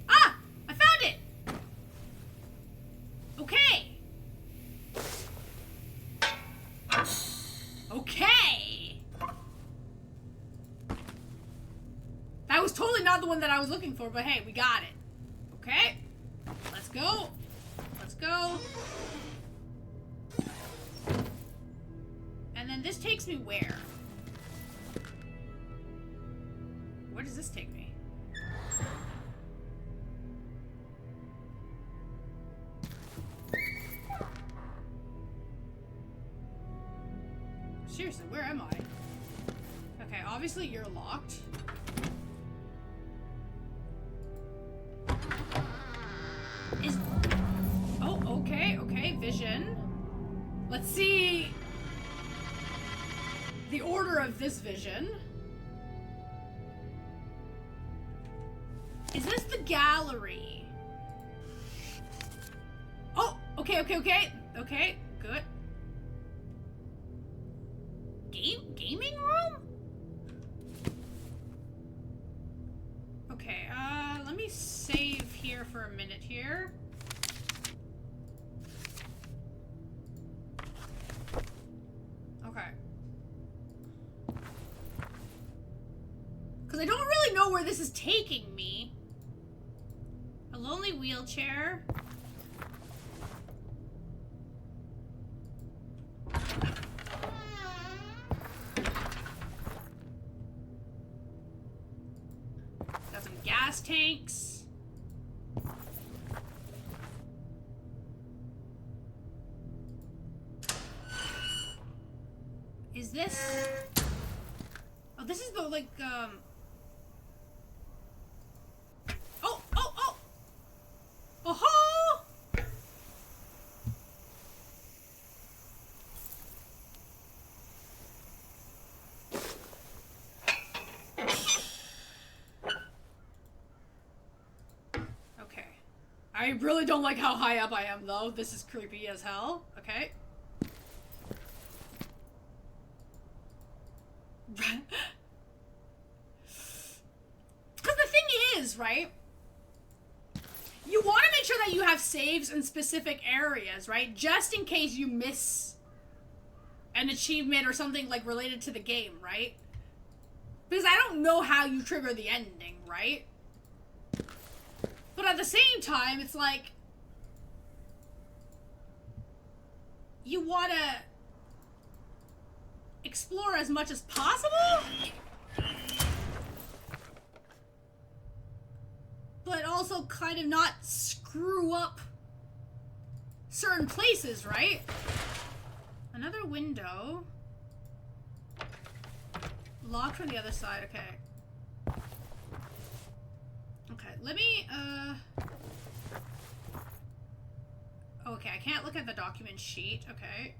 Ah! I found it! Okay. Okay. That was totally not the one that I was looking for, but hey, we got it. Okay. Let's go. Let's go. And then this takes me where? Where does this take me? Seriously, where am I? Okay, obviously you're locked. Oh, okay, okay, vision. Let's see the order of this vision. Is this the gallery? Oh, okay, okay, okay. Okay, good. Gaming room? Okay, let me save here for a minute here. Okay. Because I don't really know where this is taking me. A lonely wheelchair. Got some gas tanks. Is this... Oh, this is the, like, Oh, oh, oh! Oh-ho! Okay. I really don't like how high up I am, though. This is creepy as hell. Okay. Because the thing is, right? You want to make sure that you have saves in specific areas, right? Just in case you miss an achievement or something like related to the game, right? Because I don't know how you trigger the ending, right? But at the same time, it's like you want to explore as much as possible, but also kind of not screw up certain places, right? Another window. Locked from the other side, okay. Okay, let me, okay, I can't look at the document sheet, okay.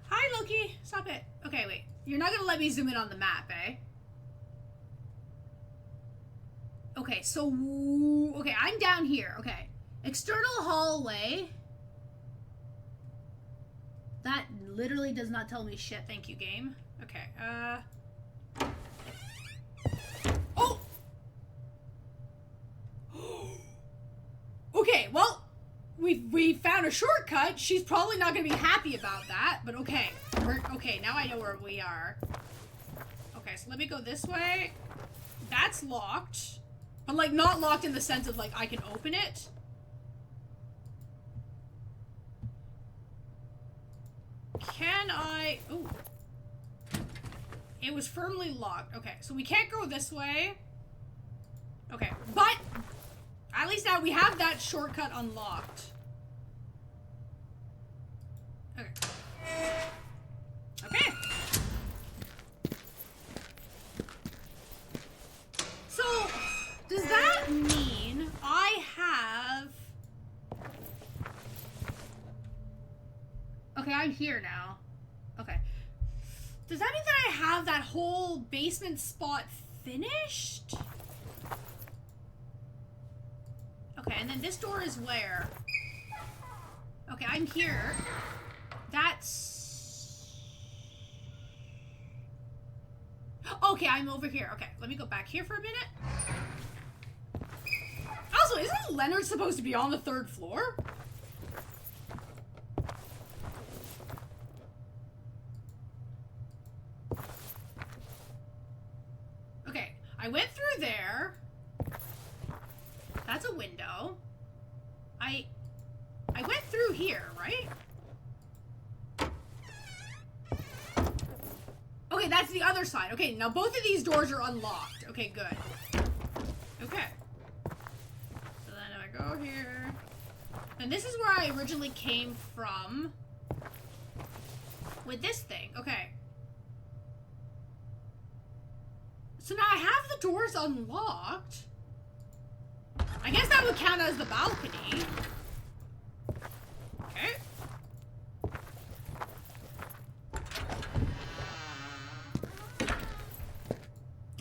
Hi, Loki! Stop it. Okay, wait. You're not gonna let me zoom in on the map, eh? Okay, so... Okay, I'm down here. Okay. External hallway. That literally does not tell me shit. Thank you, game. Okay, Oh! Okay, well... We found a shortcut. She's probably not gonna be happy about that, but okay. Okay, now I know where we are. Okay, so let me go this way. That's locked. But, like, not locked in the sense of, like, I can open it. Can I... Ooh. It was firmly locked. Okay, so we can't go this way. Okay, but... At least now we have that shortcut unlocked. Okay. Okay. So, does that mean I have... Okay, I'm here now. Okay. Does that mean that I have that whole basement spot finished? Okay, and then this door is where? Okay, I'm here. That's... Okay, I'm over here. Okay, let me go back here for a minute. Also, isn't Leonard supposed to be on the 3rd floor? Okay, I went through there. That's a window. I went through here, right? Okay, that's the other side. Okay, now both of these doors are unlocked. Okay, good. Okay. So then I go here. And this is where I originally came from. With this thing. Okay. So now I have the doors unlocked. I guess that would count as the balcony. Okay.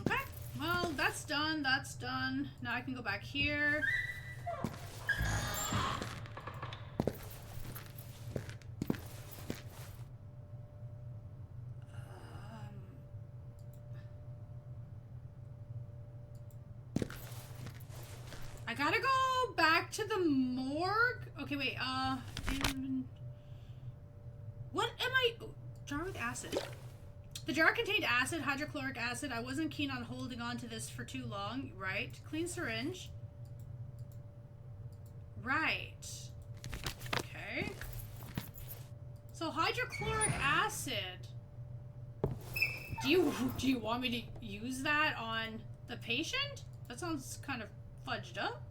Okay. Well, that's done. That's done. Now I can go back here. I gotta go back to the morgue. Okay, wait, what am I... Oh, jar with acid. The jar contained acid, hydrochloric acid. I wasn't keen on holding on to this for too long. Right. Clean syringe. Right. Okay. So, hydrochloric acid. Do you want me to use that on the patient? That sounds kind of fudged up.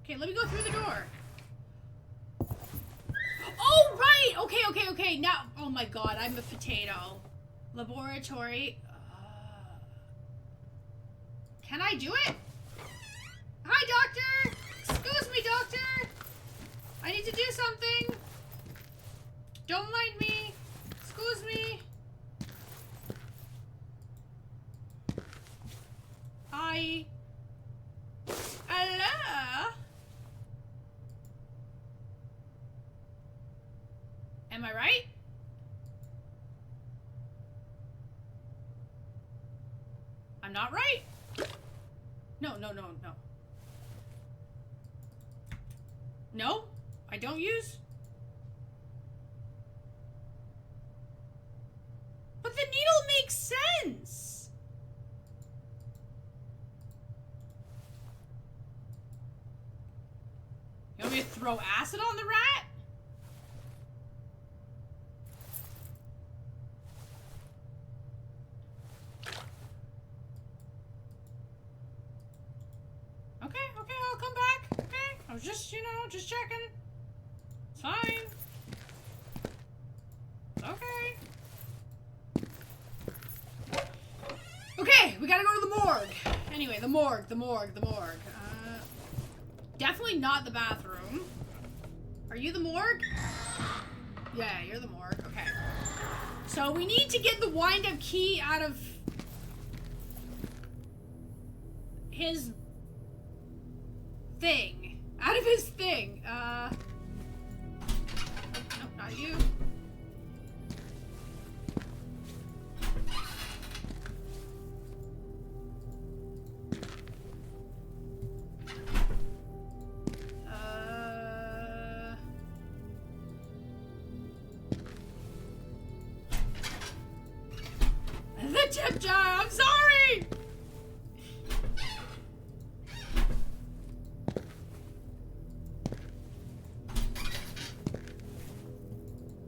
Okay, let me go through the door. Oh, right! Okay. Now, oh my god, I'm a potato. Laboratory. Can I do it? Hi, doctor! Excuse me, doctor! I need to do something. Don't mind me. Excuse me. Hi. Hello? Am I right? I'm not right? No. No? I don't use? But the needle makes sense! You want me to throw acid on the rat? Okay, I'll come back. Okay, I was just, just checking. It's fine. Okay. Okay, we gotta go to the morgue. Anyway, the morgue. Definitely not the bathroom. Are you the morgue? Yeah, you're the morgue. Okay. So we need to get the wind-up key out of his thing. Out of his thing. Nope, not you. The tip jar, I'm sorry!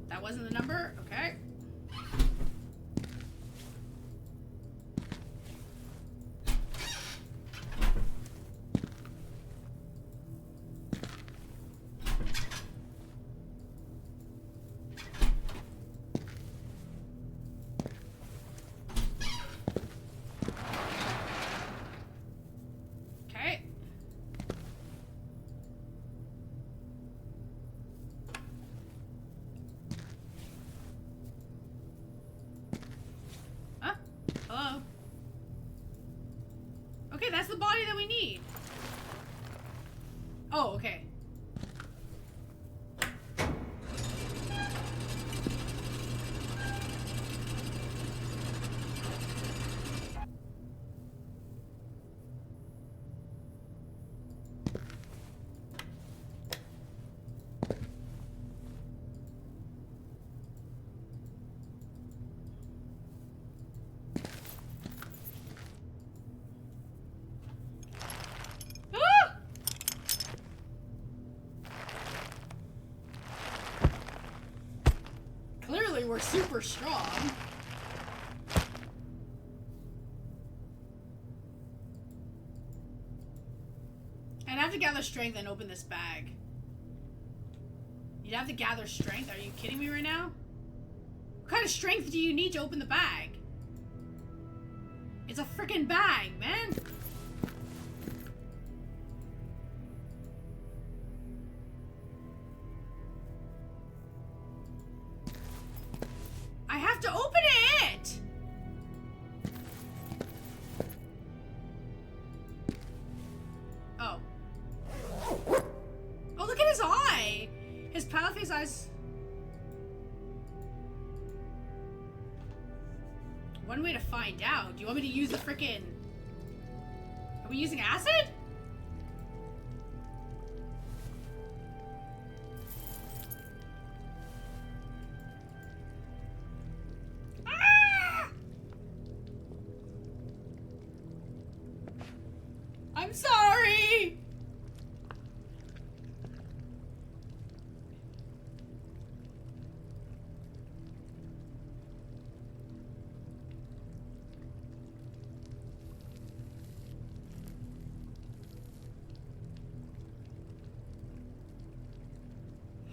That wasn't the number? Okay. Okay, that's the body that we need. Oh, okay. Clearly, we're super strong. I'd have to gather strength and open this bag. You'd have to gather strength? Are you kidding me right now? What kind of strength do you need to open the bag? It's a freaking bag, man. I have to open it! Oh. Oh, look at his eye! His pale face eyes. One way to find out. Do you want me to use the frickin'... Are we using acid? I'm sorry!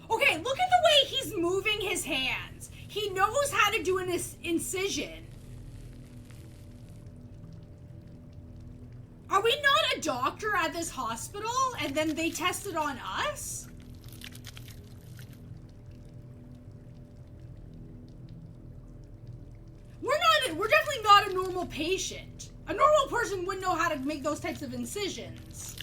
Okay, look at the way he's moving his hands. He knows how to do an incision. Are we not a doctor at this hospital and then they tested on us? We're definitely not a normal patient. A normal person wouldn't know how to make those types of incisions.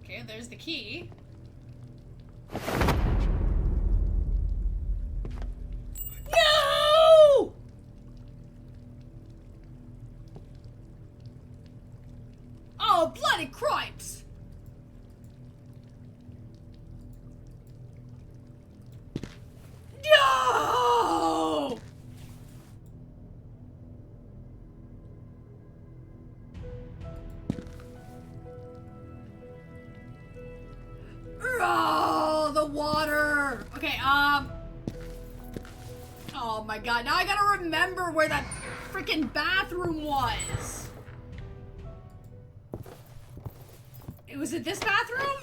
Okay, there's the key. No! Oh, bloody cripes! No! Oh, the water. Okay, oh my god, now I gotta remember where that freaking bathroom was. Was it this bathroom?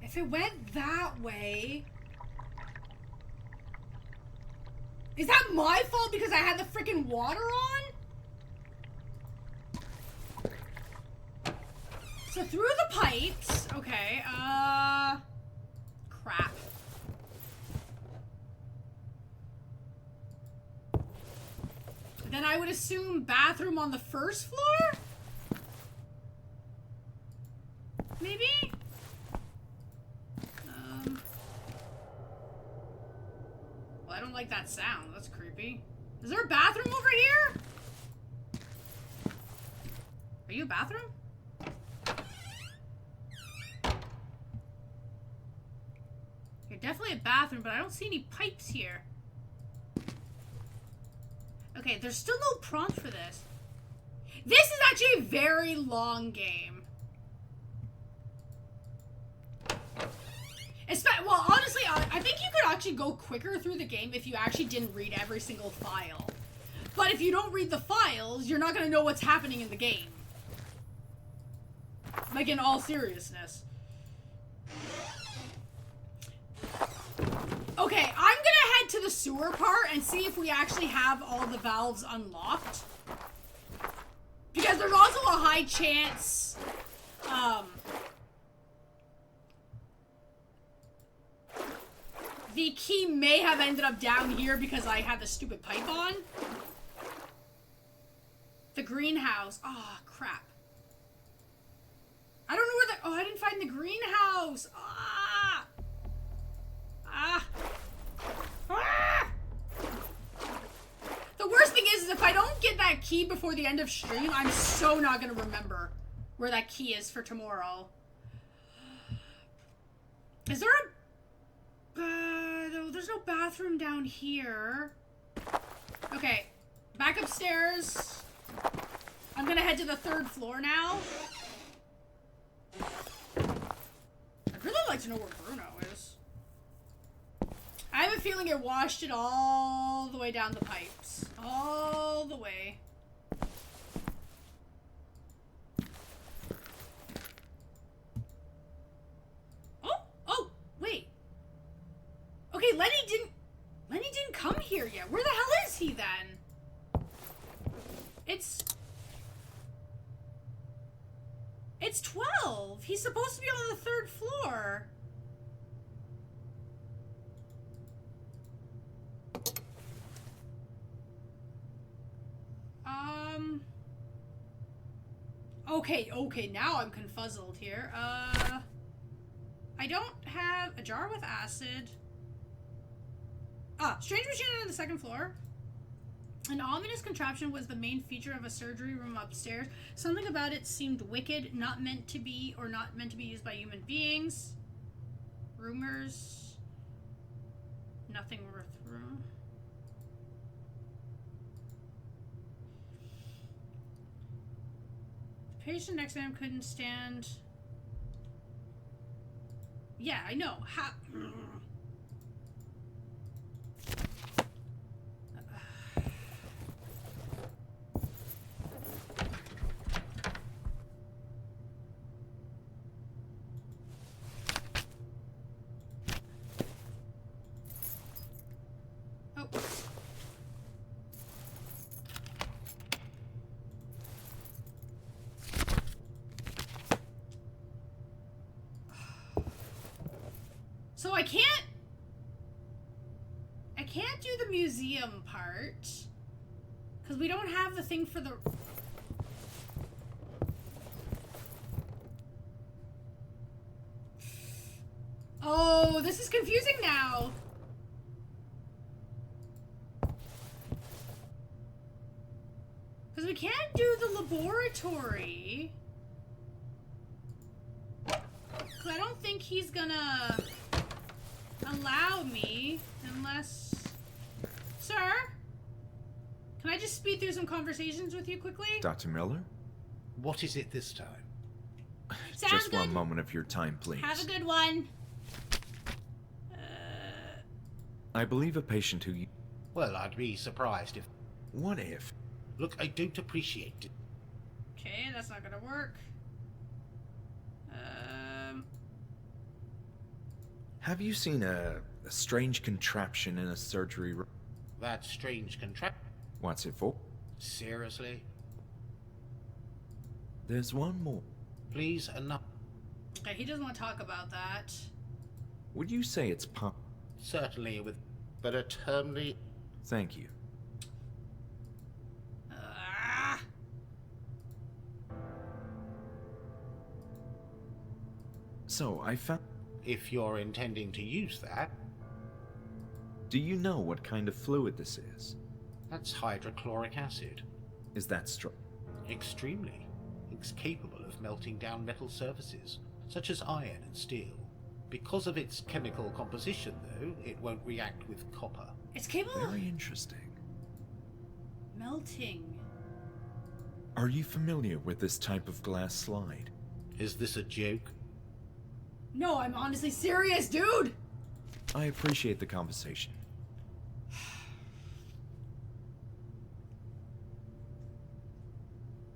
If it went that way... Is that my fault because I had the freaking water on? So through the pipes... Okay, crap. Then I would assume bathroom on the first floor? Maybe? Well, I don't like that sound. That's creepy. Is there a bathroom over here? Are you a bathroom? You're definitely a bathroom, but I don't see any pipes here. Okay, there's still no prompt for this. This is actually a very long game. Well, honestly, I think you could actually go quicker through the game if you actually didn't read every single file. But if you don't read the files, you're not going to know what's happening in the game. Like, in all seriousness. Okay, I'm gonna head to the sewer part and see if we actually have all the valves unlocked. Because there's also a high chance, the key may have ended up down here because I had the stupid pipe on. The greenhouse. Oh, crap. I don't know where the... Oh, I didn't find the greenhouse. Ah! Ah! Ah! The worst thing is if I don't get that key before the end of stream, I'm so not going to remember where that key is for tomorrow. Is there a... there's no bathroom down here. Okay. Back upstairs. I'm going to head to the 3rd floor now. I'd really like to know where Bruno is. I have a feeling it washed it all the way down the pipes. All the way. Oh, wait. Okay, Lenny didn't come here yet. Where the hell is he then? It's 12. He's supposed to be on the 3rd floor. Okay, now I'm confuzzled here. I don't have a jar with acid. Strange machine on the 2nd floor. An ominous contraption was the main feature of a surgery room upstairs. Something about it seemed wicked, not meant to be, or not meant to be used by human beings. Rumors. Nothing worth room. The patient next to him couldn't stand. Yeah, I know. So I can't do the museum part because we don't have the thing for the... Oh, this is confusing now. Because we can't do the laboratory. Because I don't think he's gonna allow me unless... Sir? Can I just speed through some conversations with you quickly? Dr. Miller? What is it this time? Sounds Just good. one moment of your time, please. Have a good one. I believe a patient who... Well, I'd be surprised if... What if? Look, I don't appreciate it. Okay, that's not gonna work. Have you seen a strange contraption in a surgery room? That strange contraption. What's it for? Seriously? There's one more. Please, enough. Okay, he doesn't want to talk about that. Would you say it's pop? Certainly, with... But a terminally... Thank you. So, I found... If you're intending to use that... Do you know what kind of fluid this is? That's hydrochloric acid. Is that strong? Extremely. It's capable of melting down metal surfaces, such as iron and steel. Because of its chemical composition, though, it won't react with copper. It's capable Very interesting. Melting. Are you familiar with this type of glass slide? Is this a joke? No, I'm honestly serious, dude! I appreciate the conversation.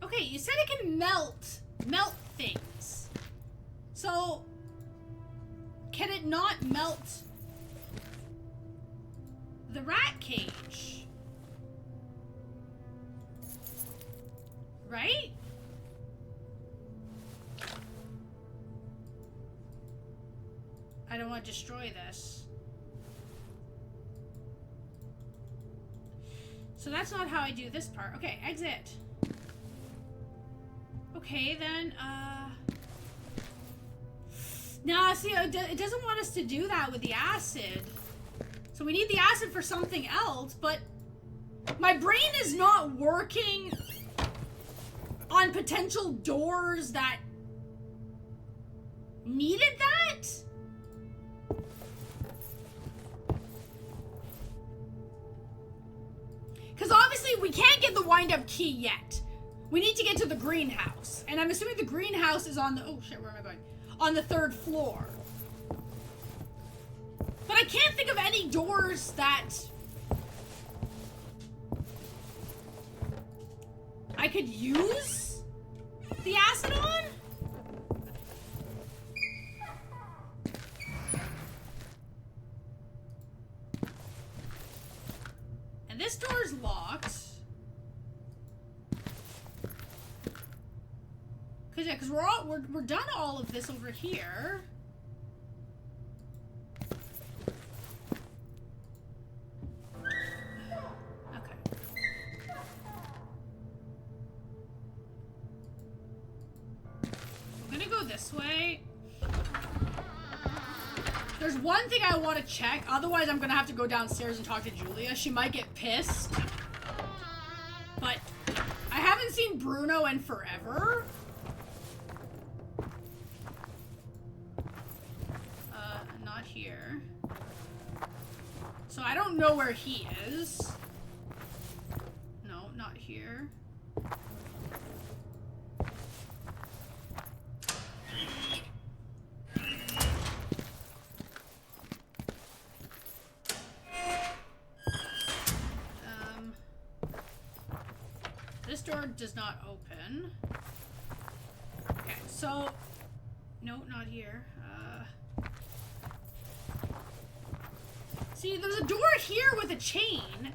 Okay, you said it can melt things. So, can it not melt the rat cage? Right? I don't want to destroy this. So that's not how I do this part. Okay, exit. Okay, then, nah, see, it doesn't want us to do that with the acid. So we need the acid for something else, but my brain is not working on potential doors that needed that? Because obviously we can't get the wind-up key yet. We need to get to the greenhouse. And I'm assuming the greenhouse is on the... Oh, shit, where am I going? On the 3rd floor. But I can't think of any doors that... I could use the acid on? And this door's locked. Cause yeah, cause we're done all of this over here. Okay. We're gonna go this way. There's one thing I want to check, otherwise I'm gonna have to go downstairs and talk to Julia. She might get pissed. But I haven't seen Bruno in forever. Not here. So I don't know where he is. No, not here. This door does not open. Okay, so... No, not here. See, there's a door here with a chain.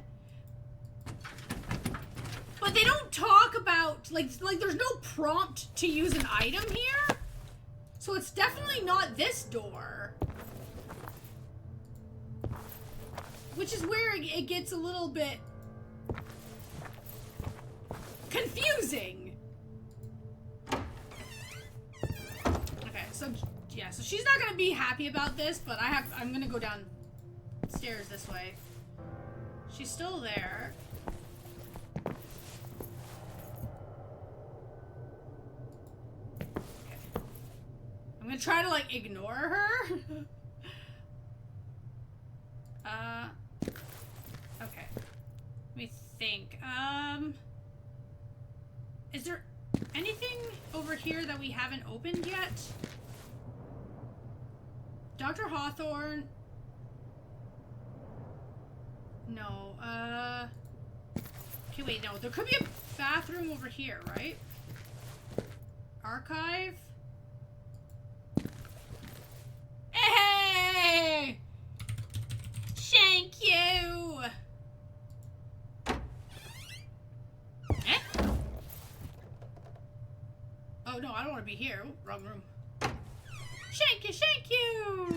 But they don't talk about... Like there's no prompt to use an item here. So it's definitely not this door. Which is where it gets a little bit... confusing. Okay, so yeah, so she's not gonna be happy about this, but I'm gonna go downstairs this way. She's still there. Okay. I'm gonna try to like ignore her. Okay. Let me think. Is there anything over here that we haven't opened yet? Dr. Hawthorne. No, okay, wait, no. There could be a bathroom over here, right? Archive? Hey! Thank you! Eh? Oh, no, I don't want to be here. Oh, wrong room. Thank you, thank you!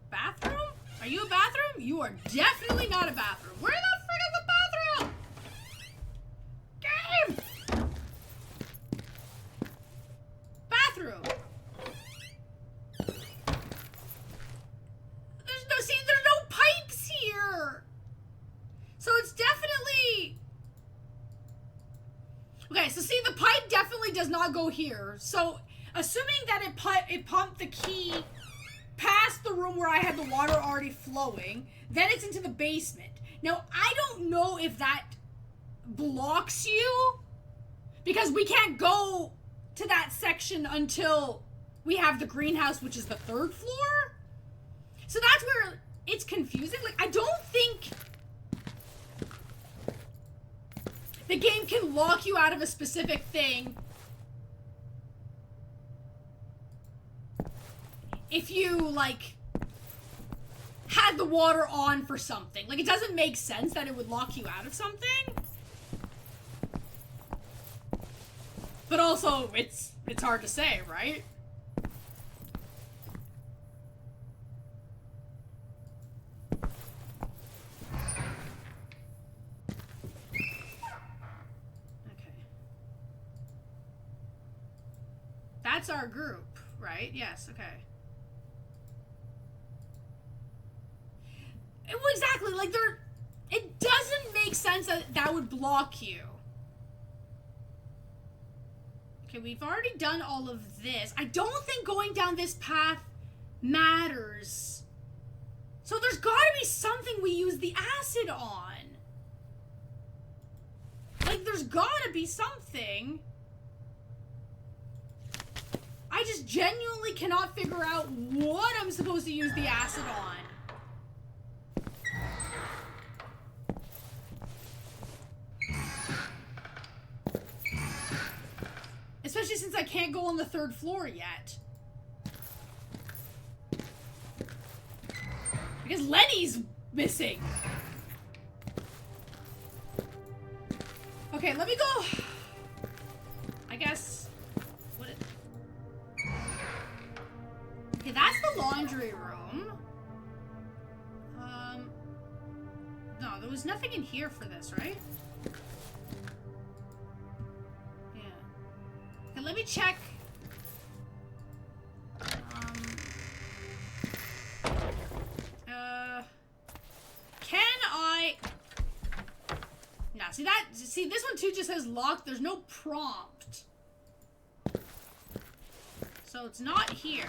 Bathroom? Are you a bathroom? You are definitely not a bathroom. Where the frick is the bathroom? Game! Bathroom. There's no pipes here. So it's definitely... Okay, so see, the pipe definitely does not go here. So, assuming that it pumped the key past the room where I had the water already flowing, then it's into the basement. Now, I don't know if that blocks you, because we can't go to that section until we have the greenhouse, which is the 3rd floor. So that's where it's confusing. Like, I don't think the game can lock you out of a specific thing if you, like, had the water on for something. Like, it doesn't make sense that it would lock you out of something. But also, it's hard to say, right? Okay. That's our group, right? Yes, okay. Well, exactly, like, it doesn't make sense that that would block you. Okay, we've already done all of this. I don't think going down this path matters. So there's gotta be something we use the acid on. Like, there's gotta be something. I just genuinely cannot figure out what I'm supposed to use the acid on. Especially since I can't go on the 3rd floor yet. Because Lenny's missing. Okay, let me go. I guess. Okay, that's the laundry room. No, there was nothing in here for this, right? Let me check. Can I? No, see this one too just says locked. There's no prompt. So it's not here.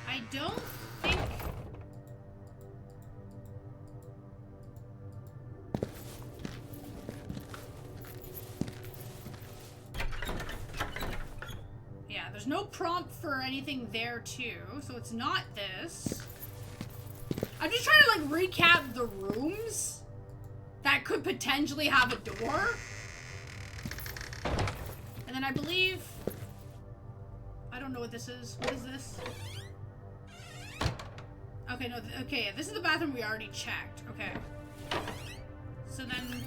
I don't think. Yeah, there's no prompt for anything there too, so it's not this. I'm just trying to like recap the rooms that could potentially have a door. And then I believe, I don't know what this is. What is this? Okay, no, okay, this is the bathroom we already checked. Okay. So then,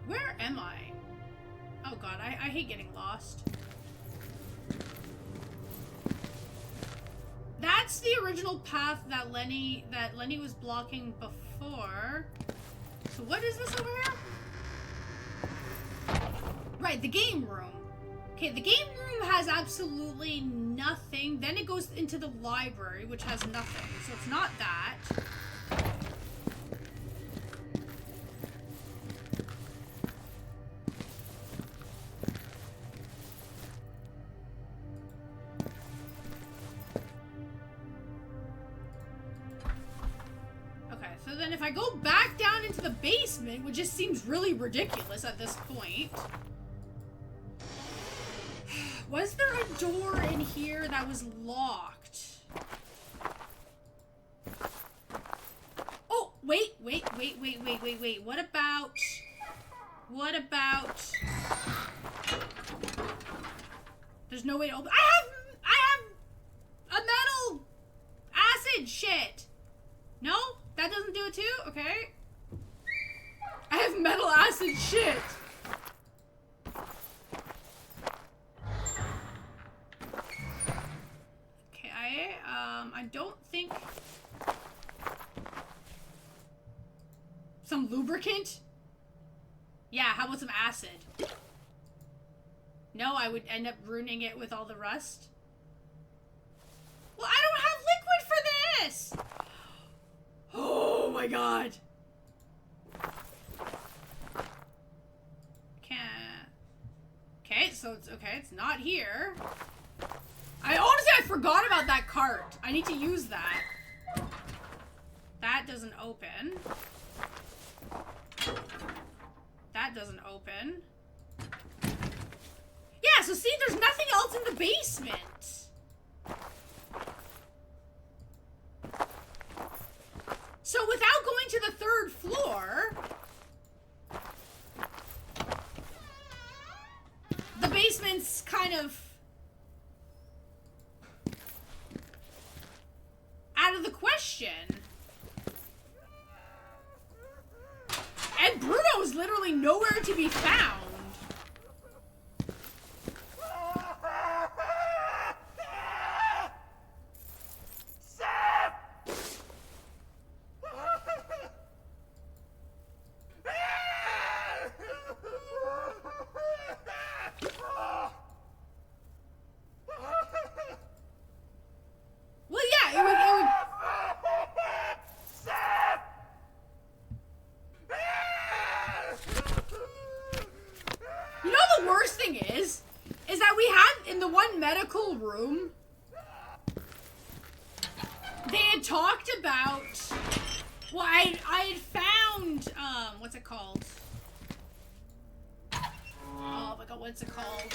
where am I? Oh god, I hate getting lost. That's the original path that Lenny was blocking before. So what is this over here? Right, the game room. Okay, the game room has absolutely nothing. Then it goes into the library, which has nothing. So it's not that. Okay, so then if I go back down into the basement, which just seems really ridiculous at this point. Was there a door in here that was locked? Oh, wait. What about... There's no way to open... I have a metal acid shit. No? That doesn't do it too? Okay. I have metal acid shit. I don't think... Some lubricant? Yeah, how about some acid? No, I would end up ruining it with all the rust. Well, I don't have liquid for this! Oh my god! Can't... Okay, so it's not here. I forgot about that card heart. I need to use that. That doesn't open. That doesn't open. Yeah, so see, there's nothing else in the basement. So without going to the third floor, the basement's kind of out of the question. And Bruno's literally nowhere to be found. Well, yeah, it would... You know the worst thing is that we had in the one medical room, they had talked about, well, I had found, what's it called? Oh my god, what's it called?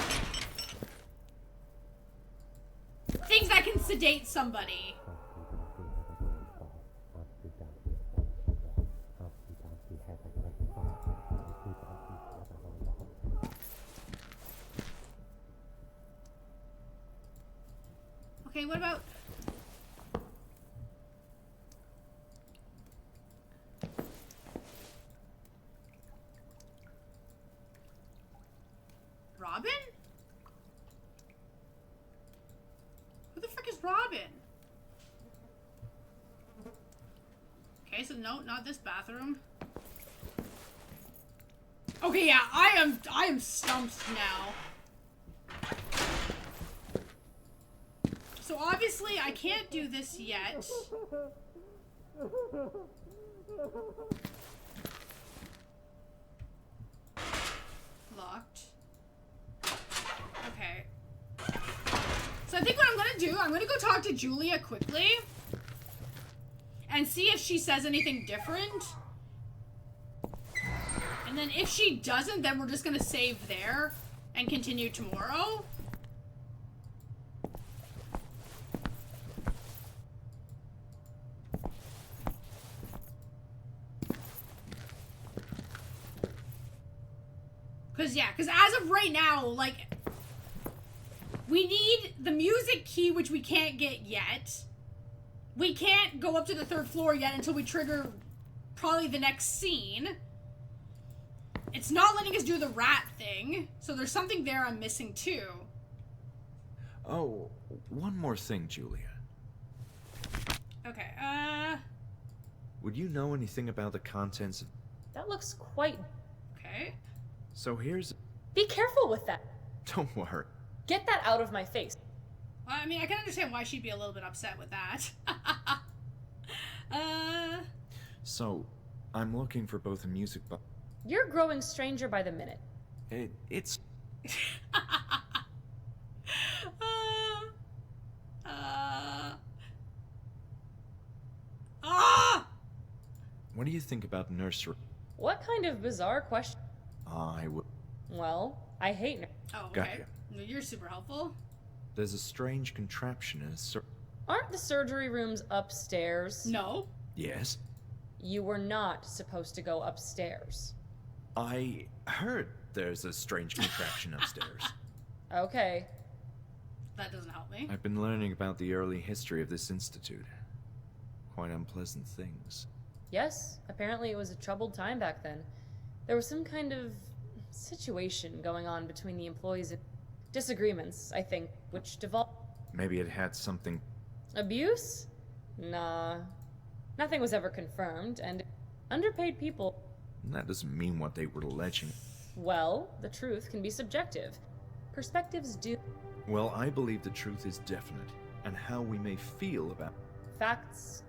Things that can sedate somebody. Okay, what about... Robin? Who the frick is Robin? Okay, so no, not this bathroom. Okay, yeah, I am stumped now. So obviously I can't do this yet. Locked. Okay. So I think what I'm gonna do, I'm gonna go talk to Julia quickly and see if she says anything different. And then if she doesn't, then we're just gonna save there and continue tomorrow. Because as of right now, like, we need the music key, which we can't get yet. We can't go up to the third floor yet until we trigger probably the next scene. It's not letting us do the rat thing, so there's something there I'm missing too. Oh, one more thing, Julia. Okay, Would you know anything about the contents of... That looks quite... Okay. So here's... Be careful with that. Don't worry. Get that out of my face. Well, I mean, I can understand why she'd be a little bit upset with that. So, I'm looking for both a music box... You're growing stranger by the minute. It's... What do you think about nursery? What kind of bizarre question? I would... Well, I hate Oh, okay. Gotcha. You're super helpful. There's a strange contraption in a Aren't the surgery rooms upstairs? No. Yes? You were not supposed to go upstairs. I heard there's a strange contraption upstairs. Okay. That doesn't help me. I've been learning about the early history of this institute. Quite unpleasant things. Yes, apparently it was a troubled time back then. There was some kind of situation going on between the employees. Disagreements, I think, which devolved... Maybe it had something... Abuse? Nah. Nothing was ever confirmed, and underpaid people... That doesn't mean what they were alleging. Well, the truth can be subjective. Perspectives do... Well, I believe the truth is definite, and how we may feel about... Facts...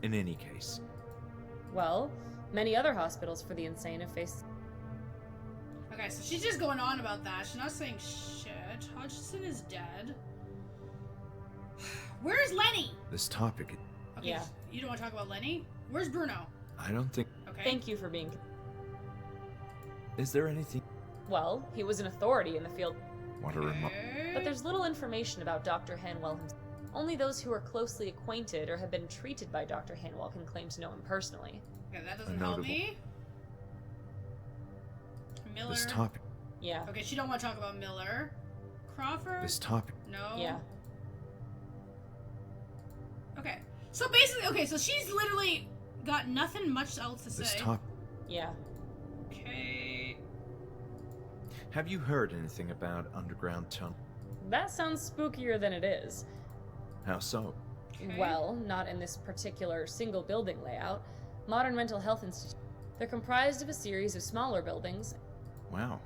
In any case. Well, many other hospitals for the insane have faced... Okay, so she's just going on about that. She's not saying shit. Hodgson is dead. Where's Lenny? This topic... Okay, Yeah. you don't want to talk about Lenny? Where's Bruno? I don't think... Okay. Thank you for being... Is there anything... Well, he was an authority in the field. What a remark... But there's little information about Dr. Hanwell himself. Only those who are closely acquainted or have been treated by Dr. Hanwell can claim to know him personally. Okay, that doesn't help me. Miller. This topic... Yeah. Okay, she don't want to talk about Miller. Crawford? This topic... No. Yeah. Okay. So basically, okay, so she's literally got nothing much else to say. This topic... Yeah. Okay. Have you heard anything about underground tunnel? That sounds spookier than it is. How so? Okay. Well, not in this particular single building layout. Modern mental health institute. They're comprised of a series of smaller buildings. Wow.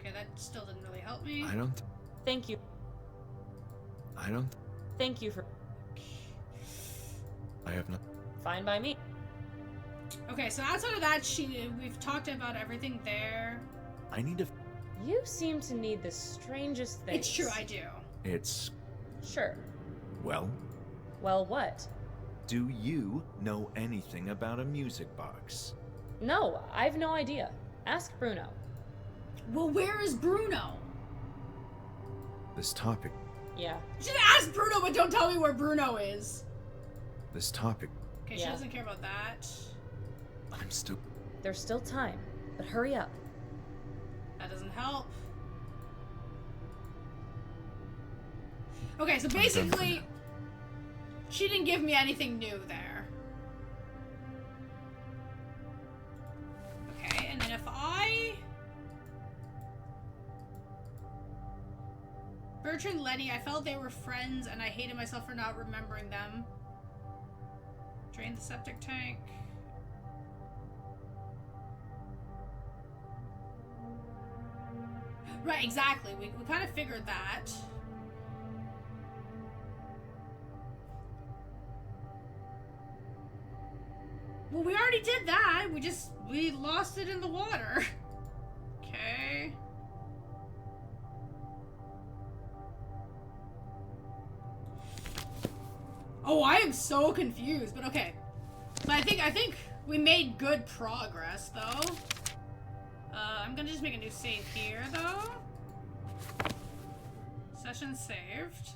Okay, that still didn't really help me. I don't... Thank you. I don't... Thank you for... I have not... Fine by me. Okay, so outside of that, we've talked about everything there. I need to... You seem to need the strangest things. It's true, I do. It's... Sure. Well? Well, what? Do you know anything about a music box? No, I've no idea. Ask Bruno. Well, where is Bruno? This topic... Yeah. You should ask Bruno, but don't tell me where Bruno is. This topic... Okay, she doesn't care about that. I'm still... There's still time, but hurry up. That doesn't help. Okay, so basically, she didn't give me anything new there. Okay, and then if I... Bertrand, Lenny, I felt they were friends and I hated myself for not remembering them. Drain the septic tank. Right, exactly. We kind of figured that. Well, we already did that. We lost it in the water. Okay. Oh, I am so confused, but okay. But I think we made good progress, though. I'm gonna just make a new save here, though. Session saved.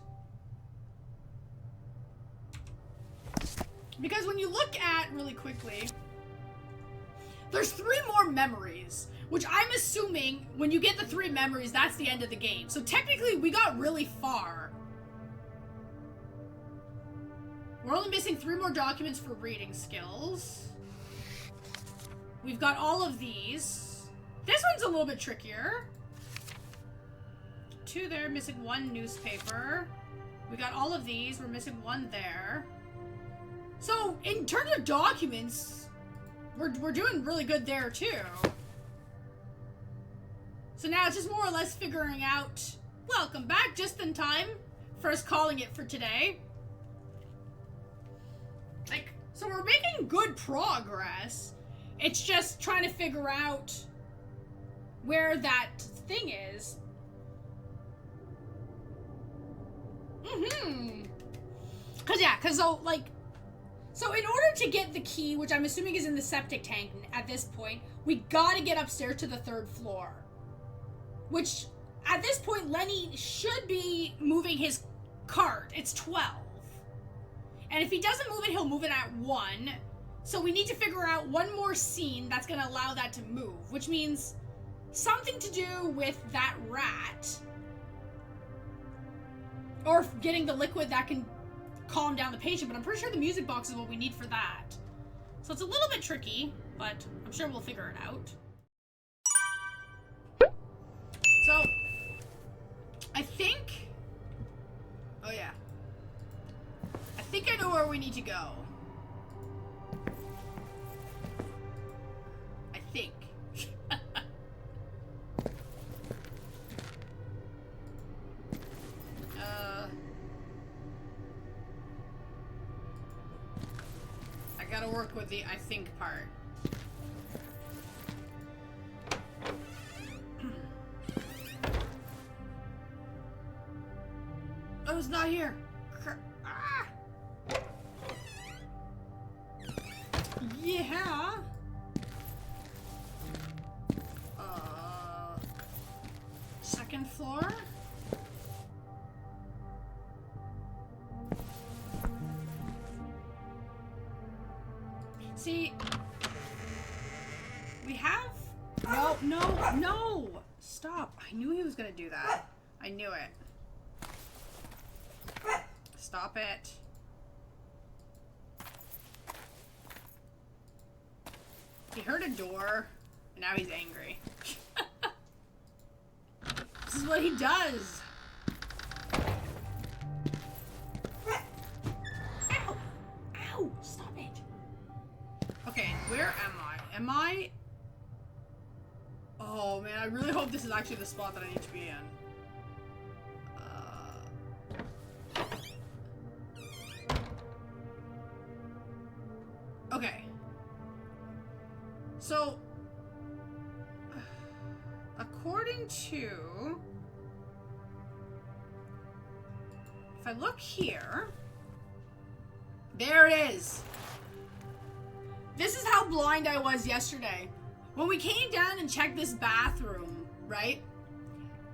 Because when you look at, really quickly, there's 3 more memories, which I'm assuming when you get the 3 memories, that's the end of the game. So technically, we got really far. We're only missing 3 more documents for reading skills. We've got all of these. This one's a little bit trickier. 2 there, missing 1 newspaper. We got all of these, we're missing 1 there. So, in terms of documents, we're doing really good there, too. So now it's just more or less figuring out... Welcome back, just in time for us calling it for today. Like, so we're making good progress. It's just trying to figure out where that thing is. So in order to get the key, which I'm assuming is in the septic tank at this point, we gotta get upstairs to the 3rd floor. Which, at this point, Lenny should be moving his cart. It's 12. And if he doesn't move it, he'll move it at 1. So we need to figure out one more scene that's gonna allow that to move, which means something to do with that rat. Or getting the liquid that can calm down the patient, but I'm pretty sure the music box is what we need for that. So it's a little bit tricky, but I'm sure we'll figure it out. So, I think... Oh yeah. I think I know where we need to go. I think. I gotta work with the I think part. Oh, it's not here. Yeah. Second floor? See, we have... No, no, no! Stop. I knew he was gonna do that. I knew it. Stop it. He heard a door, and now he's angry. This is what he does. Ow! Ow! Stop it. Okay, where am I? Am I... Oh man, I really hope this is actually the spot that I need to be in. Okay. So, according to... If I look here... There it is! This is how blind I was yesterday. When we came down and checked this bathroom, right?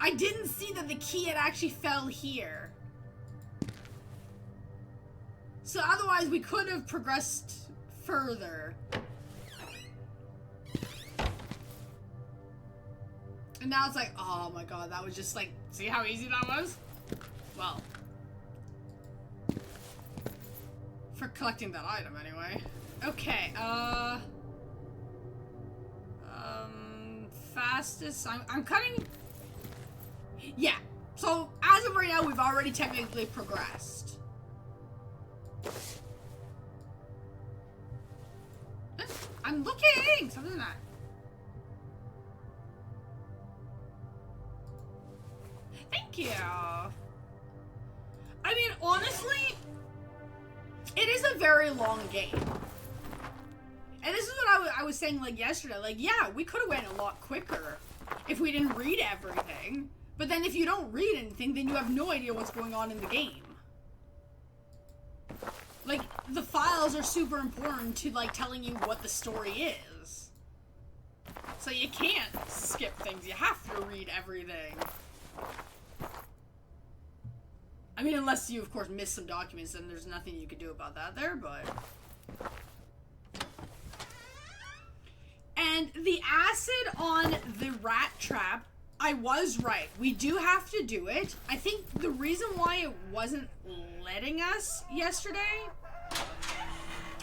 I didn't see that the key had actually fell here. So otherwise we could have progressed further. And now it's like, oh my god, that was just like, see how easy that was? Well. For collecting that item anyway. Okay, fastest, I'm cutting... Yeah, so as of right now, we've already technically progressed. I'm looking! Something like that. Thank you. I mean, honestly, it is a very long game. And this is what I was saying, like, yesterday. Like, yeah, we could have went a lot quicker if we didn't read everything. But then if you don't read anything, then you have no idea what's going on in the game. Like, the files are super important to, like, telling you what the story is. So you can't skip things. You have to read everything. I mean, unless you, of course, miss some documents, then there's nothing you can do about that there, but... And the acid on the rat trap, I was right. We do have to do it. I think the reason why it wasn't letting us yesterday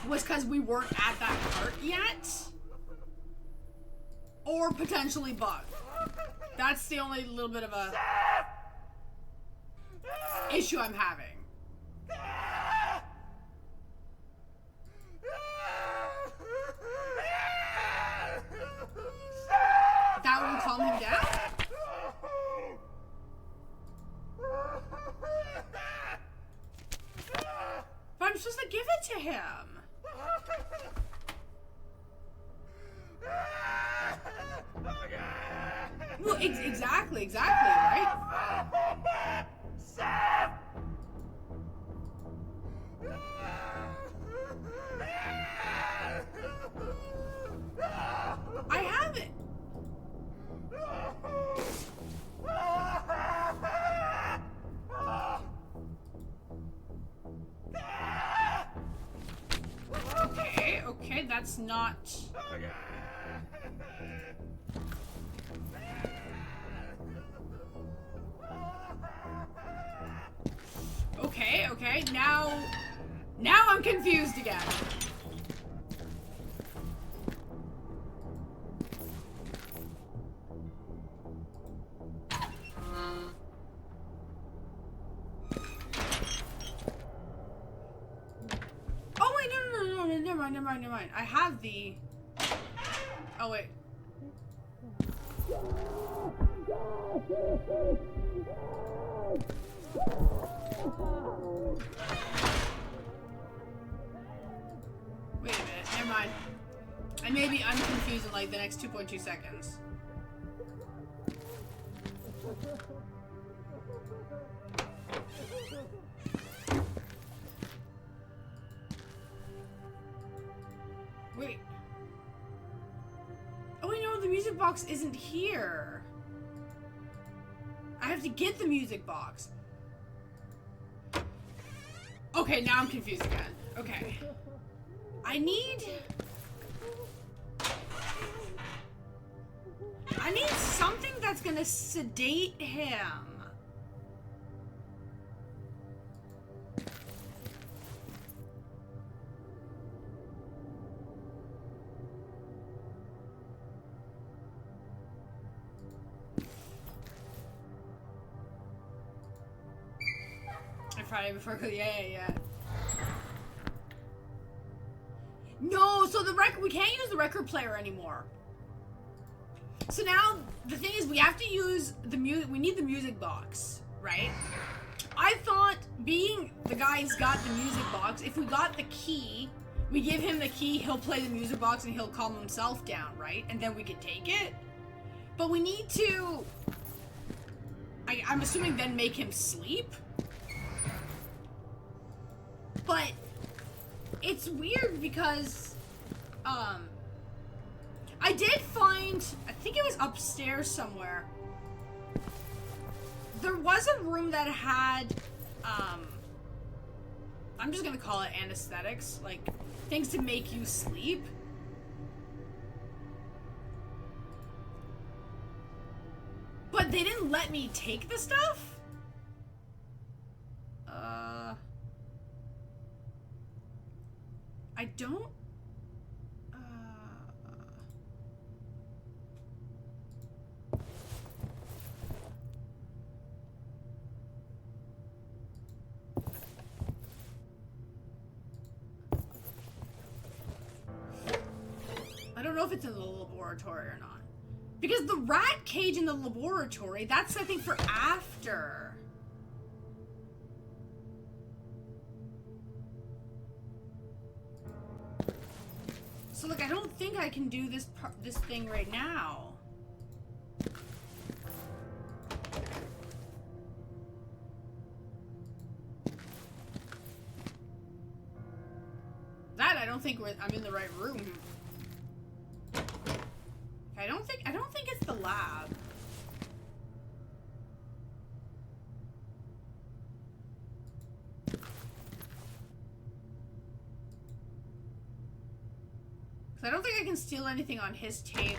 was because we weren't at that part yet. Or potentially bugged. That's the only little bit of a issue I'm having. That would calm him down? But I'm supposed to give it to him. Well, exactly, right? I have it. Okay, that's not... Okay, now I'm confused again. Oh wait, no, never mind. I have the... Oh wait. Wait a minute, never mind. And maybe I'm confused in like the next 2.2 seconds. Wait. Oh, wait, no, the music box isn't here. I have to get the music box. Okay, now I'm confused again. Okay. I need something that's gonna sedate him. Friday before, yeah. No, so we can't use the record player anymore. So now the thing is, we have to use the music. We need the music box, right? I thought, being the guy who's got the music box, if we got the key, we give him the key, he'll play the music box and he'll calm himself down, right? And then we could take it. But we need to, I'm assuming, then make him sleep. But it's weird because I did find, I think it was upstairs somewhere, there was a room that had I'm just gonna call it anesthetics, like things to make you sleep. But they didn't let me take the stuff. I don't... I don't know if it's in the laboratory or not. Because the rat cage in the laboratory, that's, I think, for after. So, like, I don't think I can do this thing right now. That, I don't think I'm in the right room. I don't think it's the lab. I don't think I can steal anything on his table.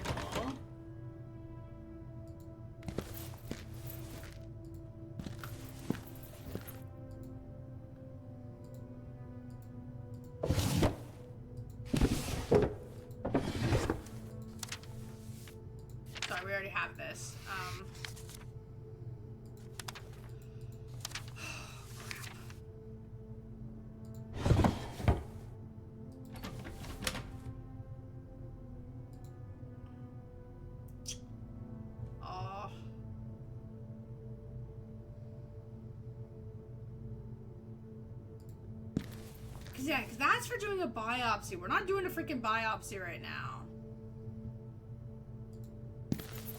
Sorry, we already have this. Yeah, because that's for doing a biopsy. We're not doing a freaking biopsy right now.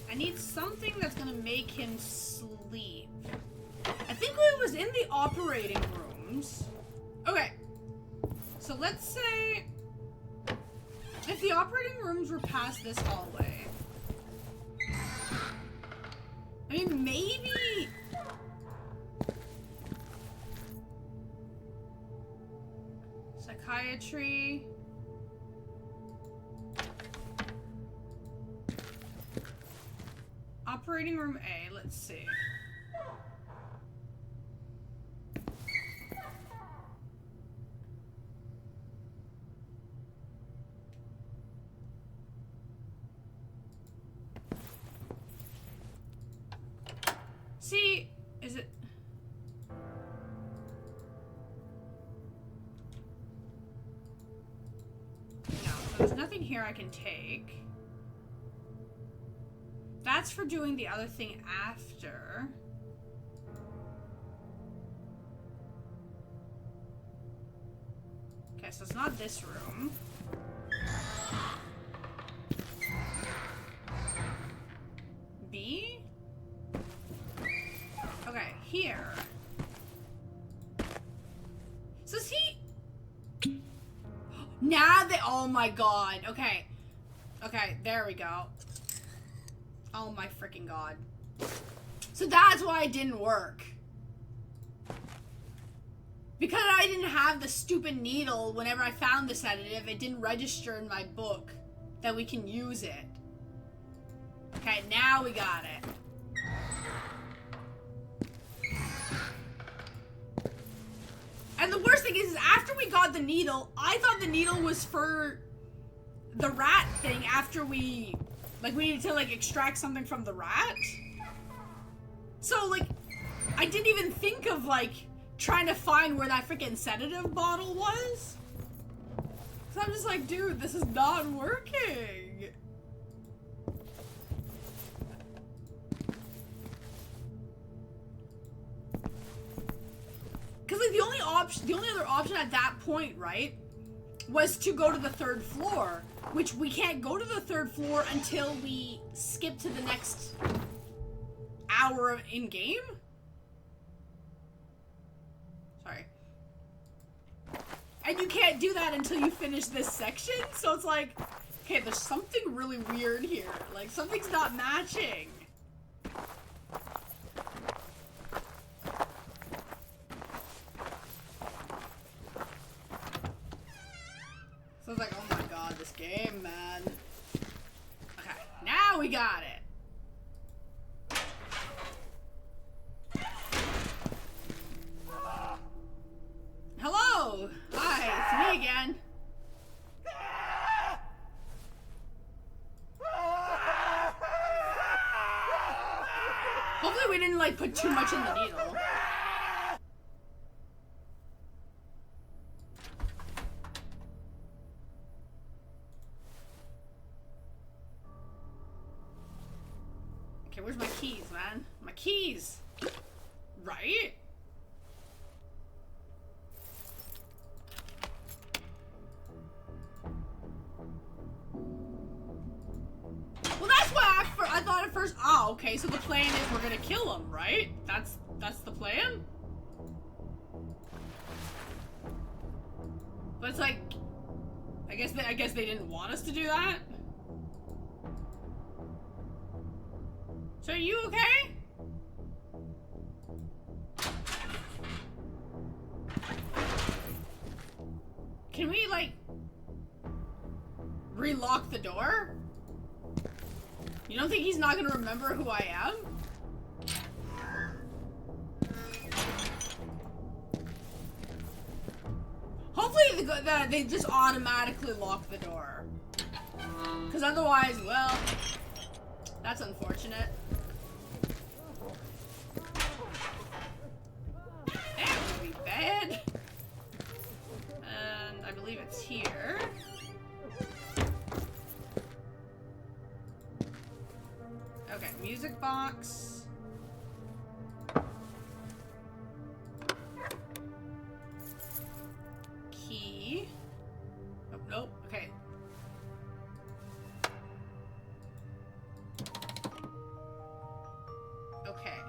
I need something that's gonna make him sleep. I think it was in the operating rooms. Okay. So let's say if the operating rooms were past this hallway. I mean, maybe... Psychiatry. Operating room A, let's see. See, is it... There's nothing here I can take. That's for doing the other thing after. Okay, so it's not this room. B? Okay, here. So is he... Now they, oh my god. Okay. Okay, there we go. Oh my freaking god. So that's why it didn't work. Because I didn't have the stupid needle whenever I found the sedative, it didn't register in my book that we can use it. Okay, now we got it. And the worst thing is after we got the needle, I thought the needle was for the rat thing after we needed to, like, extract something from the rat. So, like, I didn't even think of, like, trying to find where that freaking sedative bottle was. So I'm just like, dude, this is not working. Because, like, the only other option at that point, right, was to go to the 3rd floor, which we can't go to the 3rd floor until we skip to the next hour of in-game. Sorry. And you can't do that until you finish this section, so it's like, okay, there's something really weird here. Like, something's not matching. So it's like, oh my god, this game, man. Okay, now we got it. Hello! Hi, it's me again. Hopefully we didn't, like, put too much in the needle. Okay, where's my keys, man? My keys! Right? Well, that's why I thought at first, oh, okay, so the plan is we're gonna kill him, right? That's the plan? But it's like, I guess they didn't want us to do that? So are you okay? Can we, like, relock the door? You don't think he's not gonna remember who I am? Hopefully they just automatically lock the door. Because otherwise, well, that's unfortunate. That would be bad. And I believe it's here. Okay, music box. Key. Oh, nope. Okay. Okay.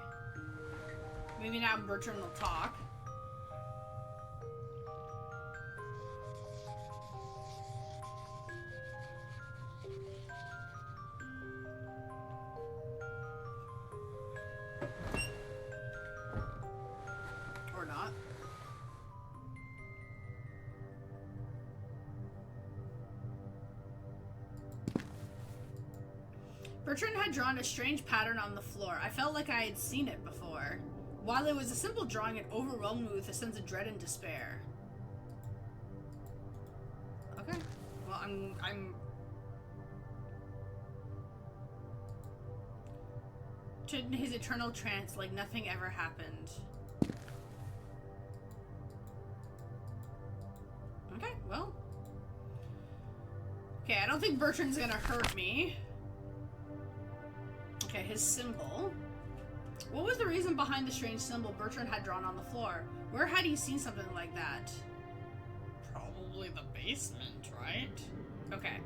Maybe now Bertrand will talk. Or not. Bertrand had drawn a strange pattern on the floor. I felt like I had seen it before. While it was a simple drawing, it overwhelmed me with a sense of dread and despair. Okay. Well, I'm in his eternal trance like nothing ever happened. Okay, well. Okay, I don't think Bertrand's gonna hurt me. Okay, his symbol. What was the reason behind the strange symbol Bertrand had drawn on the floor? Where had he seen something like that? Probably the basement, right? Okay.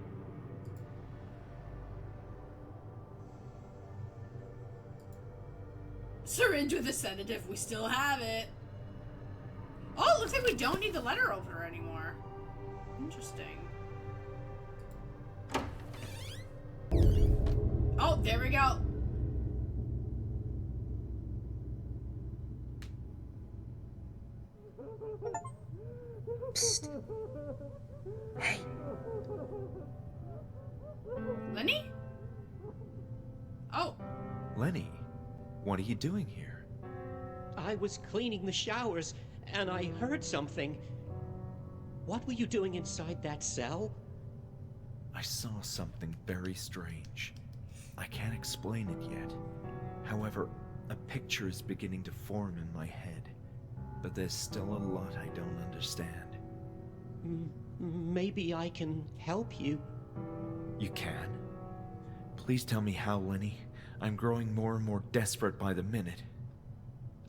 Syringe with a sedative. We still have it. Oh, it looks like we don't need the letter opener anymore. Interesting. Oh, there we go. Psst. Hey. Lenny? Oh. Lenny, what are you doing here? I was cleaning the showers, and I heard something. What were you doing inside that cell? I saw something very strange. I can't explain it yet. However, a picture is beginning to form in my head, but there's still a lot I don't understand. Maybe I can help you. You can? Please tell me how, Lenny. I'm growing more and more desperate by the minute.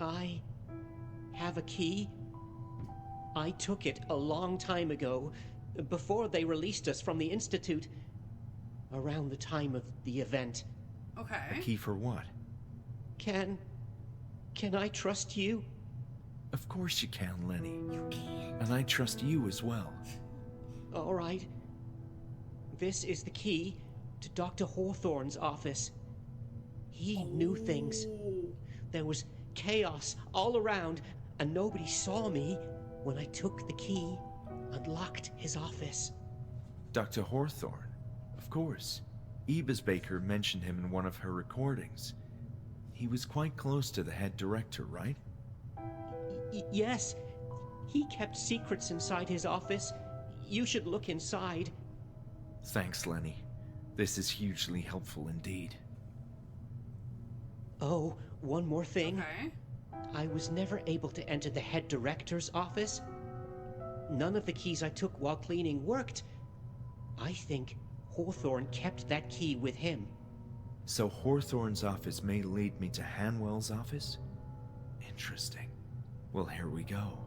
I have a key. I took it a long time ago, before they released us from the Institute, around the time of the event. Okay. A key for what? Can I trust you? Of course you can, Lenny. You can. And I trust you as well. All right. This is the key to Dr. Hawthorne's office. He knew things. There was chaos all around, and nobody saw me when I took the key and locked his office. Dr. Hawthorne? Of course. Ebis Baker mentioned him in one of her recordings. He was quite close to the head director, right? Yes. He kept secrets inside his office. You should look inside. Thanks, Lenny. This is hugely helpful indeed. Oh, one more thing. Okay. I was never able to enter the head director's office. None of the keys I took while cleaning worked. I think Hawthorne kept that key with him. So Hawthorne's office may lead me to Hanwell's office? Interesting. Well, here we go.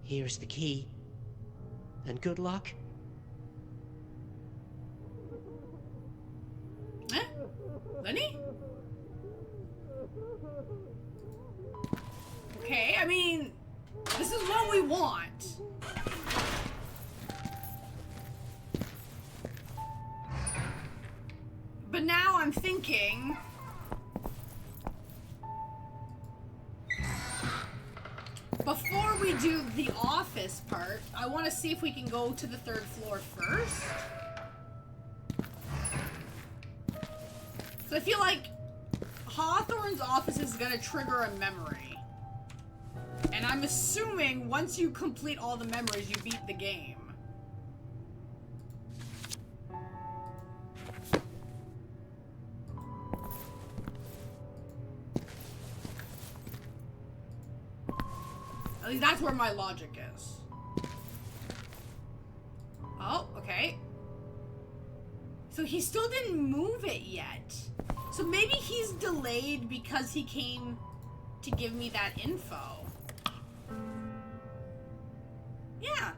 Here's the key. And good luck. Eh? Lenny? Okay, I mean, this is what we want. But now I'm thinking... Before we do the office part, I want to see if we can go to the 3rd floor first. So I feel like Hawthorne's office is going to trigger a memory. And I'm assuming once you complete all the memories, you beat the game. At least that's where my logic is. Oh, okay. So he still didn't move it yet. So maybe he's delayed because he came to give me that info. Yeah.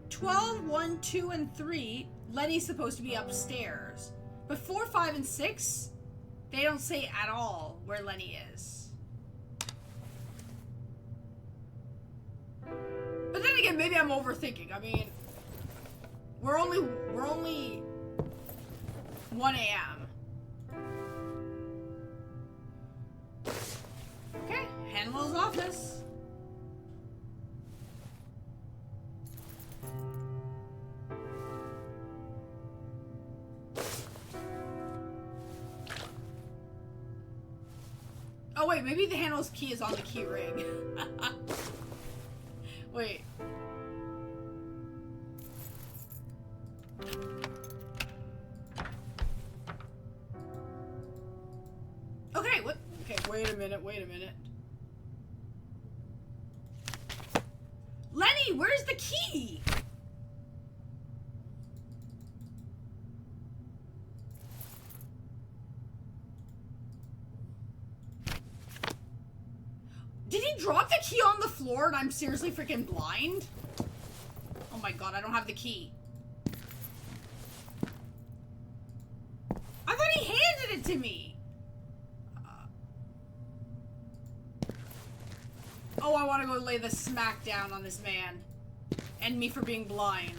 12, 1, 2, and 3, Lenny's supposed to be upstairs. But 4, 5, and 6, they don't say at all where Lenny is. But then again, maybe I'm overthinking. I mean, we're only 1 a.m. Okay, Hanwell's office. Oh wait, maybe the Hanwell's key is on the key ring. Wait. Okay, what? Okay, wait a minute. Lenny, where's the key? Did he drop the key on the floor and I'm seriously freaking blind? Oh my god, I don't have the key. I thought he handed it to me. Oh, I want to go lay the smack down on this man. and me for being blind.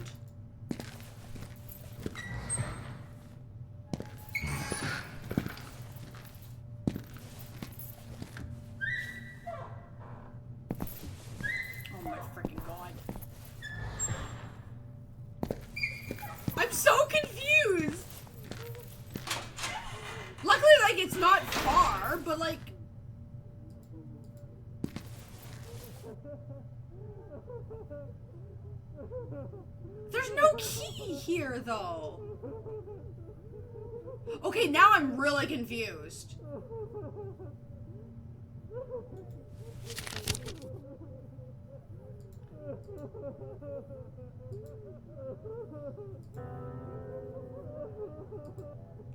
Oh my freaking god. I'm so confused! Luckily, like, it's not far, but like... There's no key here, though. Okay, now I'm really confused.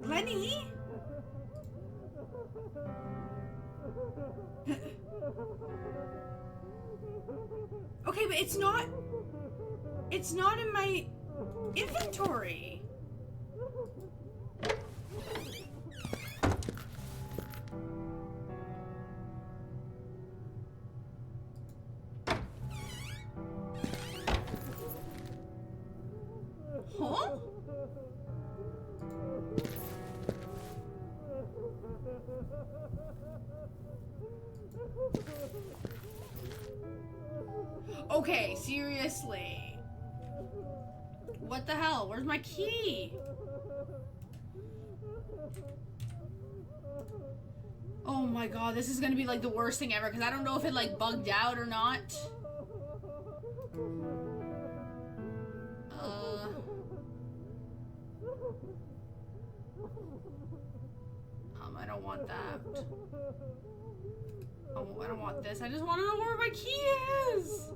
Lenny? Okay, but it's not in my inventory. Huh? Okay, seriously. What the hell? Where's my key? Oh my god, this is gonna be like the worst thing ever because I don't know if it like bugged out or not. I don't want that. Oh, I don't want this. I just want to know where my key is.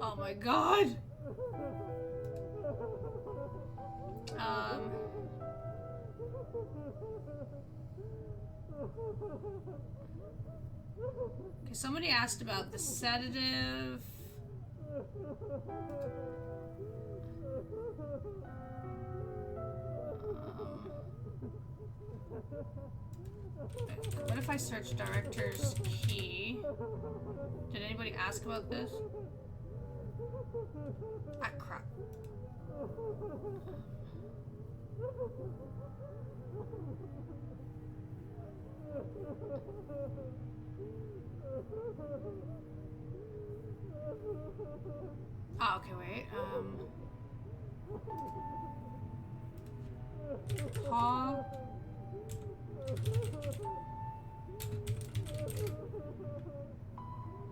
Oh my god. Okay, somebody asked about the sedative. What if I search director's key? Did anybody ask about this? Ah, crap. Ah, okay, wait. Paw.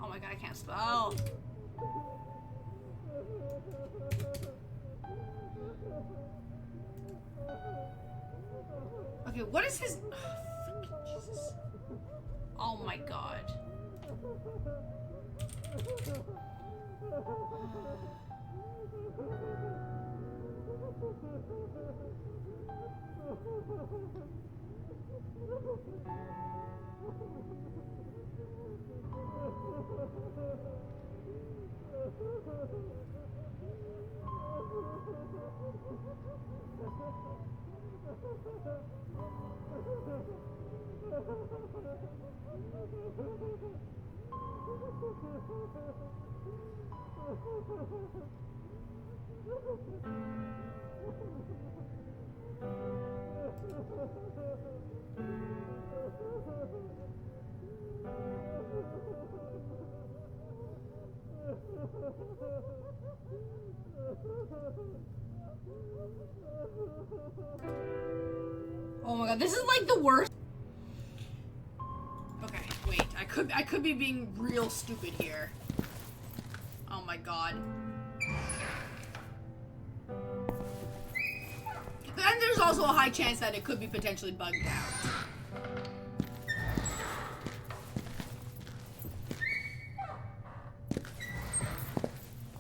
Oh my god, I can't spell. Okay, what is his... Oh, Jesus. Oh my god. Oh my god, this is like the worst. Okay, wait. I could be being real stupid here. Oh my god. And there's also a high chance that it could be potentially bugged out.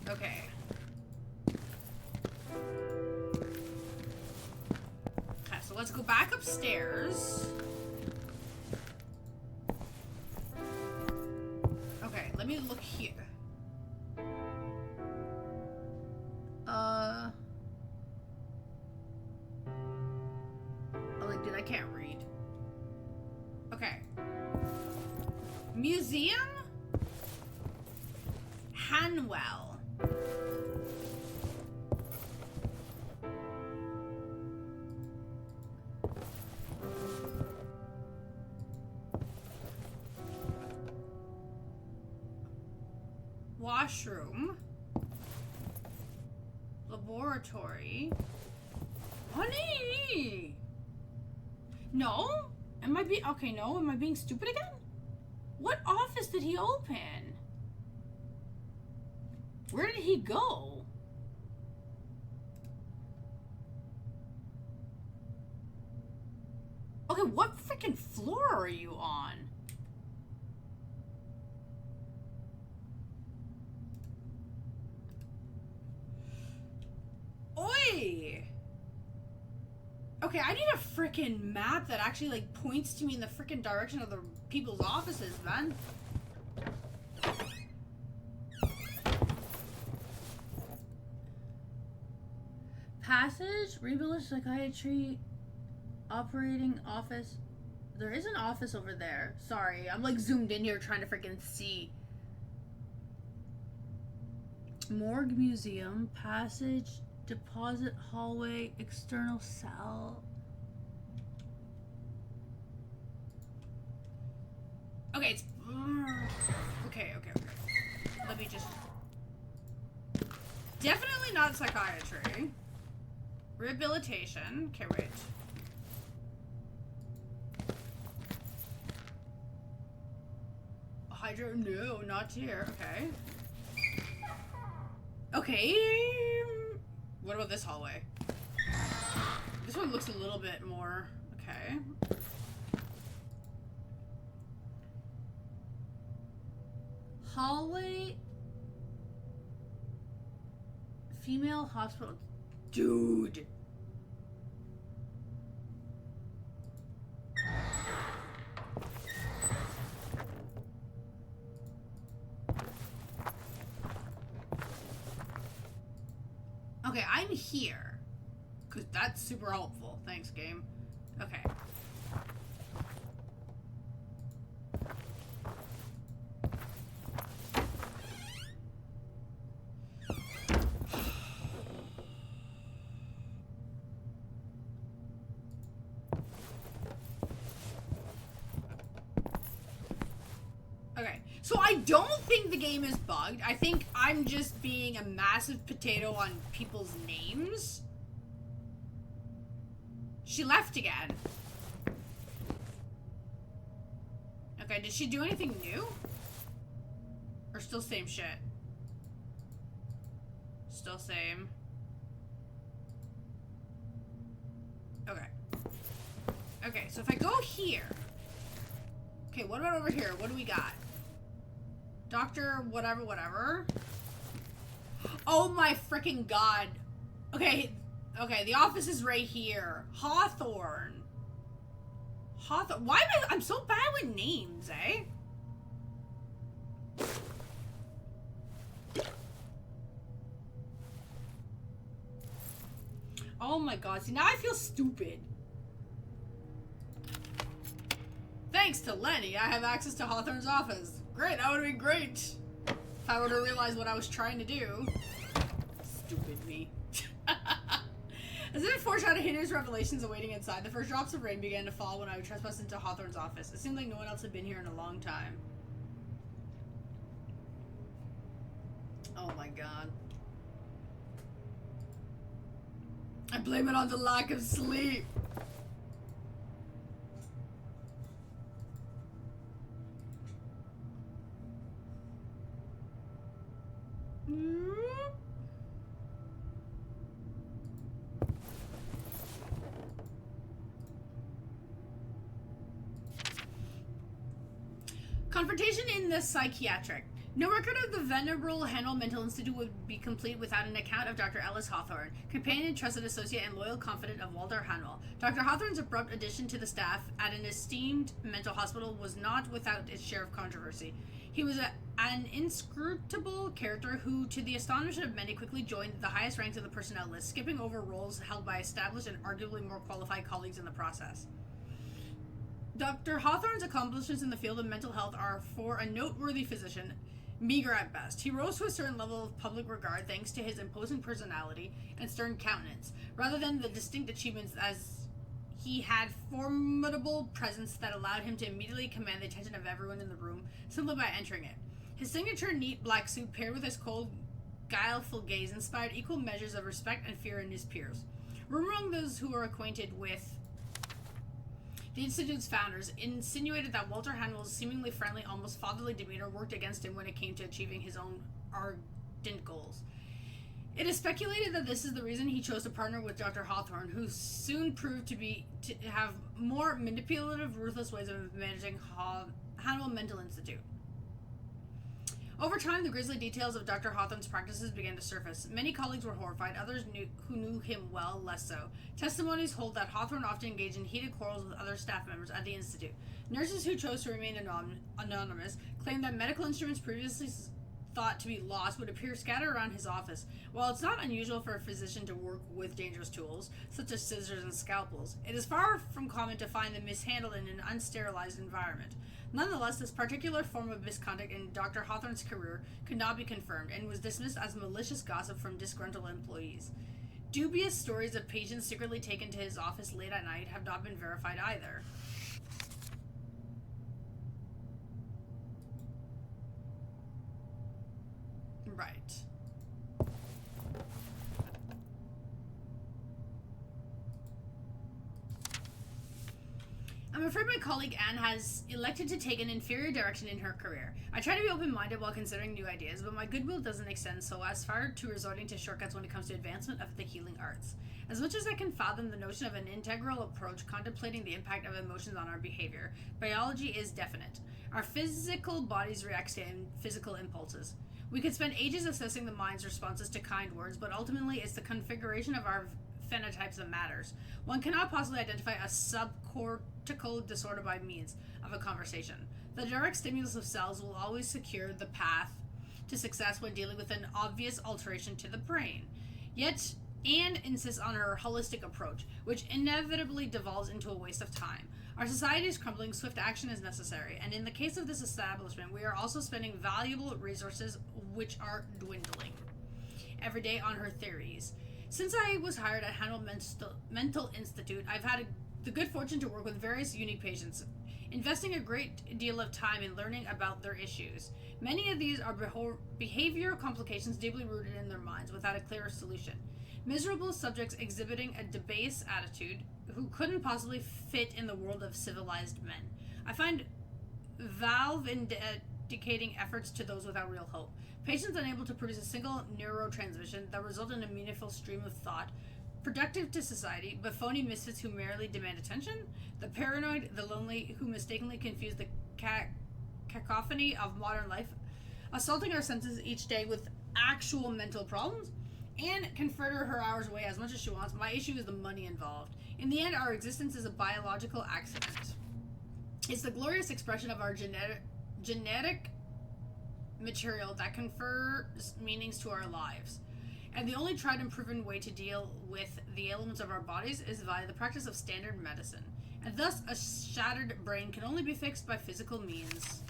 Okay. Okay, so let's go back upstairs. Okay, let me look here. I can't read. Okay. Museum? Hanwell. Washroom. Laboratory. Honey! No? Am I being... Okay, no. Am I being stupid again? What office did he open? Where did he go? Okay, what freaking floor are you on? Oi! Okay, I need a freaking map that actually, like, points to me in the freaking direction of the people's offices, man. Passage, rehabilitation, psychiatry, operating office. There is an office over there. Sorry, I'm like zoomed in here trying to freaking see. Morgue, museum, passage, deposit, hallway, external cell. Okay, it's... Okay. Let me just... Definitely not psychiatry. Rehabilitation. Okay, wait. Hydro... No, not here. Okay. Okay. What about this hallway? This one looks a little bit more... Okay. Hallway... Female hospital... Dude! Okay, I'm here. Because that's super helpful. Thanks, game. Okay. Okay, so I don't think the game is bugged. I think I'm just being a massive potato on people's names. She left again. Okay, did she do anything new? Or still same shit? Still same. Okay. Okay, so if I go here... Okay, what about over here? What do we got? Doctor, whatever. Oh my freaking god. Okay, the office is right here. Hawthorne. Why am I'm so bad with names, eh? Oh my god, see now I feel stupid. Thanks to Lenny, I have access to Hawthorne's office. Great, that would have been great. If I would have realized what I was trying to do. Stupid me. As if it foreshadowed hideous revelations awaiting inside, the first drops of rain began to fall when I trespassed into Hawthorne's office. It seemed like no one else had been here in a long time. Oh my god. I blame it on the lack of sleep. Confrontation in the psychiatric. No record of the venerable Handel Mental Institute would be complete without an account of Dr. Ellis Hawthorne, companion, trusted associate, and loyal confidant of Walter Hanwell. Dr. Hawthorne's abrupt addition to the staff at an esteemed mental hospital was not without its share of controversy. He was an inscrutable character who, to the astonishment of many, quickly joined the highest ranks of the personnel list, skipping over roles held by established and arguably more qualified colleagues in the process. Dr. Hawthorne's accomplishments in the field of mental health are, for a noteworthy physician, meager at best. He rose to a certain level of public regard thanks to his imposing personality and stern countenance, rather than the distinct achievements, as he had formidable presence that allowed him to immediately command the attention of everyone in the room simply by entering it. His signature neat black suit paired with his cold, guileful gaze inspired equal measures of respect and fear in his peers. Rumor among those who were acquainted with the Institute's founders insinuated that Walter Hanwell's seemingly friendly, almost fatherly demeanor worked against him when it came to achieving his own ardent goals. It is speculated that this is the reason he chose to partner with Dr. Hawthorne, who soon proved to have more manipulative, ruthless ways of managing Hanwell Mental Institute. Over time, the grisly details of Dr. Hawthorne's practices began to surface. Many colleagues were horrified, others who knew him well, less so. Testimonies hold that Hawthorne often engaged in heated quarrels with other staff members at the Institute. Nurses who chose to remain anonymous claimed that medical instruments previously thought to be lost would appear scattered around his office. While it's not unusual for a physician to work with dangerous tools, such as scissors and scalpels, it is far from common to find them mishandled in an unsterilized environment. Nonetheless, this particular form of misconduct in Dr. Hawthorne's career could not be confirmed and was dismissed as malicious gossip from disgruntled employees. Dubious stories of patients secretly taken to his office late at night have not been verified either. Right. I'm afraid my colleague Anne has elected to take an inferior direction in her career. I try to be open-minded while considering new ideas, but my goodwill doesn't extend so as far to resorting to shortcuts when it comes to advancement of the healing arts. As much as I can fathom the notion of an integral approach contemplating the impact of emotions on our behavior, biology is definite. Our physical bodies react to physical impulses. We could spend ages assessing the mind's responses to kind words, but ultimately it's the configuration of our phenotypes that matters. One cannot possibly identify a subcortical disorder by means of a conversation. The direct stimulus of cells will always secure the path to success when dealing with an obvious alteration to the brain. Yet, Anne insists on her holistic approach, which inevitably devolves into a waste of time. Our society is crumbling, swift action is necessary, and in the case of this establishment, we are also spending valuable resources which are dwindling every day on her theories. Since I was hired at Hanwell Mental Institute, I've had the good fortune to work with various unique patients, investing a great deal of time in learning about their issues. Many of these are behavioral complications deeply rooted in their minds without a clear solution. Miserable subjects exhibiting a debased attitude who couldn't possibly fit in the world of civilized men. I find valve in dedicating efforts to those without real hope. Patients unable to produce a single neurotransmission that result in a meaningful stream of thought, productive to society, but phony misfits who merely demand attention, the paranoid, the lonely, who mistakenly confuse the cacophony of modern life, assaulting our senses each day with actual mental problems, and can fritter her hours away as much as she wants. My issue is the money involved. In the end, our existence is a biological accident. It's the glorious expression of our genetic material that confers meanings to our lives. And the only tried and proven way to deal with the ailments of our bodies is via the practice of standard medicine. And thus, a shattered brain can only be fixed by physical means.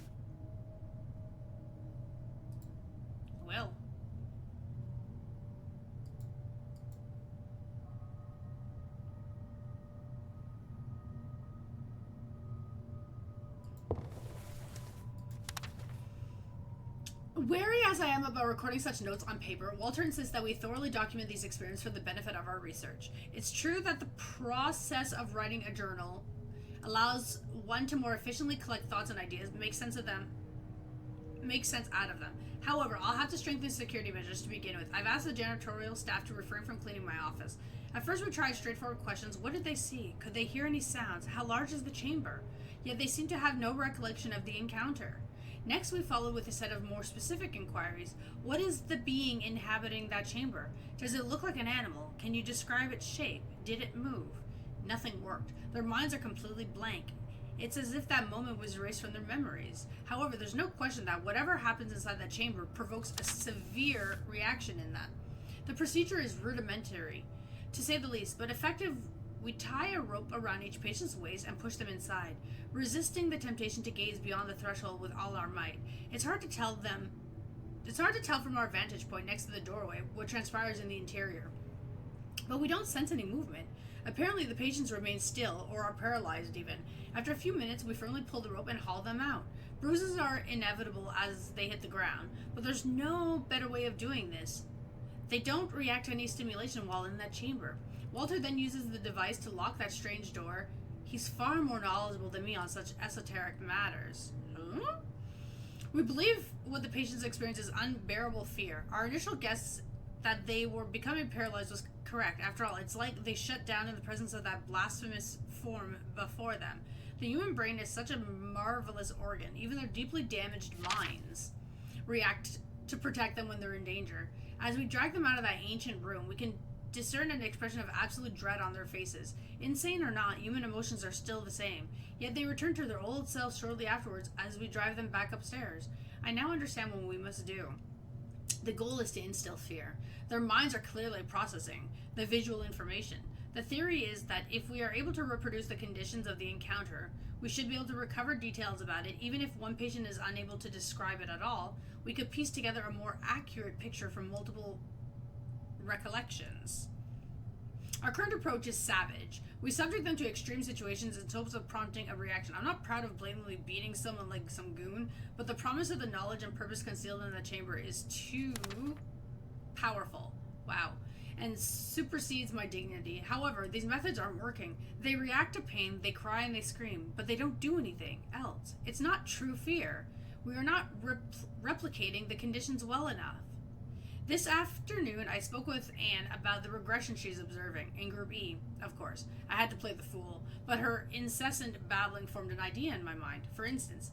Well. Wary as I am about recording such notes on paper, Walter insists that we thoroughly document these experiences for the benefit of our research. It's true that the process of writing a journal allows one to more efficiently collect thoughts and ideas, make sense out of them. However, I'll have to strengthen security measures to begin with. I've asked the janitorial staff to refrain from cleaning my office. At first we tried straightforward questions. What did they see? Could they hear any sounds? How large is the chamber? Yet they seemed to have no recollection of the encounter. Next, we followed with a set of more specific inquiries. What is the being inhabiting that chamber? Does it look like an animal? Can you describe its shape? Did it move? Nothing worked. Their minds are completely blank. It's as if that moment was erased from their memories. However, there's no question that whatever happens inside that chamber provokes a severe reaction in them. The procedure is rudimentary, to say the least, but effective We tie a rope around each patient's waist and push them inside, resisting the temptation to gaze beyond the threshold with all our might. It's hard to tell from our vantage point next to the doorway what transpires in the interior. But we don't sense any movement. Apparently the patients remain still, or are paralyzed even. After a few minutes, we firmly pull the rope and haul them out. Bruises are inevitable as they hit the ground, but there's no better way of doing this. They don't react to any stimulation while in that chamber. Walter then uses the device to lock that strange door. He's far more knowledgeable than me on such esoteric matters. Huh? We believe what the patients experience is unbearable fear. Our initial guess that they were becoming paralyzed was correct. After all, it's like they shut down in the presence of that blasphemous form before them. The human brain is such a marvelous organ. Even their deeply damaged minds react to protect them when they're in danger. As we drag them out of that ancient room, we can discern an expression of absolute dread on their faces. Insane or not, human emotions are still the same. Yet they return to their old selves shortly afterwards as we drive them back upstairs. I now understand what we must do. The goal is to instill fear. Their minds are clearly processing the visual information. The theory is that if we are able to reproduce the conditions of the encounter, we should be able to recover details about it. Even if one patient is unable to describe it at all, we could piece together a more accurate picture from multiple recollections. Our current approach is savage. We subject them to extreme situations in hopes of prompting a reaction. I'm not proud of blatantly beating someone like some goon, but the promise of the knowledge and purpose concealed in the chamber is too powerful. Wow. And supersedes my dignity. However, these methods aren't working. They react to pain, they cry and they scream, but they don't do anything else. It's not true fear. We are not replicating the conditions well enough. This afternoon, I spoke with Anne about the regression she's observing, in Group E, of course. I had to play the fool, but her incessant babbling formed an idea in my mind. For instance,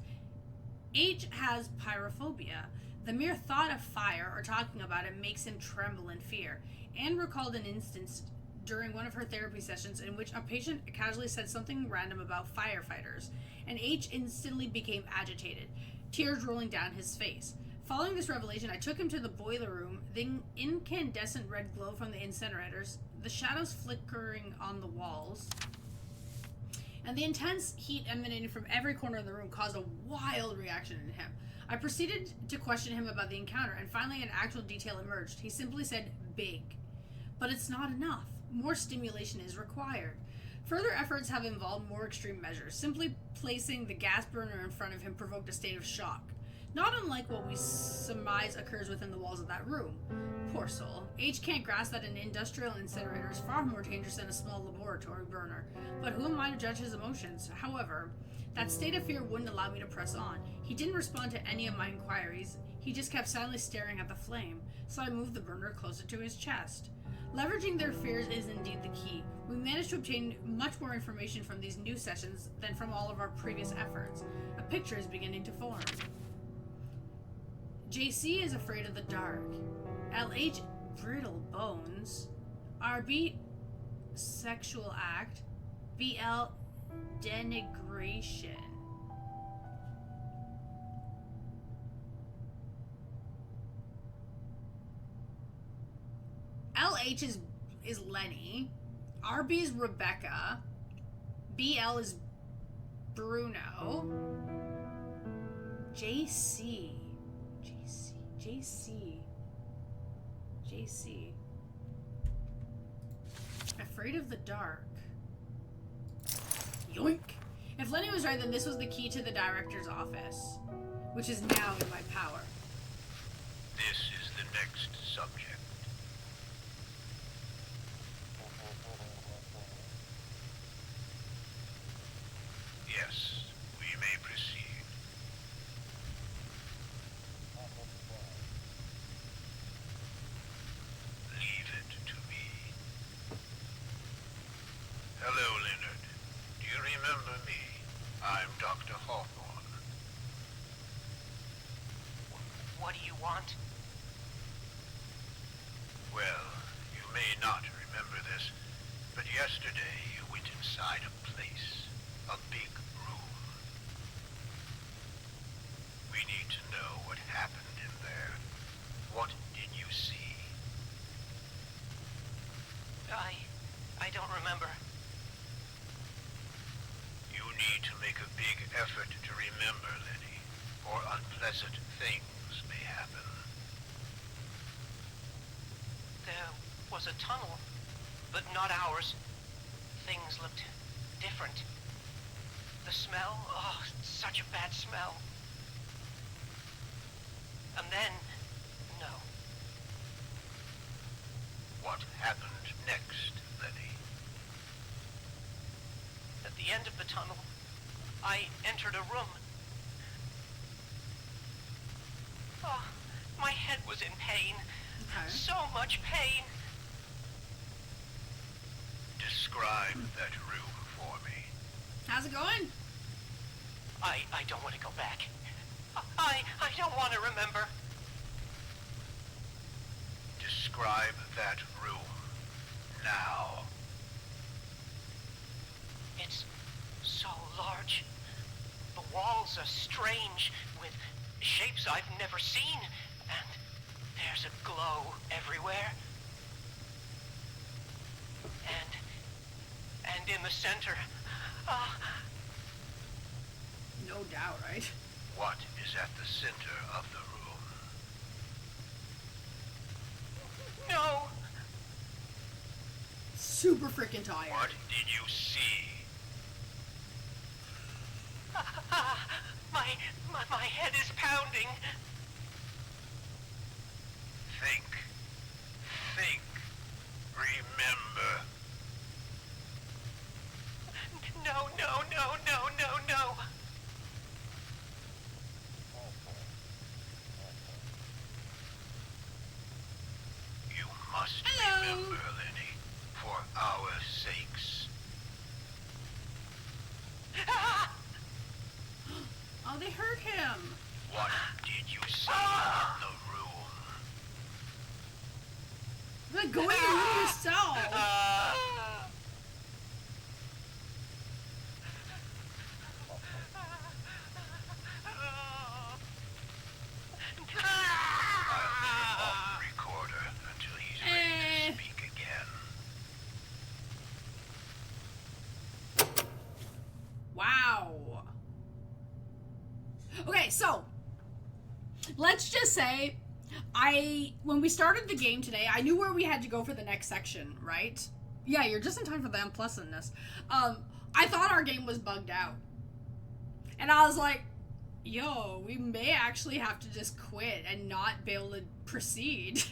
H has pyrophobia. The mere thought of fire or talking about it makes him tremble in fear. Anne recalled an instance during one of her therapy sessions in which a patient casually said something random about firefighters, and H instantly became agitated, tears rolling down his face. Following this revelation, I took him to the boiler room. The incandescent red glow from the incinerators, the shadows flickering on the walls, and the intense heat emanating from every corner of the room caused a wild reaction in him. I proceeded to question him about the encounter, and finally an actual detail emerged. He simply said, "big." But it's not enough. More stimulation is required. Further efforts have involved more extreme measures. Simply placing the gas burner in front of him provoked a state of shock, not unlike what we surmise occurs within the walls of that room. Poor soul. H can't grasp that an industrial incinerator is far more dangerous than a small laboratory burner, but who am I to judge his emotions? However, that state of fear wouldn't allow me to press on. He didn't respond to any of my inquiries. He just kept silently staring at the flame, so I moved the burner closer to his chest. Leveraging their fears is indeed the key. We managed to obtain much more information from these new sessions than from all of our previous efforts. A picture is beginning to form. JC is afraid of the dark. LH, brittle bones. RB, sexual act. BL, denigration. LH is Lenny. RB is Rebecca. BL is Bruno. JC. Afraid of the dark. Yoink! If Lenny was right, then this was the key to the director's office, which is now in my power. This is the next subject. Yes, we may proceed. Leave it to me. Hello, Leonard. Do you remember me? I'm Dr. Hawthorne. What do you want? Well, you may not remember this, but yesterday you went inside a place, a big room. We need to know what happened in there. What did you see? I don't remember. need to make a big effort to remember, Lenny, or unpleasant things may happen. There was a tunnel, but not ours. Things looked different. The smell, oh, such a bad smell. And then, no. What happened next, Lenny? At the end of the tunnel, I entered a room. Oh, my head was in pain. Okay. So much pain. Describe that room for me. How's it going? I don't want to go back. I don't want to remember. Describe that room now. It's so large. The walls are strange, with shapes I've never seen, and there's a glow everywhere. And in the center, No doubt, right? What is at the center of the room? no! Super freaking tired. What did you see? My head is pounding. Think. Think. Remember. No. You must Hello. remember, Lenny, for our sakes. Oh, they hurt him. What did you see in the room? Like, go in the room yourself. I'll turn off the recorder until he's ready to speak again. Wow. Okay, so let's just say when we started the game today, I knew where we had to go for the next section, right? Yeah, you're just in time for the unpleasantness. I thought our game was bugged out. And I was like, yo, we may actually have to just quit and not be able to proceed.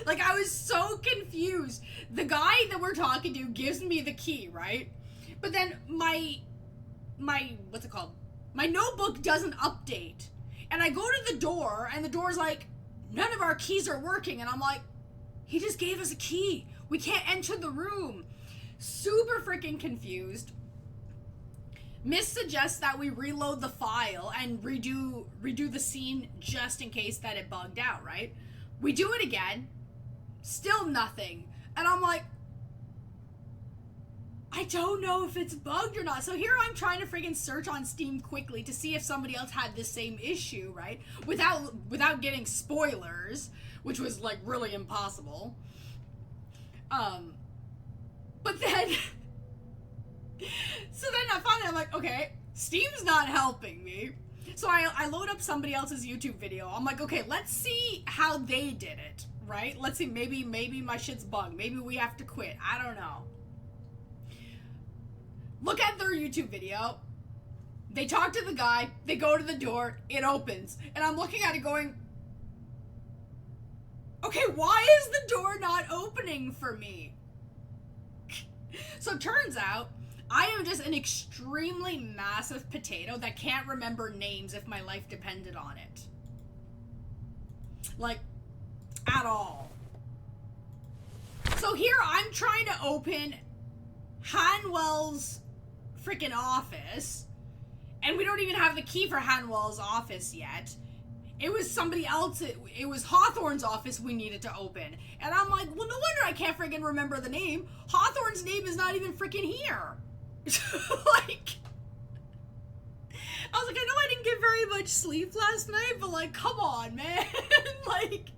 Like, I was so confused. The guy that we're talking to gives me the key, right? But then my what's it called? My notebook doesn't update. And I go to the door, and the door's like, none of our keys are working. And I'm like, he just gave us a key. We can't enter the room. Super freaking confused. Miss suggests that we reload the file and redo the scene just in case that it bugged out, right? We do it again. Still nothing. And I'm like, I don't know if it's bugged or not. So here I'm trying to friggin' search on Steam quickly to see if somebody else had this same issue, right? Without getting spoilers, which was like really impossible. But then so then I'm like, okay, Steam's not helping me. So I load up somebody else's YouTube video. I'm like, okay, let's see how they did it, right? Let's see, maybe my shit's bugged. Maybe we have to quit. I don't know. Look at their YouTube video. They talk to the guy. They go to the door. It opens. And I'm looking at it going, okay, why is the door not opening for me? So it turns out, I am just an extremely massive potato that can't remember names if my life depended on it. Like, at all. So here I'm trying to open Hanwell's freaking office, and we don't even have the key for Hanwell's office yet. It was somebody else, it was Hawthorne's office we needed to open. And I'm like, well, no wonder I can't freaking remember the name. Hawthorne's name is not even freaking here. Like, I was like, I know I didn't get very much sleep last night, but like, come on, man. Like,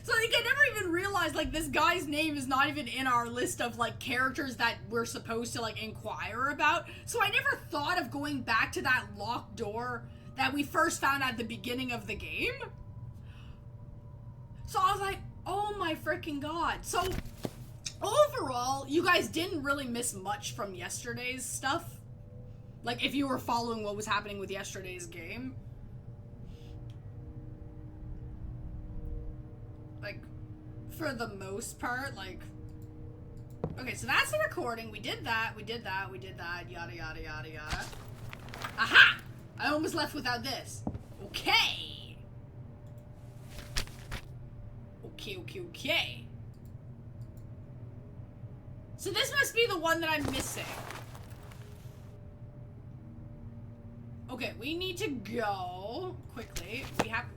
So, like, I never even realized, like, this guy's name is not even in our list of, like, characters that we're supposed to, like, inquire about. So I never thought of going back to that locked door that we first found at the beginning of the game. So I was like, oh my freaking god. So, overall, you guys didn't really miss much from yesterday's stuff. Like, if you were following what was happening with yesterday's game. Like, for the most part, like... Okay, so that's the recording. We did that, yada, yada, yada, yada. Aha! I almost left without this. Okay. Okay. So this must be the one that I'm missing. Okay, we need to go quickly.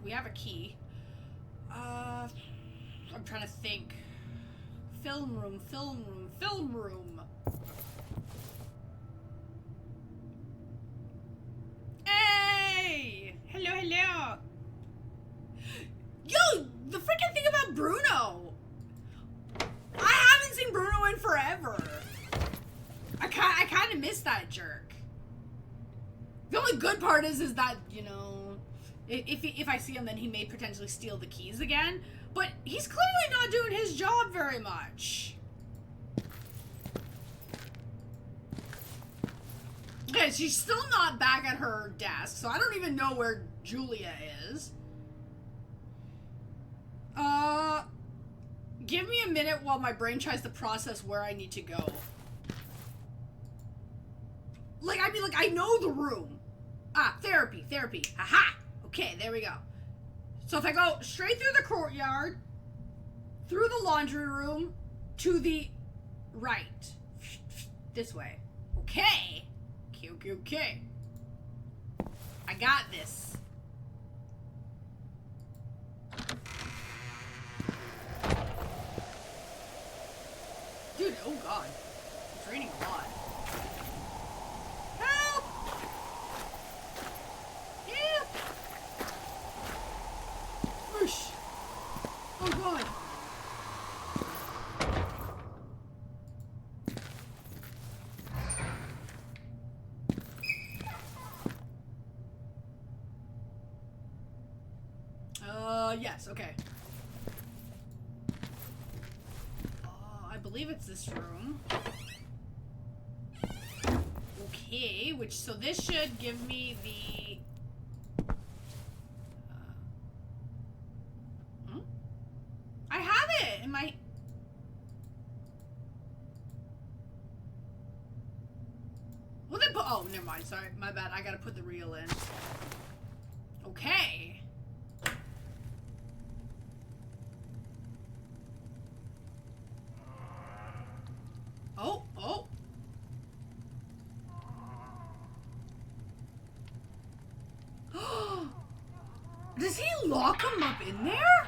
We have a key. I'm trying to think. Film room. Hey! Hello. Yo, the freaking thing about Bruno. I haven't seen Bruno in forever. I kind of miss that jerk. The only good part is that, you know, if I see him, then he may potentially steal the keys again. But he's clearly not doing his job very much. Okay, she's still not back at her desk, so I don't even know where Julia is. Give me a minute while my brain tries to process where I need to go. Like, I mean, like, I know the room. Ah, therapy. Aha! Okay, there we go. So if I go straight through the courtyard, through the laundry room, to the right. This way. Okay. Okay. I got this. Dude, oh god. It's raining a lot. Help! Help! Whoosh! Oh god. Yes, okay. I believe it's this room. Okay, so this should give me the... I have it in my... Well, then put... Oh, never mind, sorry, my bad, I gotta put the reel in. Okay. Oh. Does he lock him up in there?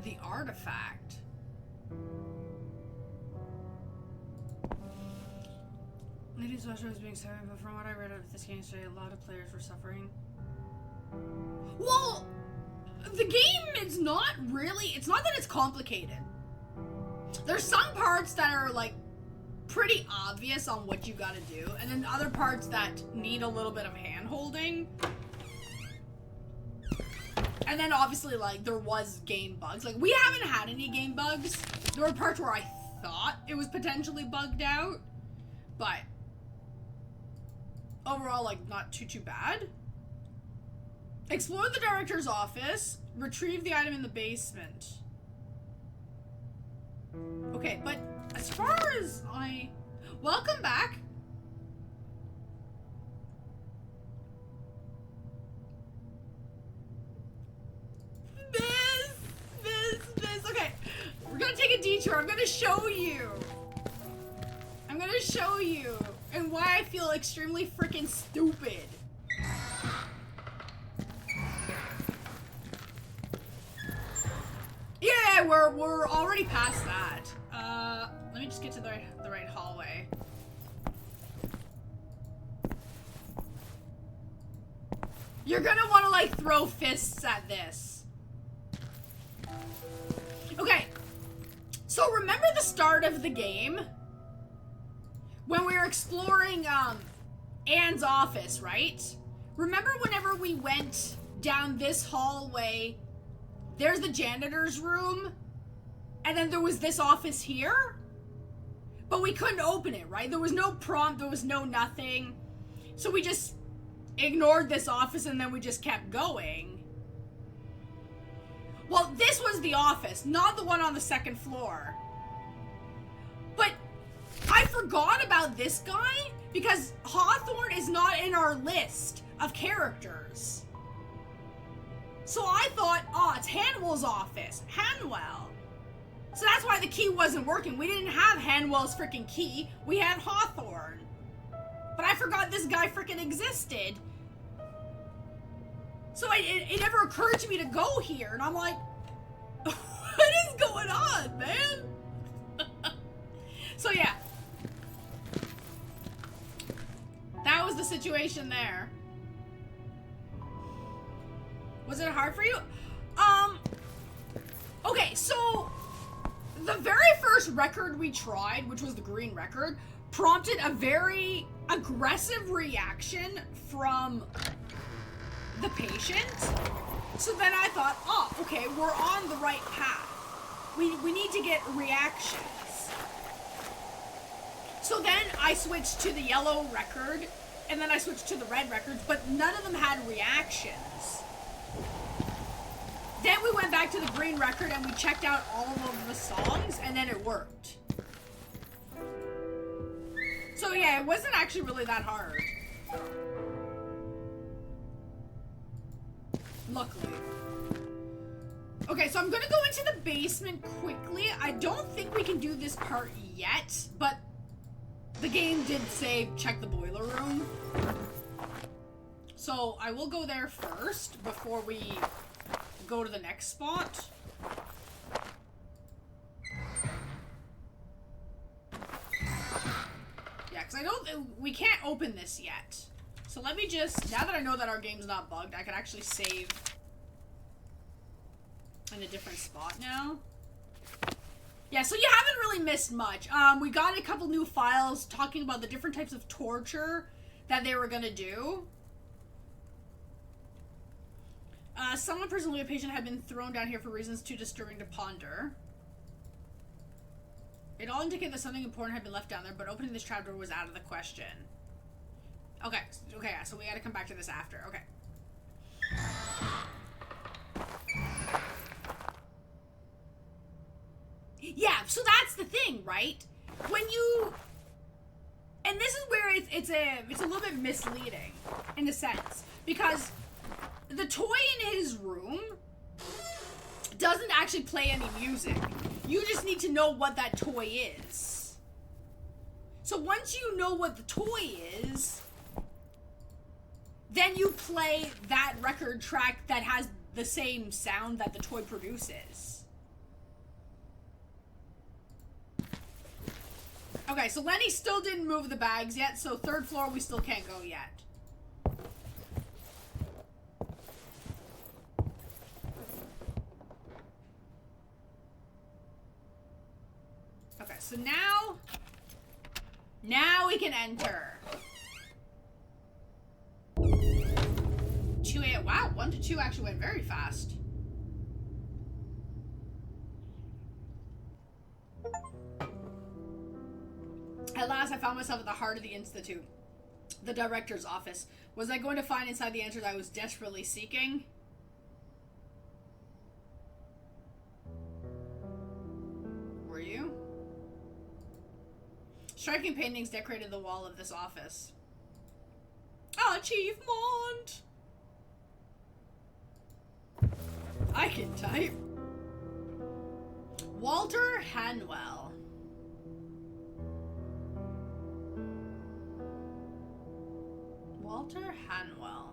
The artifact. Ladies Usher is being sorry, but from what I read of this game today, a lot of players were suffering. Well, the game is not really, it's not that it's complicated. There's some parts that are like pretty obvious on what you gotta do, and then other parts that need a little bit of hand holding. And then obviously, like, there was game bugs. Like, we haven't had any game bugs. There were parts where I thought it was potentially bugged out. But overall, like, not too bad. Explore the director's office. Retrieve the item in the basement. Okay, but as far as welcome back. gonna take a detour. I'm gonna show you. I'm gonna show you. And why I feel extremely freaking stupid. Yeah, we're already past that. Let me just get to the right hallway. You're gonna want to like throw fists at this. Okay. So remember the start of the game? When we were exploring Anne's office, right? Remember whenever we went down this hallway, there's the janitor's room, and then there was this office here? But we couldn't open it, right? There was no prompt, there was no nothing. So we just ignored this office and then we just kept going. Well, this was the office, not the one on the second floor. But I forgot about this guy because Hawthorne is not in our list of characters. So I thought, oh, it's Hanwell's office. Hanwell. So that's why the key wasn't working. We didn't have Hanwell's freaking key. We had Hawthorne. But I forgot this guy freaking existed. So it never occurred to me to go here. And I'm like, what is going on, man? So yeah. That was the situation there. Was it hard for you? Okay, so the very first record we tried, which was the green record, prompted a very aggressive reaction from the patient. So then I thought, oh, okay, we're on the right path. We need to get reactions. So then I switched to the yellow record, and then I switched to the red records, but none of them had reactions. Then we went back to the green record and we checked out all of the songs, and then it worked. So yeah, it wasn't actually really that hard. Luckily. Okay, so I'm gonna go into the basement quickly. I don't think we can do this part yet, but the game did say check the boiler room. So I will go there first before we go to the next spot. Yeah, because I don't, we can't open this yet. So let me just, now that I know that our game's not bugged, I can actually save in a different spot now. Yeah, so you haven't really missed much. We got a couple new files talking about the different types of torture that they were gonna do. Someone, presumably a patient, had been thrown down here for reasons too disturbing to ponder. It all indicated that something important had been left down there, but opening this trapdoor was out of the question. Okay, yeah, so we gotta come back to this after. Okay. Yeah, so that's the thing, right? When you... And this is where it's a little bit misleading, in a sense. Because the toy in his room doesn't actually play any music. You just need to know what that toy is. So once you know what the toy is, then you play that record track that has the same sound that the toy produces. Okay, so Lenny still didn't move the bags yet, so third floor we still can't go yet. Okay, so now we can enter. 2-8, wow, 1 to 2 actually went very fast. At last, I found myself at the heart of the Institute, the director's office. Was I going to find inside the answers I was desperately seeking? Were you? Striking paintings decorated the wall of this office. Achievement! I can type. Walter Hanwell. Walter Hanwell.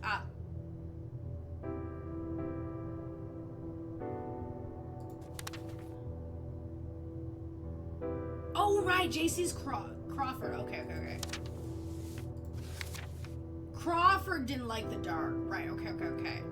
Ah. Oh, right, JC's Crawford. Okay. Crawford didn't like the dark. Right, okay. Okay.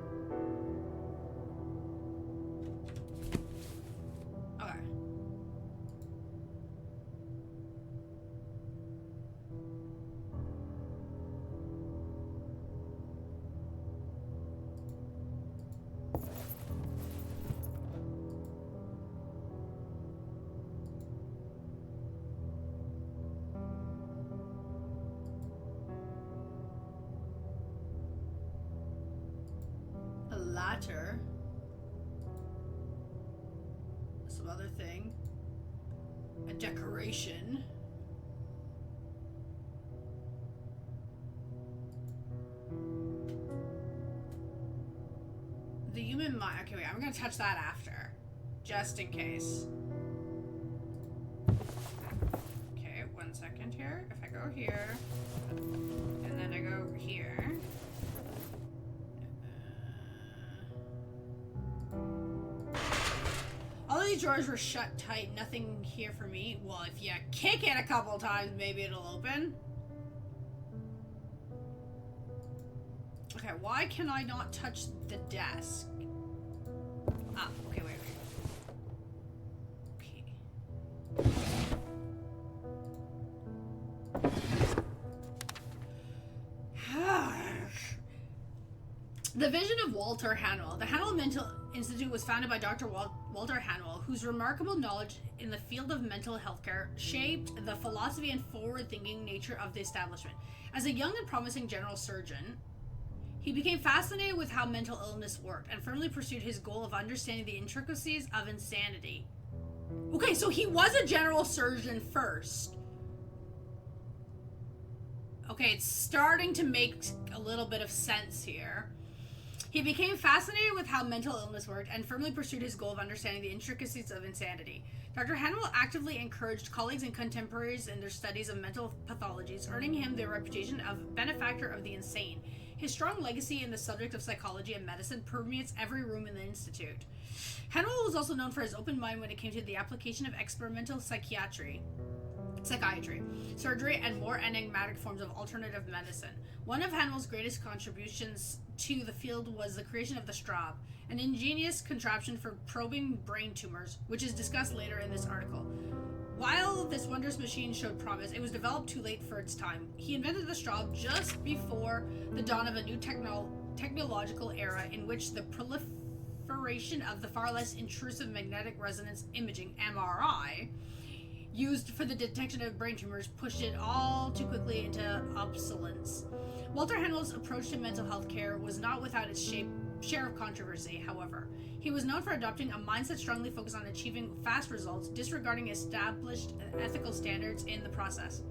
A ladder. Some other thing. A decoration. The human mind. Okay, wait, I'm gonna touch that after. Just in case. Okay, 1 second here. If I go here, and then I go here. All of these drawers were shut tight. Nothing here for me. Well, if you kick it a couple times, maybe it'll open. Okay, why can I not touch the desk? Ah, okay, wait. The vision of Walter Hanwell. The Hanwell Mental Institute was founded by Dr. Walter Hanwell, whose remarkable knowledge in the field of mental health care shaped the philosophy and forward-thinking nature of the establishment. As a young and promising general surgeon, he became fascinated with how mental illness worked and firmly pursued his goal of understanding the intricacies of insanity. Okay, so he was a general surgeon first. Okay, it's starting to make a little bit of sense here. He became fascinated with how mental illness worked and firmly pursued his goal of understanding the intricacies of insanity. Dr. Hanwell actively encouraged colleagues and contemporaries in their studies of mental pathologies, earning him the reputation of benefactor of the insane. His strong legacy in the subject of psychology and medicine permeates every room in the institute. Hanwell was also known for his open mind when it came to the application of experimental psychiatry, surgery, and more enigmatic forms of alternative medicine. One of Hanwell's greatest contributions to the field was the creation of the Straub, an ingenious contraption for probing brain tumors, which is discussed later in this article. While this wondrous machine showed promise, it was developed too late for its time. He invented the Straub just before the dawn of a new technological era in which the proliferation of the far less intrusive magnetic resonance imaging, MRI, used for the detection of brain tumors pushed it all too quickly into obsolescence. Walter Hanwell's approach to mental health care was not without its share of controversy, however. He was known for adopting a mindset strongly focused on achieving fast results, disregarding established ethical standards in the process.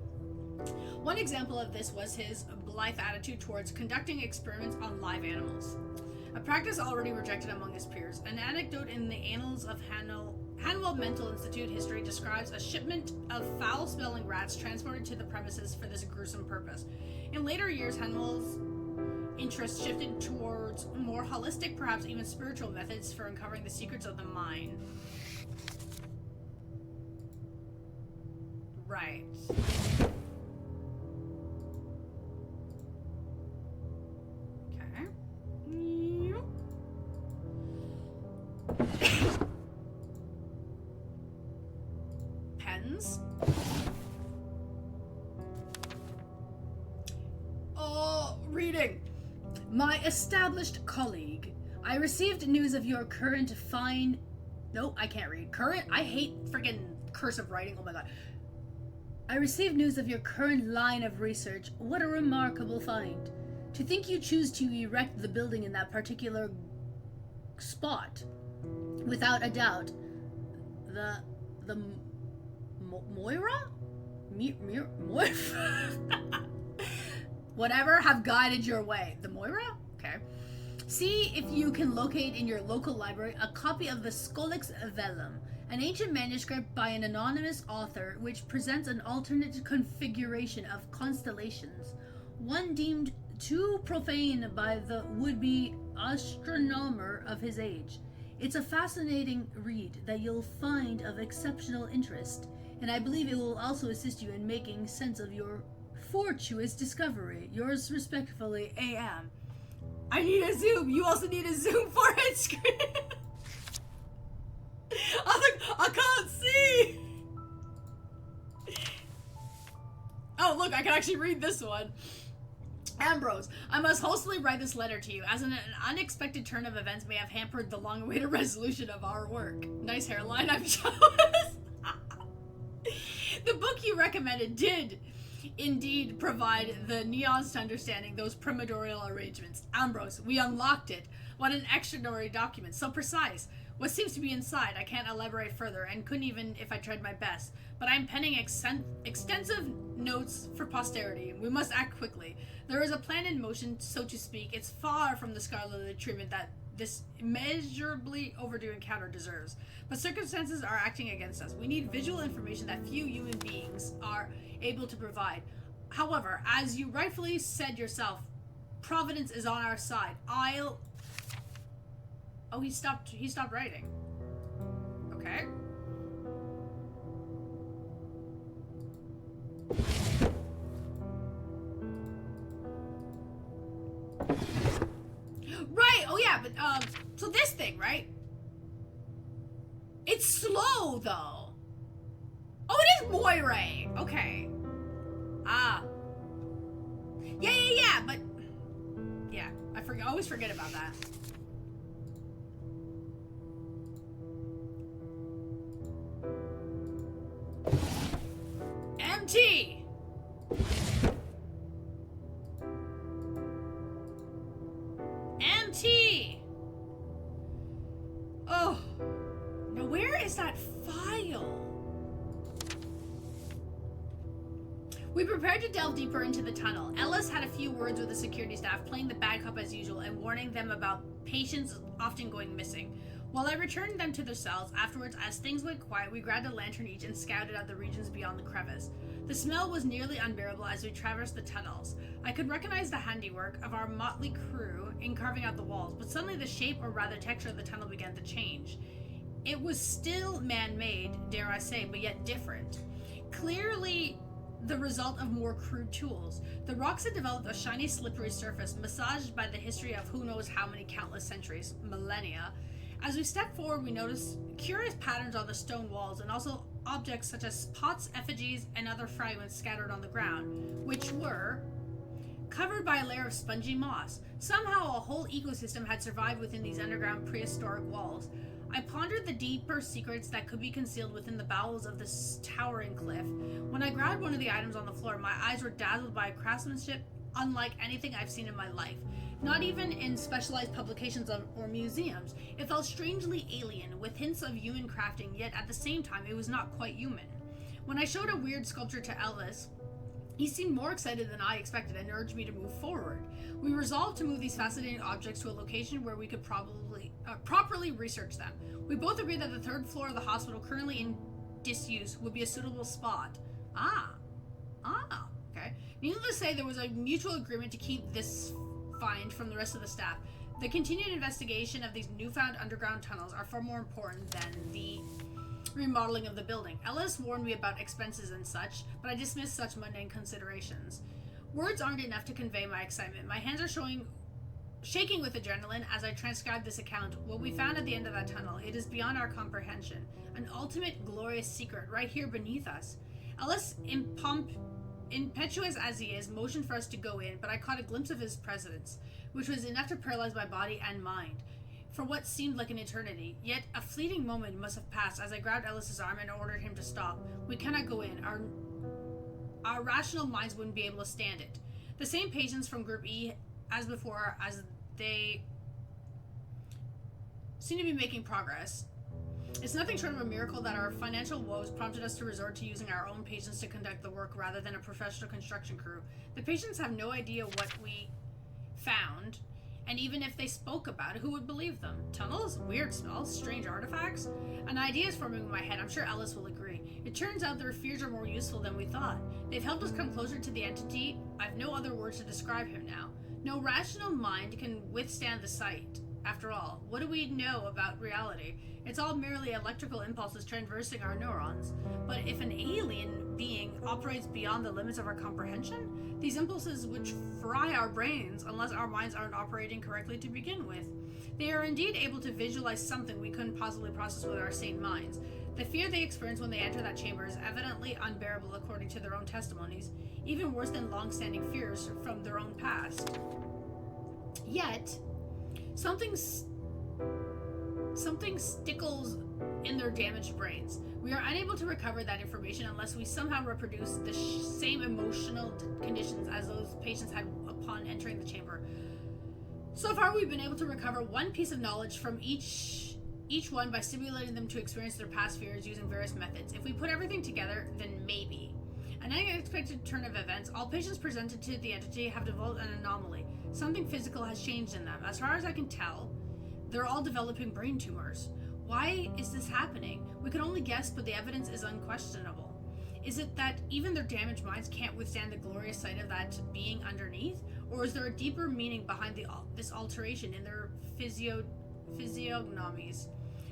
One example of this was his blithe attitude towards conducting experiments on live animals, a practice already rejected among his peers. An anecdote in the annals of Hanwell Mental Institute history describes a shipment of foul-smelling rats transported to the premises for this gruesome purpose. In later years, Hanwell's interest shifted towards more holistic, perhaps even spiritual methods for uncovering the secrets of the mind. Right. Okay. Pens. Reading. My established colleague, I received news of your current fine... No, I can't read. Current? I hate freaking cursive writing. Oh my god. I received news of your current line of research. What a remarkable find. To think you choose to erect the building in that particular spot. Without a doubt, the Moira? Moira? Whatever have guided your way. The Moira? Okay. See if you can locate in your local library a copy of the Scolex Vellum, an ancient manuscript by an anonymous author which presents an alternate configuration of constellations, one deemed too profane by the would-be astronomer of his age. It's a fascinating read that you'll find of exceptional interest, and I believe it will also assist you in making sense of your fortuitous discovery. Yours respectfully, A.M. I need a zoom. You also need a zoom forehead screen. I was like, I can't see. Oh, look, I can actually read this one. Ambrose, I must hastily write this letter to you, as an unexpected turn of events may have hampered the long-awaited resolution of our work. Nice hairline, I'm jealous. The book you recommended did indeed provide the neons to understanding those primordial arrangements. Ambrose, we unlocked it. What an extraordinary document, so precise. What seems to be inside, I can't elaborate further, and couldn't even if I tried my best. But I'm penning extensive notes for posterity. We must act quickly. There is a plan in motion, so to speak. It's far from the scholarly treatment that this immeasurably overdue encounter deserves. But circumstances are acting against us. We need visual information that few human beings are able to provide. However, as you rightfully said yourself, Providence is on our side. Oh, he stopped writing. Okay. Right, oh yeah, but, so this thing, right? It's slow, though. Oh, it is Moire. Okay. Ah. Yeah, but... Yeah, I always forget about that. MT! MT! Oh. Now where is that file? We prepared to delve deeper into the tunnel. Ellis had a few words with the security staff, playing the bad cop as usual and warning them about patients often going missing. While I returned them to their cells, afterwards, as things went quiet, we grabbed a lantern each and scouted out the regions beyond the crevice. The smell was nearly unbearable as we traversed the tunnels. I could recognize the handiwork of our motley crew in carving out the walls, but suddenly the shape, or rather texture, of the tunnel began to change. It was still man-made, dare I say, but yet different. Clearly the result of more crude tools. The rocks had developed a shiny, slippery surface, massaged by the history of who knows how many countless centuries, millennia. As we stepped forward, we noticed curious patterns on the stone walls, and also objects such as pots, effigies, and other fragments scattered on the ground, which were covered by a layer of spongy moss. Somehow a whole ecosystem had survived within these underground prehistoric walls. I pondered the deeper secrets that could be concealed within the bowels of this towering cliff. When I grabbed one of the items on the floor, my eyes were dazzled by a craftsmanship unlike anything I've seen in my life. Not even in specialized publications or museums. It felt strangely alien, with hints of human crafting, yet at the same time it was not quite human. When I showed a weird sculpture to Ellis, he seemed more excited than I expected and urged me to move forward. We resolved to move these fascinating objects to a location where we could properly research them. We both agreed that the third floor of the hospital, currently in disuse, would be a suitable spot. Okay. Needless to say, there was a mutual agreement to keep this find from the rest of the staff. The continued investigation of these newfound underground tunnels are far more important than the remodeling of the building. Ellis warned me about expenses and such, but I dismissed such mundane considerations. Words aren't enough to convey my excitement. My hands are shaking with adrenaline as I transcribe this account. What we found at the end of that tunnel, it is beyond our comprehension. An ultimate glorious secret right here beneath us. Ellis, impetuous as he is, motioned for us to go in, but I caught a glimpse of his presence, which was enough to paralyze my body and mind for what seemed like an eternity. Yet a fleeting moment must have passed as I grabbed Ellis's arm and ordered him to stop. We cannot go in. our rational minds wouldn't be able to stand it. The same patients from Group E as before, as they seem to be making progress. It's nothing short of a miracle that our financial woes prompted us to resort to using our own patients to conduct the work rather than a professional construction crew. The patients have no idea what we found, and even if they spoke about it, who would believe them? Tunnels? Weird smells? Strange artifacts? An idea is forming in my head. I'm sure Ellis will agree. It turns out their fears are more useful than we thought. They've helped us come closer to the entity. I've no other words to describe him now. No rational mind can withstand the sight. After all, what do we know about reality? It's all merely electrical impulses traversing our neurons. But if an alien being operates beyond the limits of our comprehension, these impulses would fry our brains unless our minds aren't operating correctly to begin with. They are indeed able to visualize something we couldn't possibly process with our sane minds. The fear they experience when they enter that chamber is evidently unbearable according to their own testimonies, even worse than long-standing fears from their own past. Yet, something stickles in their damaged brains. We are unable to recover that information unless we somehow reproduce the same emotional conditions as those patients had upon entering the chamber. So far, we've been able to recover one piece of knowledge from each one by stimulating them to experience their past fears using various methods. If we put everything together, then maybe. An unexpected turn of events, all patients presented to the entity have developed an anomaly. Something physical has changed in them. As far as I can tell, they're all developing brain tumors. Why is this happening? We can only guess, but the evidence is unquestionable. Is it that even their damaged minds can't withstand the glorious sight of that being underneath? Or is there a deeper meaning behind this alteration in their physiognomies?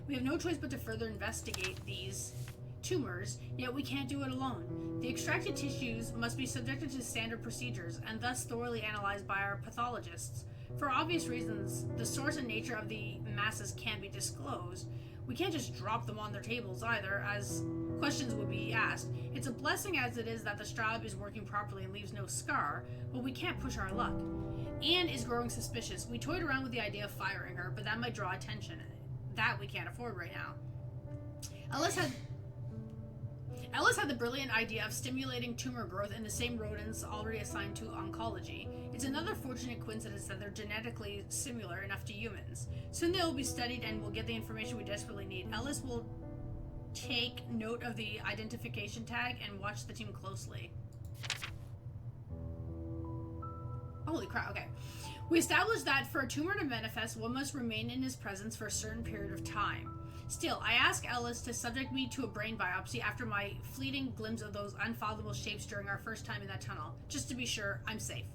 We have no choice but to further investigate these tumors, yet we can't do it alone. The extracted tissues must be subjected to standard procedures and thus thoroughly analyzed by our pathologists. For obvious reasons, the source and nature of the masses can't be disclosed. We can't just drop them on their tables either, as questions would be asked. It's a blessing as it is that the Straub is working properly and leaves no scar, but we can't push our luck. Anne is growing suspicious. We toyed around with the idea of firing her, but that might draw attention. That we can't afford right now. Ellis had the brilliant idea of stimulating tumor growth in the same rodents already assigned to oncology. It's another fortunate coincidence that they're genetically similar enough to humans. Soon they will be studied and we'll get the information we desperately need. Ellis will take note of the identification tag and watch the team closely. Holy crap, okay. We established that for a tumor to manifest, one must remain in his presence for a certain period of time. Still, I asked Ellis to subject me to a brain biopsy after my fleeting glimpse of those unfathomable shapes during our first time in that tunnel, just to be sure I'm safe.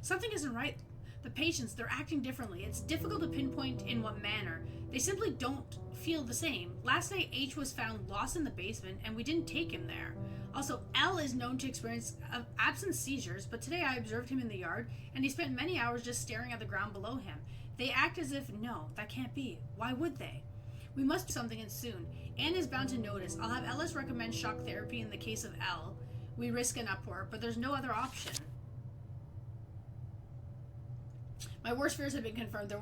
Something isn't right. The patients, they're acting differently. It's difficult to pinpoint in what manner. They simply don't feel the same. Last night, H was found lost in the basement, and we didn't take him there. Also, L is known to experience absent seizures, but today I observed him in the yard, and he spent many hours just staring at the ground below him. They act as if, no, that can't be. Why would they? We must do something, and soon. Anne is bound to notice. I'll have Ellis recommend shock therapy in the case of L. We risk an uproar, but there's no other option. My worst fears have been confirmed.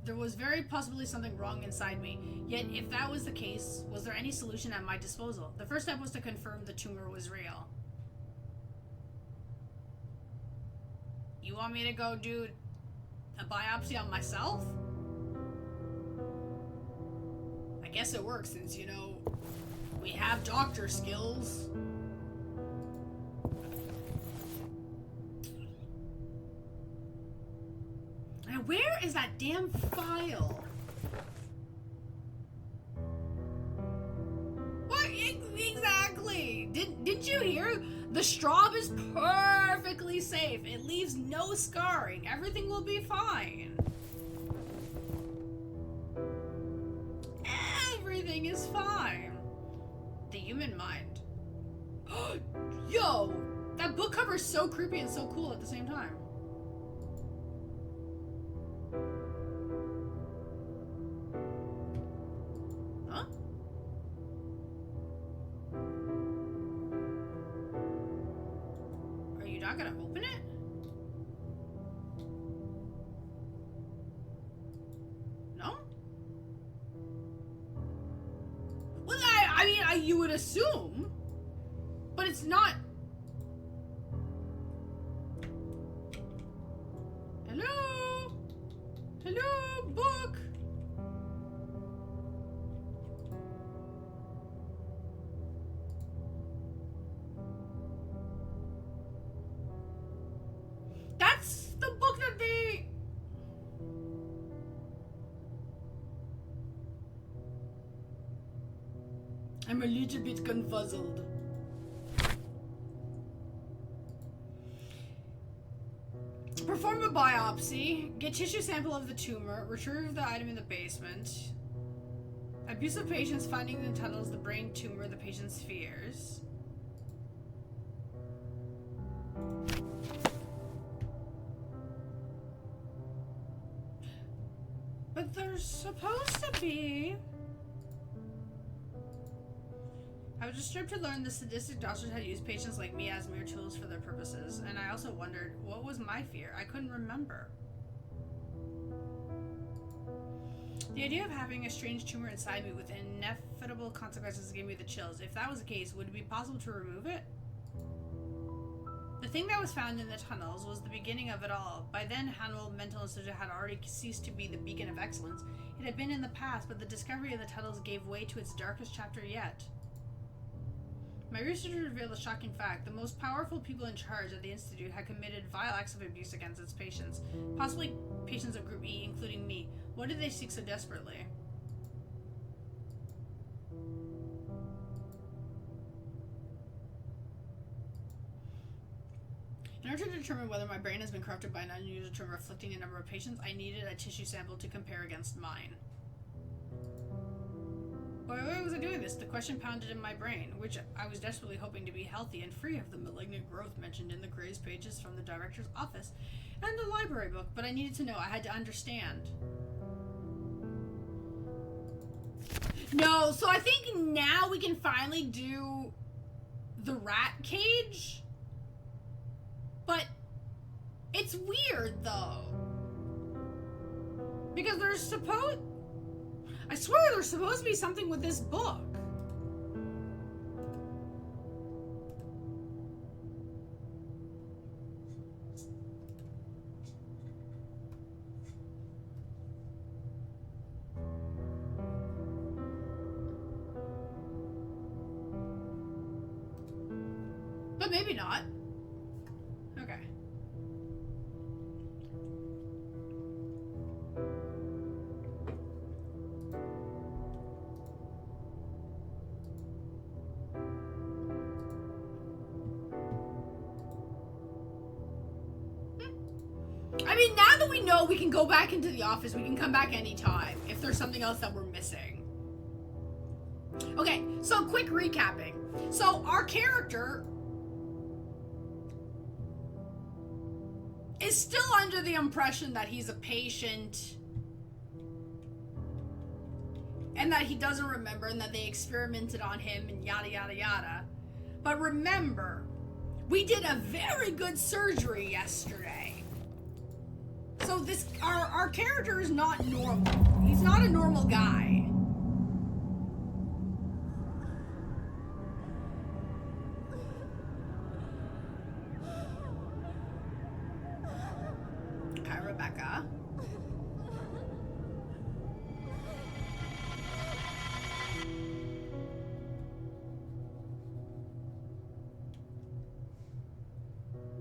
There was very possibly something wrong inside me. Yet, if that was the case, was there any solution at my disposal? The first step was to confirm the tumor was real. You want me to go do a biopsy on myself? I guess it works since, you know, we have doctor skills. Now, where is that damn file? What exactly? Didn't you hear? The Straub is perfectly safe. It leaves no scarring. Everything will be fine. Everything is fine. The human mind. Yo! That book cover is so creepy and so cool at the same time. Huh? Are you not gonna open it? No? Well, I mean, you would assume, but it's not I'm a little bit confuzzled. Perform a biopsy, get tissue sample of the tumor, retrieve the item in the basement. Abuse of patients finding in the tunnels the brain tumor the patient's fears. But there's supposed to be... I was disturbed to learn the sadistic doctors had used patients like me as mere tools for their purposes, and I also wondered, what was my fear? I couldn't remember. The idea of having a strange tumor inside me with inevitable consequences gave me the chills. If that was the case, would it be possible to remove it? The thing that was found in the tunnels was the beginning of it all. By then, Hannibal Mental Institute had already ceased to be the beacon of excellence. It had been in the past, but the discovery of the tunnels gave way to its darkest chapter yet. My research revealed a shocking fact. The most powerful people in charge at the Institute had committed vile acts of abuse against its patients, possibly patients of Group E, including me. What did they seek so desperately? In order to determine whether my brain has been corrupted by an unusual tumor afflicting a number of patients, I needed a tissue sample to compare against mine. Why was I doing this? The question pounded in my brain, which I was desperately hoping to be healthy and free of the malignant growth mentioned in the crazed pages from the director's office and the library book, but I needed to know. I had to understand. No, so I think now we can finally do the rat cage, but it's weird though, because I swear there's supposed to be something with this book. But maybe not. Okay. I mean, now that we know we can go back into the office, we can come back anytime if there's something else that we're missing. Okay, so quick recapping. So our character is still under the impression that he's a patient and that he doesn't remember and that they experimented on him and yada yada yada. But remember, we did a very good surgery yesterday. So this our character is not normal. He's not a normal guy. Okay, Rebecca.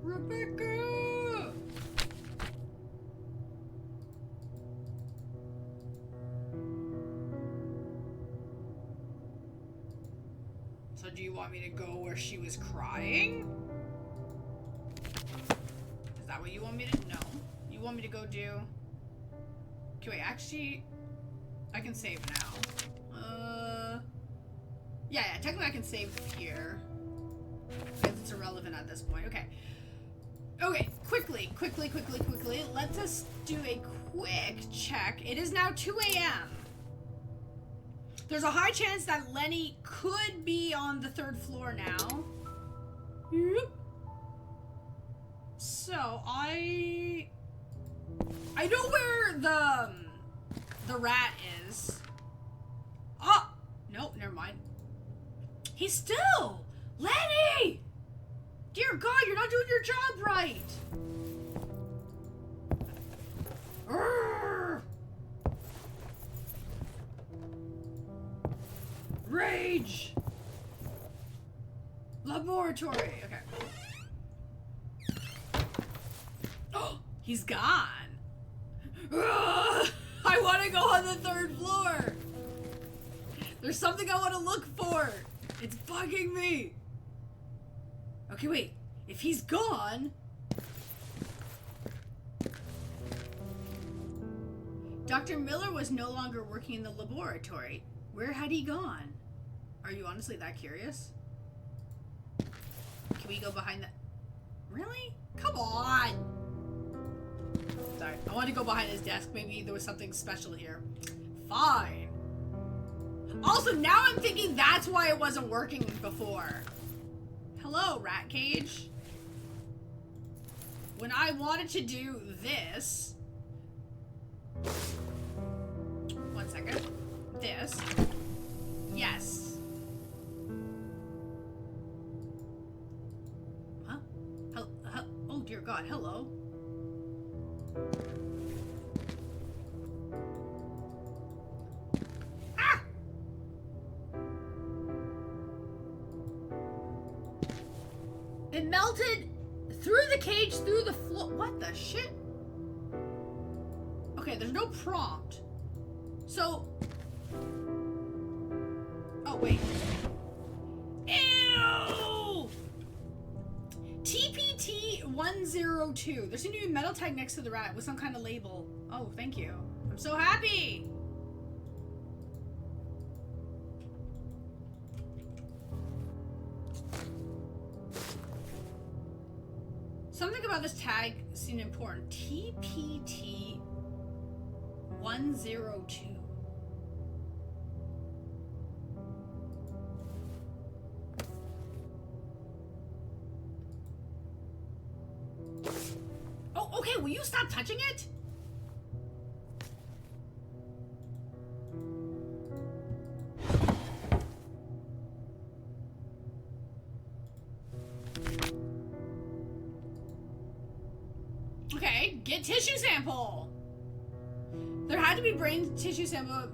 Rebecca! So do you want me to go where she was crying? Is that what you want me to know? You want me to go do... Okay, wait, actually... I can save now. Yeah, technically I can save here. Because it's irrelevant at this point. Okay. Okay, quickly. Let us do a quick check. It is now 2 a.m. There's a high chance that Lenny could be on the 3rd floor now. Yep. So, I know where the rat is. Oh! Nope, never mind. He's still! Lenny! Dear God, you're not doing your job right! Urgh. Rage! Laboratory! Okay. Oh! He's gone! Ugh, I want to go on the 3rd floor! There's something I want to look for. It's bugging me. Okay, wait. If he's gone... Dr. Miller was no longer working in the laboratory. Where had he gone? Are you honestly that curious? Can we go behind that? Really? Come on! Sorry, I want to go behind his desk. Maybe there was something special here. Fine. Also, now I'm thinking that's why it wasn't working before. Hello, rat cage. When I wanted to do this... One second. This. Yes. Huh? Oh dear God, hello. Ah! It melted through the cage, through the floor. What the shit? Okay, there's no prompt. So... Oh, wait. Ew! TPT 102. There seemed to be a metal tag next to the rat with some kind of label. Oh, thank you. I'm so happy! Something about this tag seemed important. TPT 102. Oh, okay, will you stop touching it? Okay, get tissue sample. There had to be brain tissue sample.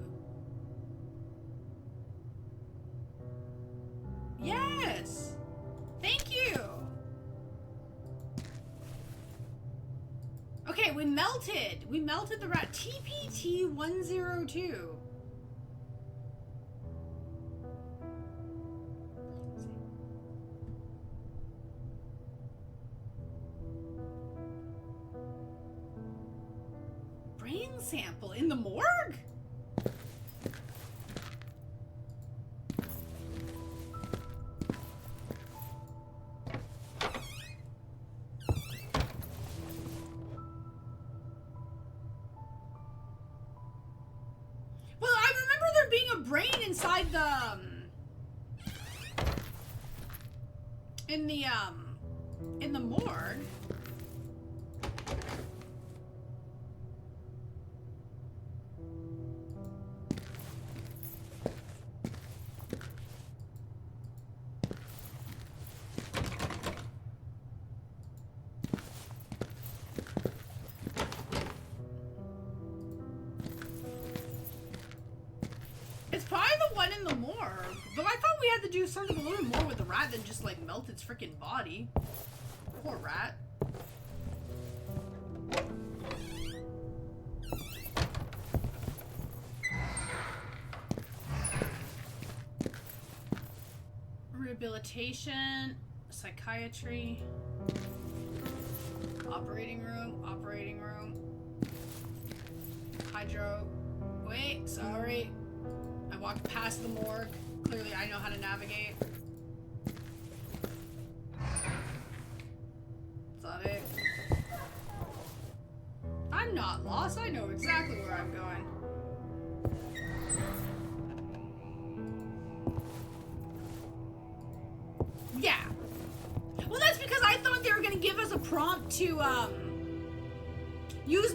Yes. Thank you. Okay, we melted. We melted the rat. TPT 102. Brain sample in the morgue? Well, I remember there being a brain inside the in the morgue. It's probably the one in the morgue, but I thought we had to do something a little more with the rat than just like melt its freaking body. Poor rat. Rehabilitation, psychiatry, operating room, hydro. Wait, sorry. I walked past the morgue. Clearly I know how to navigate. Is that it? I'm not lost. I know exactly where I'm going. Yeah. Well, that's because I thought they were gonna give us a prompt to, use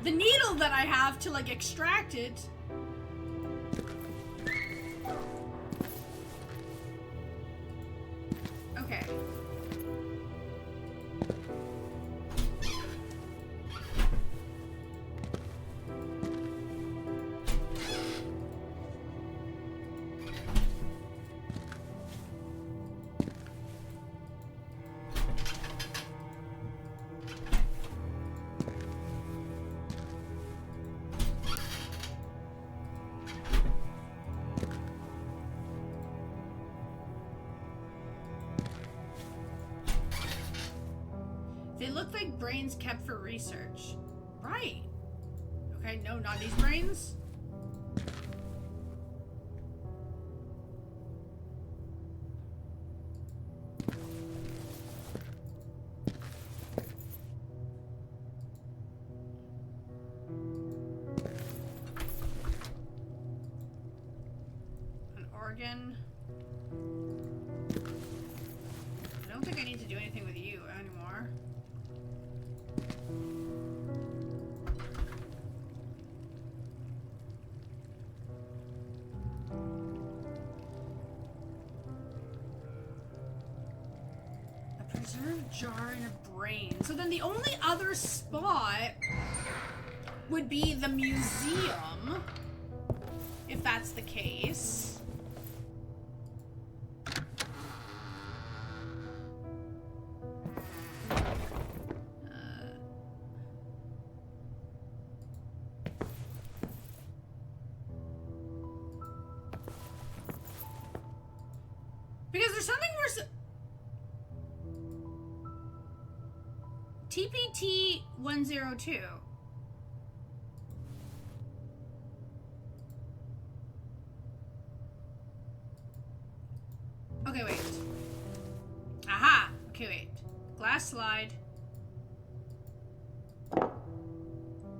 the needle that I have to, like, extract it. Okay. brains kept for research. Right. Okay, no, not these brains. An organ. I don't think I need to do anything with you anymore. A preserved jar and a brain. So then the only other spot would be the museum, if that's the case. Because there's something worse. TPT 102. Okay, wait. Aha! Okay, wait. Glass slide.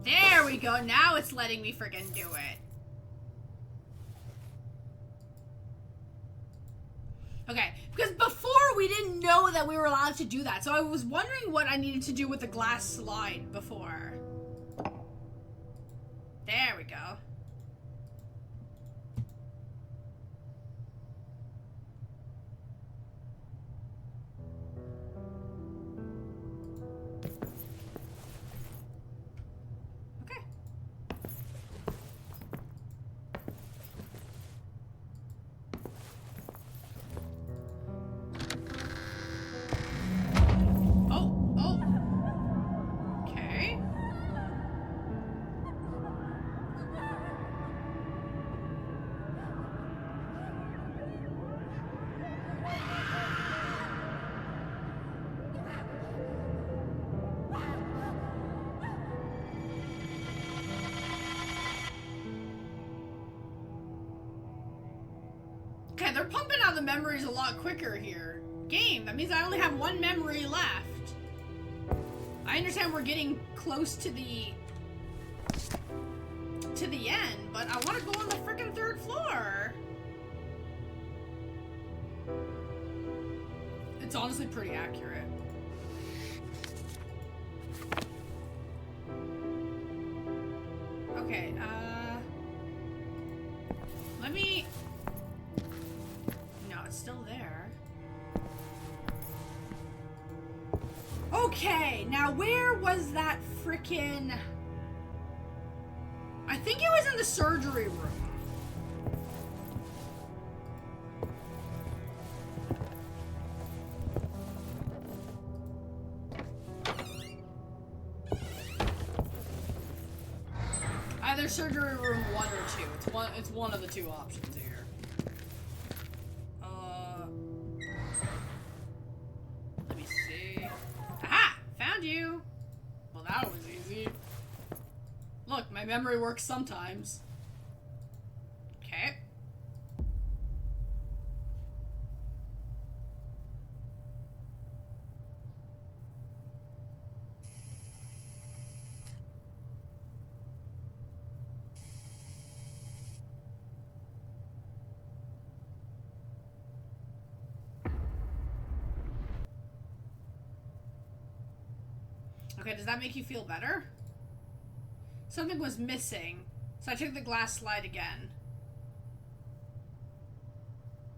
There we go. Now it's letting me friggin' do it. Okay, because before we didn't know that we were allowed to do that, so I was wondering what I needed to do with the glass slide before. There we go. Okay. Okay. Okay, they're pumping out the memories a lot quicker here. Game, that means I only have one memory left. I understand we're getting close to the end, but I want to go on the frickin' third floor. It's honestly pretty accurate. Okay, let me... No, it's still there. Okay, now where was that frickin'... I think it was in the surgery room. Either surgery room 1 or 2. It's one of the two options here. Let me see. Aha! Found you! Well, that was easy. Look, my memory works sometimes. Okay. Okay, does that make you feel better? Something was missing, so I took the glass slide again.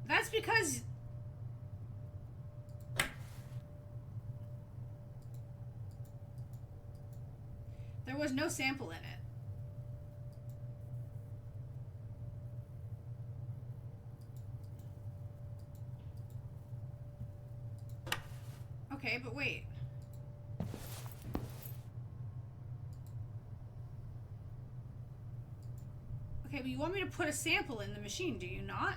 That's because... there was no sample in it. Okay, but wait. Okay, but you want me to put a sample in the machine, do you not?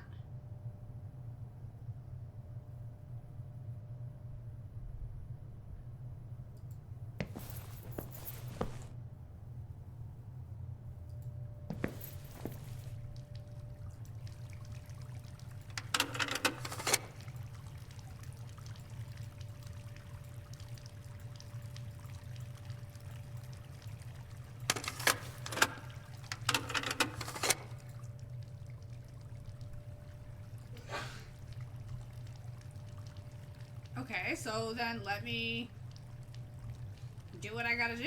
Okay, so then let me do what I gotta do.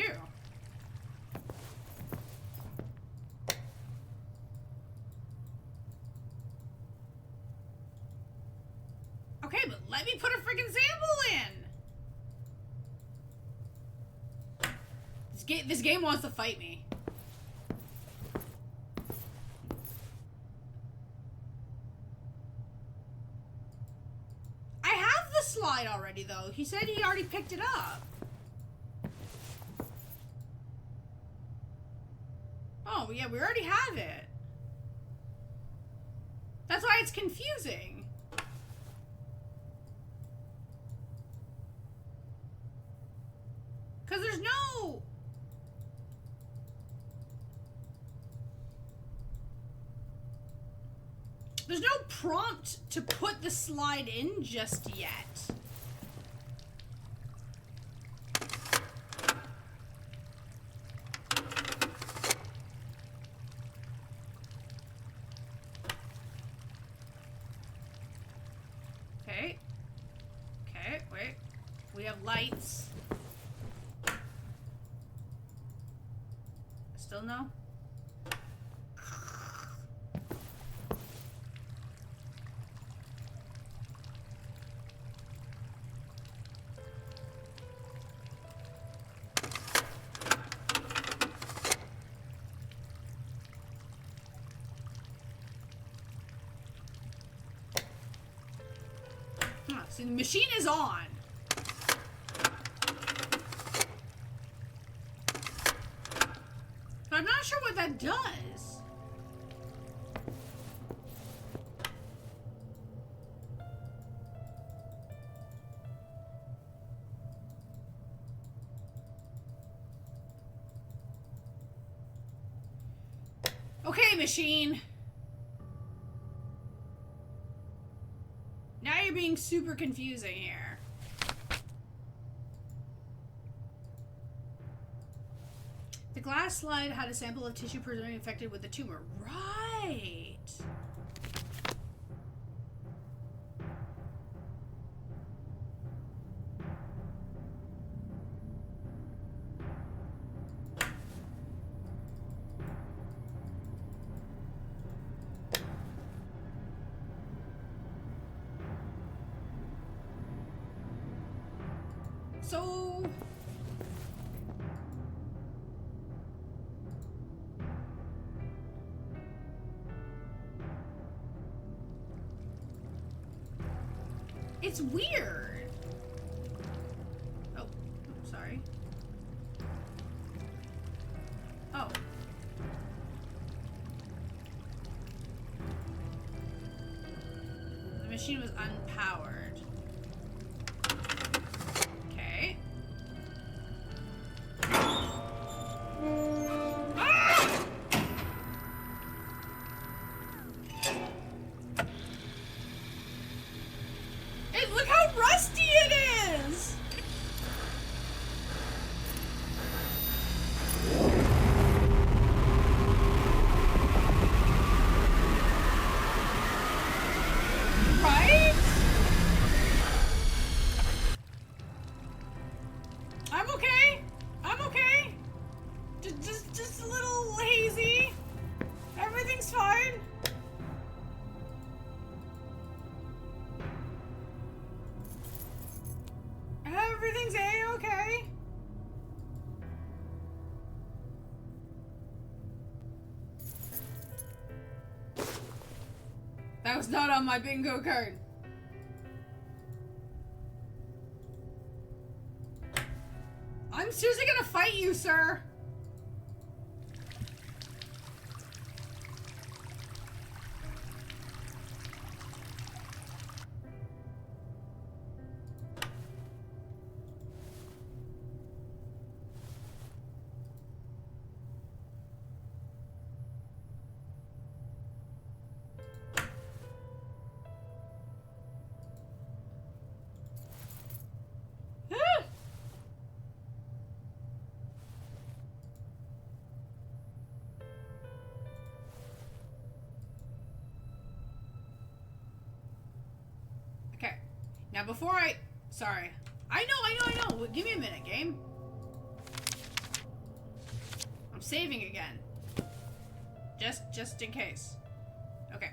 Okay, but let me put a freaking sample in! This game wants to fight me. I have the slide already, though. He said he already picked it up. Oh, yeah, we already have it. That's why it's confusing. Because there's no... There's no prompt to put the slide in just yet. Okay. Okay, wait. We have lights. Still no? See, the machine is on. But I'm not sure what that does. Okay, machine. Now you're being super confusing here. The glass slide had a sample of tissue presumably infected with the tumor. Right. So... It's weird. Oh, sorry. Oh. The machine was unpowered. Okay. Ah! Hey, look how rusty it is! Right? I'm okay. I'm okay. Just a little hazy. Everything's fine. Everything's A-okay. That was not on my bingo card. I'm seriously gonna fight you, sir. Okay. Now before I Sorry. I know. Give me a minute, game. I'm saving again. Just in case. Okay.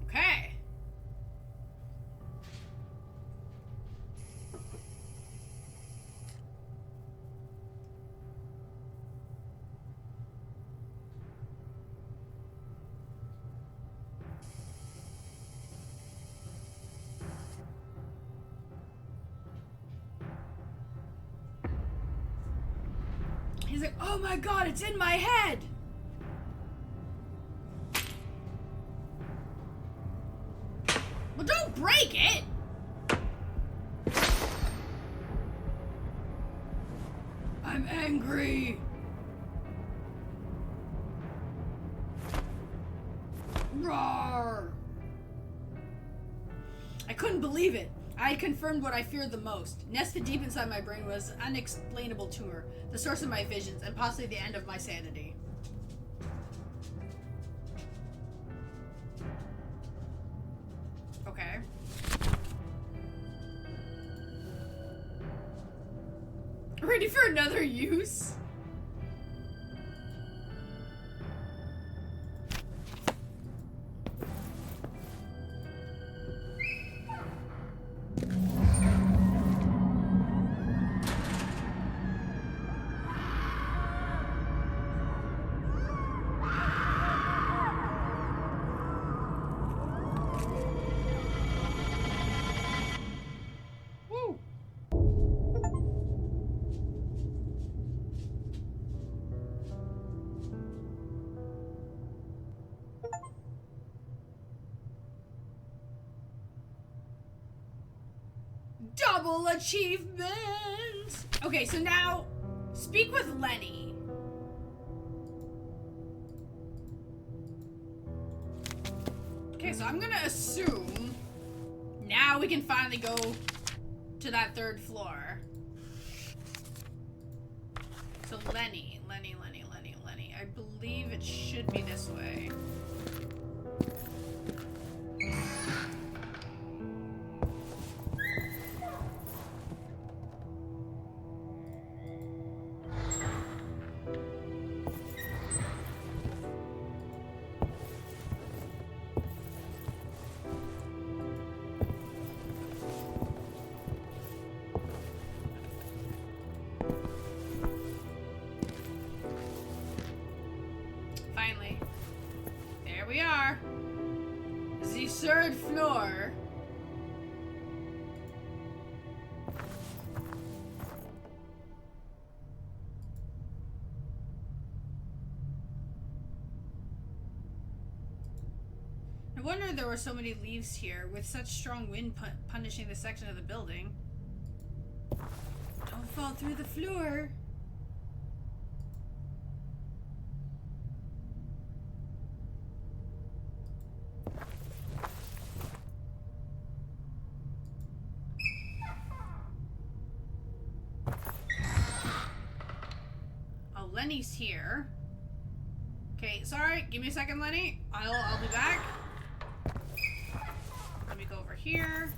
Okay. He's like, oh my god, it's in my head! Well, don't break it! I'm angry! Roar! I couldn't believe it. I had confirmed what I feared the most. Nested deep inside my brain was an unexplainable tumor, the source of my visions, and possibly the end of my sanity. Okay. Ready for another use? Double achievement! Okay, so now, speak with Lenny. Okay, so I'm gonna assume now we can finally go to that third floor. So Lenny. I believe it should be this way. Finally. There we are. The third floor. No wonder there were so many leaves here, with such strong wind punishing this section of the building. Don't fall through the floor. Oh, Lenny's here. Okay, sorry. Give me a second, Lenny. I'll be back. Let me go over here.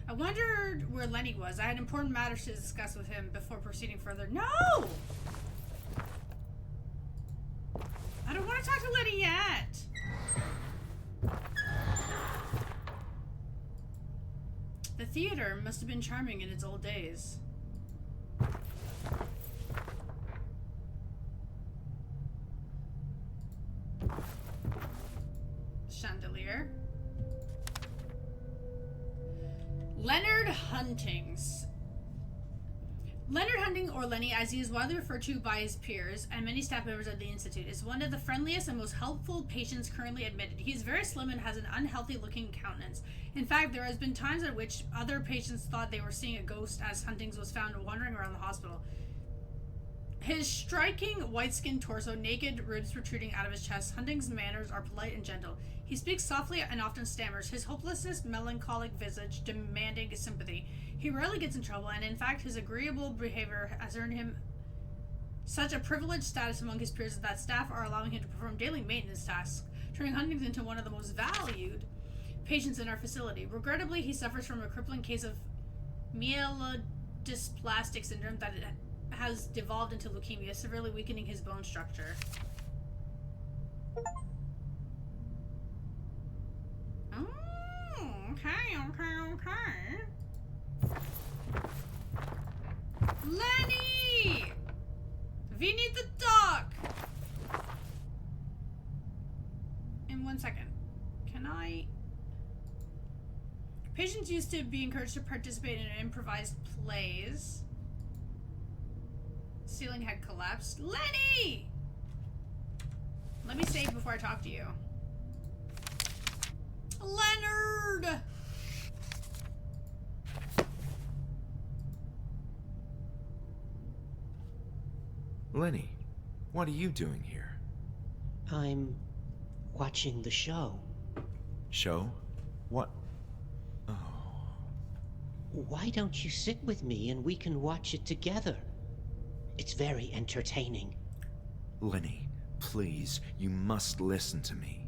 I wondered where Lenny was. I had important matters to discuss with him before proceeding further. No! I don't want to talk to Lenny yet. The theater must have been charming in its old days. Chandelier. Leonard Huntings. Leonard Hunting, or Lenny, as he is widely referred to by his peers and many staff members of the Institute, is one of the friendliest and most helpful patients currently admitted. He is very slim and has an unhealthy-looking countenance. In fact, there has been times at which other patients thought they were seeing a ghost, as Huntings was found wandering around the hospital. His striking, white-skinned torso, naked ribs protruding out of his chest, Hunting's manners are polite and gentle. He speaks softly and often stammers, his hopelessness, melancholic visage demanding sympathy. He rarely gets in trouble, and in fact, his agreeable behavior has earned him such a privileged status among his peers that staff are allowing him to perform daily maintenance tasks, turning Huntington into one of the most valued patients in our facility. Regrettably, he suffers from a crippling case of myelodysplastic syndrome that has devolved into leukemia, severely weakening his bone structure. Oh, okay. Lenny! We need to talk! In 1 second. Can I... Patients used to be encouraged to participate in improvised plays. Ceiling had collapsed. Lenny! Let me save before I talk to you. Leonard! Lenny, what are you doing here? I'm watching the show. Show? What? Oh. Why don't you sit with me and we can watch it together? It's very entertaining. Lenny, please, you must listen to me.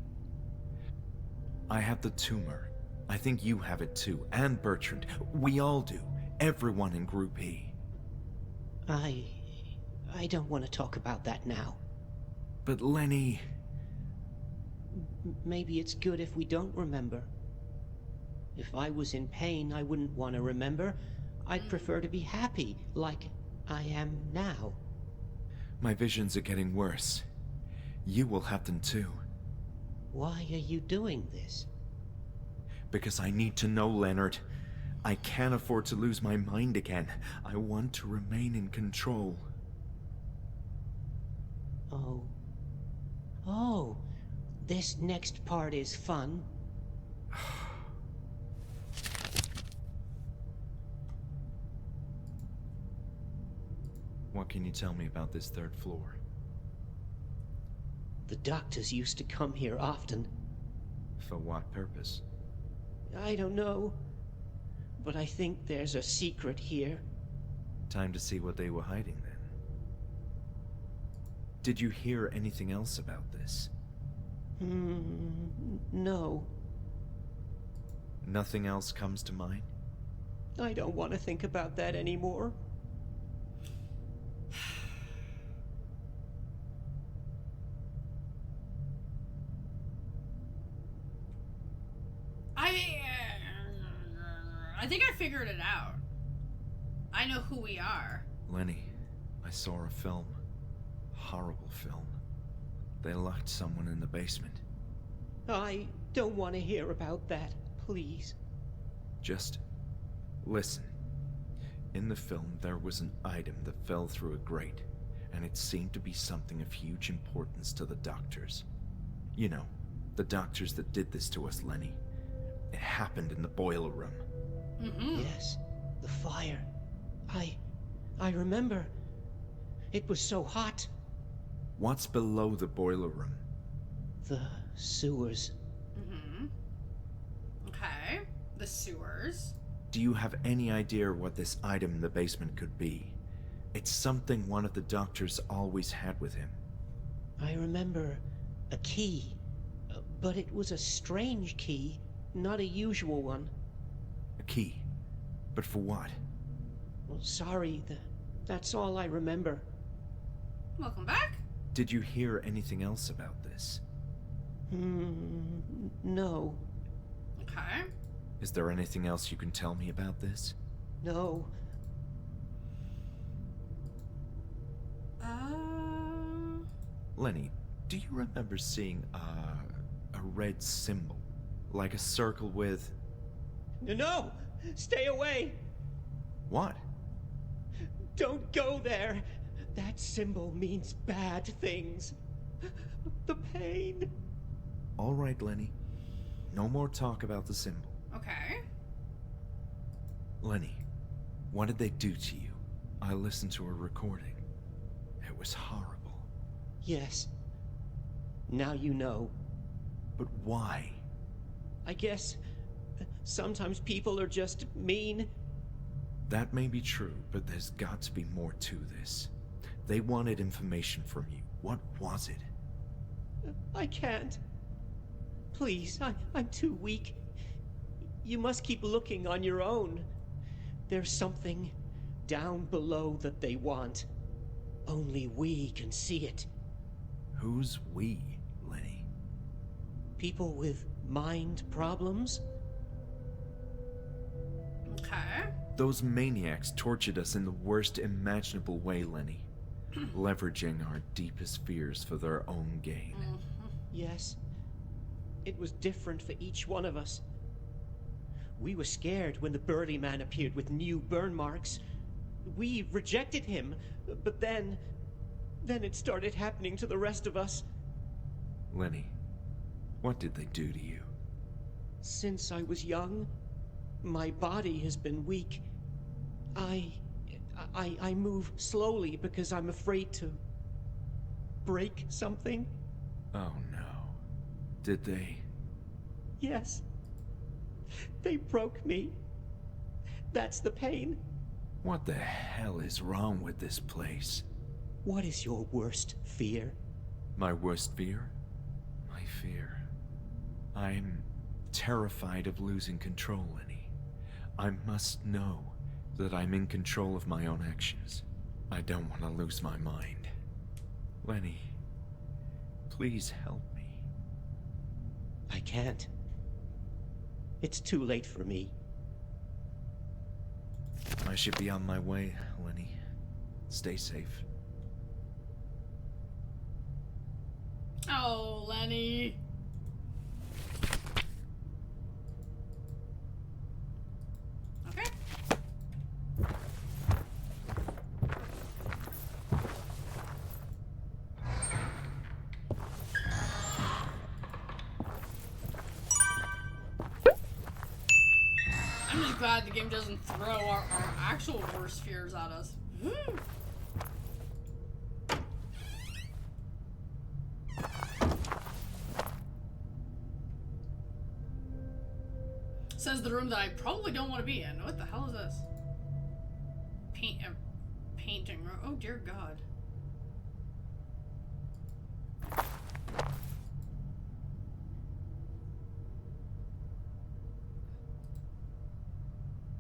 I have the tumor. I think you have it too, and Bertrand. We all do. Everyone in Group E. I don't want to talk about that now. But Lenny... Maybe it's good if we don't remember. If I was in pain, I wouldn't want to remember. I'd prefer to be happy, like I am now. My visions are getting worse. You will have them too. Why are you doing this? Because I need to know, Leonard. I can't afford to lose my mind again. I want to remain in control. Oh, this next part is fun. What can you tell me about this third floor? The doctors used to come here often. For what purpose? I don't know, but I think there's a secret here. Time to see what they were hiding then. Did you hear anything else about this? No. Nothing else comes to mind? I don't want to think about that anymore. I think I figured it out. I know who we are. Lenny, I saw a film. Horrible film. They locked someone in the basement. I don't want to hear about that, please. Just listen. In the film, there was an item that fell through a grate, and it seemed to be something of huge importance to the doctors. You know, the doctors that did this to us, Lenny. It happened in the boiler room. Yes, the fire. I remember. It was so hot. What's below the boiler room? The sewers. Okay. The sewers. Do you have any idea what this item in the basement could be? It's something one of the doctors always had with him. I remember a key, but it was a strange key, not a usual one. A key? But for what? Well, sorry, that's all I remember. Welcome back. Did you hear anything else about this? No. Okay. Is there anything else you can tell me about this? No. Lenny, do you remember seeing a red symbol? Like a circle with... No! Stay away! What? Don't go there! That symbol means bad things. The pain. All right, Lenny. No more talk about the symbol. Okay. Lenny, what did they do to you? I listened to a recording. was horrible. Yes. Now you know. But why? I guess sometimes people are just mean. That may be true, but there's got to be more to this. They wanted information from you. What was it? I can't. Please, I'm too weak. You must keep looking on your own. There's something down below that they want. Only we can see it. Who's we, Lenny? People with mind problems? Okay. Those maniacs tortured us in the worst imaginable way, Lenny. Leveraging our deepest fears for their own gain. Yes. It was different for each one of us. We were scared when the burly man appeared with new burn marks. We rejected him, but then it started happening to the rest of us. Lenny, what did they do to you? Since I was young, my body has been weak. I move slowly because I'm afraid to break something. Oh no. Did they? Yes. They broke me. That's the pain. What the hell is wrong with this place? What is your worst fear? My worst fear? My fear. I'm terrified of losing control, Lenny. I must know that I'm in control of my own actions. I don't want to lose my mind. Lenny, please help me. I can't. It's too late for me. I should be on my way, Lenny. Stay safe. Oh, Lenny. Okay. I'm just glad the game doesn't throw our actual worst fears at us. Woo. Says the room that I probably don't want to be in. What the hell is this? Painting room. Oh dear God.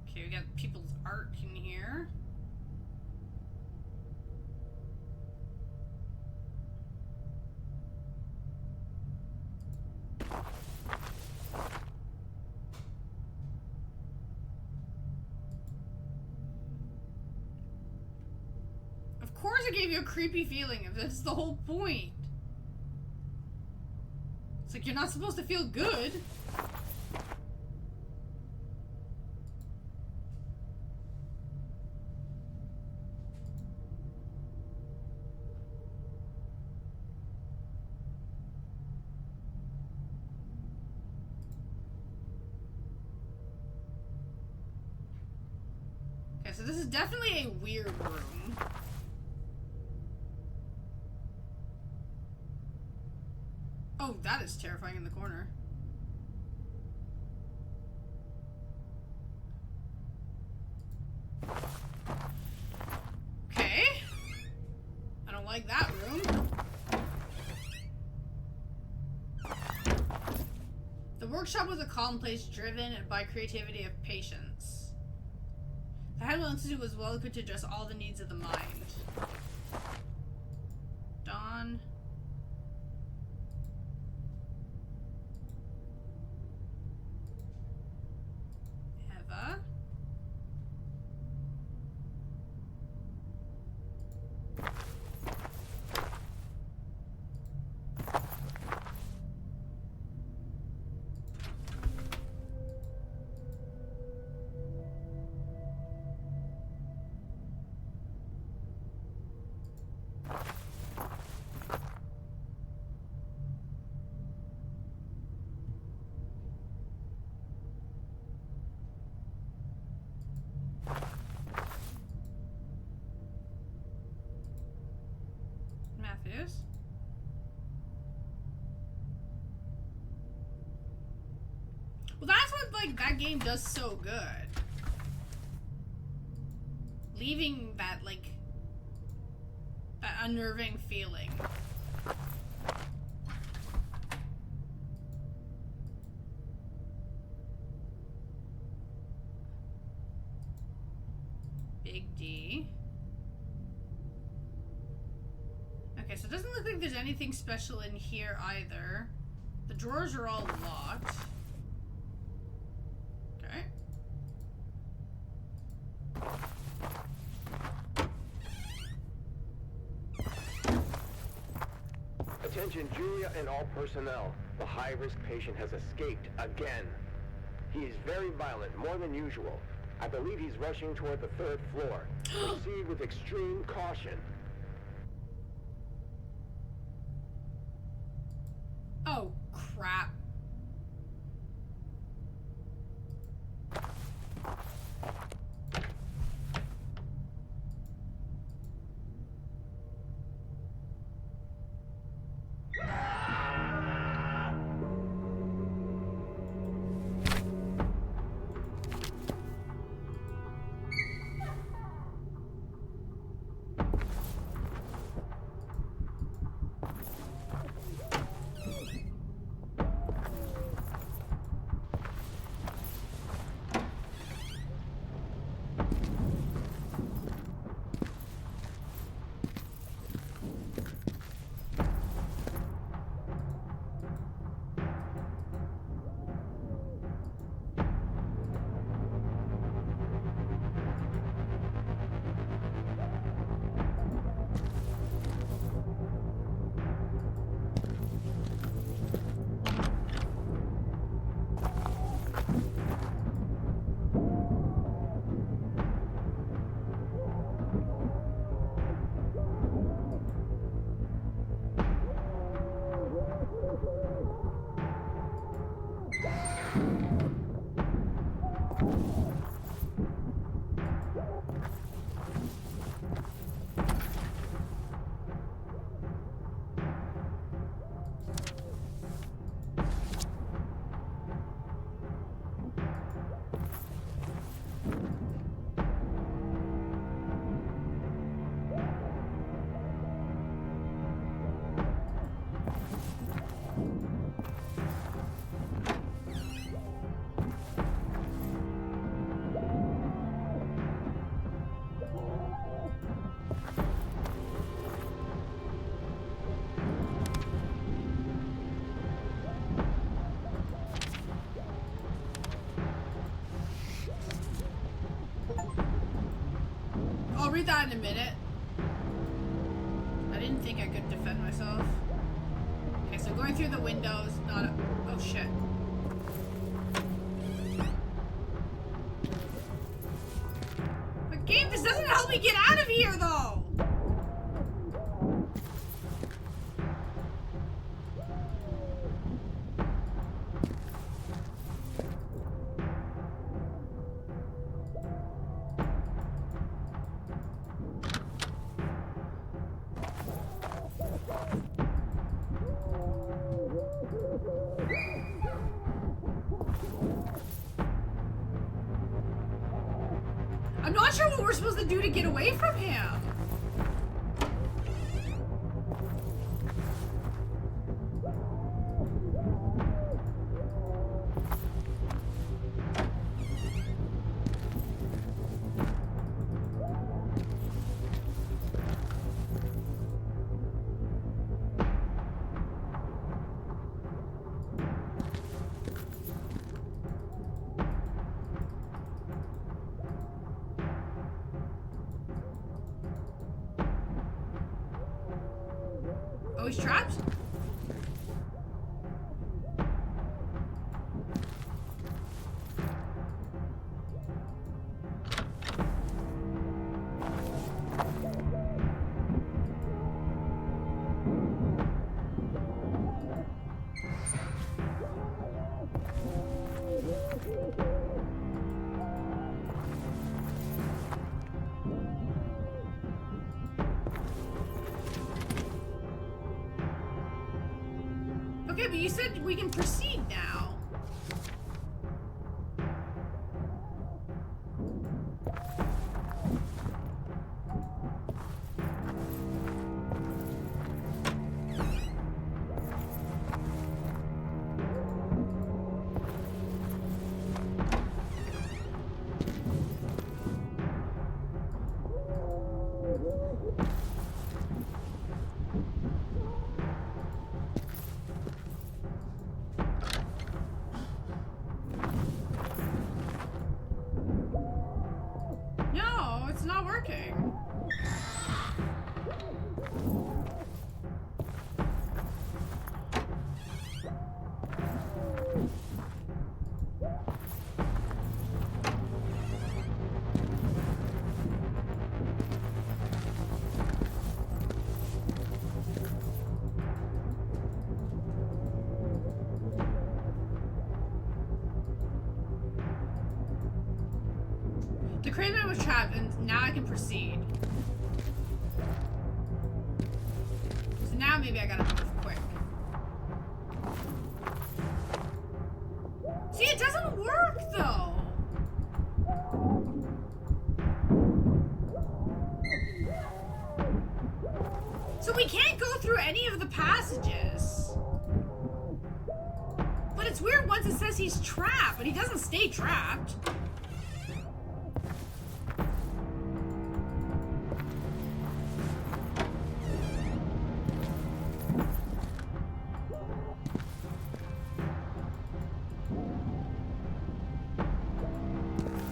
Okay, we got people's art in here. Of course it gave you a creepy feeling, if that's the whole point. It's like you're not supposed to feel good. Okay, so this is definitely a weird room. Oh, that is terrifying in the corner. Okay. I don't like that room. The workshop was a calm place driven by creativity of patience. The Handel Institute was well equipped to address all the needs of the mind. Dawn. Eva. like that game does so good. Leaving that, like, that unnerving feeling. Big D. Okay, so it doesn't look like there's anything special in here either. The drawers are all locked. Okay. Attention, Julia and all personnel. The high-risk patient has escaped again. He is very violent, more than usual. I believe he's rushing toward the 3rd floor. Proceed with extreme caution. Oh, crap. I'll read that in a minute. I didn't think I could defend myself. Okay, so going through the windows, not a... Oh, shit. But game, this doesn't help me get out of here, though! I'm not sure what we're supposed to do to get away from him. Oh, he's trapped? Okay, but you said we can proceed now. criminal was trapped, and now I can proceed. So now maybe I gotta move quick. See, it doesn't work though. So we can't go through any of the passages. But it's weird once it says he's trapped, but he doesn't stay trapped.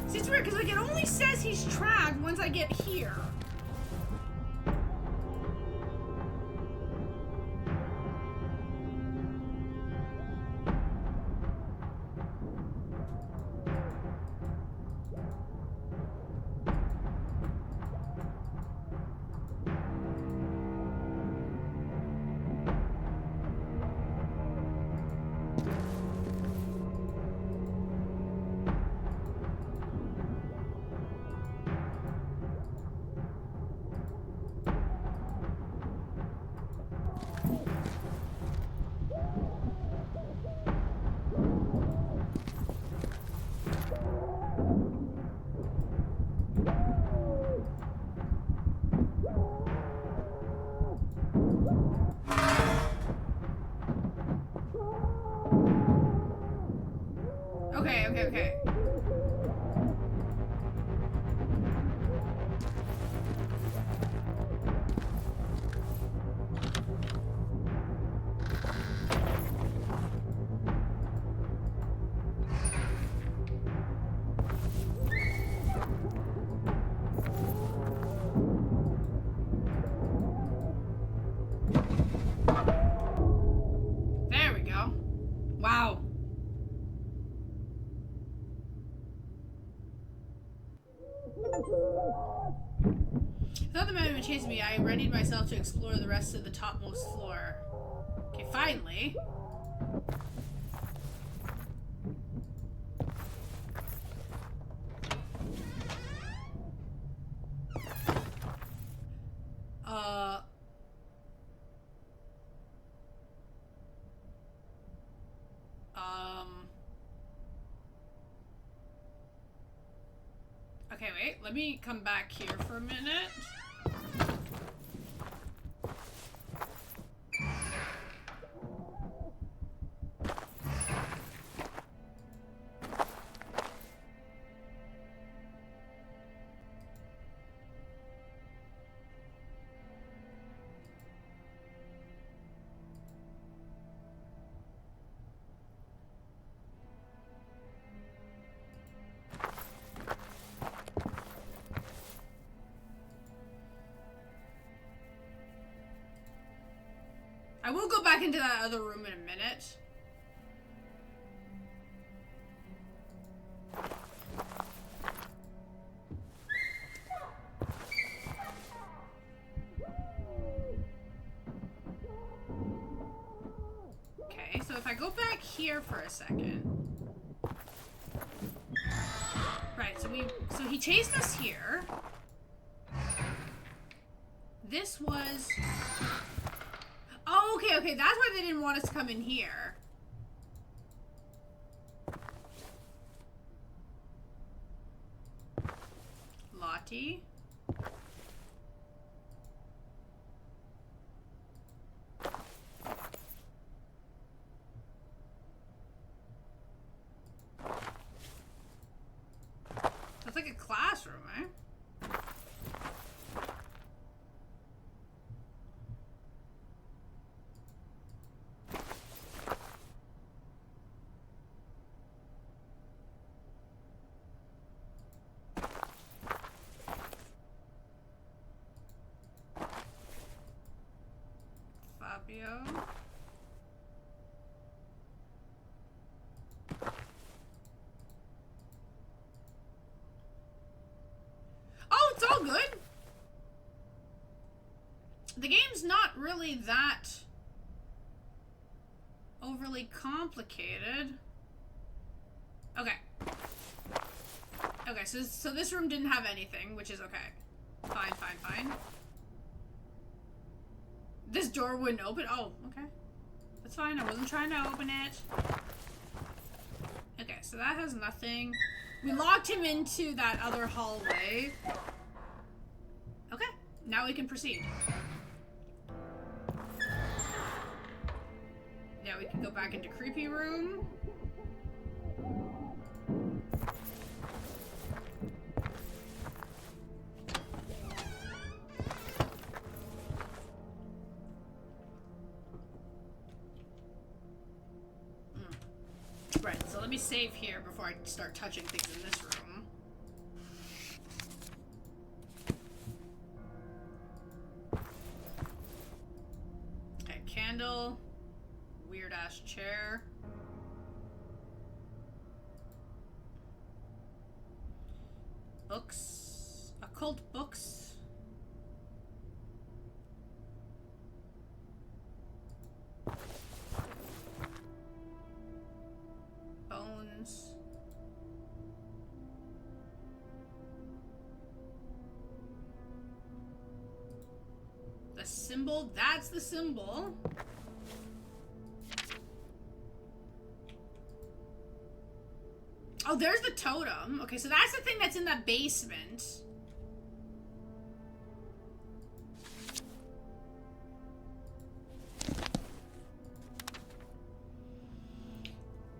See, it's weird because like it only says he's trapped once I get here. Okay. There we go. Wow. Without the man who chased me, I readied myself to explore the rest of the topmost floor. Okay, finally. Okay, wait. Let me come back here for a minute. I will go back into that other room in a minute. Okay, so if I go back here for a second. Right, so he chased us here. This was... Oh, okay, that's why they didn't want us to come in here. Lottie. That's like a classroom, eh? Fabio. Oh, it's all good. The game's not really that overly complicated. Okay. Okay, so this room didn't have anything, which is okay. Fine. This door wouldn't open? Oh, okay. That's fine, I wasn't trying to open it. Okay, so that has nothing. We locked him into that other hallway. Okay, now we can proceed. Now we can go back into creepy room. Right, so let me save here before I start touching things in this room. Okay, candle. Weird ass chair. Books. Occult books. Bones. The symbol, that's the symbol. Oh, there's the totem. Okay, so that's the thing that's in that basement.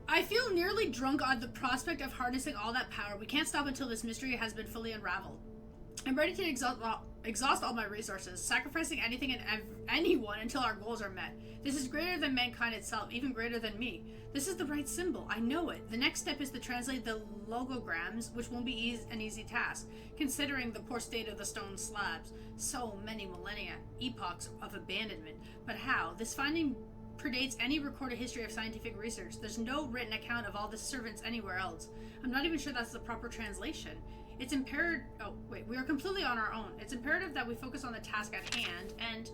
I feel nearly drunk on the prospect of harnessing all that power. We can't stop until this mystery has been fully unraveled. I'm ready to exhaust all my resources, sacrificing anything and anyone until our goals are met. This is greater than mankind itself, even greater than me. This is the right symbol. I know it. The next step is to translate the logograms, which won't be an easy task, considering the poor state of the stone slabs. So many millennia, epochs of abandonment. But how? This finding predates any recorded history of scientific research. There's no written account of all the servants anywhere else. I'm not even sure that's the proper translation. It's imperative. Oh, wait, we are completely on our own. It's imperative that we focus on the task at hand and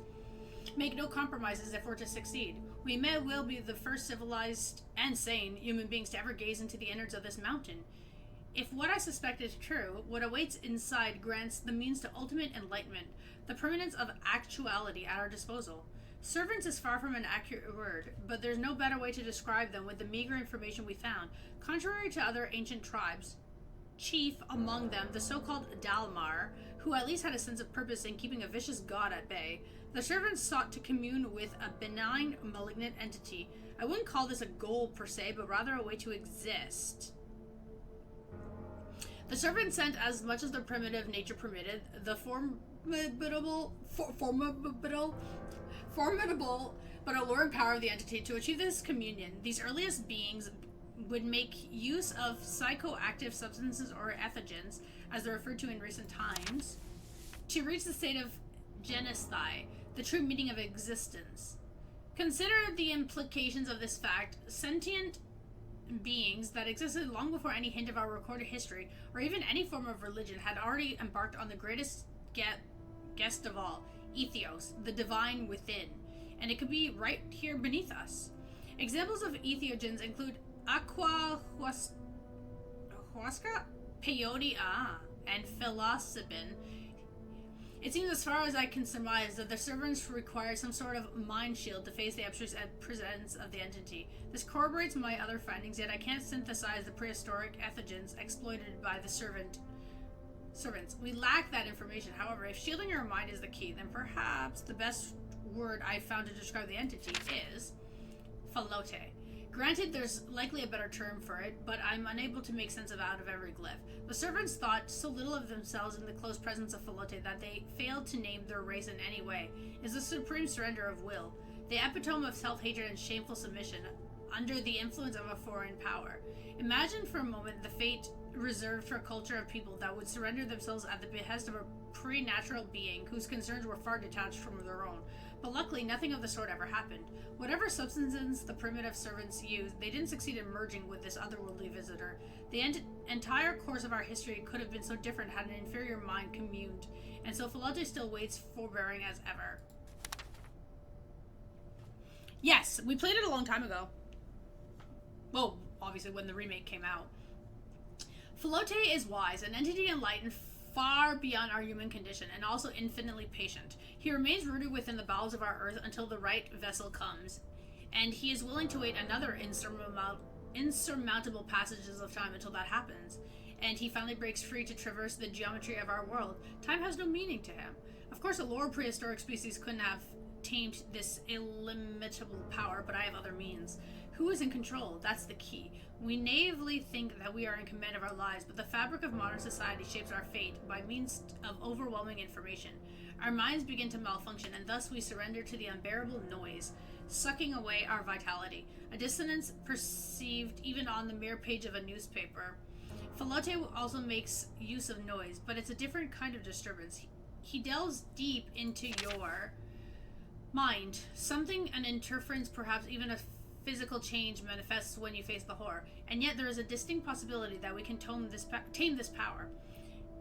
make no compromises if we're to succeed. We may well be the first civilized and sane human beings to ever gaze into the innards of this mountain. If what I suspect is true, what awaits inside grants the means to ultimate enlightenment, the permanence of actuality at our disposal. Servants is far from an accurate word, but there's no better way to describe them with the meager information we found. Contrary to other ancient tribes, chief among them the so-called Dalmar, who at least had a sense of purpose in keeping a vicious god at bay, the servants sought to commune with a benign, malignant entity. I wouldn't call this a goal per se, but rather a way to exist. The servants sent as much as their primitive nature permitted, the formidable but alluring power of the entity. To achieve this communion, these earliest beings would make use of psychoactive substances or ethogens, as they're referred to in recent times, to reach the state of genesthai, the true meaning of existence. Consider the implications of this fact. Sentient beings that existed long before any hint of our recorded history, or even any form of religion, had already embarked on the greatest guest of all, Ethos, the divine within, and it could be right here beneath us. Examples of entheogens include aqua huasca, peyote, and psilocybin. It seems, as far as I can surmise, that the servants require some sort of mind shield to face the abstruse presence of the entity. This corroborates my other findings, yet I can't synthesize the prehistoric ethogens exploited by the servants. We lack that information. However, if shielding your mind is the key, then perhaps the best word I've found to describe the entity is falote. Granted, there's likely a better term for it, but I'm unable to make sense out of every glyph. The servants thought so little of themselves in the close presence of falote that they failed to name their race in any way. It's the supreme surrender of will, the epitome of self-hatred and shameful submission under the influence of a foreign power. Imagine for a moment the fate reserved for a culture of people that would surrender themselves at the behest of a pre-natural being whose concerns were far detached from their own. But luckily, nothing of the sort ever happened. Whatever substances the primitive servants used, they didn't succeed in merging with this otherworldly visitor. The entire course of our history could have been so different had an inferior mind communed, and so Falote still waits, forbearing as ever. Yes, we played it a long time ago. Well, obviously when the remake came out. Filote is wise, an entity enlightened far beyond our human condition, and also infinitely patient. He remains rooted within the bowels of our earth until the right vessel comes, and he is willing to wait another insurmountable passages of time until that happens, and he finally breaks free to traverse the geometry of our world. Time has no meaning to him. Of course, a lower prehistoric species couldn't have tamed this illimitable power, but I have other means. Who is in control? That's the key. We naively think that we are in command of our lives, but the fabric of modern society shapes our fate by means of overwhelming information. Our minds begin to malfunction, and thus we surrender to the unbearable noise, sucking away our vitality, a dissonance perceived even on the mere page of a newspaper. Filote also makes use of noise, but it's a different kind of disturbance. He delves deep into your mind. Something, an interference, perhaps even a physical change manifests when you face the horror, and yet there is a distinct possibility that we can tame this power.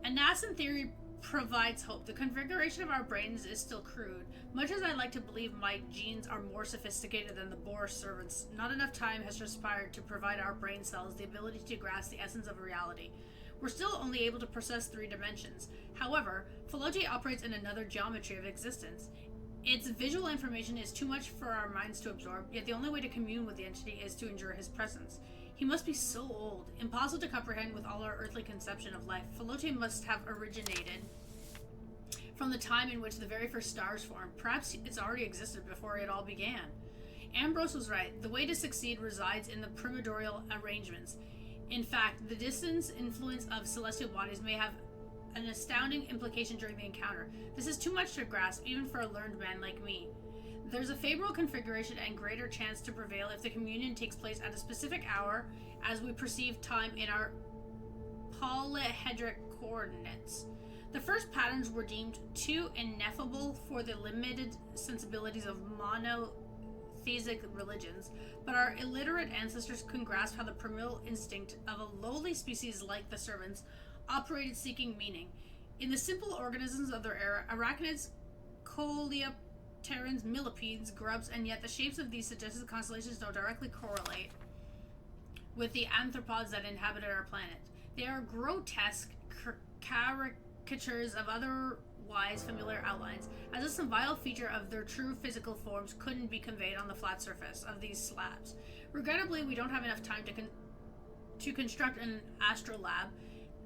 A nascent theory provides hope. The configuration of our brains is still crude. Much as I like to believe my genes are more sophisticated than the Boer servants, not enough time has transpired to provide our brain cells the ability to grasp the essence of reality. We're still only able to process 3 dimensions. However, Filote operates in another geometry of existence. Its visual information is too much for our minds to absorb, yet the only way to commune with the entity is to endure his presence. He must be so old, impossible to comprehend with all our earthly conception of life. Filote must have originated from the time in which the very first stars formed. Perhaps it's already existed before it all began. Ambrose was right. The way to succeed resides in the primordial arrangements. In fact, the distant influence of celestial bodies may have an astounding implication during the encounter. This is too much to grasp, even for a learned man like me. There's a favorable configuration and greater chance to prevail if the communion takes place at a specific hour as we perceive time in our polyhedric coordinates. The first patterns were deemed too ineffable for the limited sensibilities of monotheistic religions, but our illiterate ancestors couldn't grasp how the primeval instinct of a lowly species like the servants operated, seeking meaning. In the simple organisms of their era, arachnids, coleopterans, millipedes, grubs, and yet the shapes of these suggested constellations don't directly correlate with the arthropods that inhabited our planet. They are grotesque caricatures of otherwise familiar outlines, as if some vital feature of their true physical forms couldn't be conveyed on the flat surface of these slabs. Regrettably, we don't have enough time to construct an astrolabe,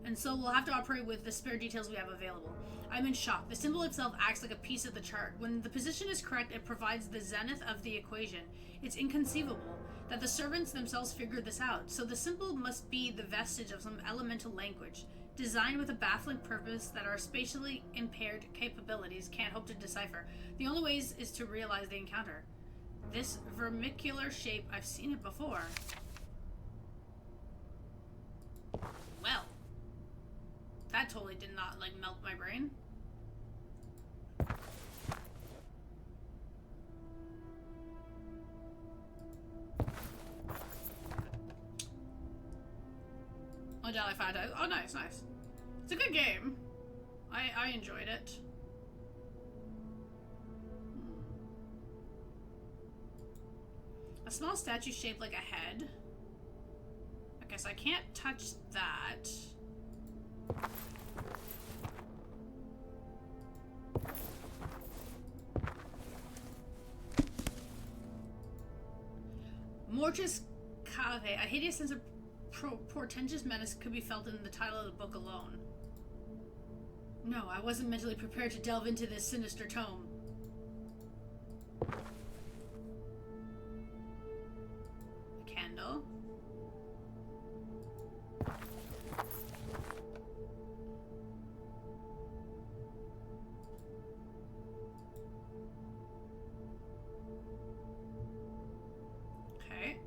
and so we'll have to operate with the spare details we have available. I'm in shock. The symbol itself acts like a piece of the chart. When the position is correct, it provides the zenith of the equation. It's inconceivable that the servants themselves figured this out, so the symbol must be the vestige of some elemental language, designed with a baffling purpose that our spatially impaired capabilities can't hope to decipher. The only way is to realize the encounter. This vermicular shape, I've seen it before. Well, that totally did not, melt my brain. Oh, Dolly found out. Oh, nice. It's a good game. I enjoyed it. A small statue shaped like a head. I guess I can't touch that. Mortis Cave. A hideous sense of portentous menace could be felt in the title of the book alone. No, I wasn't mentally prepared to delve into this sinister tome. A candle. Okay.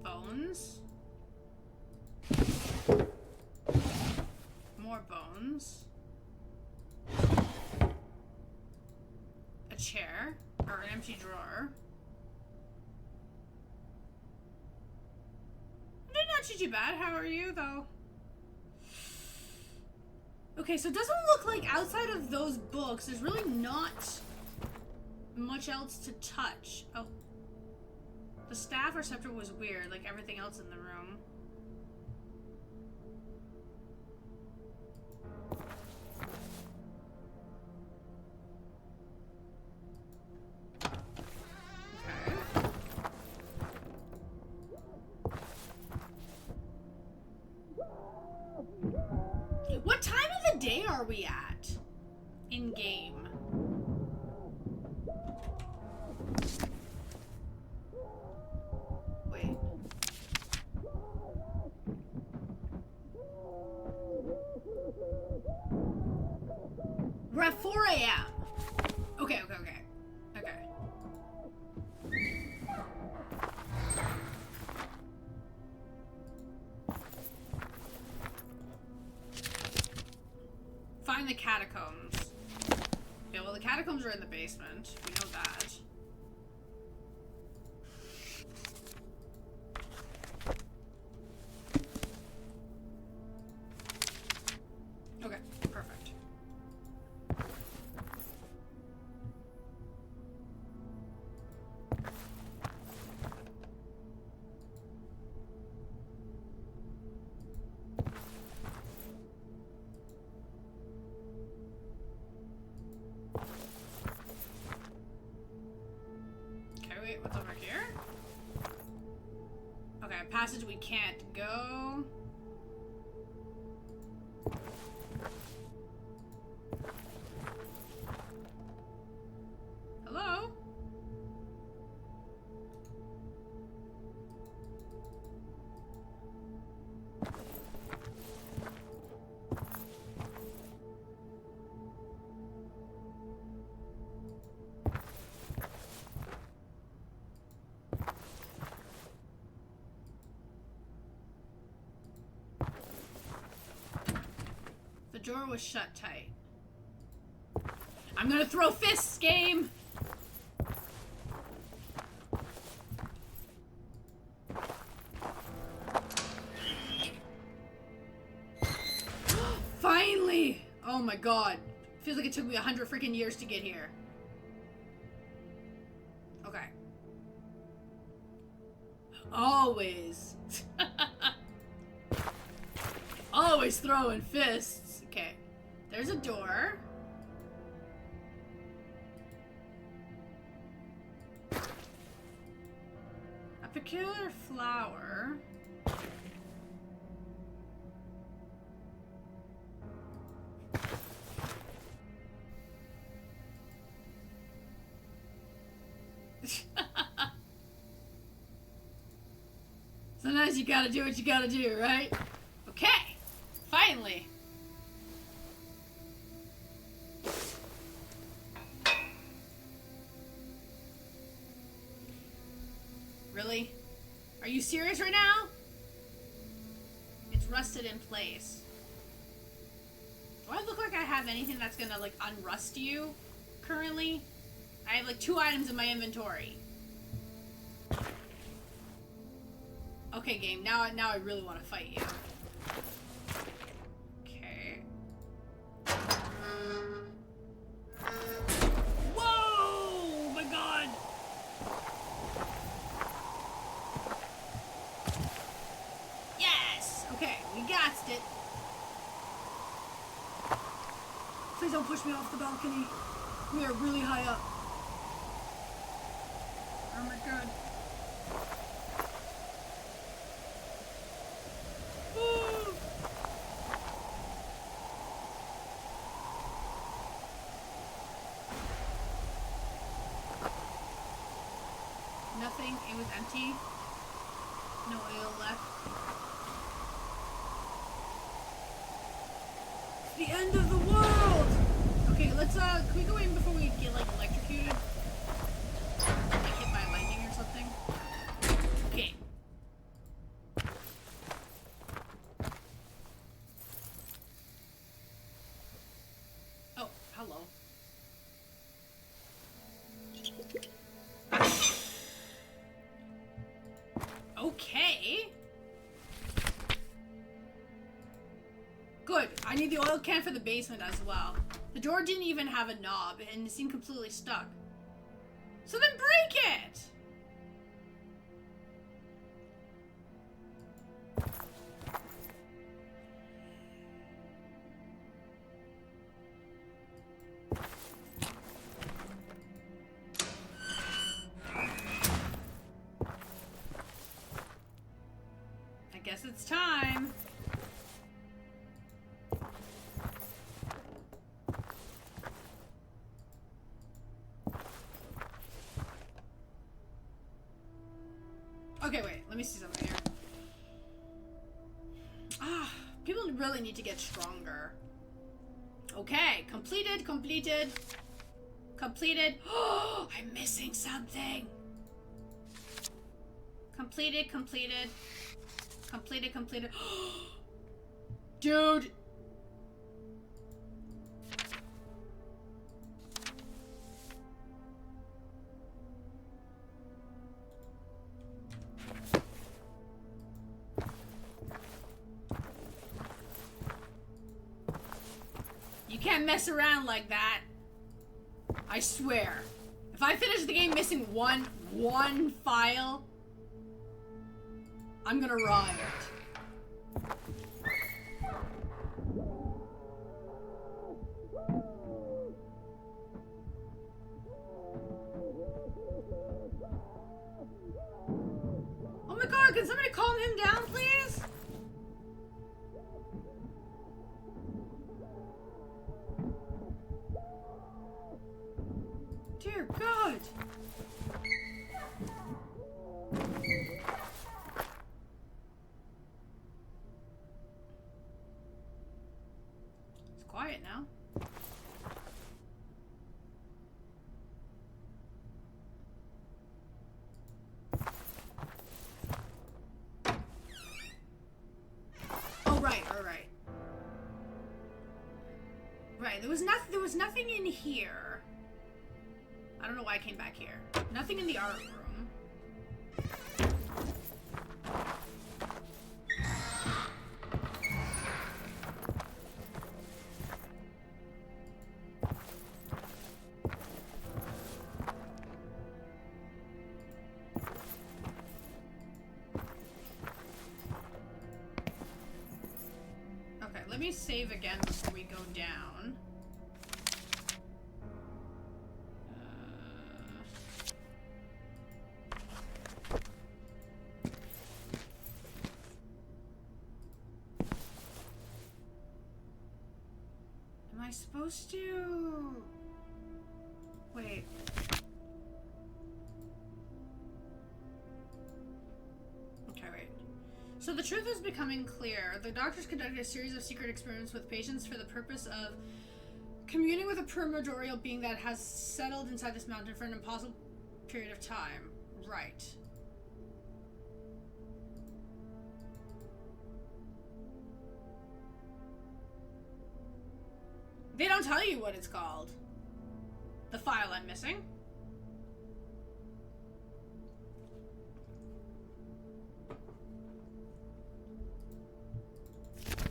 Bones. More bones. A chair, or an empty drawer. I did not treat you bad. How are you, though? Okay, so it doesn't look like outside of those books, there's really not much else to touch. Oh. The staff receptor was weird, like everything else in the room. Okay. What time of the day are we at? In game. Wait. We're at 4 a.m. Okay. Find the catacombs. Yeah, well, the catacombs are in the basement. We know that. Okay, perfect. Okay, wait, what's over here? Okay, a passage we can't go. Hello? The drawer was shut tight. I'm gonna throw fists, game! Finally! Oh my god. Feels like it took me 100 freaking years to get here. Okay. Always. Always throwing fists. Okay. There's a door. A peculiar flower. Sometimes you gotta do what you gotta do, right? Okay. Finally. Really? Are you serious right now? It's rusted in place. Do I look like I have anything that's gonna, like, unrust you currently? I have, like, 2 items in my inventory. Okay, game. Now I really want to fight you. Okay. Whoa! My god! Yes! Okay, we gassed it. Please don't push me off the balcony. We are really high up. Oh my god. Nothing. It was empty. No oil left. It's the end of the world! Okay, let's, can we go in before we get, like, electrocuted? Like, hit by lightning or something? Okay. Oh, hello. Okay. good. I need the oil can for the basement as well. The door didn't even have a knob, and it seemed completely stuck. So then break it! I guess it's time. Okay, wait. Let me see something here. People really need to get stronger. Okay, completed. Oh, I'm missing something. Completed. Dude. You can't mess around like that. I swear. If I finish the game missing one file, I'm gonna riot. Oh my god, can somebody calm him down, please? Dear God. It's quiet now. Oh, right. Right, there was nothing in here. I don't know why I came back here. Nothing in the art room. Okay, let me save again before we go down. Am I supposed to... Wait. Okay, wait. So the truth is becoming clear. The doctors conducted a series of secret experiments with patients for the purpose of communing with a primordial being that has settled inside this mountain for an impossible period of time. Right. They don't tell you what it's called. The file I'm missing.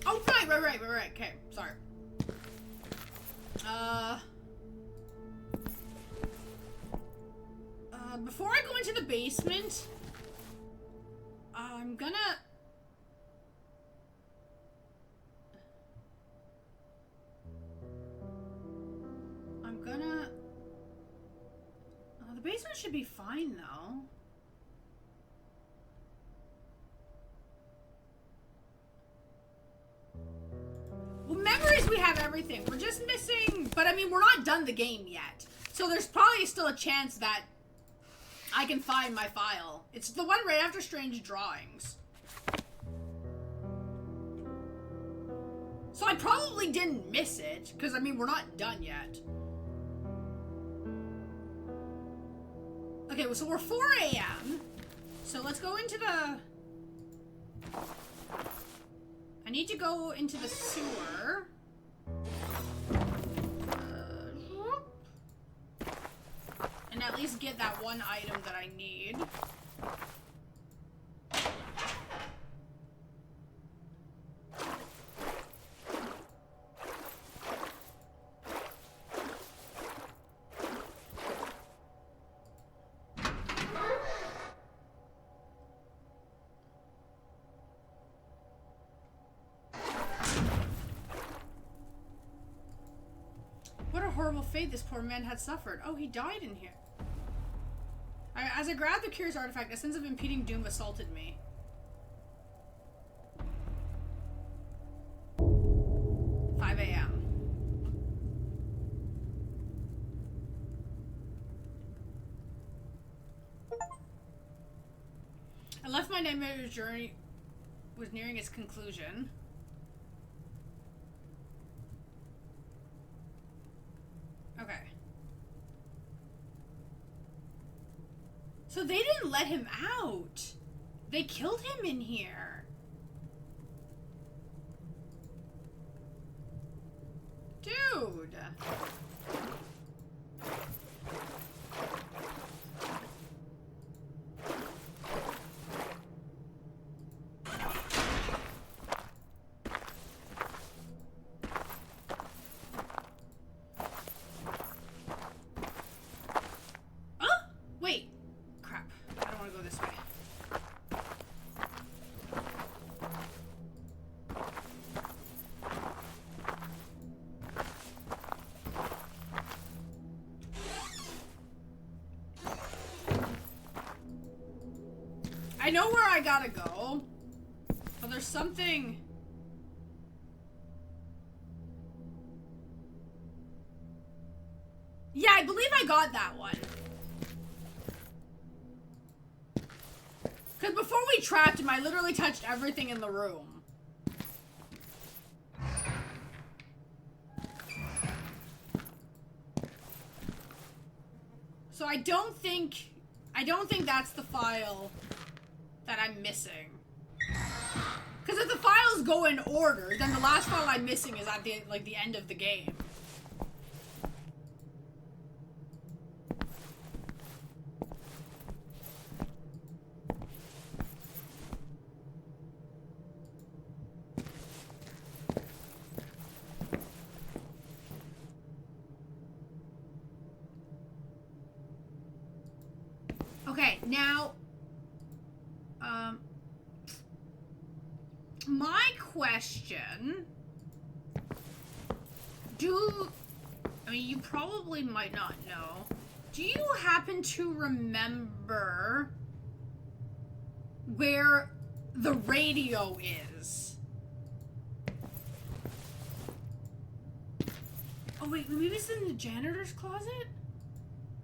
Oh, right. Okay, sorry. Before I go into the basement, I'm gonna... the basement should be fine, though. Well, memories, we have everything. We're just missing... But, I mean, we're not done the game yet. So there's probably still a chance that I can find my file. It's the one right after Strange Drawings. So I probably didn't miss it, because, I mean, we're not done yet. Okay, so we're 4 a.m. So let's go into the... I need to go into the sewer. And at least get that one item that I need. horrible fate this poor man had suffered. Oh, he died in here. As I grabbed the curious artifact, a sense of impending doom assaulted me. a.m. I left my nightmare journey was nearing its conclusion. Okay. So they didn't let him out. They killed him in here. Dude. Wait. Crap. I don't want to go this way. I know where I gotta go, but there's something... Yeah, I believe I got that one. Because before we trapped him, I literally touched everything in the room. So I don't think that's the file that I'm missing. Because if the files go in order, then the last file I'm missing is at the end of the game. Okay, now, my question, I mean, you probably might not know, do you happen to remember where the radio is? Oh wait, maybe it's in the janitor's closet?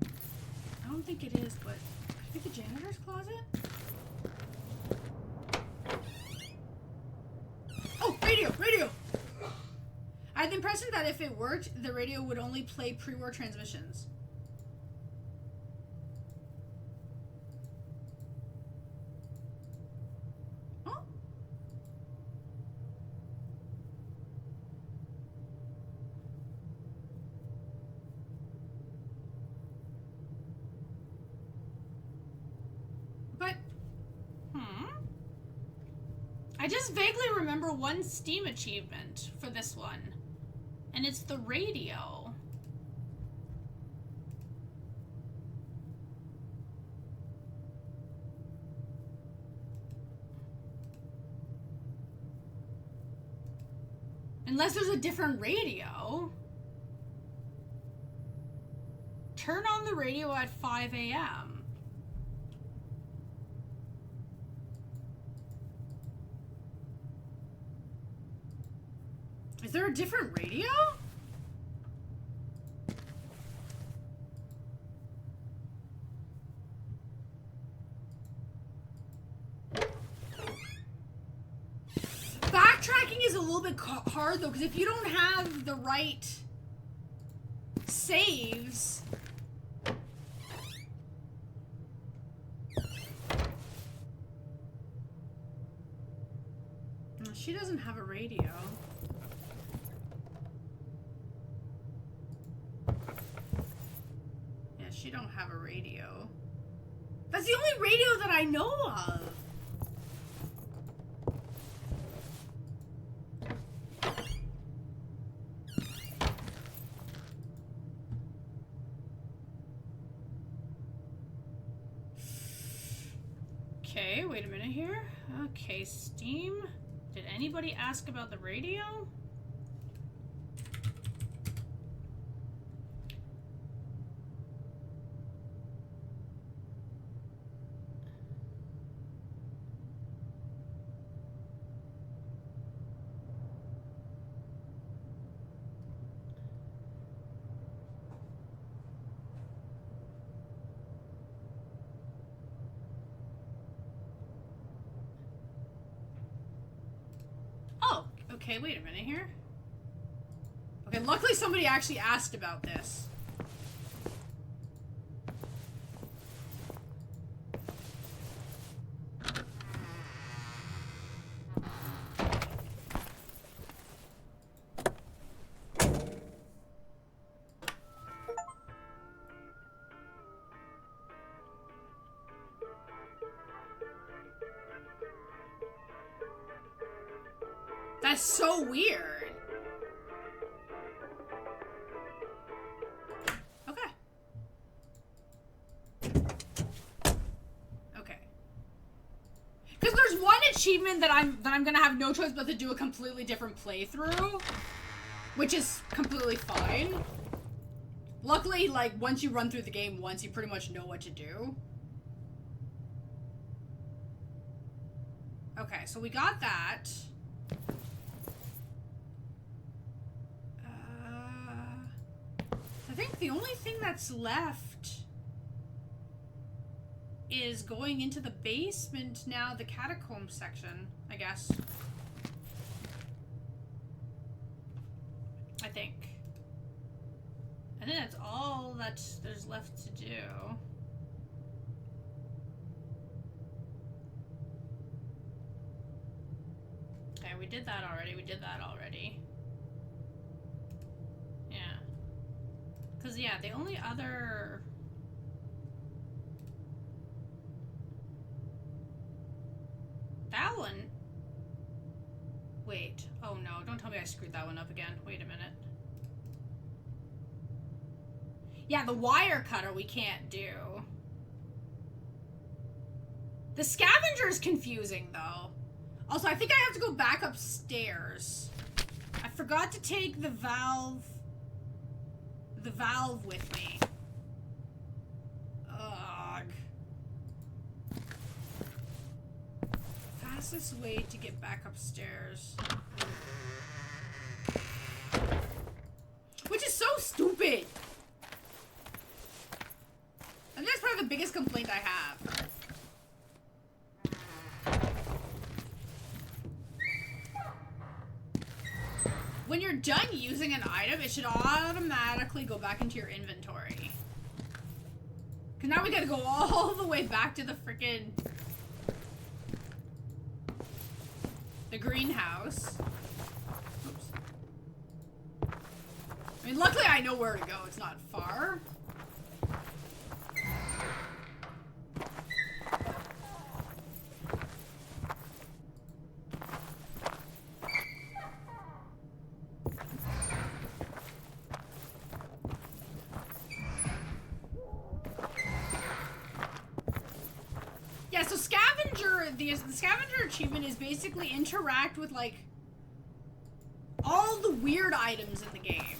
I don't think it is, but I think the janitor's closet? Oh, radio! I had the impression that if it worked, the radio would only play pre-war transmissions. Oh? But, I just vaguely remember one Steam achievement for this one, and it's the radio. Unless there's a different radio. Turn on the radio at 5 a.m. Is there a different radio? Backtracking is a little bit hard though, because if you don't have the right saves... She doesn't have a radio. She don't have a radio. That's the only radio that I know of. Okay, wait a minute here. Okay, Steam. Did anybody ask about the radio? Okay, wait a minute here. Okay, luckily somebody actually asked about this. That's so weird. Okay. Okay. Because there's one achievement that I'm gonna have no choice but to do a completely different playthrough, which is completely fine. Luckily, like, once you run through the game once, you pretty much know what to do. Okay, so we got that. I think the only thing that's left is going into the basement now, the catacomb section, I guess. I think. I think that's all that there's left to do. Okay, we did that already. Yeah. Because, yeah, the only other... That one... Wait. Oh, no. Don't tell me I screwed that one up again. Wait a minute. Yeah, the wire cutter we can't do. The scavenger is confusing, though. Also, I think I have to go back upstairs. I forgot to take the valve with me. Ugh. Fastest way to get back upstairs. Which is so stupid. I think that's probably the biggest complaint I have. When you're done using an item, it should automatically go back into your inventory. Cause now we gotta go all the way back to the frickin' the greenhouse. Oops. I mean, luckily I know where to go. It's not far. The scavenger achievement is basically interact with, like, all the weird items in the game.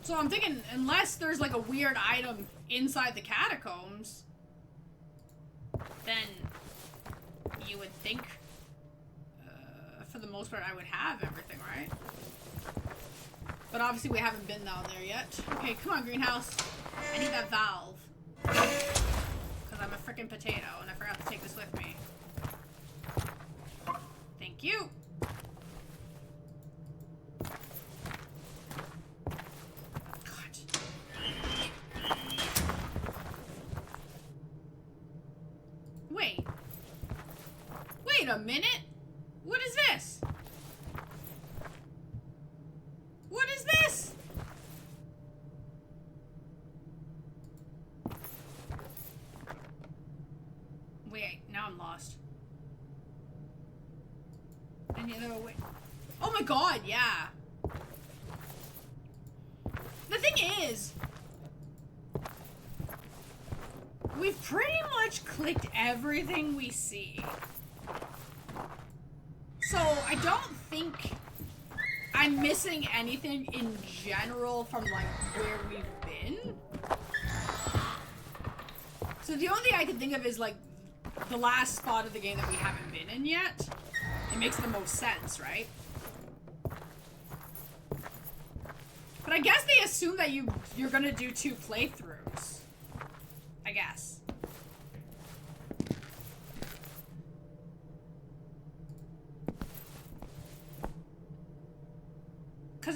So I'm thinking, unless there's, like, a weird item inside the catacombs, then you would think, for the most part, I would have everything, right? But obviously we haven't been down there yet. Okay, come on, greenhouse. I need that valve. Because I'm a frickin' potato and I forgot to take this with me. Thank you. God. Wait. Wait a minute. What is this? What is this? Wait, now I'm lost. Any other way? Oh my god, yeah. The thing is, we've pretty much clicked everything we see. So I don't think I'm missing anything in general from, like, where we've been. So the only thing I can think of is, like, the last spot of the game that we haven't been in yet. It makes the most sense, right? But I guess they assume that you're gonna do 2 playthroughs. I guess.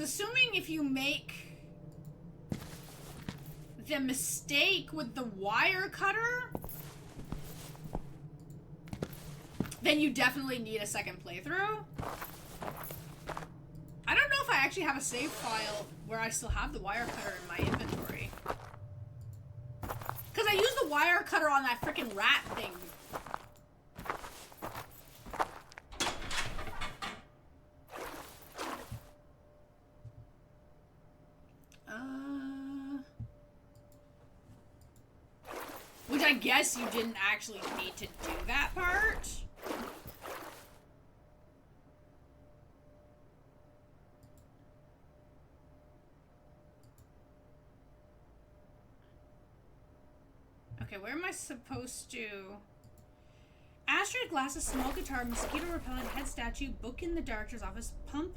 was assuming if you make the mistake with the wire cutter, then you definitely need a second playthrough. I don't know if I actually have a save file where I still have the wire cutter in my inventory. Because I used the wire cutter on that freaking rat thing. Which I guess you didn't actually need to do that part. Okay, where am I supposed to? Ashtray, glasses, small guitar, mosquito repellent, head statue, book in the director's office, pump,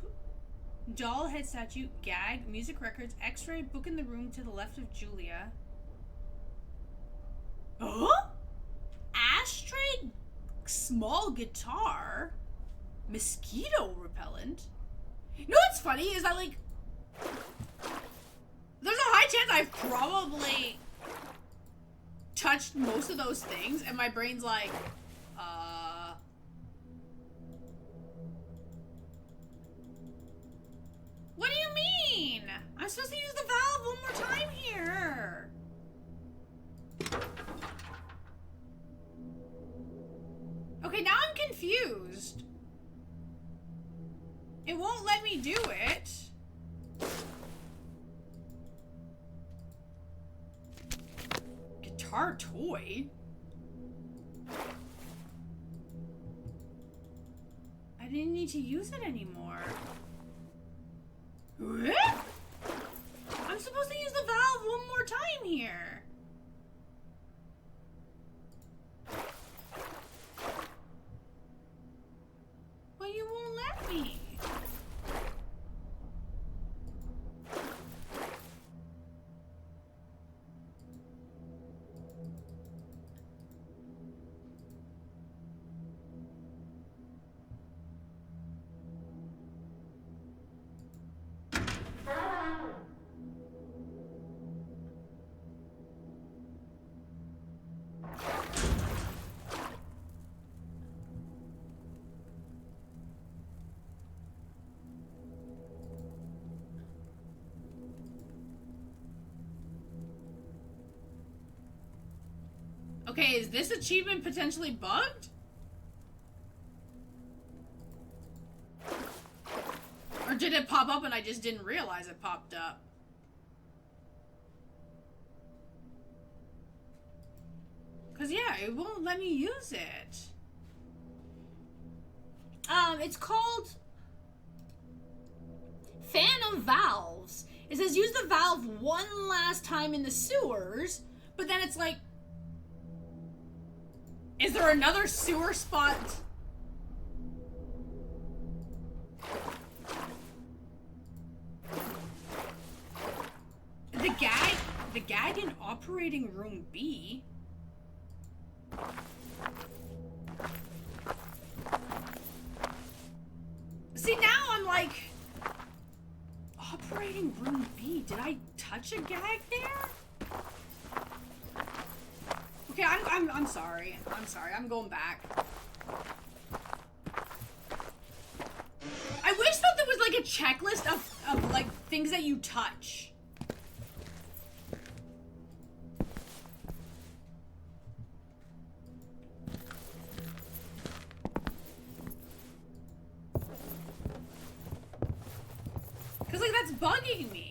doll head statue, gag, music records, x-ray, book in the room to the left of Julia. Huh? Ashtray, small guitar, mosquito repellent. You know what's funny is that, like, there's a high chance I've probably touched most of those things, and my brain's like, what do you mean? I'm supposed to use the valve one more time here. Okay, now I'm confused. It won't let me do it. Guitar toy? I didn't need to use it anymore. What? I'm supposed to use the valve one more time here. But you won't let me. Okay, is this achievement potentially bugged? Or did it pop up and I just didn't realize it popped up? Cause yeah, it won't let me use it. It's called Phantom Valves. It says use the valve one last time in the sewers, but then it's like, is there another sewer spot? The gag in operating room B. See, now I'm like, operating room B, did I touch a gag there? Okay, I'm sorry. I'm sorry. I'm going back. I wish that there was like a checklist of like things that you touch. Cause like that's bugging me.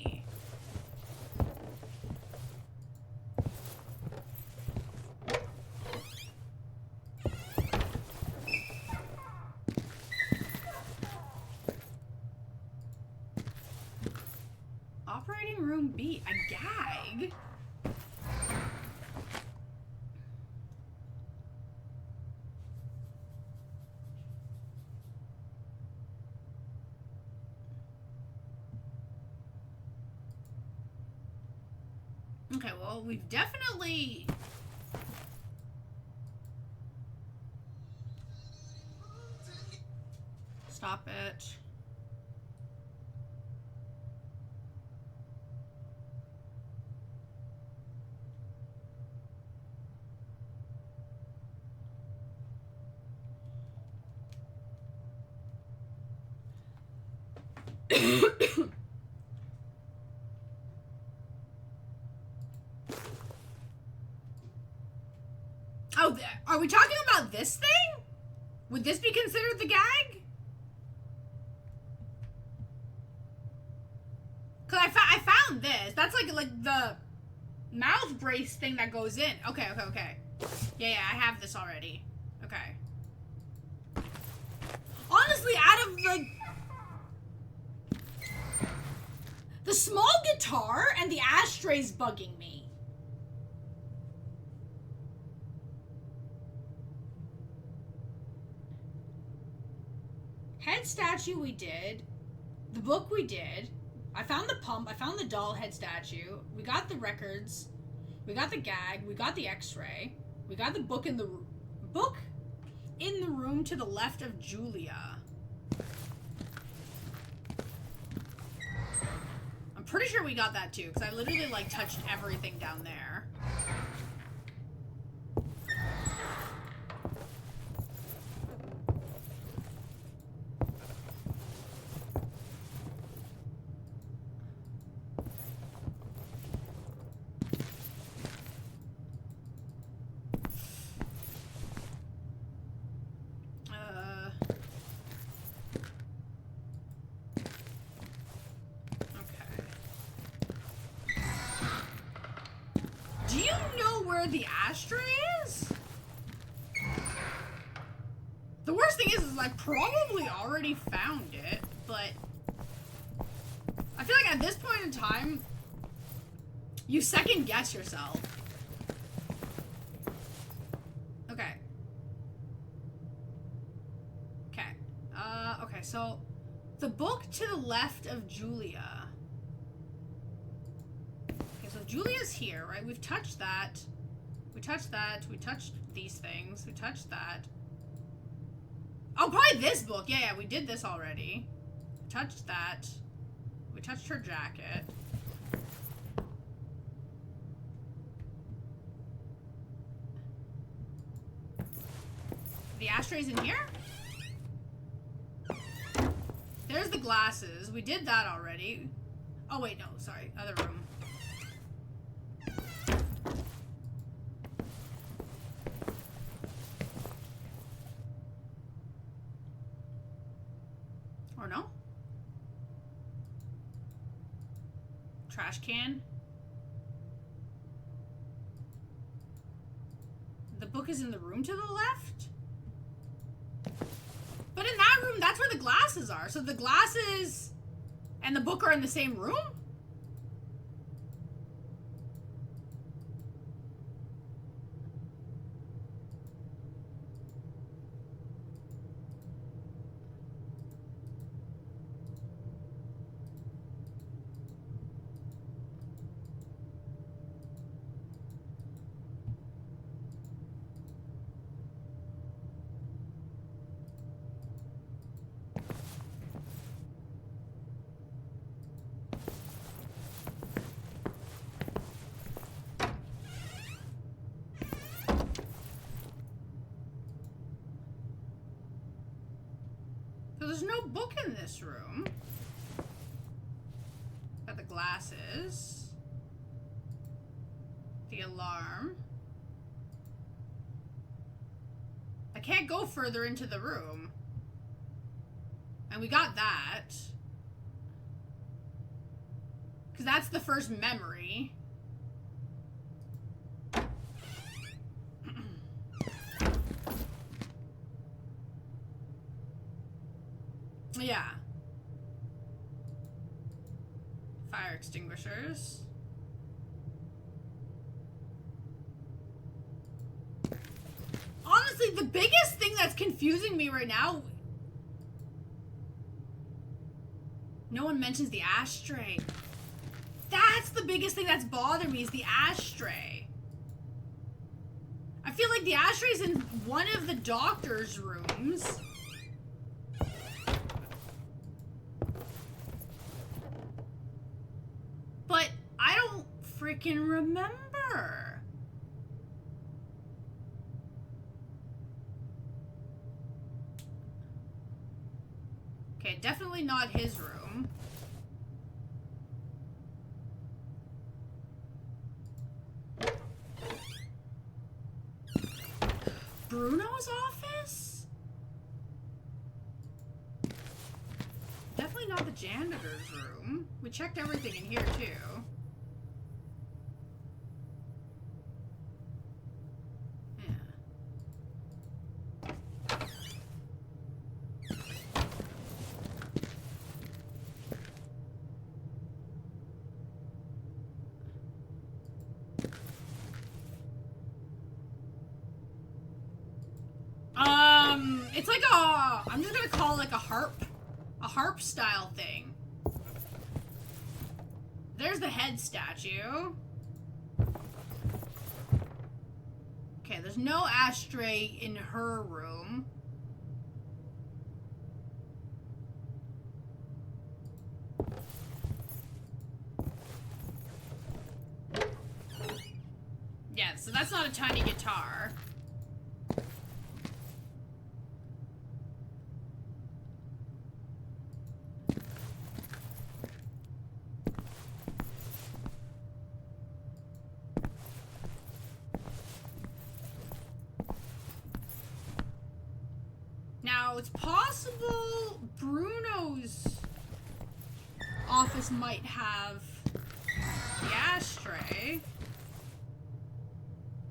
Operating room B, a gag? Okay, well, we've definitely... Stop it. Oh, are we talking about this thing? Would this be considered the gag? Cause I found this. That's like the mouth brace thing that goes in. Okay. Yeah, I have this already. Okay. Honestly, out of the small guitar and the ashtrays bugging me. Head statue we did. The book we did. I found the pump. I found the doll head statue. We got the records. We got the gag. We got the x-ray. We got the book in the room to the left of Julia. I'm pretty sure we got that too, because I literally like touched everything down there. Do you know where the ashtray is? The worst thing is I probably already found it, but I feel like at this point in time, you second guess yourself. Okay. Okay, so the book to the left of Julia. So Julia's here, right? We've touched that. We touched that. We touched these things. We touched that. Oh, probably this book. Yeah, we did this already. We touched that. We touched her jacket. The ashtray's in here? There's the glasses. We did that already. Oh, wait, no. Sorry. Other room. Or no? Trash can. The book is in the room to the left? But in that room, that's where the glasses are. So the glasses and the book are in the same room? So there's no book in this room. Got the glasses. The alarm. I can't go further into the room. And we got that. Because that's the first memory. Yeah. Fire extinguishers. Honestly, the biggest thing that's confusing me right now... No one mentions the ashtray. That's the biggest thing that's bothered me, is the ashtray. I feel like the ashray's in one of the doctor's rooms. But I don't freaking remember. Okay, definitely not his room. Bruno's office? Definitely not the janitor's room. We checked everything in here, too. It's like I'm just gonna call it like a harp style thing. There's the head statue. Okay, there's no ashtray in her room. Yeah, so that's not a tiny guitar. Now, it's possible Bruno's office might have the ashtray.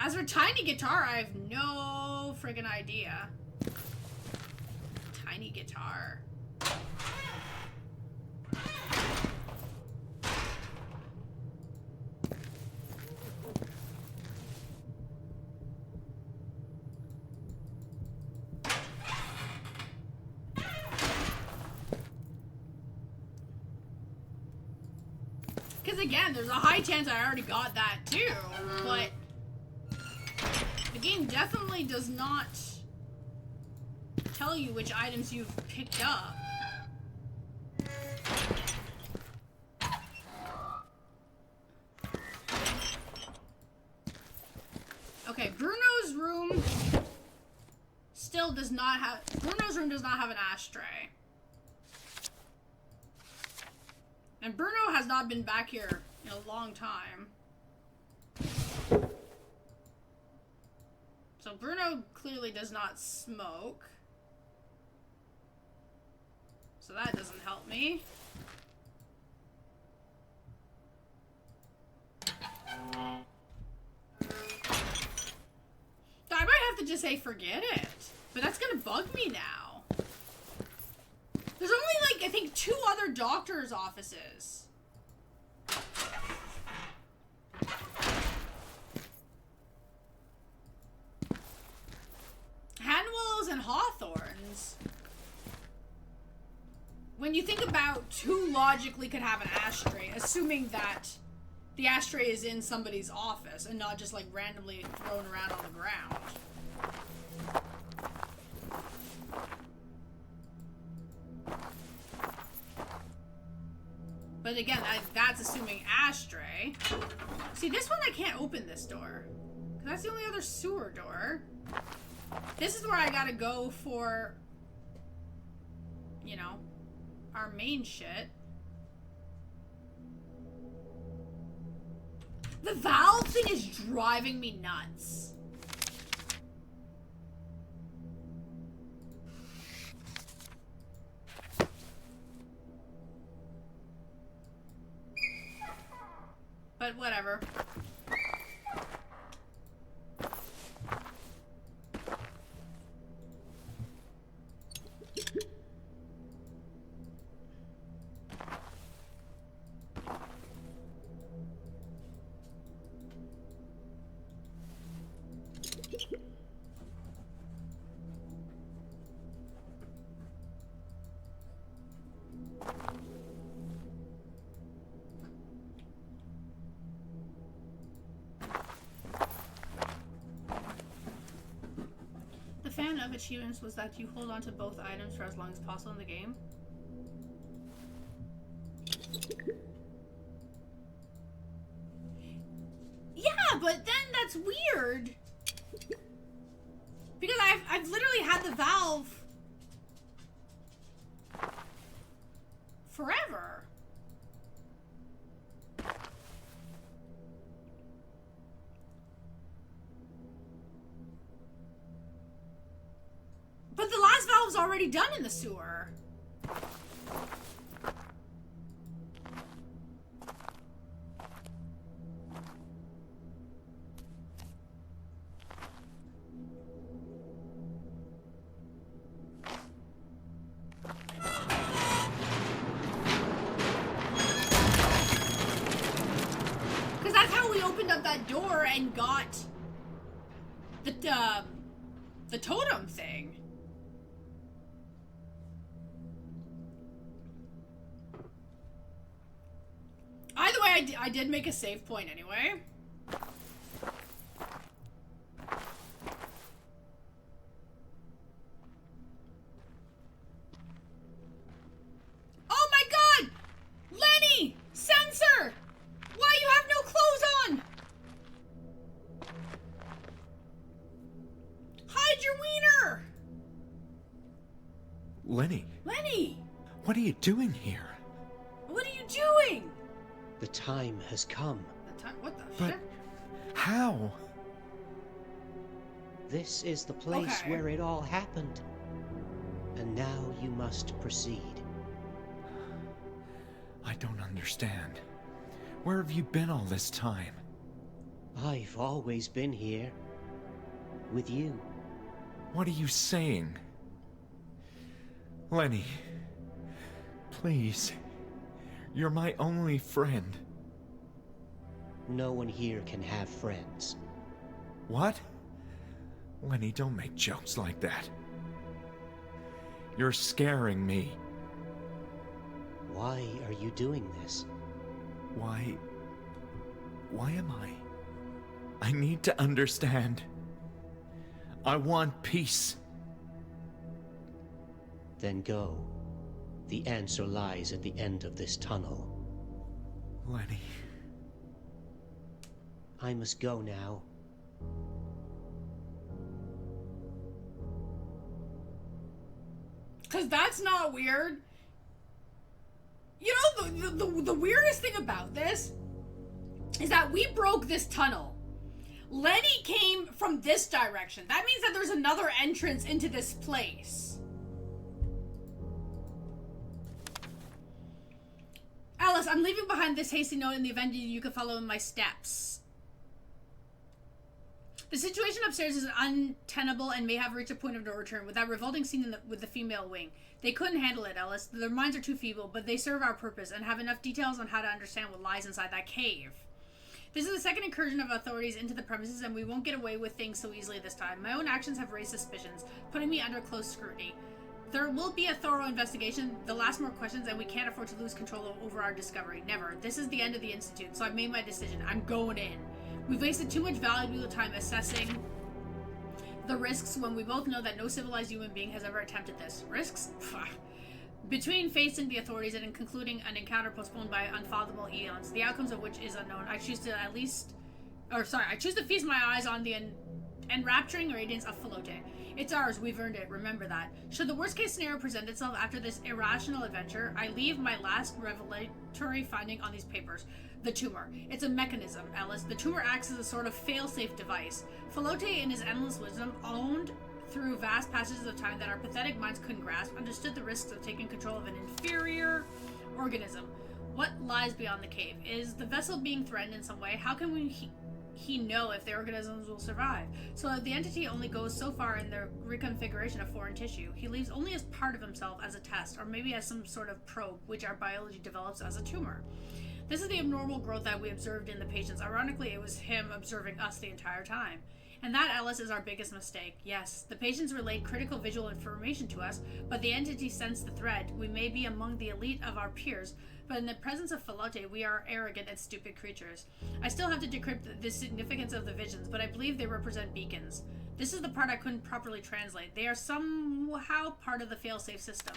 As for tiny guitar, I have no friggin' idea. Tiny guitar. Because again, there's a high chance I already got that too, but the game definitely does not tell you which items you've picked up. Okay, Bruno's room still does not have... Bruno's room does not have an ashtray. And Bruno has not been back here in a long time. So Bruno clearly does not smoke. So that doesn't help me. I might have to just say forget it. But that's gonna bug me now. There's only like, I think, 2 other doctor's offices. Hanwell's and Hawthorne's. When you think about who logically could have an ashtray, assuming that the ashtray is in somebody's office and not just like randomly thrown around on the ground. But again, that's assuming ashtray. See, this one I can't open this door. 'Cause that's the only other sewer door. This is where I gotta go for, you know, our main shit. The valve thing is driving me nuts. But whatever. Fan of achievements was that you hold on to both items for as long as possible in the game. Yeah, but then that's weird. Because I've literally had the valve was already done in the sewer. Because that's how we opened up that door and got the totem thing. Either way, I did make a save point anyway. Oh my god! Lenny! Censor! Why you have no clothes on? Hide your wiener! Lenny, Lenny! what are you doing here? What are you doing? The time has come. The time? What the But shit? how? This is the place Okay. where it all happened. And now you must proceed. I don't understand. Where have you been all this time? I've always been here. With you. What are you saying? Lenny, please. You're my only friend. No one here can have friends. What? Lenny, don't make jokes like that. You're scaring me. Why are you doing this? Why am I? I need to understand. I want peace. Then go. The answer lies at the end of this tunnel. Lenny. I must go now. Because that's not weird. You know, the weirdest thing about this is that we broke this tunnel. Lenny came from this direction. That means that there's another entrance into this place. Alice, I'm leaving behind this hasty note in the event you could follow in my steps. The situation upstairs is untenable and may have reached a point of no return with that revolting scene with the female wing. They couldn't handle it, Ellis. Their minds are too feeble, but they serve our purpose and have enough details on how to understand what lies inside that cave. This is the second incursion of authorities into the premises, and we won't get away with things so easily this time. My own actions have raised suspicions, putting me under close scrutiny. There will be a thorough investigation. They'll ask more questions, and we can't afford to lose control over our discovery. Never. This is the end of the Institute, so I've made my decision. I'm going in. We've wasted too much valuable time assessing the risks when we both know that no civilized human being has ever attempted this. Risks? Pfft. Between facing the authorities and in concluding an encounter postponed by unfathomable eons, the outcomes of which is unknown, I choose to feast my eyes on the enrapturing radiance of Filote. It's ours, we've earned it, remember that. Should the worst case scenario present itself after this irrational adventure, I leave my last revelatory finding on these papers. The tumor. It's a mechanism, Ellis. The tumor acts as a sort of fail-safe device. Filote, in his endless wisdom, owned through vast passages of time that our pathetic minds couldn't grasp, understood the risks of taking control of an inferior organism. What lies beyond the cave? Is the vessel being threatened in some way? How can he know if the organisms will survive? So the entity only goes so far in the reconfiguration of foreign tissue. He leaves only as part of himself as a test, or maybe as some sort of probe, which our biology develops as a tumor. This is the abnormal growth that we observed in the patients. Ironically, it was him observing us the entire time. And that, Ellis, is our biggest mistake. Yes, the patients relayed critical visual information to us, but the entity sensed the threat. We may be among the elite of our peers, but in the presence of Filote, we are arrogant and stupid creatures. I still have to decrypt the significance of the visions, but I believe they represent beacons. This is the part I couldn't properly translate. They are somehow part of the fail-safe system.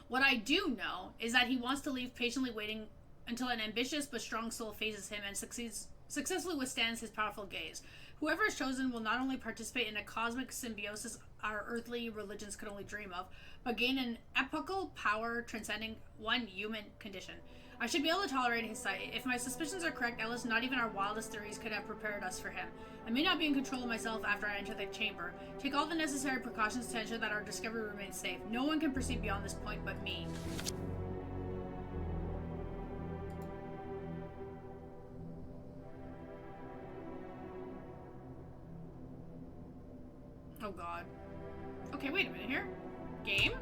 What I do know is that he wants to leave patiently waiting until an ambitious but strong soul faces him and successfully withstands his powerful gaze. Whoever is chosen will not only participate in a cosmic symbiosis our earthly religions could only dream of, but gain an epochal power transcending one human condition. I should be able to tolerate his sight. If my suspicions are correct, at least not even our wildest theories could have prepared us for him. I may not be in control of myself after I enter the chamber. Take all the necessary precautions to ensure that our discovery remains safe. No one can proceed beyond this point but me. Oh god. Okay, wait a minute here. Game?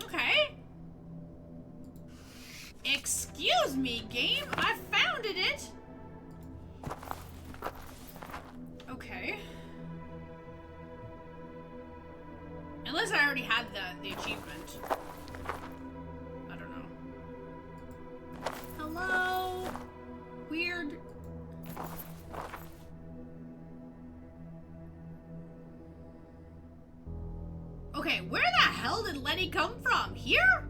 Okay. Excuse me, game. I founded it. Okay. Unless I already had the achievement. I don't know. Hello? Weird. Okay, where the hell did Lenny come from? Here?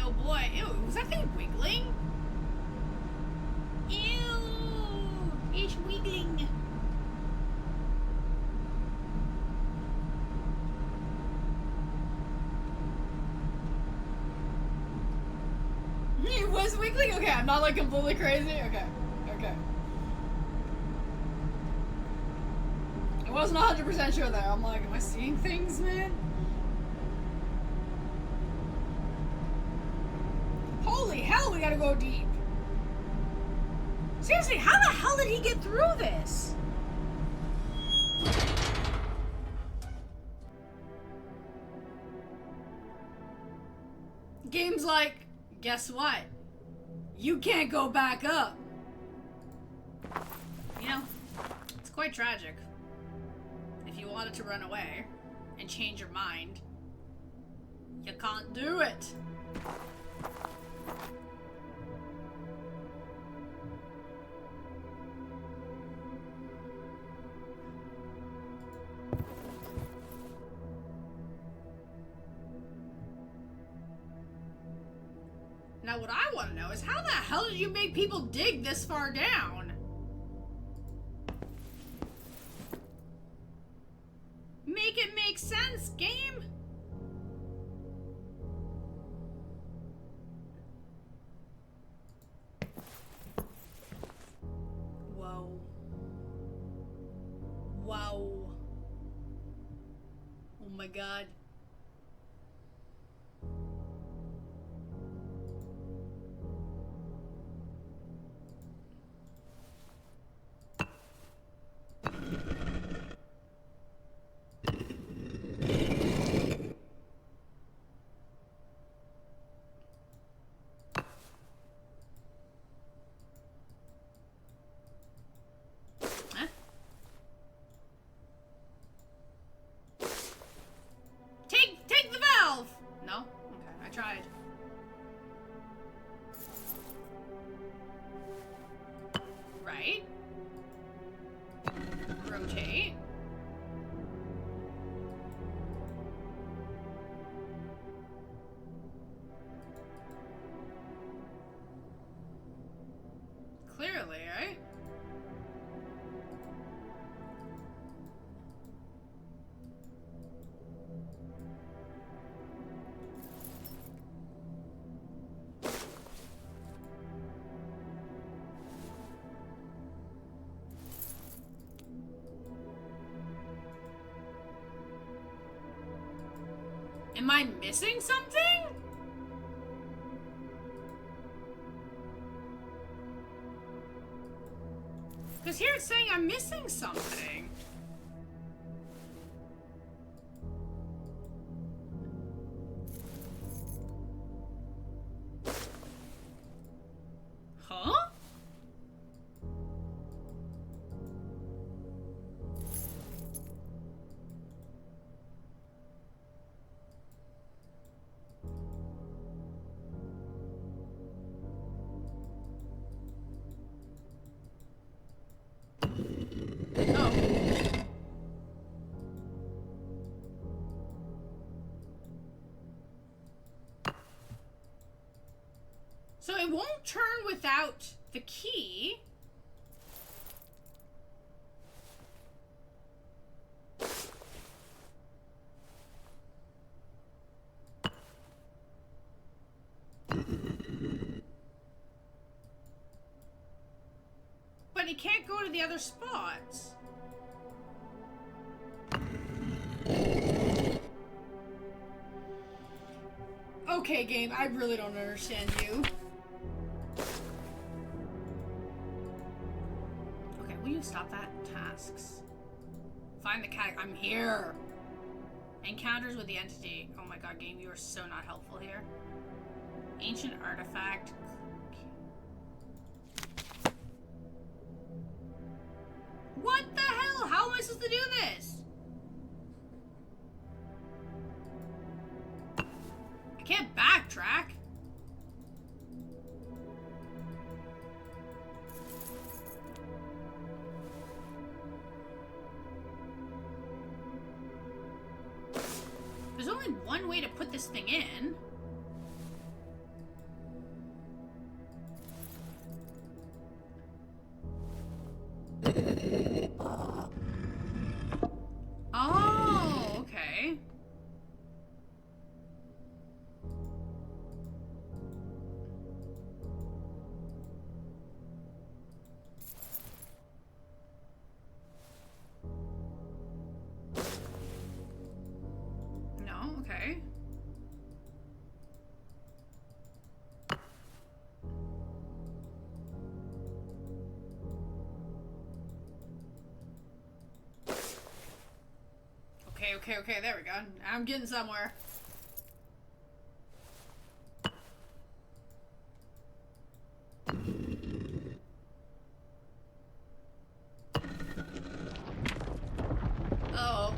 Oh boy. Ew, was that thing wiggling? Ew, it's wiggling. It was wiggling? Okay, I'm not like completely crazy? Okay, okay. I wasn't 100% sure there. I'm like, am I seeing things, man? Holy hell, we gotta go deep. Seriously, how the hell did he get through this? Game's like, guess what? You can't go back up. You know, it's quite tragic. If you wanted to run away and change your mind, you can't do it. Now what I want to know is how the hell did you make people dig this far down? Make it make sense, game! Whoa. Wow. Oh my god. Take the valve! No? Okay, I tried. Right. Rotate. Clearly, right? Am I missing something? Because here it's saying I'm missing something. it won't turn without the key. But it can't go to the other spots. Okay, game, I really don't understand you. Okay, will you stop that? Tasks. Find the cat. I'm here. Encounters with the entity. Oh my god, game, you are so not helpful here. Ancient artifact. What the hell? How am I supposed to do this? I can't backtrack. There's only one way to put this thing in. Oh, okay. No, okay. Okay, there we go. I'm getting somewhere. Uh-oh.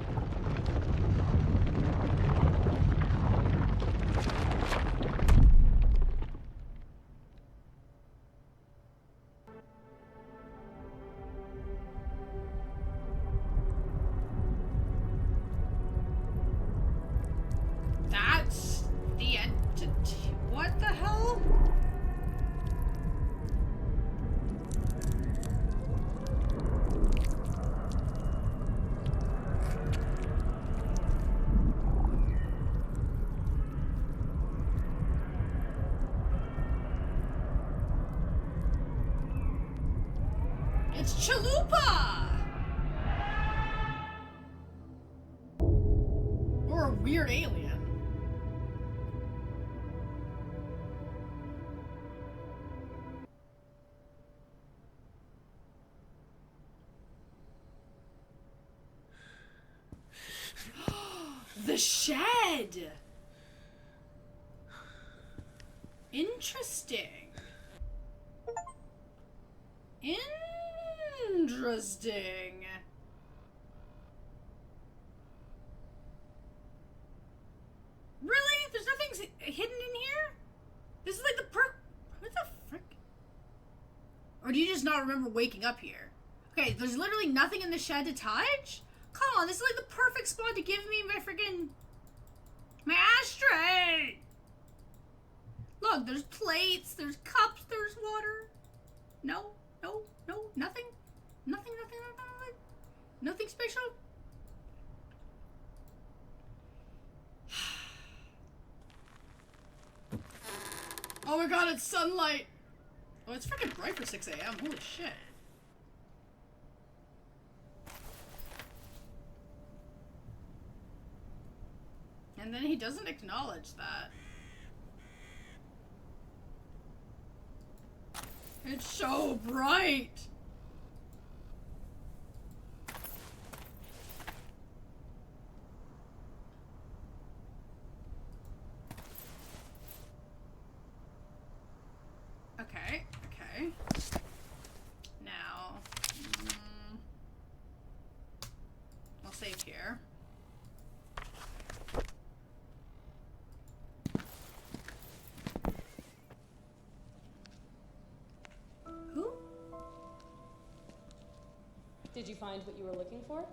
That's the entity. What the hell? It's Chalupa! Or a weird alien. The shed! Interesting. Interesting. Really? There's nothing hidden in here? This is like the perk. What the frick? Or do you just not remember waking up here? Okay, there's literally nothing in the shed to touch? Come on, this is like the perfect spot to give me my freaking... my ashtray! Look, there's plates, there's cups, there's water. No, no, no, nothing. Nothing, nothing, nothing, nothing. Nothing special. Oh my god, it's sunlight. Oh, it's freaking bright for 6 a.m. Holy shit. And then he doesn't acknowledge that. It's so bright. Okay, okay. Now, I'll save here. Who? Did you find what you were looking for?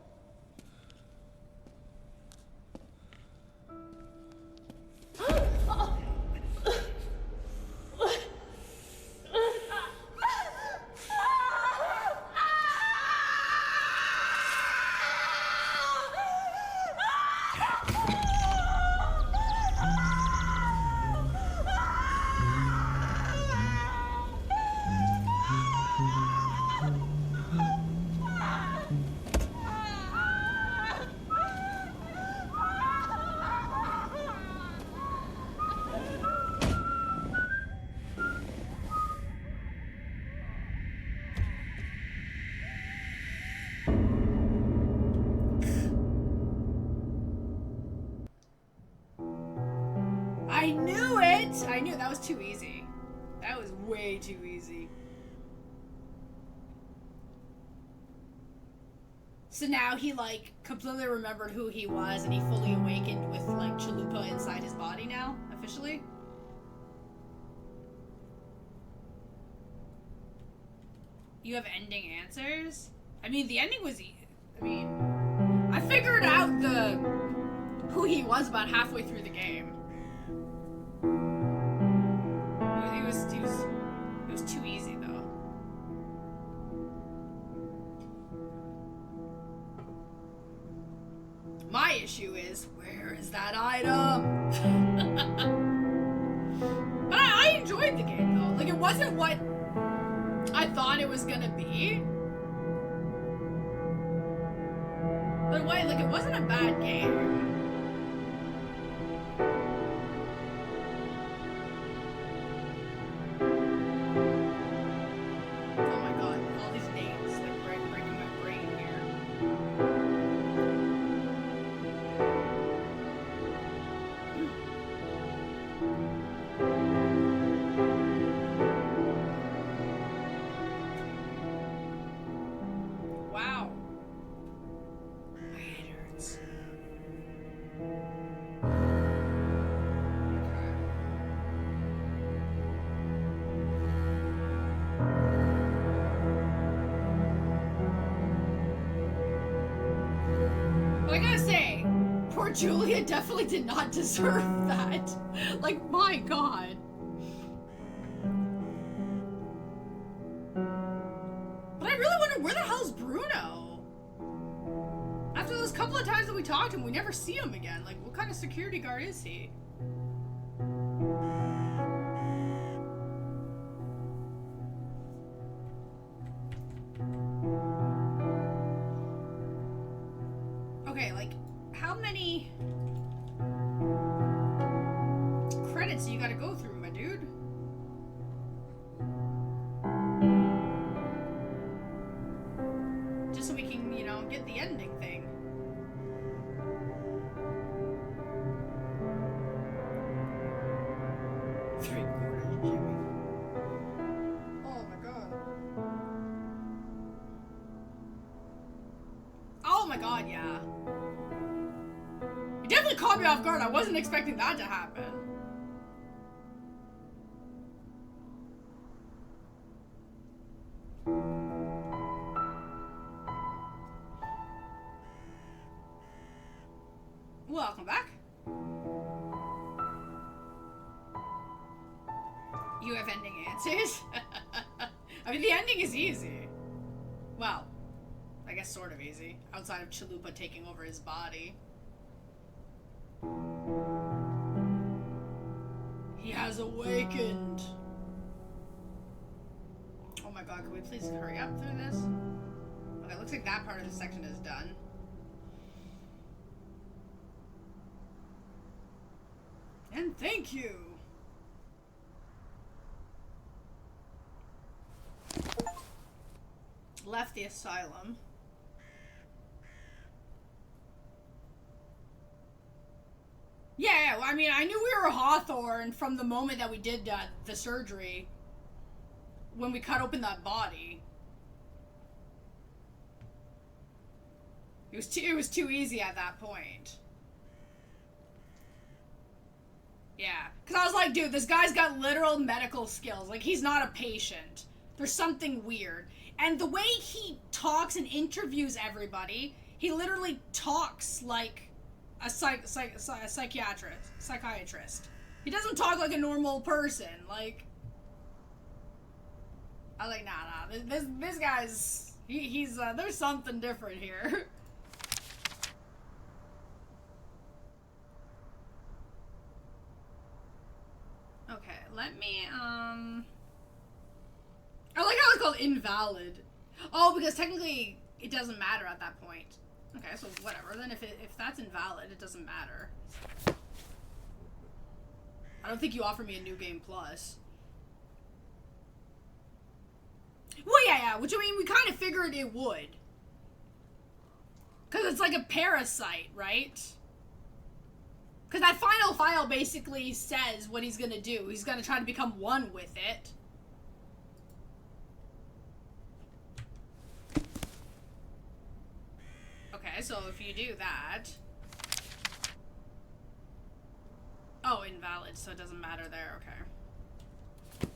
I knew it! I knew that was too easy. That was way too easy. So now he, like, completely remembered who he was, and he fully awakened with, like, Chalupa inside his body now, officially. You have ending answers? I mean, the ending was... I figured out who he was about halfway through the game. It was too easy, though. My issue is, where is that item? But I enjoyed the game, though. Like, it wasn't what I thought it was gonna be. But wait, like, it wasn't a bad game. Oh my god, all these names, like, breaking my brain here. Wow. My head hurts. But I gotta say, poor Julia definitely did not deserve that. Like, my god. But I really wonder, where the hell's Bruno? After those couple of times that we talked to him, we never see him again. Like, what kind of security guard is he? Okay, like, how many credits do you gotta go through, my dude? Just so we can, you know, get the ending thing. Three-quarters, Jimmy. Oh my god. Oh my god, yeah. It definitely caught me off guard. I wasn't expecting that to happen. Welcome back. You have ending answers? I mean, the ending is easy. Well, I guess sort of easy. Outside of Chalupa taking over his body. He has awakened. Oh my god, can we please hurry up through this? Okay, looks like that part of the section is done. And thank you! Left the asylum. Yeah, I mean, I knew we were Hawthorne from the moment that we did the surgery. When we cut open that body. It was too easy at that point. Yeah. Because I was like, dude, this guy's got literal medical skills. Like, he's not a patient. There's something weird. And the way he talks and interviews everybody, he literally talks like a psychiatrist. He doesn't talk like a normal person. Like, I was like, nah. This guy's, he's there's something different here. Okay, let me, I like how it's called invalid. Oh, because technically it doesn't matter at that point. Okay, so whatever. Then if that's invalid, it doesn't matter. I don't think you offer me a new game plus. Well, yeah, which I mean, we kind of figured it would. Because it's like a parasite, right? Because that final file basically says what he's gonna do. He's gonna try to become one with it. Okay, so if you do that... Oh, invalid, so it doesn't matter there, okay.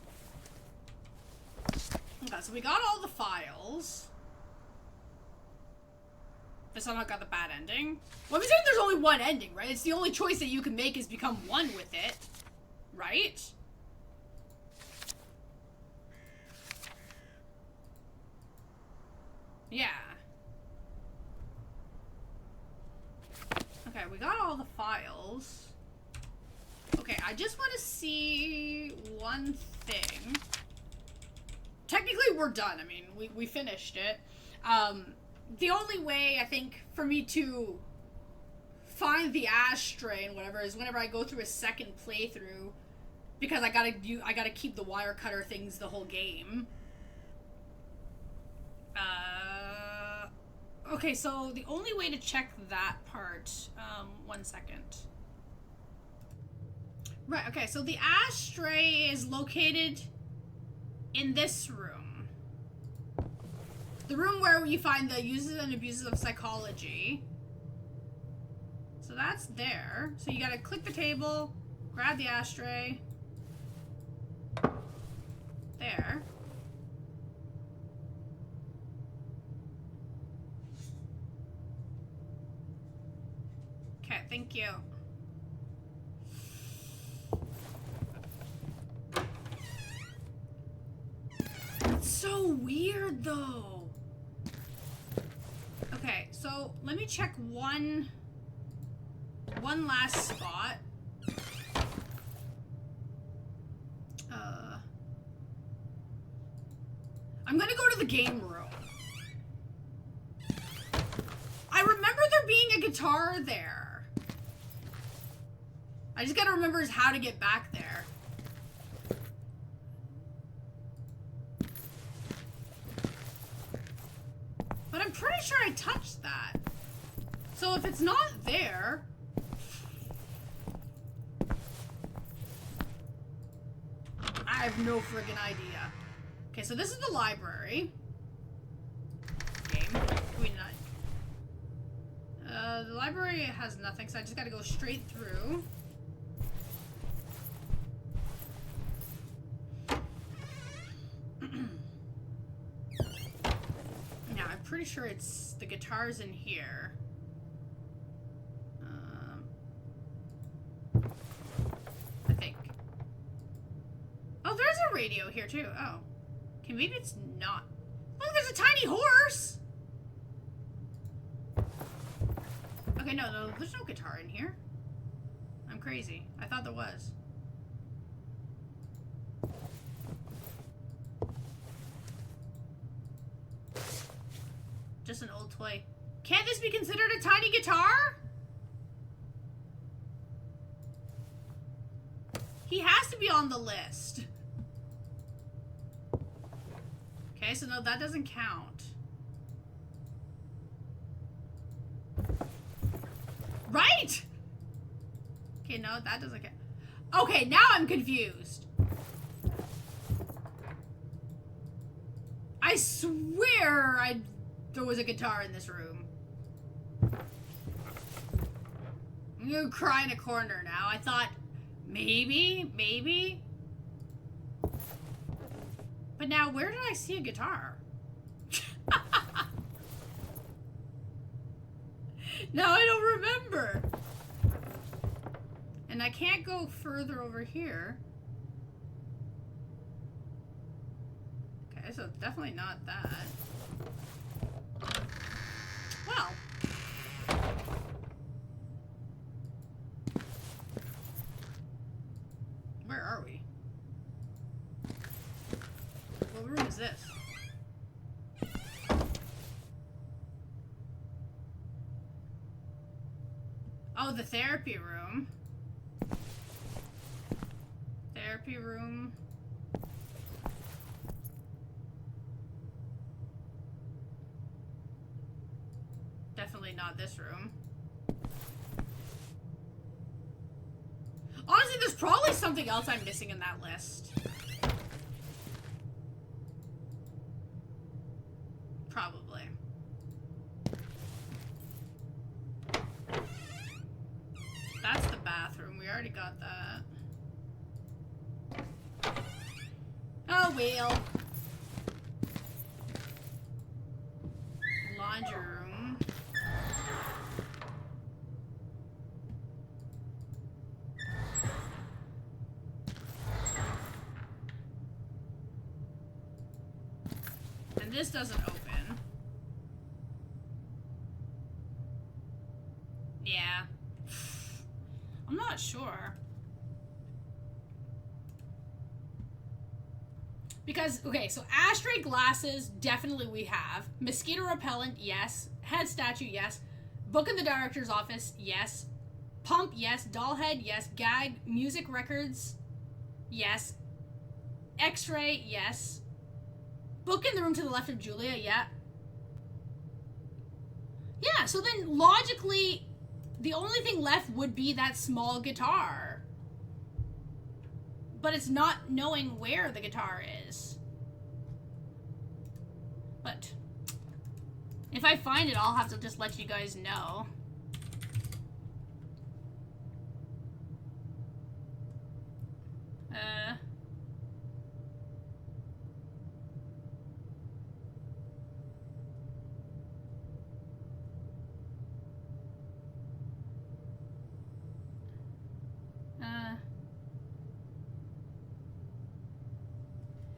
Okay, so we got all the files. I somehow got the bad ending. Well, I'm saying there's only one ending, right? It's the only choice that you can make is become one with it. Right? Yeah. Okay, we got all the files. Okay, I just want to see one thing. Technically, we're done. I mean, we finished it. The only way, I think, for me to find the ashtray and whatever is whenever I go through a second playthrough, because I gotta keep the wire cutter things the whole game. Okay, so the only way to check that part, 1 second. Right, okay, so the ashtray is located in this room. The room where you find the uses and abuses of psychology. So that's there. So you gotta click the table, grab the ashtray. There. Okay, thank you. It's so weird though. Okay, so let me check one last spot. I'm gonna go to the game room. I remember there being a guitar there. I just gotta remember how to get back there. But I'm pretty sure I touched that. So if it's not there... I have no friggin' idea. Okay, so this is the library. Game. Wait, not. The library has nothing, so I just gotta go straight through. Now, I'm pretty sure it's the guitars in here. I think. Oh, there's a radio here too. Oh. Okay, maybe it's not. Look, there's a tiny horse! Okay, no, there's no guitar in here. I'm crazy. I thought there was. Just an old toy. Can't this be considered a tiny guitar? He has to be on the list. Okay, so no, that doesn't count. Right! Okay, no, that doesn't count. Okay, now I'm confused. I swear there was a guitar in this room. I'm gonna cry in a corner now. I thought, maybe. But now, where did I see a guitar? Now I don't remember. And I can't go further over here. Okay, so it's definitely not that. Well. Where are we? What room is this? Oh, the therapy room. Therapy room. Definitely not this room. probably something else I'm missing in that list. Probably. That's the bathroom. We already got that. Oh, well. Laundry room. And this doesn't open. Yeah. I'm not sure. Because, okay, so ashtray glasses, definitely we have. Mosquito repellent, yes. Head statue, yes. Book in the director's office, yes. Pump, yes. Doll head, yes. Gag, music records, yes. X-ray, yes. Book in the room to the left of Julia, yeah. Yeah, so then logically, the only thing left would be that small guitar. But it's not knowing where the guitar is. But if I find it, I'll have to just let you guys know.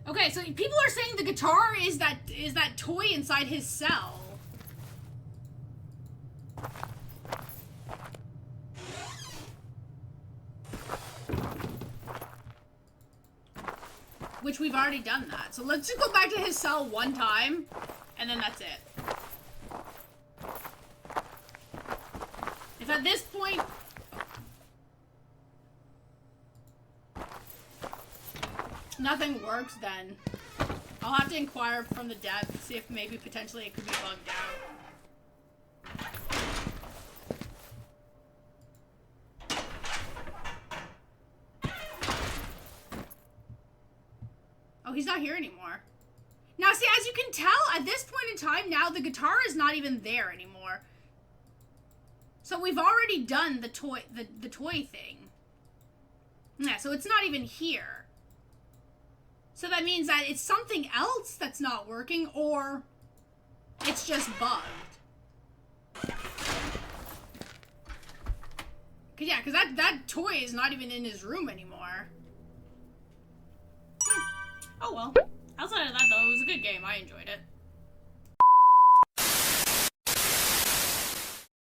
Okay, so people are saying the guitar is that toy inside his cell. Which we've already done that. So let's just go back to his cell one time, and then that's it. If at this point... nothing works, then I'll have to inquire from the depth, see if maybe potentially it could be bugged out. Oh, he's not here anymore. Now, see, as you can tell, at this point in time, now the guitar is not even there anymore. So we've already done the toy thing. Yeah, so it's not even here. So that means that it's something else that's not working, or it's just bugged. Yeah, because that toy is not even in his room anymore. Oh well. Outside of that, though, it was a good game. I enjoyed it.